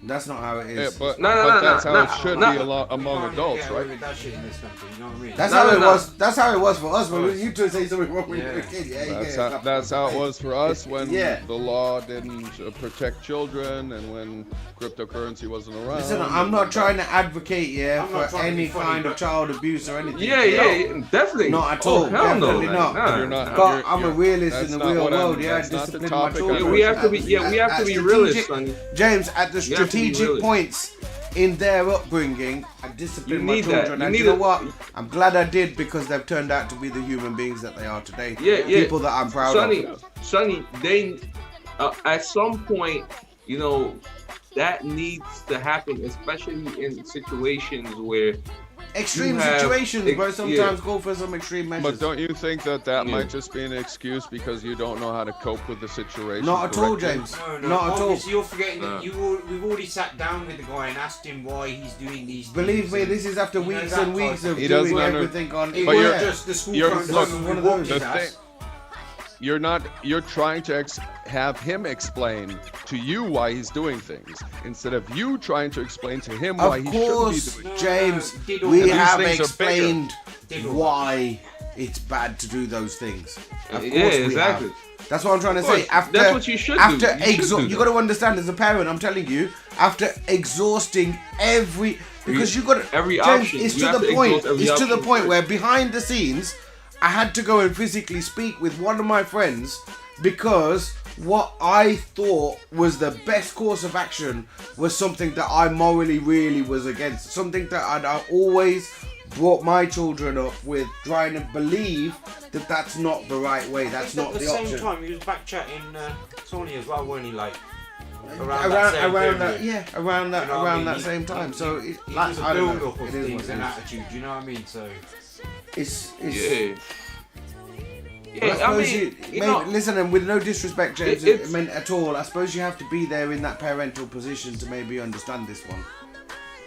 That's not how it is. Yeah, but that's how it should be among adults, right? That's how it was. That's how it was for us when you two say something wrong when you were a kid. That's how it was for us when the law didn't protect children and when cryptocurrency wasn't around. Listen, I'm not trying to advocate for any kind of child abuse or anything. Yeah, definitely. Not at all. Definitely not. But I'm a realist in the real world. I discipline my children. We have to be realists, son. James, at the strategic points in their upbringing, I discipline my children. And you know what? I'm glad I did, because they've turned out to be the human beings that they are today. People that I'm proud of. Sonny, they at some point, you know, that needs to happen, especially in situations where extreme have situations, bro. yeah. Sometimes call for some extreme measures. But don't you think that that Yeah. might just be an excuse because you don't know how to cope with the situation? Not at all, correctly? James. No, Not at all. obviously you're forgetting that we've already sat down with the guy and asked him why he's doing these Believe things me, and- this is after you know, weeks that and weeks type of He doing doesn't under- everything on. It But was you're- just the school you're- front look, doesn't one of want those. his The ass. thing- You're trying to have him explain to you why he's doing things instead of you trying to explain to him why Of he course, shouldn't be doing James, Diddle. we And these have things are explained Diddle. why it's bad to do those things. Of Yeah, course we exactly. have. That's what I'm trying to Of course, say. After that's what you should do. after You should do you that. got to understand as a parent. I'm telling you, after exhausting because you got Every James, option. it's You to have the to point. exhaust every It's to the option point first. where behind the scenes, I had to go and physically speak with one of my friends because what I thought was the best course of action was something that I morally really was against. Something that I'd always brought my children up with, trying to believe that that's not the right way. That's not At the the same option. time, he was back chatting Tony as well, weren't he? Like Around that, You know what I around mean? that same time. So it it, like, was a I don't build know. up of It is things what and it is. attitude. You know what I mean? So It's Yeah. I Yeah, I suppose mean, you know, listen, and with no disrespect, James, it's- meant at all. I suppose you have to be there in that parental position to maybe understand this one.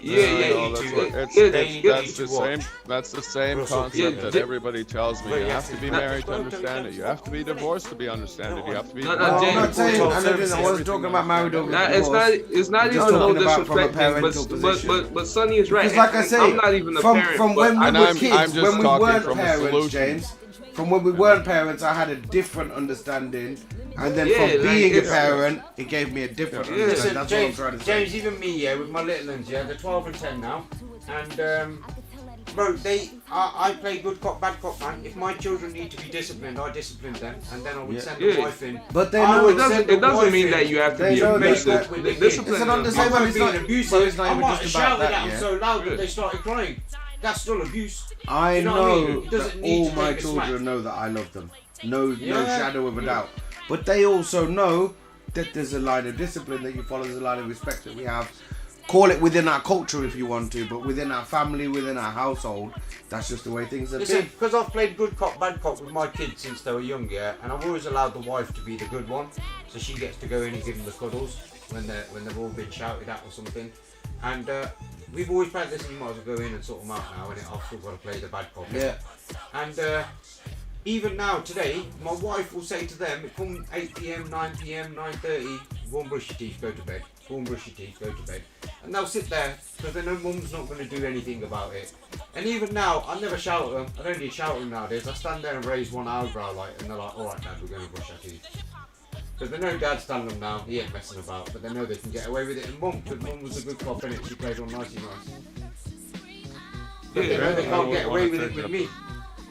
yeah, No, yeah. that's it- what- it- it's- it- that's it- the same. That's the same Russell, concept yeah, that di- everybody tells me. But You yeah, have to be no, married to don't- understand it. You have to be divorced to be understand it. You have to be. No, No, I'm James, not saying. Well, I services, wasn't talking about married or Nah, it's not. It's not Just even no talking about from a disrespect, thing, parental position. but Sonny is right. Because like I And say, I'm not even a from parent. from but when we And were I'm kids, just when we talking weren't from a parents, solution. James. From when we weren't parents, I had a different understanding, and then Yeah, from like, being a it's- parent, it gave me a different Yeah. understanding. listen, That's James, what I'm trying to say. James, even me, yeah, with my little ones, yeah, they're 12 and 10 now, and bro, I play good cop, bad cop, man. If my children need to be disciplined, I discipline them, and then I would send the Yeah. wife in. But they I know would It send doesn't. the It doesn't wife mean in. that you have to They be know abusive. that with the Discipline. It's on the them. same I'm one. not It's being not. abusive. But it's not I even might just have about shouted that. at them Yeah. so loud that they started crying. That's still abuse. I You know what I mean? know It doesn't that need all to my take a smack. children know that I love them. No Yeah. shadow of a doubt. But they also know that there's a line of discipline that you follow, there's a line of respect that we have. Call it within our culture if you want to, but within our family, within our household, that's just the way things have Listen, been. because I've played good cop, bad cop with my kids since they were young, yeah, and I've always allowed the wife to be the good one, so she gets to go in and give them the cuddles when they've all been shouted at or something. And we've always played this, and you might as well go in and sort them out now, and I've still got to play the bad cop. Yeah. And even now, today, my wife will say to them, come 8 p.m, 9 p.m, 9:30, go and brush your teeth, go to bed. Go and brush your teeth, go to bed. And they'll sit there, because they know mum's not going to do anything about it. And even now, I never shout at them. I don't need shout at them nowadays. I stand there and raise one eyebrow, like, and they're like, alright dad, we're going to brush our teeth. Because they know dad's telling them now, he ain't messing about, but they know they can get away with it. And mum, because mum was a good cop in it, she played on nicey nice. But they know they can't get away with it with me.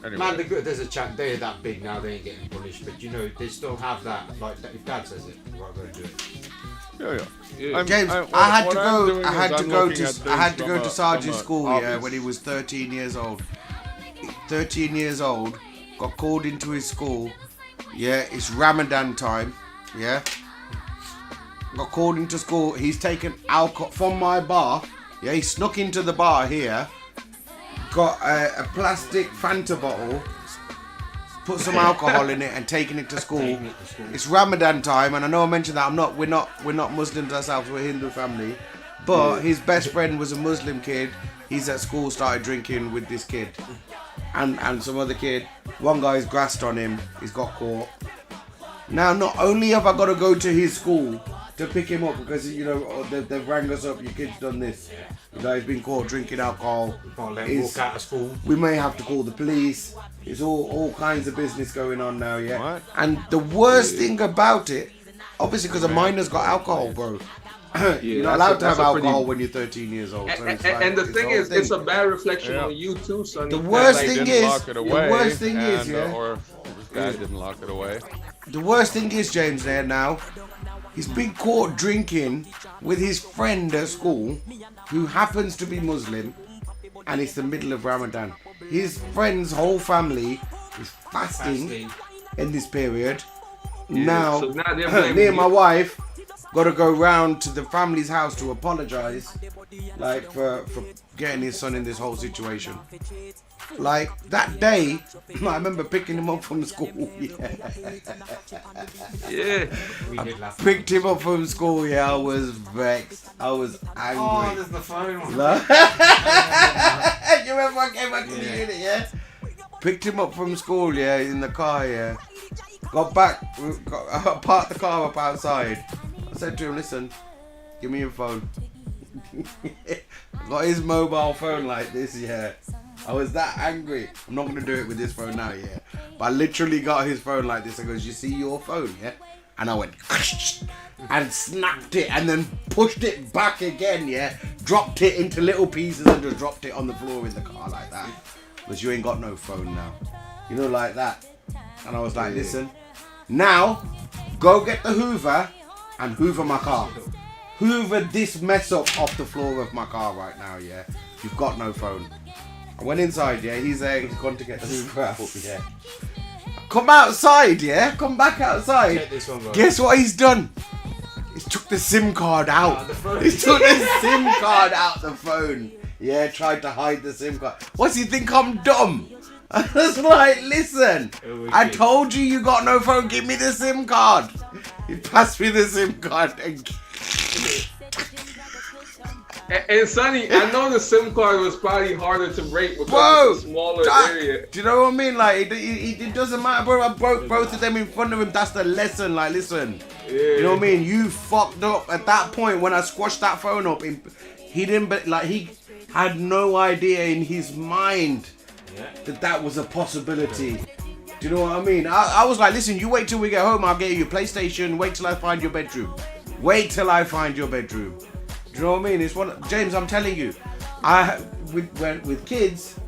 Anyway. Man, there's a chance they're that big now, they ain't getting punished, but you know, they still have that, like, if dad says it, right, go and do it. Yeah. James, what I had to I'm go. doing I is had to I'm go looking to. at I had to things go from to a- Sergeant's from a school. Yeah, obvious- when he was 13 years old. 13 years old, got called into his school. Yeah, it's Ramadan time. Yeah, got called into school. He's taken alcohol from my bar. Yeah, he snuck into the bar here. Got a plastic Fanta bottle. Put some alcohol in it and taking it to school. It's Ramadan time, and I know I mentioned that we're not Muslims ourselves. We're a Hindu family, but his best friend was a Muslim kid. He's at school, started drinking with this kid, and some other kid. One guy's grassed on him. He's got caught. Now, not only have I got to go to his school to pick him up because they've rang us up. Your kid's done this. He's been caught drinking alcohol. Can't let him walk out of school. We may have to call the police. It's all kinds of business going on now, yeah. What? And the worst thing about it, obviously, because a minor's got alcohol, bro. You're not allowed to have alcohol when you're 13 years old. So it's like, And the it's thing whole is, it's a bad reflection Yeah. on you too, Sonny. The worst They thing didn't is, lock it away, the worst thing is, and, yeah. or his dad didn't lock it away. The worst thing is, James, there now, he's been caught drinking with his friend at school, who happens to be Muslim, and it's the middle of Ramadan. His friend's whole family is fasting in this period. Yeah, Now, so now they're blaming me and my you. wife got to go round to the family's house to apologize, like for getting his son in this whole situation. Like that day, I remember picking him up from school. Yeah. Picked him up from school. Yeah, I was vexed. I was angry. Oh, there's the phone one. You remember I came back to the unit? Yeah. Picked him up from school. Yeah, in the car. Yeah. Got back. Parked the car up outside. I said to him, "Listen, give me your phone." Got his mobile phone like this. Yeah. I was that angry. I'm not going to do it with this phone now, yeah. But I literally got his phone like this. I goes, "You see your phone, yeah?" And I went, and snapped it and then pushed it back again, yeah. Dropped it into little pieces and just dropped it on the floor in the car like that. Because you ain't got no phone now. You know, like that. And I was like, "Listen, now go get the Hoover and Hoover my car. Hoover this mess up off the floor of my car right now, yeah. You've got no phone." I went inside, yeah, he's gone to get the Hoover out, yeah. Come outside, yeah, come back outside. Check this one, bro. Guess what he's done? He's took the SIM card out. He took the SIM card out the phone. Yeah, tried to hide the SIM card. What's he think I'm dumb? I was like, "Listen, I told you got no phone, give me the SIM card." He passed me the SIM card and And Sonny, I know the SIM card was probably harder to break because it's a smaller area. Do you know what I mean? Like, it doesn't matter, bro. I broke both of them in front of him. That's the lesson. Like, listen. Yeah. You know what I mean? You fucked up at that point when I squashed that phone up. He didn't, like, he had no idea in his mind that was a possibility. Do you know what I mean? I was like, "Listen, you wait till we get home. I'll get you a PlayStation. Wait till I find your bedroom. Wait till I find your bedroom." Do you know what I mean? It's James, I'm telling you, with kids,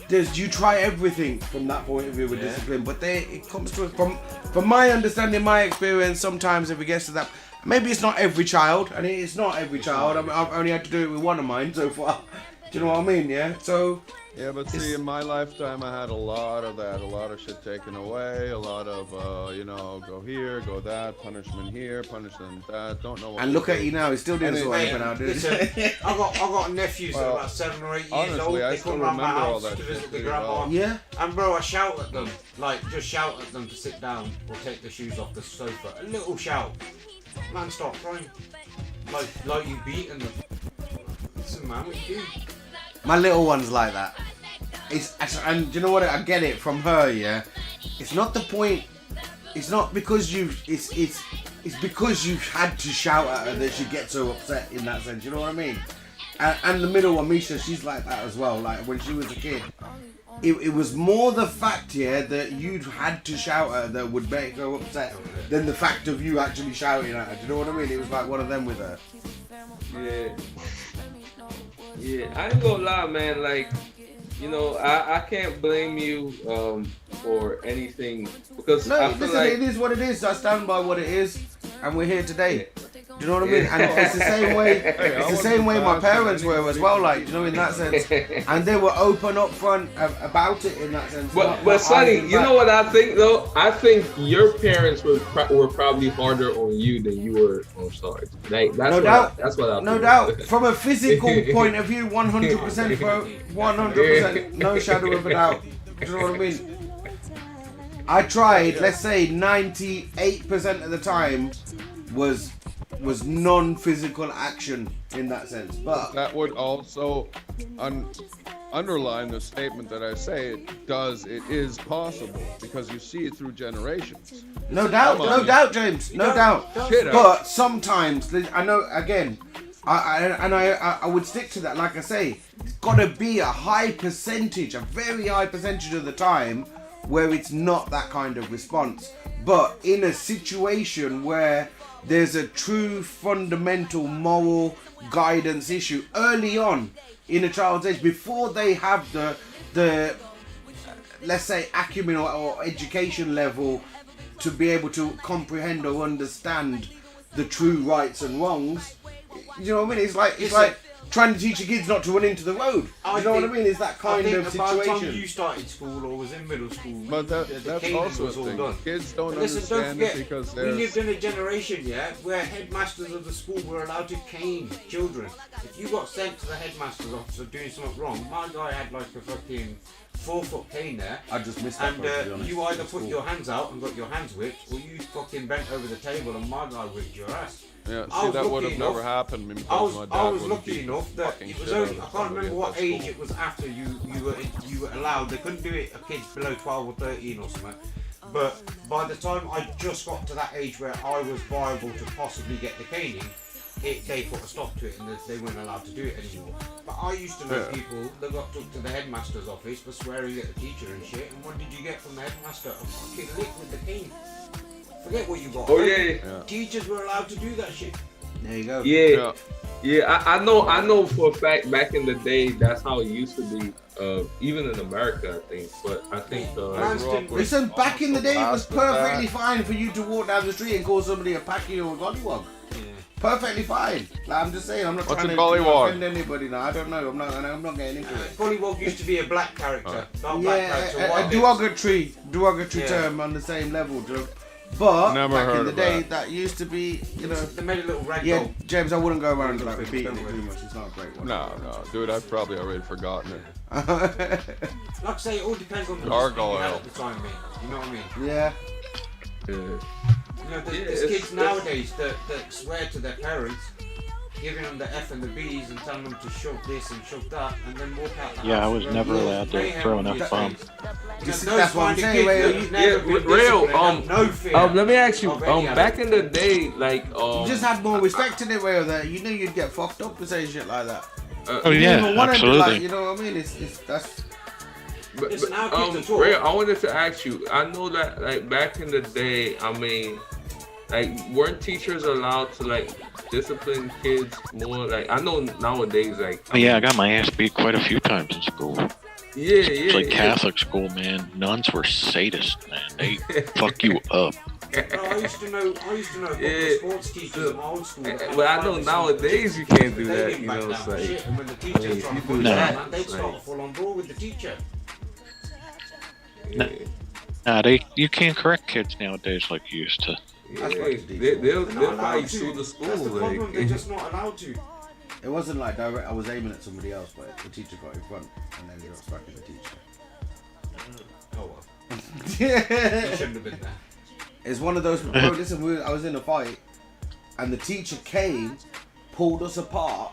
you try everything from that point of view with discipline, but it comes to from my understanding, my experience. Sometimes if it gets to that, maybe it's not every child, and it's not every child. I've only had to do it with one of mine so far. Do you know what I mean? Yeah. So. Yeah, but see, in my lifetime, I had a lot of that, a lot of shit taken away, a lot of, go here, go that, punishment here, punishment that, don't know what. And look at you now, he's still doing this all over now, dude. I got nephews that are about 7 or 8 years old. They come around my house to visit the grandma. Yeah. And bro, I shout at them, just shout at them to sit down or take their shoes off the sofa. A little shout. Man, stop crying. Like you beating them. Listen, man, what you do? My little one's like that. And you know what? I get it from her. Yeah, it's not the point. It's not because it's because you had to shout at her that she gets so upset in that sense. You know what I mean? And the middle one, Misha, she's like that as well. Like when she was a kid, it was more the fact, that you had to shout at her that would make her upset than the fact of you actually shouting at her. Do you know what I mean? It was like one of them with her. Yeah. Yeah, I ain't gonna lie, man. Like, I can't blame you for anything because I feel like it is what it is. I stand by what it is, and we're here today. Do you know what I mean? And it's the same way. It's the same way my parents were as well. Like, in that sense, and they were open up front about it in that sense. But Sonny, you know what I think though? I think your parents were probably harder on you than you were on Sarge. Like, that's what I no doubt. From a physical point of view, 100%, bro. 100%, no shadow of a doubt. Do you know what I mean? I tried. Let's say 98% of the time was non-physical action in that sense, but that would also underline the statement that I say it is possible because you see it through generations. No doubt, James, no doubt. But sometimes I know again, I would stick to that. Like I say, it's got to be a high percentage, a very high percentage of the time where it's not that kind of response. But in a situation where there's a true fundamental moral guidance issue early on in a child's age, before they have the let's say acumen or education level to be able to comprehend or understand the true rights and wrongs. You know what I mean? It's like trying to teach your kids not to run into the road. You know what I mean? It's that kind of situation. By the time you started school or was in middle school, But the that's caning also a was all thing. done. Kids don't But listen, don't understand it forget, because we there's. lived in a generation, where headmasters of the school were allowed to cane children. If you got sent to the headmaster's office for doing something wrong, my guy had like a fucking 4-foot cane there. I just missed that. And part, to be honest. you either put your hands out and got your hands whipped, or you fucking bent over the table and my guy whipped your ass. Yeah, I see, was that would lucky have never enough- happened because I was, my dad I was would have lucky beat enough the that fucking it was shit only, out I of can't somebody remember at what that age school. it was after you were allowed. They couldn't do it a kids below 12 or 13 or something. But by the time I just got to that age where I was viable to possibly get the caning, they put a stop to it and they weren't allowed to do it anymore. But I used to know Yeah. people that got took to the headmaster's office for swearing at the teacher and shit. And what did you get from the headmaster? A fucking lick with the cane. Forget what you got. Oh, yeah. Teachers were allowed to do that shit. There you go. Yeah. I know for a fact back in the day that's how it used to be. Even in America, I think. But I think Listen, back in the day, it was perfectly fine for you to walk down the street and call somebody a packy or a gollywog. Perfectly fine. Like, I'm just saying, I'm not What's trying a to gollywog? offend anybody now. I don't know. I'm not getting into it. Gollywog used to be a black character. Not black character. Yeah, a white derogatory Yeah. term on the same level, Joe. But Never back in heard the of day, that. that used to be, you know. They made a little rag Yeah, doll. James, I wouldn't go around like repeating it too much. It's not a great one. No, dude, I've probably already forgotten it. Like I say, it all depends on the Gargoyle. you had at the time, mate. You know what I mean? Yeah. You know, there's kids nowadays that swear to their parents, giving them the F and the B's and telling them to shove this and shove that, and then walk out the house. Yeah, I was and never go, allowed to mayhem throw on an your F-bomb. face. That's Those what I'm kind of saying, kids Ray. that have never been real. disciplined have no fear Let me ask you. of any Back other. in the day, like You just had more respect in it, Ray, that you knew you'd get fucked up for saying shit like that. Oh, You yeah, didn't even want it to, absolutely. like, you know what I mean? That's. Listen, our kids are taught. Ray, I wanted to ask you. I know that like back in the day, I mean, like weren't teachers allowed to like discipline kids more? Like I know nowadays, like Oh, yeah, I got my ass beat quite a few times in school. It's like Catholic school, man. Nuns were sadists, man. They fuck you up. Bro, I used to know a couple of sports teachers in my old school. But I know nowadays you can't do They that. didn't You back know, down it's for like shit, and when the teacher's trying to you pull do you that, down, they'd start a full-on brawl with the teacher. Nah, you can't correct kids nowadays like you used to. they'll They're not allowed probably to. sue the school. That's the problem. Like, They're just not allowed to. It wasn't like direct. I was aiming at somebody else, but the teacher got in front and then he was smacking the teacher. Oh well. Yeah. You shouldn't have been there. It's one of those. Bro, listen, I was in a fight, and the teacher came, pulled us apart.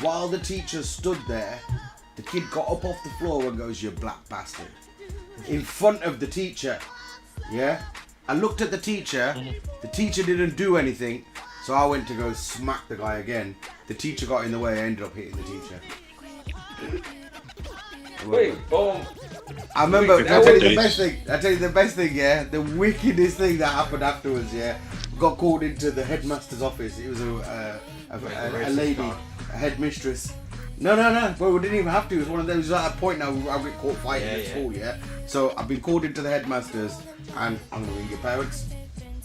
While the teacher stood there, the kid got up off the floor and goes, "You black bastard," in front of the teacher. Yeah. I looked at the teacher. The teacher didn't do anything, so I went to go smack the guy again. The teacher got in the way. I ended up hitting the teacher. wait, I remember. Wait, I'll tell you the days. best thing. I'll tell you the best thing. Yeah, the wickedest thing that happened afterwards. Yeah, got called into the headmaster's office. It was a lady, a headmistress. No. Well, we didn't even have to. It was one of those. It was at a point now where I get caught fighting at school. Yeah. So I've been called into the headmasters, and I'm gonna ring your parents.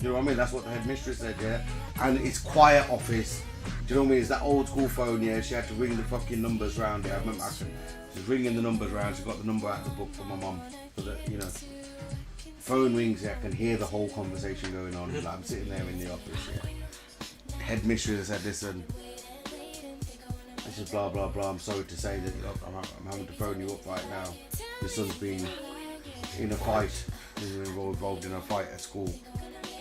You know what I mean? That's what the headmistress said. Yeah. And it's quiet office. Do you know what I mean? It's that old school phone. Yeah. She had to ring the fucking numbers round. Yeah. I remember. She's ringing the numbers round. She got the number out of the book for my mum. So that, you know, phone rings. Yeah, I can hear the whole conversation going on. Like, I'm sitting there in the office. Yeah. Headmistress said, "Listen, this is blah blah blah. I'm sorry to say that I'm having to phone you up right now. Your son's been in a fight. He's been involved in a fight at school."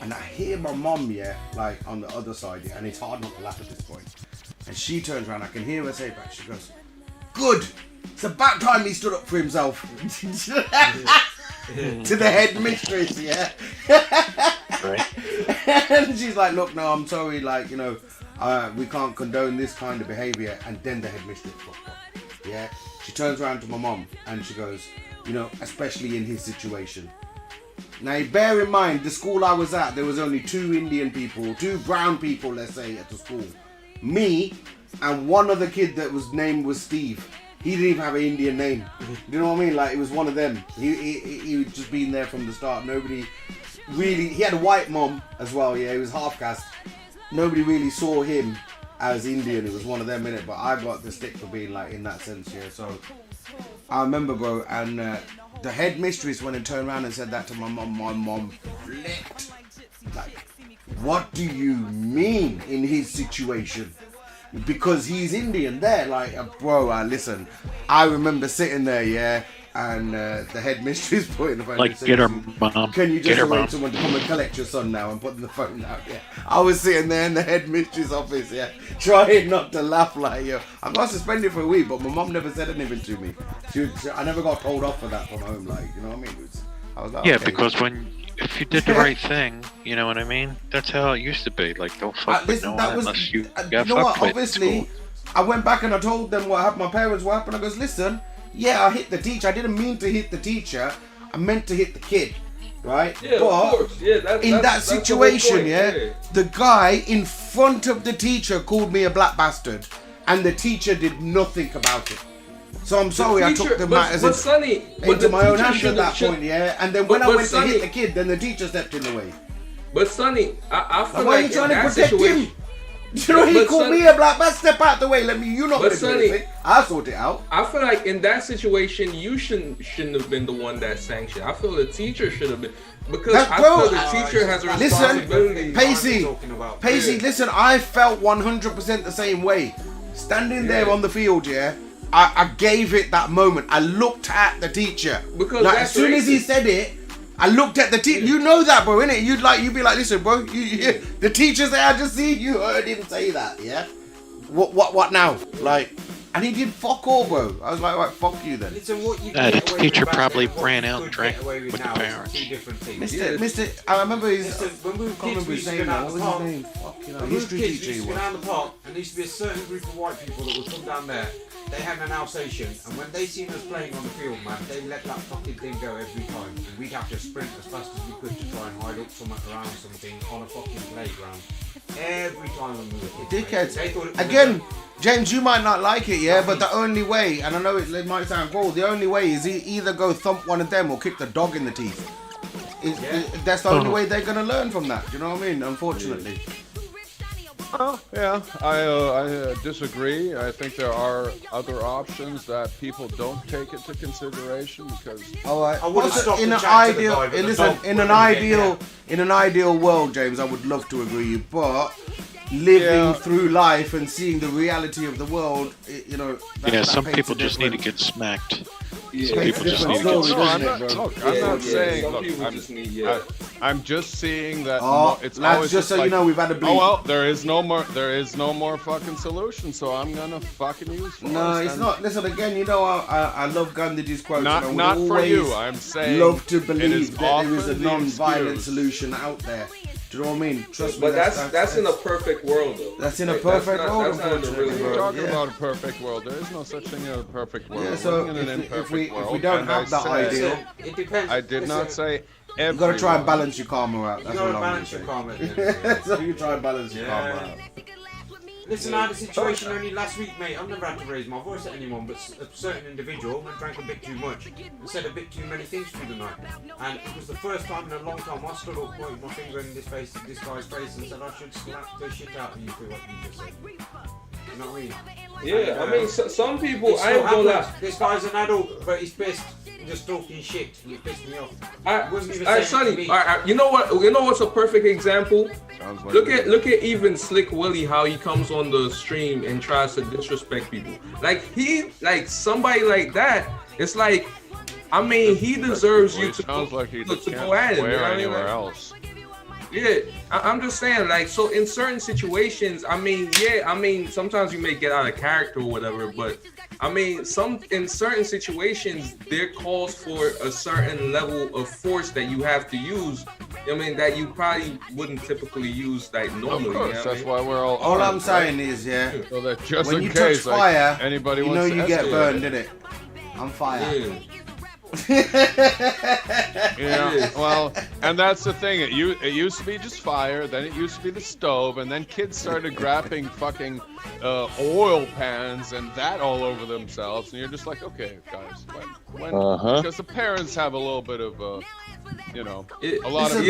And I hear my mum, yeah, like on the other side, yeah, and it's hard not to laugh at this point. And she turns around. I can hear her say back. She goes, "Good. It's about time he stood up for himself." To the headmistress, yeah. And she's like, "Look, no, I'm sorry, like, you know, we can't condone this kind of behaviour." And then the headmistress fucked up. Yeah. She turns around to my mum and she goes, "You know, especially in his situation." Now, bear in mind, the school I was at, there was only 2 Indian people, 2 brown people, let's say, at the school. Me and one other kid that was named was Steve. He didn't even have an Indian name. You know what I mean? Like, it was one of them. He was just been there from the start. Nobody really... He had a white mom as well, yeah. He was half caste. Nobody really saw him as Indian. It was one of them, innit? But I got the stick for being like in that sense, yeah. So I remember, bro, and the head mistress went and turned around and said that to my mom flipped. Like, what do you mean in his situation? Because he's Indian there, like, bro, listen, I remember sitting there, yeah, and the head mistress put in the phone. Like, get her mom. Can you Get just her arrange mom. someone to come and collect your son now and put the phone out? Yeah, I was sitting there in the head mistress office, yeah, trying not to laugh, like, yo, I got suspended for a week, but my mom never said anything to me. I never got told off for that from home, like, you know what I mean? I was like, Yeah, okay. because if you did the right thing, you know what I mean? That's how it used to be. Like, don't fuck with no one unless you you got know what? fucked with. Obviously, I went back and I told them what happened. My parents what happened. I goes, listen, yeah, I hit the teacher. I didn't mean to hit the teacher. I meant to hit the kid, right? Yeah, but of course. Yeah, in that that's the whole situation, point, yeah, the guy in front of the teacher called me a black bastard, and the teacher did nothing about it. So I'm sorry, I took the matters into my own hands at that point, yeah. And then when I went to hit the kid, then the teacher stepped in the way. But Sonny, I feel Why are like you trying in to that protect situation, him? You know, he called me a black man. Step out the way. Let me. You not But gonna do Sonny, anything. I'll sort it out. I feel like in that situation, you shouldn't have been the one that sanctioned. I feel the teacher should have been, because I feel the teacher has a responsibility. Listen, Pacey, listen. I felt 100% the same way. Standing there on the field, yeah. I gave it that moment. I looked at the teacher because like, as soon as he said it, I looked at the teacher. You know that, bro, innit? You'd be like, listen, bro. The teacher's there. I just see you heard him say that, yeah. What now? Like, and he did fuck all, bro. I was like, right, fuck you then. Listen, what you The teacher probably ran out and drank with the parents. Mr. I remember his. When we were kids, we used to go down the park. When we were kids, we used to go down the park, and there used to be a certain group of white people that would come down there. They had an Alsatian, and when they seen us playing on the field, man, they let that fucking thing go every time. And we'd have to sprint as fast as we could to try and hide up something around something on a fucking playground. Every time when we were kids. Dickheads. They thought it was Again, James, you might not like it, yeah, but the only way, and I know it might sound cold, the only way is either go thump one of them or kick the dog in the teeth. That's the only way they're gonna learn from that. You know what I mean? Unfortunately. Oh, yeah, I disagree. I think there are other options that people don't take into consideration because. All right. In an ideal world, James, I would love to agree, but living through life and seeing the reality of the world, you know. Some people just need to get smacked. Yeah. Some people just need to get smacked. I'm not saying. I'm just seeing that it's lads, always just so like, you know, we've had a bleep. Oh well, there is no more fucking solution, so I'm gonna fucking use force. No, it's not. Listen, again, you know, I love Gandhi's quotes. Not for you. I'm saying. Love to believe that there is a non-violent solution out there. Do you know what I mean? Trust me. But that's in a perfect world, though. That's in a perfect world. Unfortunately, you're talking about a perfect world. There is no such thing as a perfect world. Yeah, so We're living in an imperfect world. if we don't have that ideal, it depends. I did not say. You've got to try and balance your karma out. That's You all gotta I'm balance saying. your karma. So you try and balance your karma out. Listen, I had a situation only last week, mate. I've never had to raise my voice at anyone, but a certain individual drank a bit too much and said a bit too many things through the night. And it was the first time in a long time I stood up, pointed my finger in this guy's face, and said I should slap the shit out of you for what you just said. You know what I mean? Yeah, I mean, some people, It I still ain't gonna lie. happens. This guy's an adult, but he's pissed. Just talking shit. He pissed me off. Wasn't even saying it to Sonny, me. you know what? You know what's a perfect example? Like look at even Slick Willie, how he comes on the stream and tries to disrespect people. Like somebody like that. It's like, I mean, he deserves you to sounds like he just to can't go at him. swear You know what I mean? anywhere Like, else. Yeah, I'm just saying, like, so in certain situations, I mean, sometimes you may get out of character or whatever, but I mean, in certain situations, there calls for a certain level of force that you have to use. I mean, that you probably wouldn't typically use like normally. Of course, you know that's what I mean? why we're all. All I'm armed, saying right? is, yeah, So that just when in you case, touch fire, like, anybody you wants know to you get escalate burned, it. innit? I'm fire. Yeah. Yeah, well, and that's the thing. It used to be just fire, then it used to be the stove, and then kids started grabbing fucking oil pans and that all over themselves, and you're just like, okay, guys, when because the parents have a little bit of you know, a lot of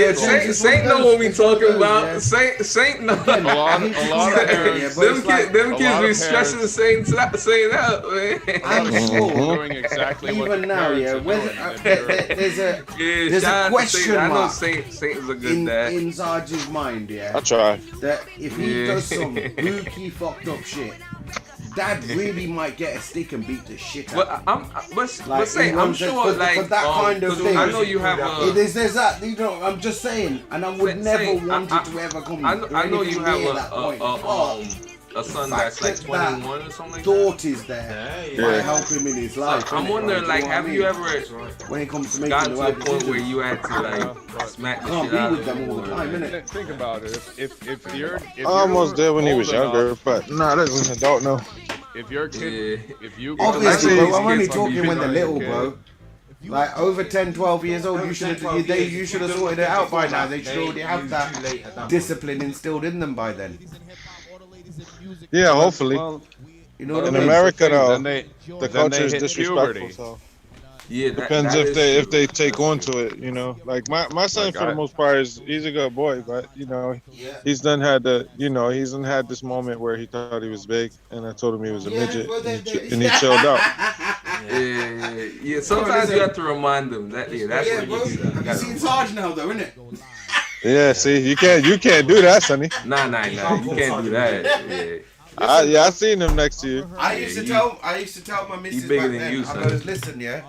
Saint know what we talking about. Saint know. A lot of parents. Them kids be stressing Saint out, man. I'm sure doing exactly what even the now, parents yeah. are doing. There's a question I know mark Saint is a good dad. in Sarge's mind, yeah. I try. That if he does some booky fucked up shit, Dad really might get a stick and beat the shit out. But Saint, I'm sure, like, for that kind of thing. I know you have there's that, you know. I'm just saying, and I would never want it to ever come. I know you have a son that's like 21 or something like that. Thought is there might help him in his life. I'm wondering, like, have you ever when it comes to making gotten the to a right point where decisions? you had to like smack the Can't shit be out with of them him? all the time, innit? Think about it. If you're I almost did when he was old enough- younger, but nah, this is an adult now. If your kid, if you Obviously, Actually, bro, I'm only kids from talking when they're younger little, kid, bro. Like over 10, 12 years old, you should have sorted it out by now. They should already have that discipline instilled in them by then. Yeah, hopefully. You know what I In mean? America, though, then the culture is hit disrespectful. puberty. So Yeah, depends if they take on to it. You know, like my son Like for the most part he's a good boy, but you know, he's done had this moment where he thought he was big, and I told him he was a midget, and he chilled out. Yeah. Sometimes you have to remind them that. Yeah, that's what bro. you do. Have you seen Sarge now, though, innit? Yeah, see, you can't do that, Sonny. Nah. You can't do that. Yeah. I seen him next to you. I used to tell my missus bigger back than then, you, I son. goes, listen, yeah,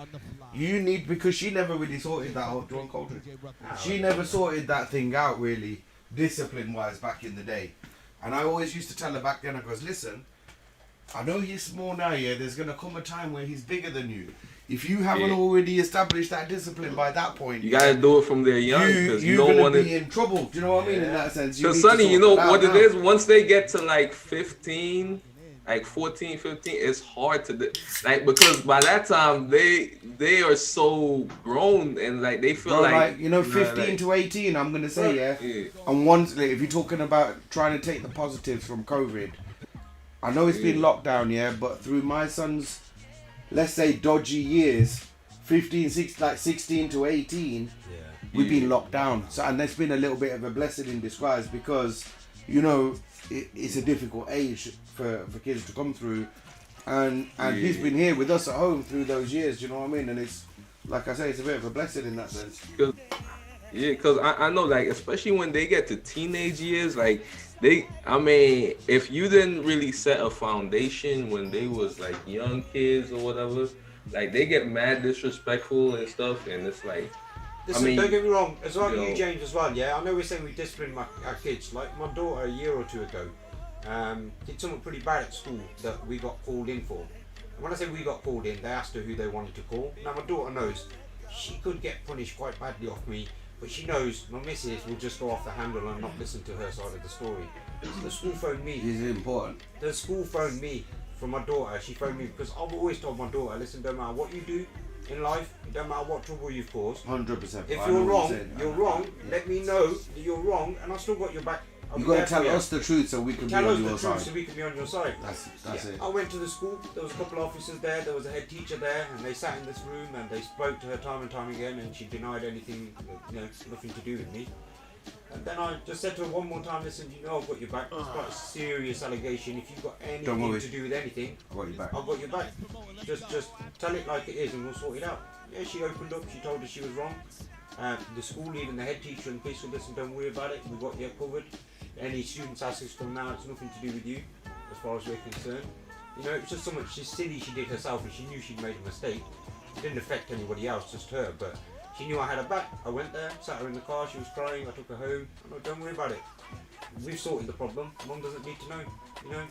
you need, because she never really sorted that whole drunk culture. She never sorted that thing out really, discipline-wise, back in the day. And I always used to tell her back then, I goes, listen, I know he's small now, yeah, there's going to come a time where he's bigger than you. If you haven't already established that discipline by that point, You gotta do it from there young because you you're don't gonna want be to. in trouble. Do you know what I mean? In that sense, So Sonny, you know what it is? Once they get to like 15, like 14, 15, it's hard to like, because by that time they are so grown and like they feel like 15 to 18. I'm gonna say yeah. And once, like, if you're talking about trying to take the positives from COVID, I know it's been locked down, yeah, but through my son's, let's say, dodgy years, 16 to 18, we've been locked down. So, and that's been a little bit of a blessing in disguise because, you know, it's a difficult age for kids to come through. And he's been here with us at home through those years, do you know what I mean? And it's, like I say, it's a bit of a blessing in that sense. Because I know, like, especially when they get to teenage years, like, if you didn't really set a foundation when they was, like, young kids or whatever, like, they get mad disrespectful and stuff, and it's like, Listen, don't get me wrong, as well, you you, James, as well, yeah? I know we're saying we discipline our kids. Like, my daughter, a year or two ago, did something pretty bad at school that we got called in for. And when I say we got called in, they asked her who they wanted to call. Now, my daughter knows she could get punished quite badly off me, but she knows my missus will just go off the handle and not listen to her side of the story. So the school phoned me. This is important. The school phoned me from my daughter. She phoned me because I've always told my daughter, listen, don't matter what you do in life, it don't matter what trouble you've caused. 100%. If you're wrong, you're wrong. Let me know that you're wrong, and I've still got your back. You got to tell us the truth so we can be on your side. Tell us the truth so we can be on your side. That's it. I went to the school. There was a couple of officers there. There was a head teacher there, and they sat in this room and they spoke to her time and time again, and she denied anything, nothing to do with me. And then I just said to her one more time, listen, you know I've got your back. It's quite a serious allegation. If you've got anything to do with anything, I've got your back. I've got your back. Just tell it like it is, and we'll sort it out. Yeah, she opened up. She told her she was wrong. The school, even the head teacher and police will listen. Don't worry about it. We've got you covered. Any students ask us from now, it's nothing to do with you, as far as we're concerned. You know, it's just something silly she did herself, and she knew she'd made a mistake. It didn't affect anybody else, just her. But she knew I had her back. I went there, sat her in the car. She was crying. I took her home. I know, don't worry about it. We've sorted the problem. Mum doesn't need to know. You know,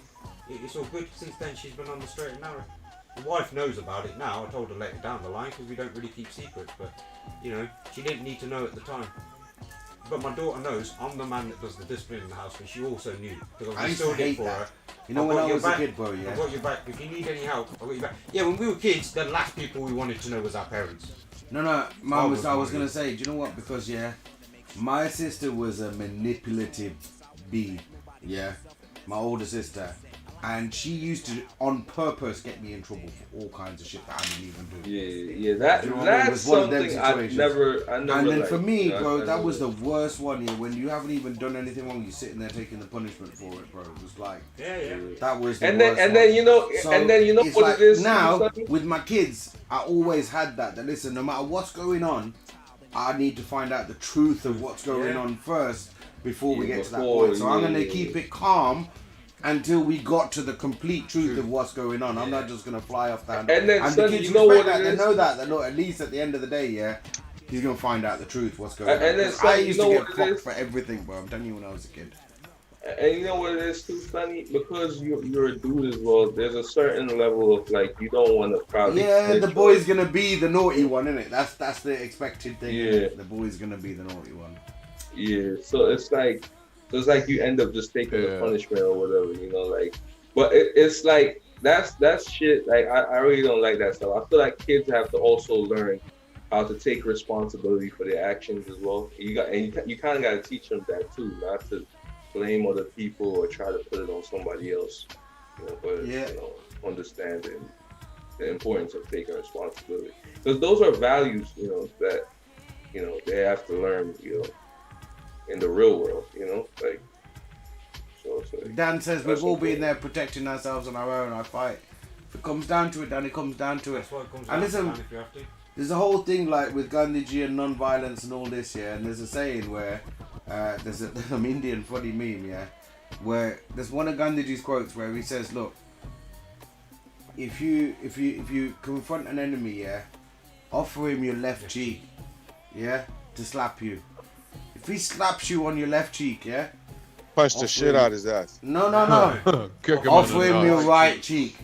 it's all good. Since then, she's been on the straight and narrow. The wife knows about it now. I told her later down the line because we don't really keep secrets. But you know, she didn't need to know at the time. But my daughter knows I'm the man that does the discipline in the house, and she also knew because I still did for her. You know, when I was a kid, bro, yeah. I've got your back. If you need any help, I've got your back. Yeah, when we were kids, the last people we wanted to know was our parents. No, I was gonna say, do you know what? Because my sister was a manipulative bee. Yeah, my older sister, And she used to, on purpose, get me in trouble for all kinds of shit that I didn't even do. Yeah. That Do you know what I mean? It that's was one of them something I situations. never. And then liked, for me, you know, bro, I that was never- the worst one. Yeah, when you haven't even done anything wrong, you're sitting there taking the punishment for it, bro. It was like, that was the And then worst and one. then you know So and then you know it's what like it is now Sonny? with my kids. I always had that. That listen, no matter what's going on, I need to find out the truth of what's going on first before we get to that point. So I'm gonna keep it calm until we got to the complete truth of what's going on. I'm not just gonna fly off that. And then, the Sonny, kids you know respect what that. it They is? know that. Look, at least at the end of the day, yeah, he's gonna find out the truth. What's going on? And then, 'Cause Sonny, I you used know to get what it fucked is? for everything, bro. I'm telling you, when I was a kid. And you know what it is too, Sonny? Because you're a dude as well, there's a certain level of like you don't want to probably Yeah, the snitch boy's gonna be the naughty one, isn't it? That's the expected thing. Yeah. Innit? The boy's gonna be the naughty one. Yeah, so it's like you end up just taking the punishment or whatever, you know, like. But it's like that's shit. Like I really don't like that stuff. I feel like kids have to also learn how to take responsibility for their actions as well. You kind of got to teach them that too, not to blame other people or try to put it on somebody else. You know, but you know, understanding the importance of taking responsibility, because those are values, you know, that you know they have to learn, you know, in the real world, you know, like. So it's like, Dan says we've all been there protecting ourselves on our own. I fight. If it comes down to it, Dan, it comes down to it. And listen, there's a whole thing like with Gandhiji and non-violence and all this, yeah. And there's a saying where there's an Indian funny meme, yeah, where there's one of Gandhiji's quotes where he says, "Look, if you confront an enemy, yeah, offer him your left cheek, yeah, to slap you. If he slaps you on your left cheek, yeah." Punch the shit out his ass. No. Kick him Offer in the him your nuts. right cheek.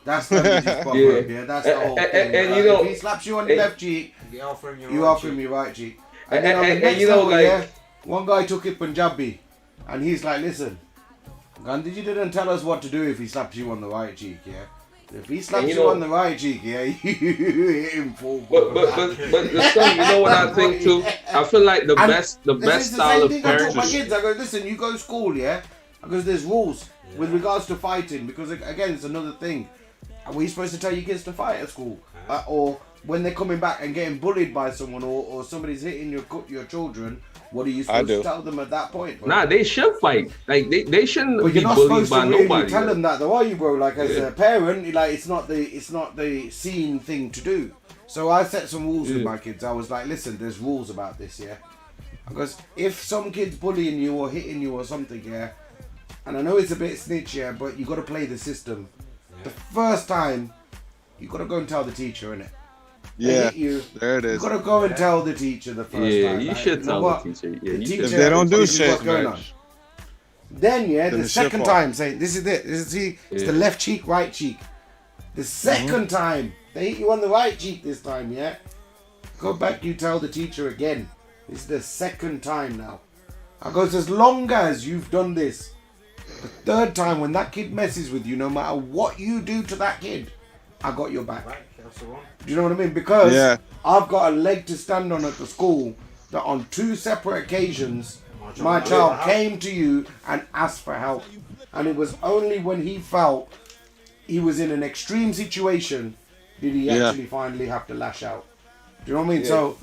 That's the proverb, yeah. That's the whole thing. and Like, you know, if he slaps you on the left cheek, You offer him your you right offer cheek. him your right cheek. And then on the and next you know, level, like- yeah, one guy took it Punjabi, and he's like, "Listen, Gandhiji didn't tell us what to do if he slaps you on the right cheek, yeah. If he slaps you you know- on the right cheek, yeah, you hit him full. But the son, you know what I think too? I feel like the And best this is the style same of thing I taught my parenting. kids. I go, listen, you go to school, yeah? Because there's rules with regards to fighting. Because again, it's another thing. Are we supposed to tell your kids to fight at school, or when they're coming back and getting bullied by someone, or somebody's hitting your children? What are you supposed to tell them at that point, bro? Nah, they should fight. Like they shouldn't But be you're not bullied supposed by to really nobody. tell them that, though, are you, bro? Like as Yeah. a parent, like it's not the seen thing to do. So I set some rules with my kids. I was like, listen, there's rules about this, yeah. Because if some kid's bullying you or hitting you or something, yeah, and I know it's a bit snitch, yeah, but you got to play the system. The first time, you got to go and tell the teacher, innit? They Yeah, hit you. there it is. You got to go and tell the teacher the first Yeah, time. you like, should know tell what? the teacher. Yeah, The you teacher, If they don't do this is shit, what's going man. on. Then yeah, Then the it's your second fault. time, say this is it. This is it's the left cheek, right cheek. The second time they hit you on the right cheek this time, yeah. Go back, you tell the teacher again. This is the second time now. I goes, as long as you've done this, the third time when that kid messes with you, no matter what you do to that kid, I got your back. That's the one. Do you know what I mean? Because Yeah. I've got a leg to stand on at the school that on 2 separate occasions my child came to you and asked for help. And it was only when he felt he was in an extreme situation did he actually finally have to lash out. Do you know what I mean? So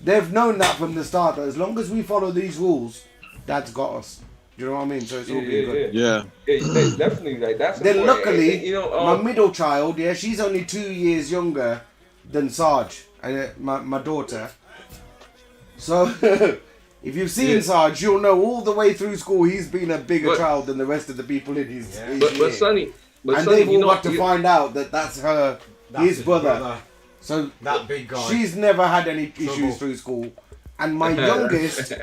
they've known that from the start, that as long as we follow these rules, Dad's got us. Do you know what I mean? So it's all been good. Yeah. Definitely, like that's. Then important. luckily, you know, my middle child, yeah, she's only 2 years younger than Sarge, my daughter. So if you've seen Sarge, you'll know all the way through school he's been a bigger child than the rest of the people in his year. But Sonny, and they've all got to find out that that's his brother. So that big guy. She's never had any issues through school. And my youngest,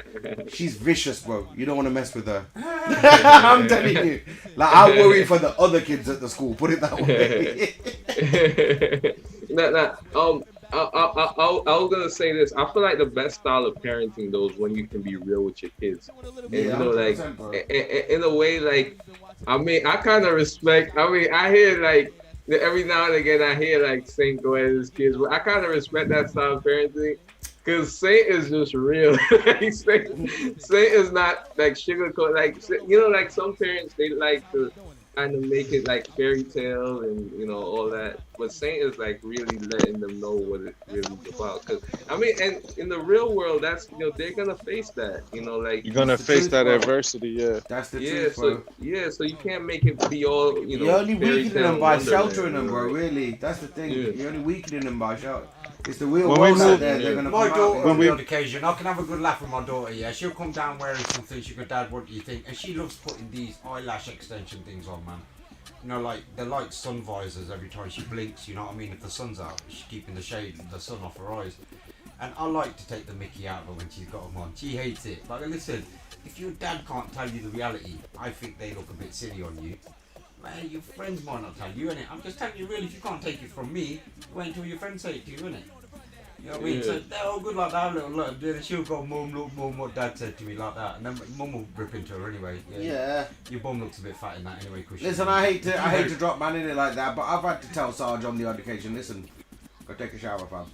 she's vicious, bro. You don't want to mess with her. I'm telling you. Like, I worry for the other kids at the school. Put it that way. I was gonna say this. I feel like the best style of parenting though is when you can be real with your kids. And you know, like in a way, like I mean, I kind of respect. I mean, I hear like every now and again, I hear like Saint go at his kids, but I kind of respect that style of parenting. Cause Saint is just real. Like, Saint is not like sugarcoat. Like, you know, like some parents they like to kind of make it like fairy tale and all that. But Saint is like really letting them know what it really is about. Cause I mean, and in the real world, that's they're gonna face that. Like You're gonna face that adversity, yeah. That's the yeah, truth, bro. so you can't make it be all You're only fairy weakening tale them by wonderland, sheltering them, bro. right? Really, that's the thing. Yeah. You're only weakening them by shelter. It's the real When we world out moved- there. They're gonna My come daughter, out. on the odd occasion, I can have a good laugh with my daughter, yeah. She'll come down wearing something, she go, Dad, what do you think? And she loves putting these eyelash extension things on, man. Like, they're like sun visors every time she blinks, you know what I mean? If the sun's out, she's keeping the shade, the sun off her eyes. And I like to take the mickey out of her when she's got them on. She hates it. Like, listen, if your dad can't tell you the reality, I think they look a bit silly on you. Man, your friends might not tell you, innit? I'm just telling you, really, if you can't take it from me, wait until your friends say it to you, innit? You know what I mean? Yeah. So they're all good like that, look, then she'll go, Mum, look, Mum, what Dad said to me, like that. And then Mum will rip into her anyway. Yeah. Your bum looks a bit fat in that anyway, cushion. Listen, I hate to drop man in it like that, but I've had to tell Sarge on the odd occasion, listen, go take a shower, fam.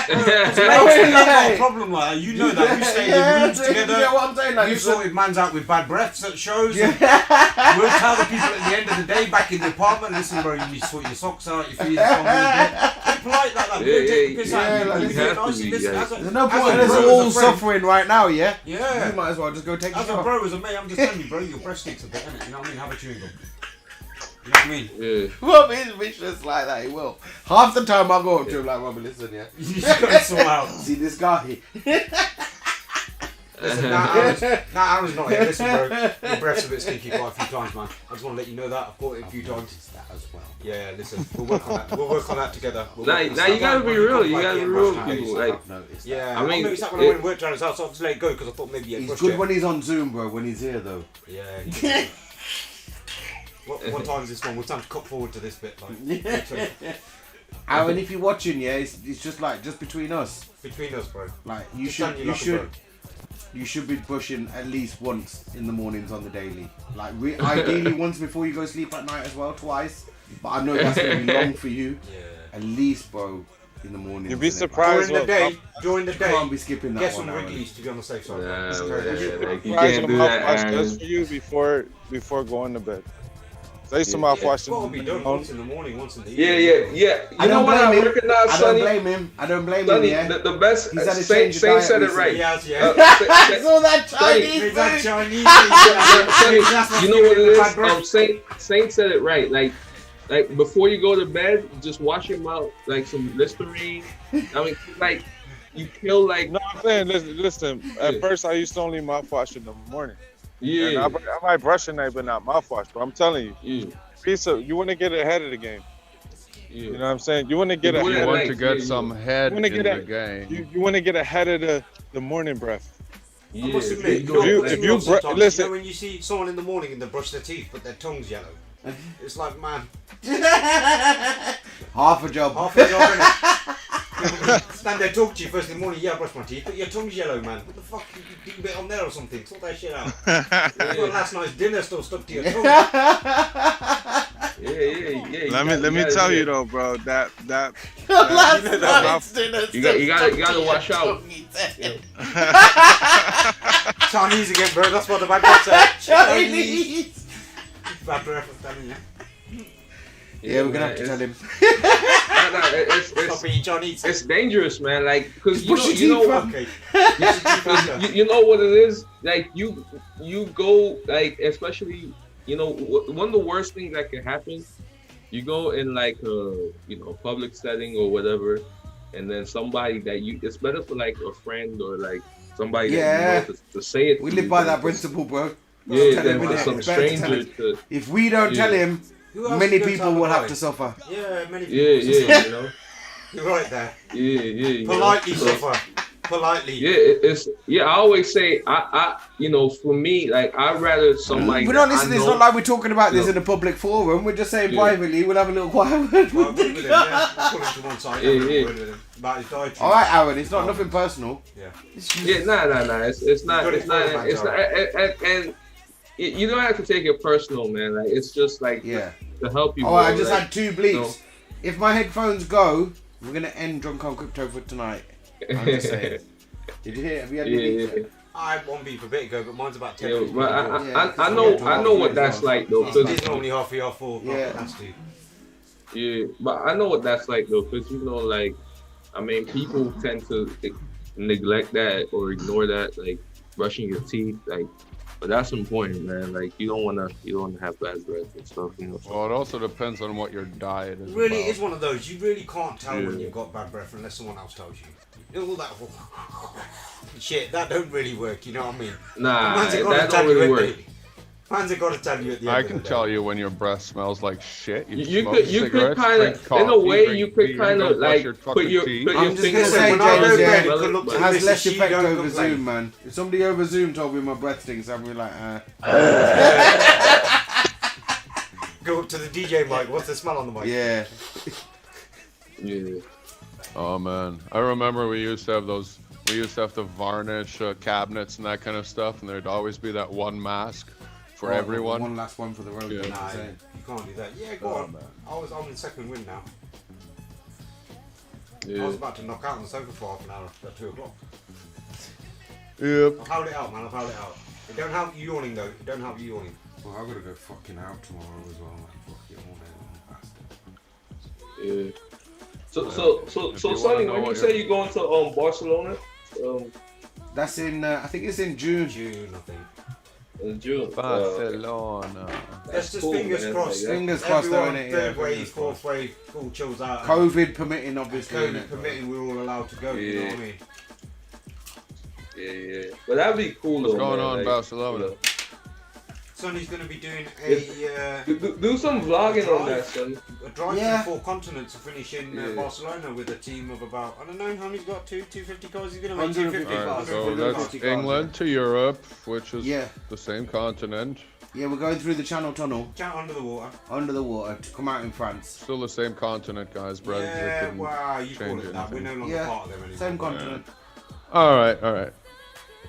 That's not a problem like that. You know that. You stay in rooms together. You know what I'm saying? Like, you listen- sorted man's out with bad breaths at shows. We'll tell the people at the end of the day back in the apartment, listen, bro, you need to sort your socks out, your feet, be polite like that. Yeah, Take the piss yeah, out of like, you. you have to Honestly, be, listen, yeah. as a- There's no as point a in us bro, all as a friend- suffering right now, yeah? Yeah. You might as well just go take a As a shower. bro, as a mate, I'm just telling you, bro, your breast stinks a bit, innit? You know what I mean? Have a chewing gum. You know what I mean? Yeah. Rob is vicious like that, he will. Half the time I go up to him like, Robbie, listen, yeah? You just gotta sort out. See this guy? Listen, now Aaron's not here. Listen, bro, your breath's a bit stinky quite a few times, man. I just want to let you know that. I've caught it a few times. That as well. Yeah, listen, we'll work on that. We'll work on that together. Now you gotta be real. You gotta be real, people. Like, Yeah, I mean, noticed that when I went and worked around his house, so I just let it go because I thought maybe he had He's brushed good it. when he's on Zoom, bro, when he's here, though. Yeah. What time is this one? We'll time to cut forward to this bit. Like, Aaron, if you're watching, yeah, it's just like, just between us. between us, bro. Like, you Just should, stand you you like a should, bro. you should be brushing at least once in the mornings on the daily. Like, ideally once before you go to sleep at night as well, twice. But I know that's gonna be long for you. Yeah. At least, bro, in the morning. You'd be surprised. During the day, Can't be skipping that get one. some Aaron. Wrigley's to be on the safe side. Yeah, bro. like, you Surprised can't the do that, mouthwash Aaron. does for you before going to bed. So I used to Yeah, mouthwash It's got to be done them. once in the morning, once in the Yeah, evening. yeah. I You know don't what I blame him. recognize, I don't Sonny? blame him. I don't blame him, Sonny, yeah. the best. He's had a Saint change of diet said it recently. right. Yes, yeah. I saw that Sonny, Chinese That food. Chinese Sonny, you know what it is? Saint said it right. Like before you go to bed, just wash your mouth like some Listerine. I mean, like you kill like. No, I'm saying, listen. At first, I used to only mouthwash in the morning. Yeah. And I might brush at night, but not mouthwash. But I'm telling you, you want to get ahead of the game. Yeah. You know what I'm saying? You want to get You ahead. want to get some head in the game. You want to get ahead of the morning breath. I must admit, If you sometimes, listen, you know when you see someone in the morning and they brush their teeth but their tongue's yellow, it's like, man, Half a job. half a job, innit? Stand there, talk to you first in the morning, yeah, I brush my teeth, but your tongue's yellow, man. What the fuck, you a bit on there or something, sort that shit out. You've got last night's dinner still stuck to your tongue. Yeah. Let me tell you though, bro. That Last you know night's dinner You gotta watch out. Chinese again, bro, that's what the bad guy said. Chinese. Bad breath, I'm telling you. Yeah, we're gonna have to tell him. It's Stop eating Chinese. it's dangerous, man. Like, cause Brush your you know teeth, what. Okay. You know what it is? Like you go like, especially, one of the worst things that can happen, you go in like a public setting or whatever, and then somebody that it's better for like a friend or like somebody that to say it. We to live you by than- that principle, bro. Yeah, Tell than him, for innit? some It's better to tell stranger him. to. If we don't tell him, Who else many is gonna people tell will the have boy? to suffer. Yeah, many people. Yeah. You're right there. Yeah. Politely suffer. Politely. Yeah, I always say, I for me, like, I'd rather somebody. We're not that I listening. It's know- not like we're talking about this No. in a public forum. We're just saying Yeah. privately. We'll have a little quiet word. Well, with him, yeah. Pull him to one side. Yeah, have a yeah. word with him about his dietary. All right, Aaron. It's not nothing personal. Yeah. Yeah, nah. It's not. got it It's not. fine, It's not. Joe. And you don't have to take it personal, man. Like, it's just like Yeah. to help you. All right, I bro, just like, had 2 bleeps. If my headphones go, we're gonna end Drunk on Crypto for tonight. I'm just saying. Did you hear? Have you had any bleeps? I had one beef a bit ago, but mine's about 10 Yeah, minutes. but I know what that's like though. It is normally half 3 or 4 o'clock. Yeah. That's too. Yeah, but I know what that's like though, because you know, like, I mean, people tend to neglect that or ignore that, like brushing your teeth, like. But that's important, man. Like you don't wanna have bad breath and stuff, you know. Well, it also depends on what your diet is. Really, about. it is one of those. You really can't tell when Yeah. you've got bad breath unless someone else tells you. All that shit, that don't really work. You know what I mean? Nah, Man's got to that tell don't really you work. Man's got to tell you at the end. I of can the day. tell you when your breath smells like shit. You smoke could cigarettes, kind drink of, coffee, in a way, drink you could beer, kind don't of brush like your put fucking your teeth. put I'm your just finger gonna say, when I James, go yeah, bed, you can look to it has the less missus, effect you don't over complain. Zoom, man. If somebody over Zoom told me my breath stinks, I'd be like, Go up to the DJ mic. What's the smell on the mic? yeah. Yeah. Oh man, I remember we used to have those. We used to have to varnish cabinets and that kind of stuff, and there'd always be that one mask for everyone. One last one for the road. Yeah. Nah, you can't do that. Yeah, go on. man. I'm in second wind now. I Yeah. was about to knock out on the sofa for half an hour at 2 o'clock. Yep. I've held it out, man. I've held it out. It don't help you yawning though. It don't help you yawning. Well, I've got to go fucking out tomorrow as well, man. Fuck it all day long, bastard. Yeah. So, If so, you wanna Sonny, know when you what say your- you're going to Barcelona, That's in, I think it's in June. June, I think. in June. Barcelona. Let's just cool, fingers man. crossed. Like, Fingers crossed, Everyone, though, innit? third Yeah, wave, fingers fourth wave, all chills out. COVID permitting, obviously. COVID innit? permitting, we're all allowed to go. You know what I mean? Yeah. But that'd be cool. What's though, going man, on in like, Barcelona? you know. Sonny's going to be doing a Do some vlogging on that, son. a drive Yeah. through 4 continents to finish in Yeah. Barcelona with a team of about, I don't know how many's got 250 cars. He's going to make 150 250 Alright, cars. so 150 that's cars, England to Europe, which is Yeah. the same continent. Yeah, we're going through the Channel Tunnel, Count under the water. under the water, to come out in France. Still the same continent, guys. Brothers, Yeah, didn't well, you call change it that. We're no anything. longer Yeah, part of them anymore. same continent. All right.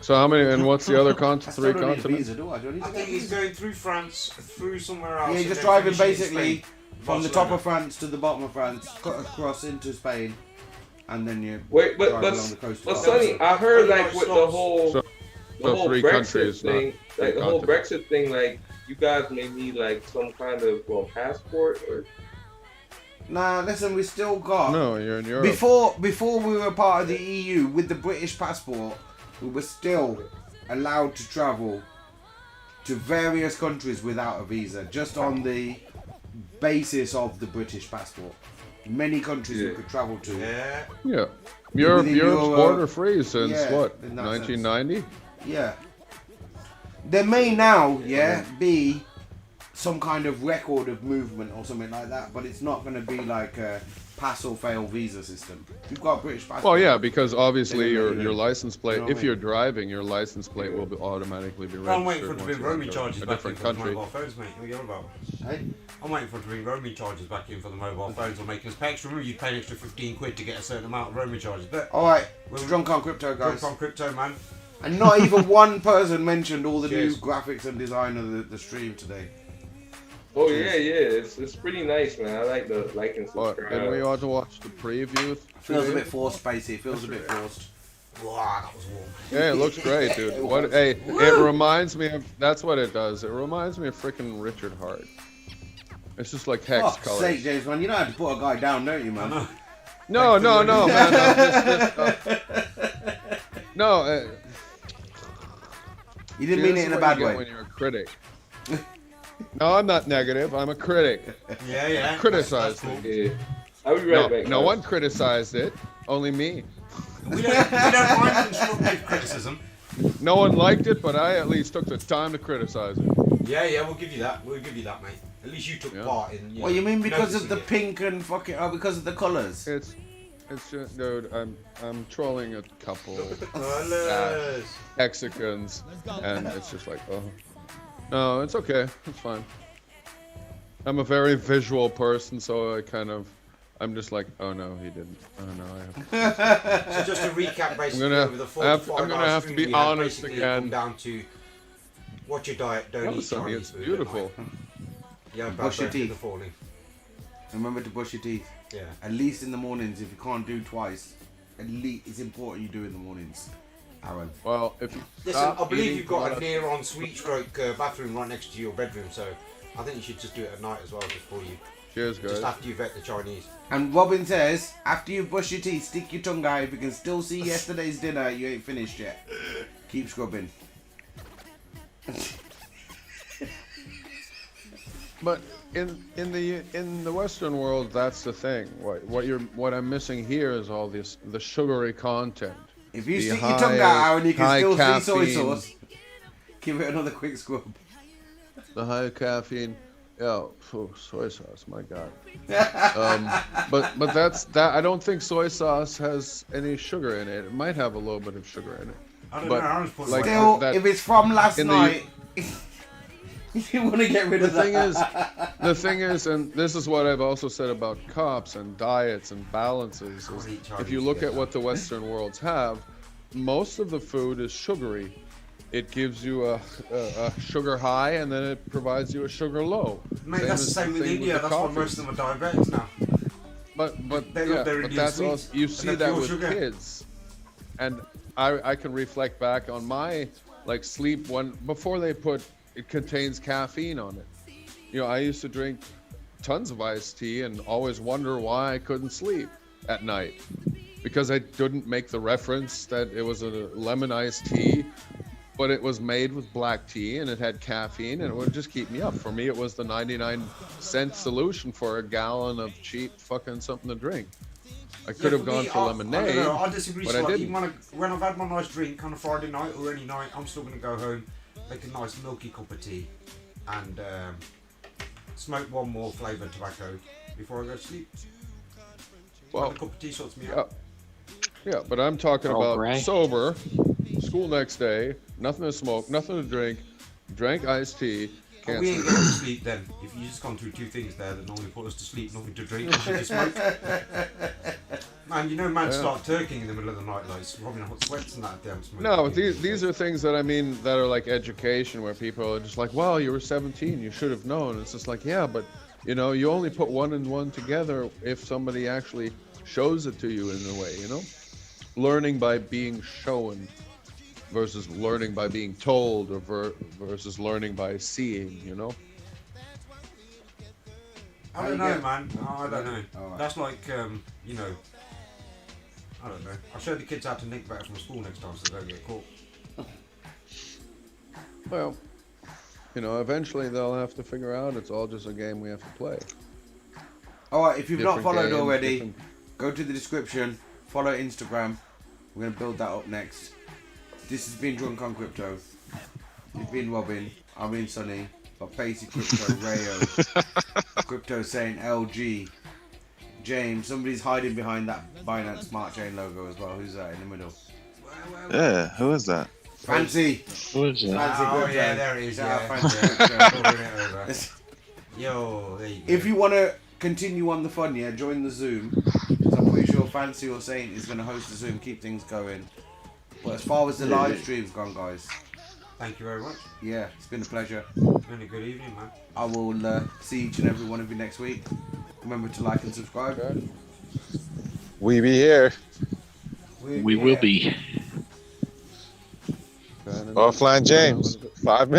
So how many? And what's the other I still 3 don't need a continents? visa, do I? Do I need I to think get a he's visa? going through France, through somewhere else. Yeah, and just then driving finishing in basically Spain, from the top Barcelona. of France to the bottom of France, cut across into Spain, and then you Wait, drive but along the coast. but of Sonny, I heard Pretty like much with the stops. whole So the whole 3 Brexit countries, not thing, 3 like the whole continents. Brexit thing, like you guys may need like some kind of passport or. Nah, listen, we still got. No, you're in Europe. Before we were part of the EU with the British passport, we were still allowed to travel to various countries without a visa, just on the basis of the British passport. Many countries we could travel to. Yeah. Yeah. Europe's Within Europe, border free since yeah, what? in that 1990? Yeah. There may now, be some kind of record of movement or something like that, but it's not going to be like a pass or fail visa system. You've got a British passport. Well, yeah, because obviously They're gonna your need license plate, You know what if I mean? you're driving, your license plate will automatically be I'm waiting for registered it to once bring you roaming enter charges a back in different for the country. mobile phones, mate. What are you on about? Hey? I'm waiting for it to bring roaming charges back in for the mobile phones or make us pay extra. Remember, you pay an extra 15 quid to get a certain amount of roaming charges. But Alright, we're drunk on crypto, guys. drunk on crypto, man. And not even one person mentioned all the Cheers. new graphics and design of the stream today. Oh yeah, it's pretty nice, man. I like the like and But subscribe. didn't we ought to watch the preview? Feels a today? bit forced, Spacey. It feels a bit forced. Wow, that was warm. Yeah, it looks great, dude. It What? was. Hey, it reminds me of. That's what it does. It reminds me of freaking Richard Hart. It's just like hex Fuck's colors. sake, James, man. You know how to put a guy down, don't you, man? No, man. No, no. You didn't See, mean this it in is a what bad you get way. when you're a critic. No, I'm not negative. I'm a critic. Yeah. Criticized That's it. Yeah. I'll be right back. No guys. one criticized it. Only me. We don't mind constructive criticism. No one liked it, but I at least took the time to criticize it. Yeah, we'll give you that. We'll give you that, mate. At least you took part in. What you mean because of noticing the it. pink and fucking because of the colours? It's just, dude. I'm trolling a couple Colours. Mexicans, and it's just like, oh, no, it's okay. It's fine. I'm a very visual person, so I'm just like, oh no, he didn't. Oh no, I have. So just to recap, basically, I'm gonna over the have- 4 I'm gonna have to be honest again. Down to watch your diet, don't No, eat Sonny, Chinese it's food at beautiful. night. Yeah, Brush your teeth. The falling. Remember to brush your teeth. Yeah. At least in the mornings. If you can't do twice, at least it's important you do in the mornings. Aaron. Well, if you Listen, I believe eating you've got a product- near-on suite stroke bathroom right next to your bedroom, so I think you should just do it at night as well, just for you. Cheers, guys. Just after you vet the Chinese. And Robin says, after you brush your teeth, stick your tongue out. If you can still see yesterday's dinner, you ain't finished yet. Keep scrubbing. But in the Western world, that's the thing. What I'm missing here is all the sugary content. If you The stick your tongue out and you can high still see soy caffeine- sauce, give it another quick scrub. The high caffeine, yeah, soy sauce, my God. But that's that. I don't think soy sauce has any sugar in it. It might have a little bit of sugar in it. I don't but know, Aaron's put like Still, that, if it's from last in the- night, you want to get rid of that. The thing is, and this is what I've also said about cops and diets and balances, is if you look at what the Western worlds have, most of the food is sugary. It gives you a sugar high, and then it provides you a sugar low. Mate, that's the same with India. That's why most of them are diabetics now. But They yeah, love their but Indian that's sweets, also, you and see they're that pure with sugar. kids, and I can reflect back on my sleep before they put it contains caffeine on it. You know, I used to drink tons of iced tea and always wonder why I couldn't sleep at night, because I didn't make the reference that it was a lemon iced tea, but it was made with black tea and it had caffeine and it would just keep me up. For me, it was the 99-cent solution for a gallon of cheap fucking something to drink. I could have gone for lemonade, I don't know, I disagree. but So I like, didn't. even when I've had my nice drink on a Friday night or any night, I'm still going to go home, make a nice milky cup of tea, and smoke one more flavoured tobacco before I go to sleep. Well, a cup of tea sorts me out. Yeah, but I'm talking Earl about Grey. sober, school next day, nothing to smoke, nothing to drink, drank iced tea. Oh, Can't we ain't sleep. getting to sleep then. If you just gone through two things there that normally put us to sleep, nothing to drink, nothing to smoke. Man, you know, man, Yeah. start turking in the middle of the night, like rubbing hot sweats and that damn smoke. No, but these are things that I mean that are like education, where people are just like, well, you were 17, you should have known. It's just like, yeah, but you know, you only put one and one together if somebody actually shows it to you in a way, you know? Learning by being shown versus learning by being told, or versus learning by seeing, you know? I don't know, man. Oh, I don't know. That's like, you know, I don't know. I'll show the kids how to nick better from school next time so they don't get caught. Well, you know, eventually they'll have to figure out it's all just a game we have to play. Alright, if you've not Different followed games, already, different- go to the description, follow Instagram. We're going to build that up next. This has been Drunk on Crypto. It's been Robin. I've been Sonny. Got Pacey Crypto, Rayo. Crypto saying LG. James, somebody's hiding behind that Binance Smart Chain logo as well. Who's that in the middle? Yeah, who is that? Fancy. Who is that? Fancy Oh, Crypto. yeah, there it is, Shout out yeah. Fancy Hovering it Crypto. over. Yo, there you go. If you want to continue on the fun, yeah, join the Zoom. 'Cause I'm pretty sure Fancy or Saint is going to host the Zoom, keep things going. But as far as the live stream's gone, guys. Thank you very much. Yeah, it's been a pleasure. It's been a good evening, man. I will see each and every one of you next week. Remember to like and subscribe. We be here. We will be. Offline James, 5 minutes.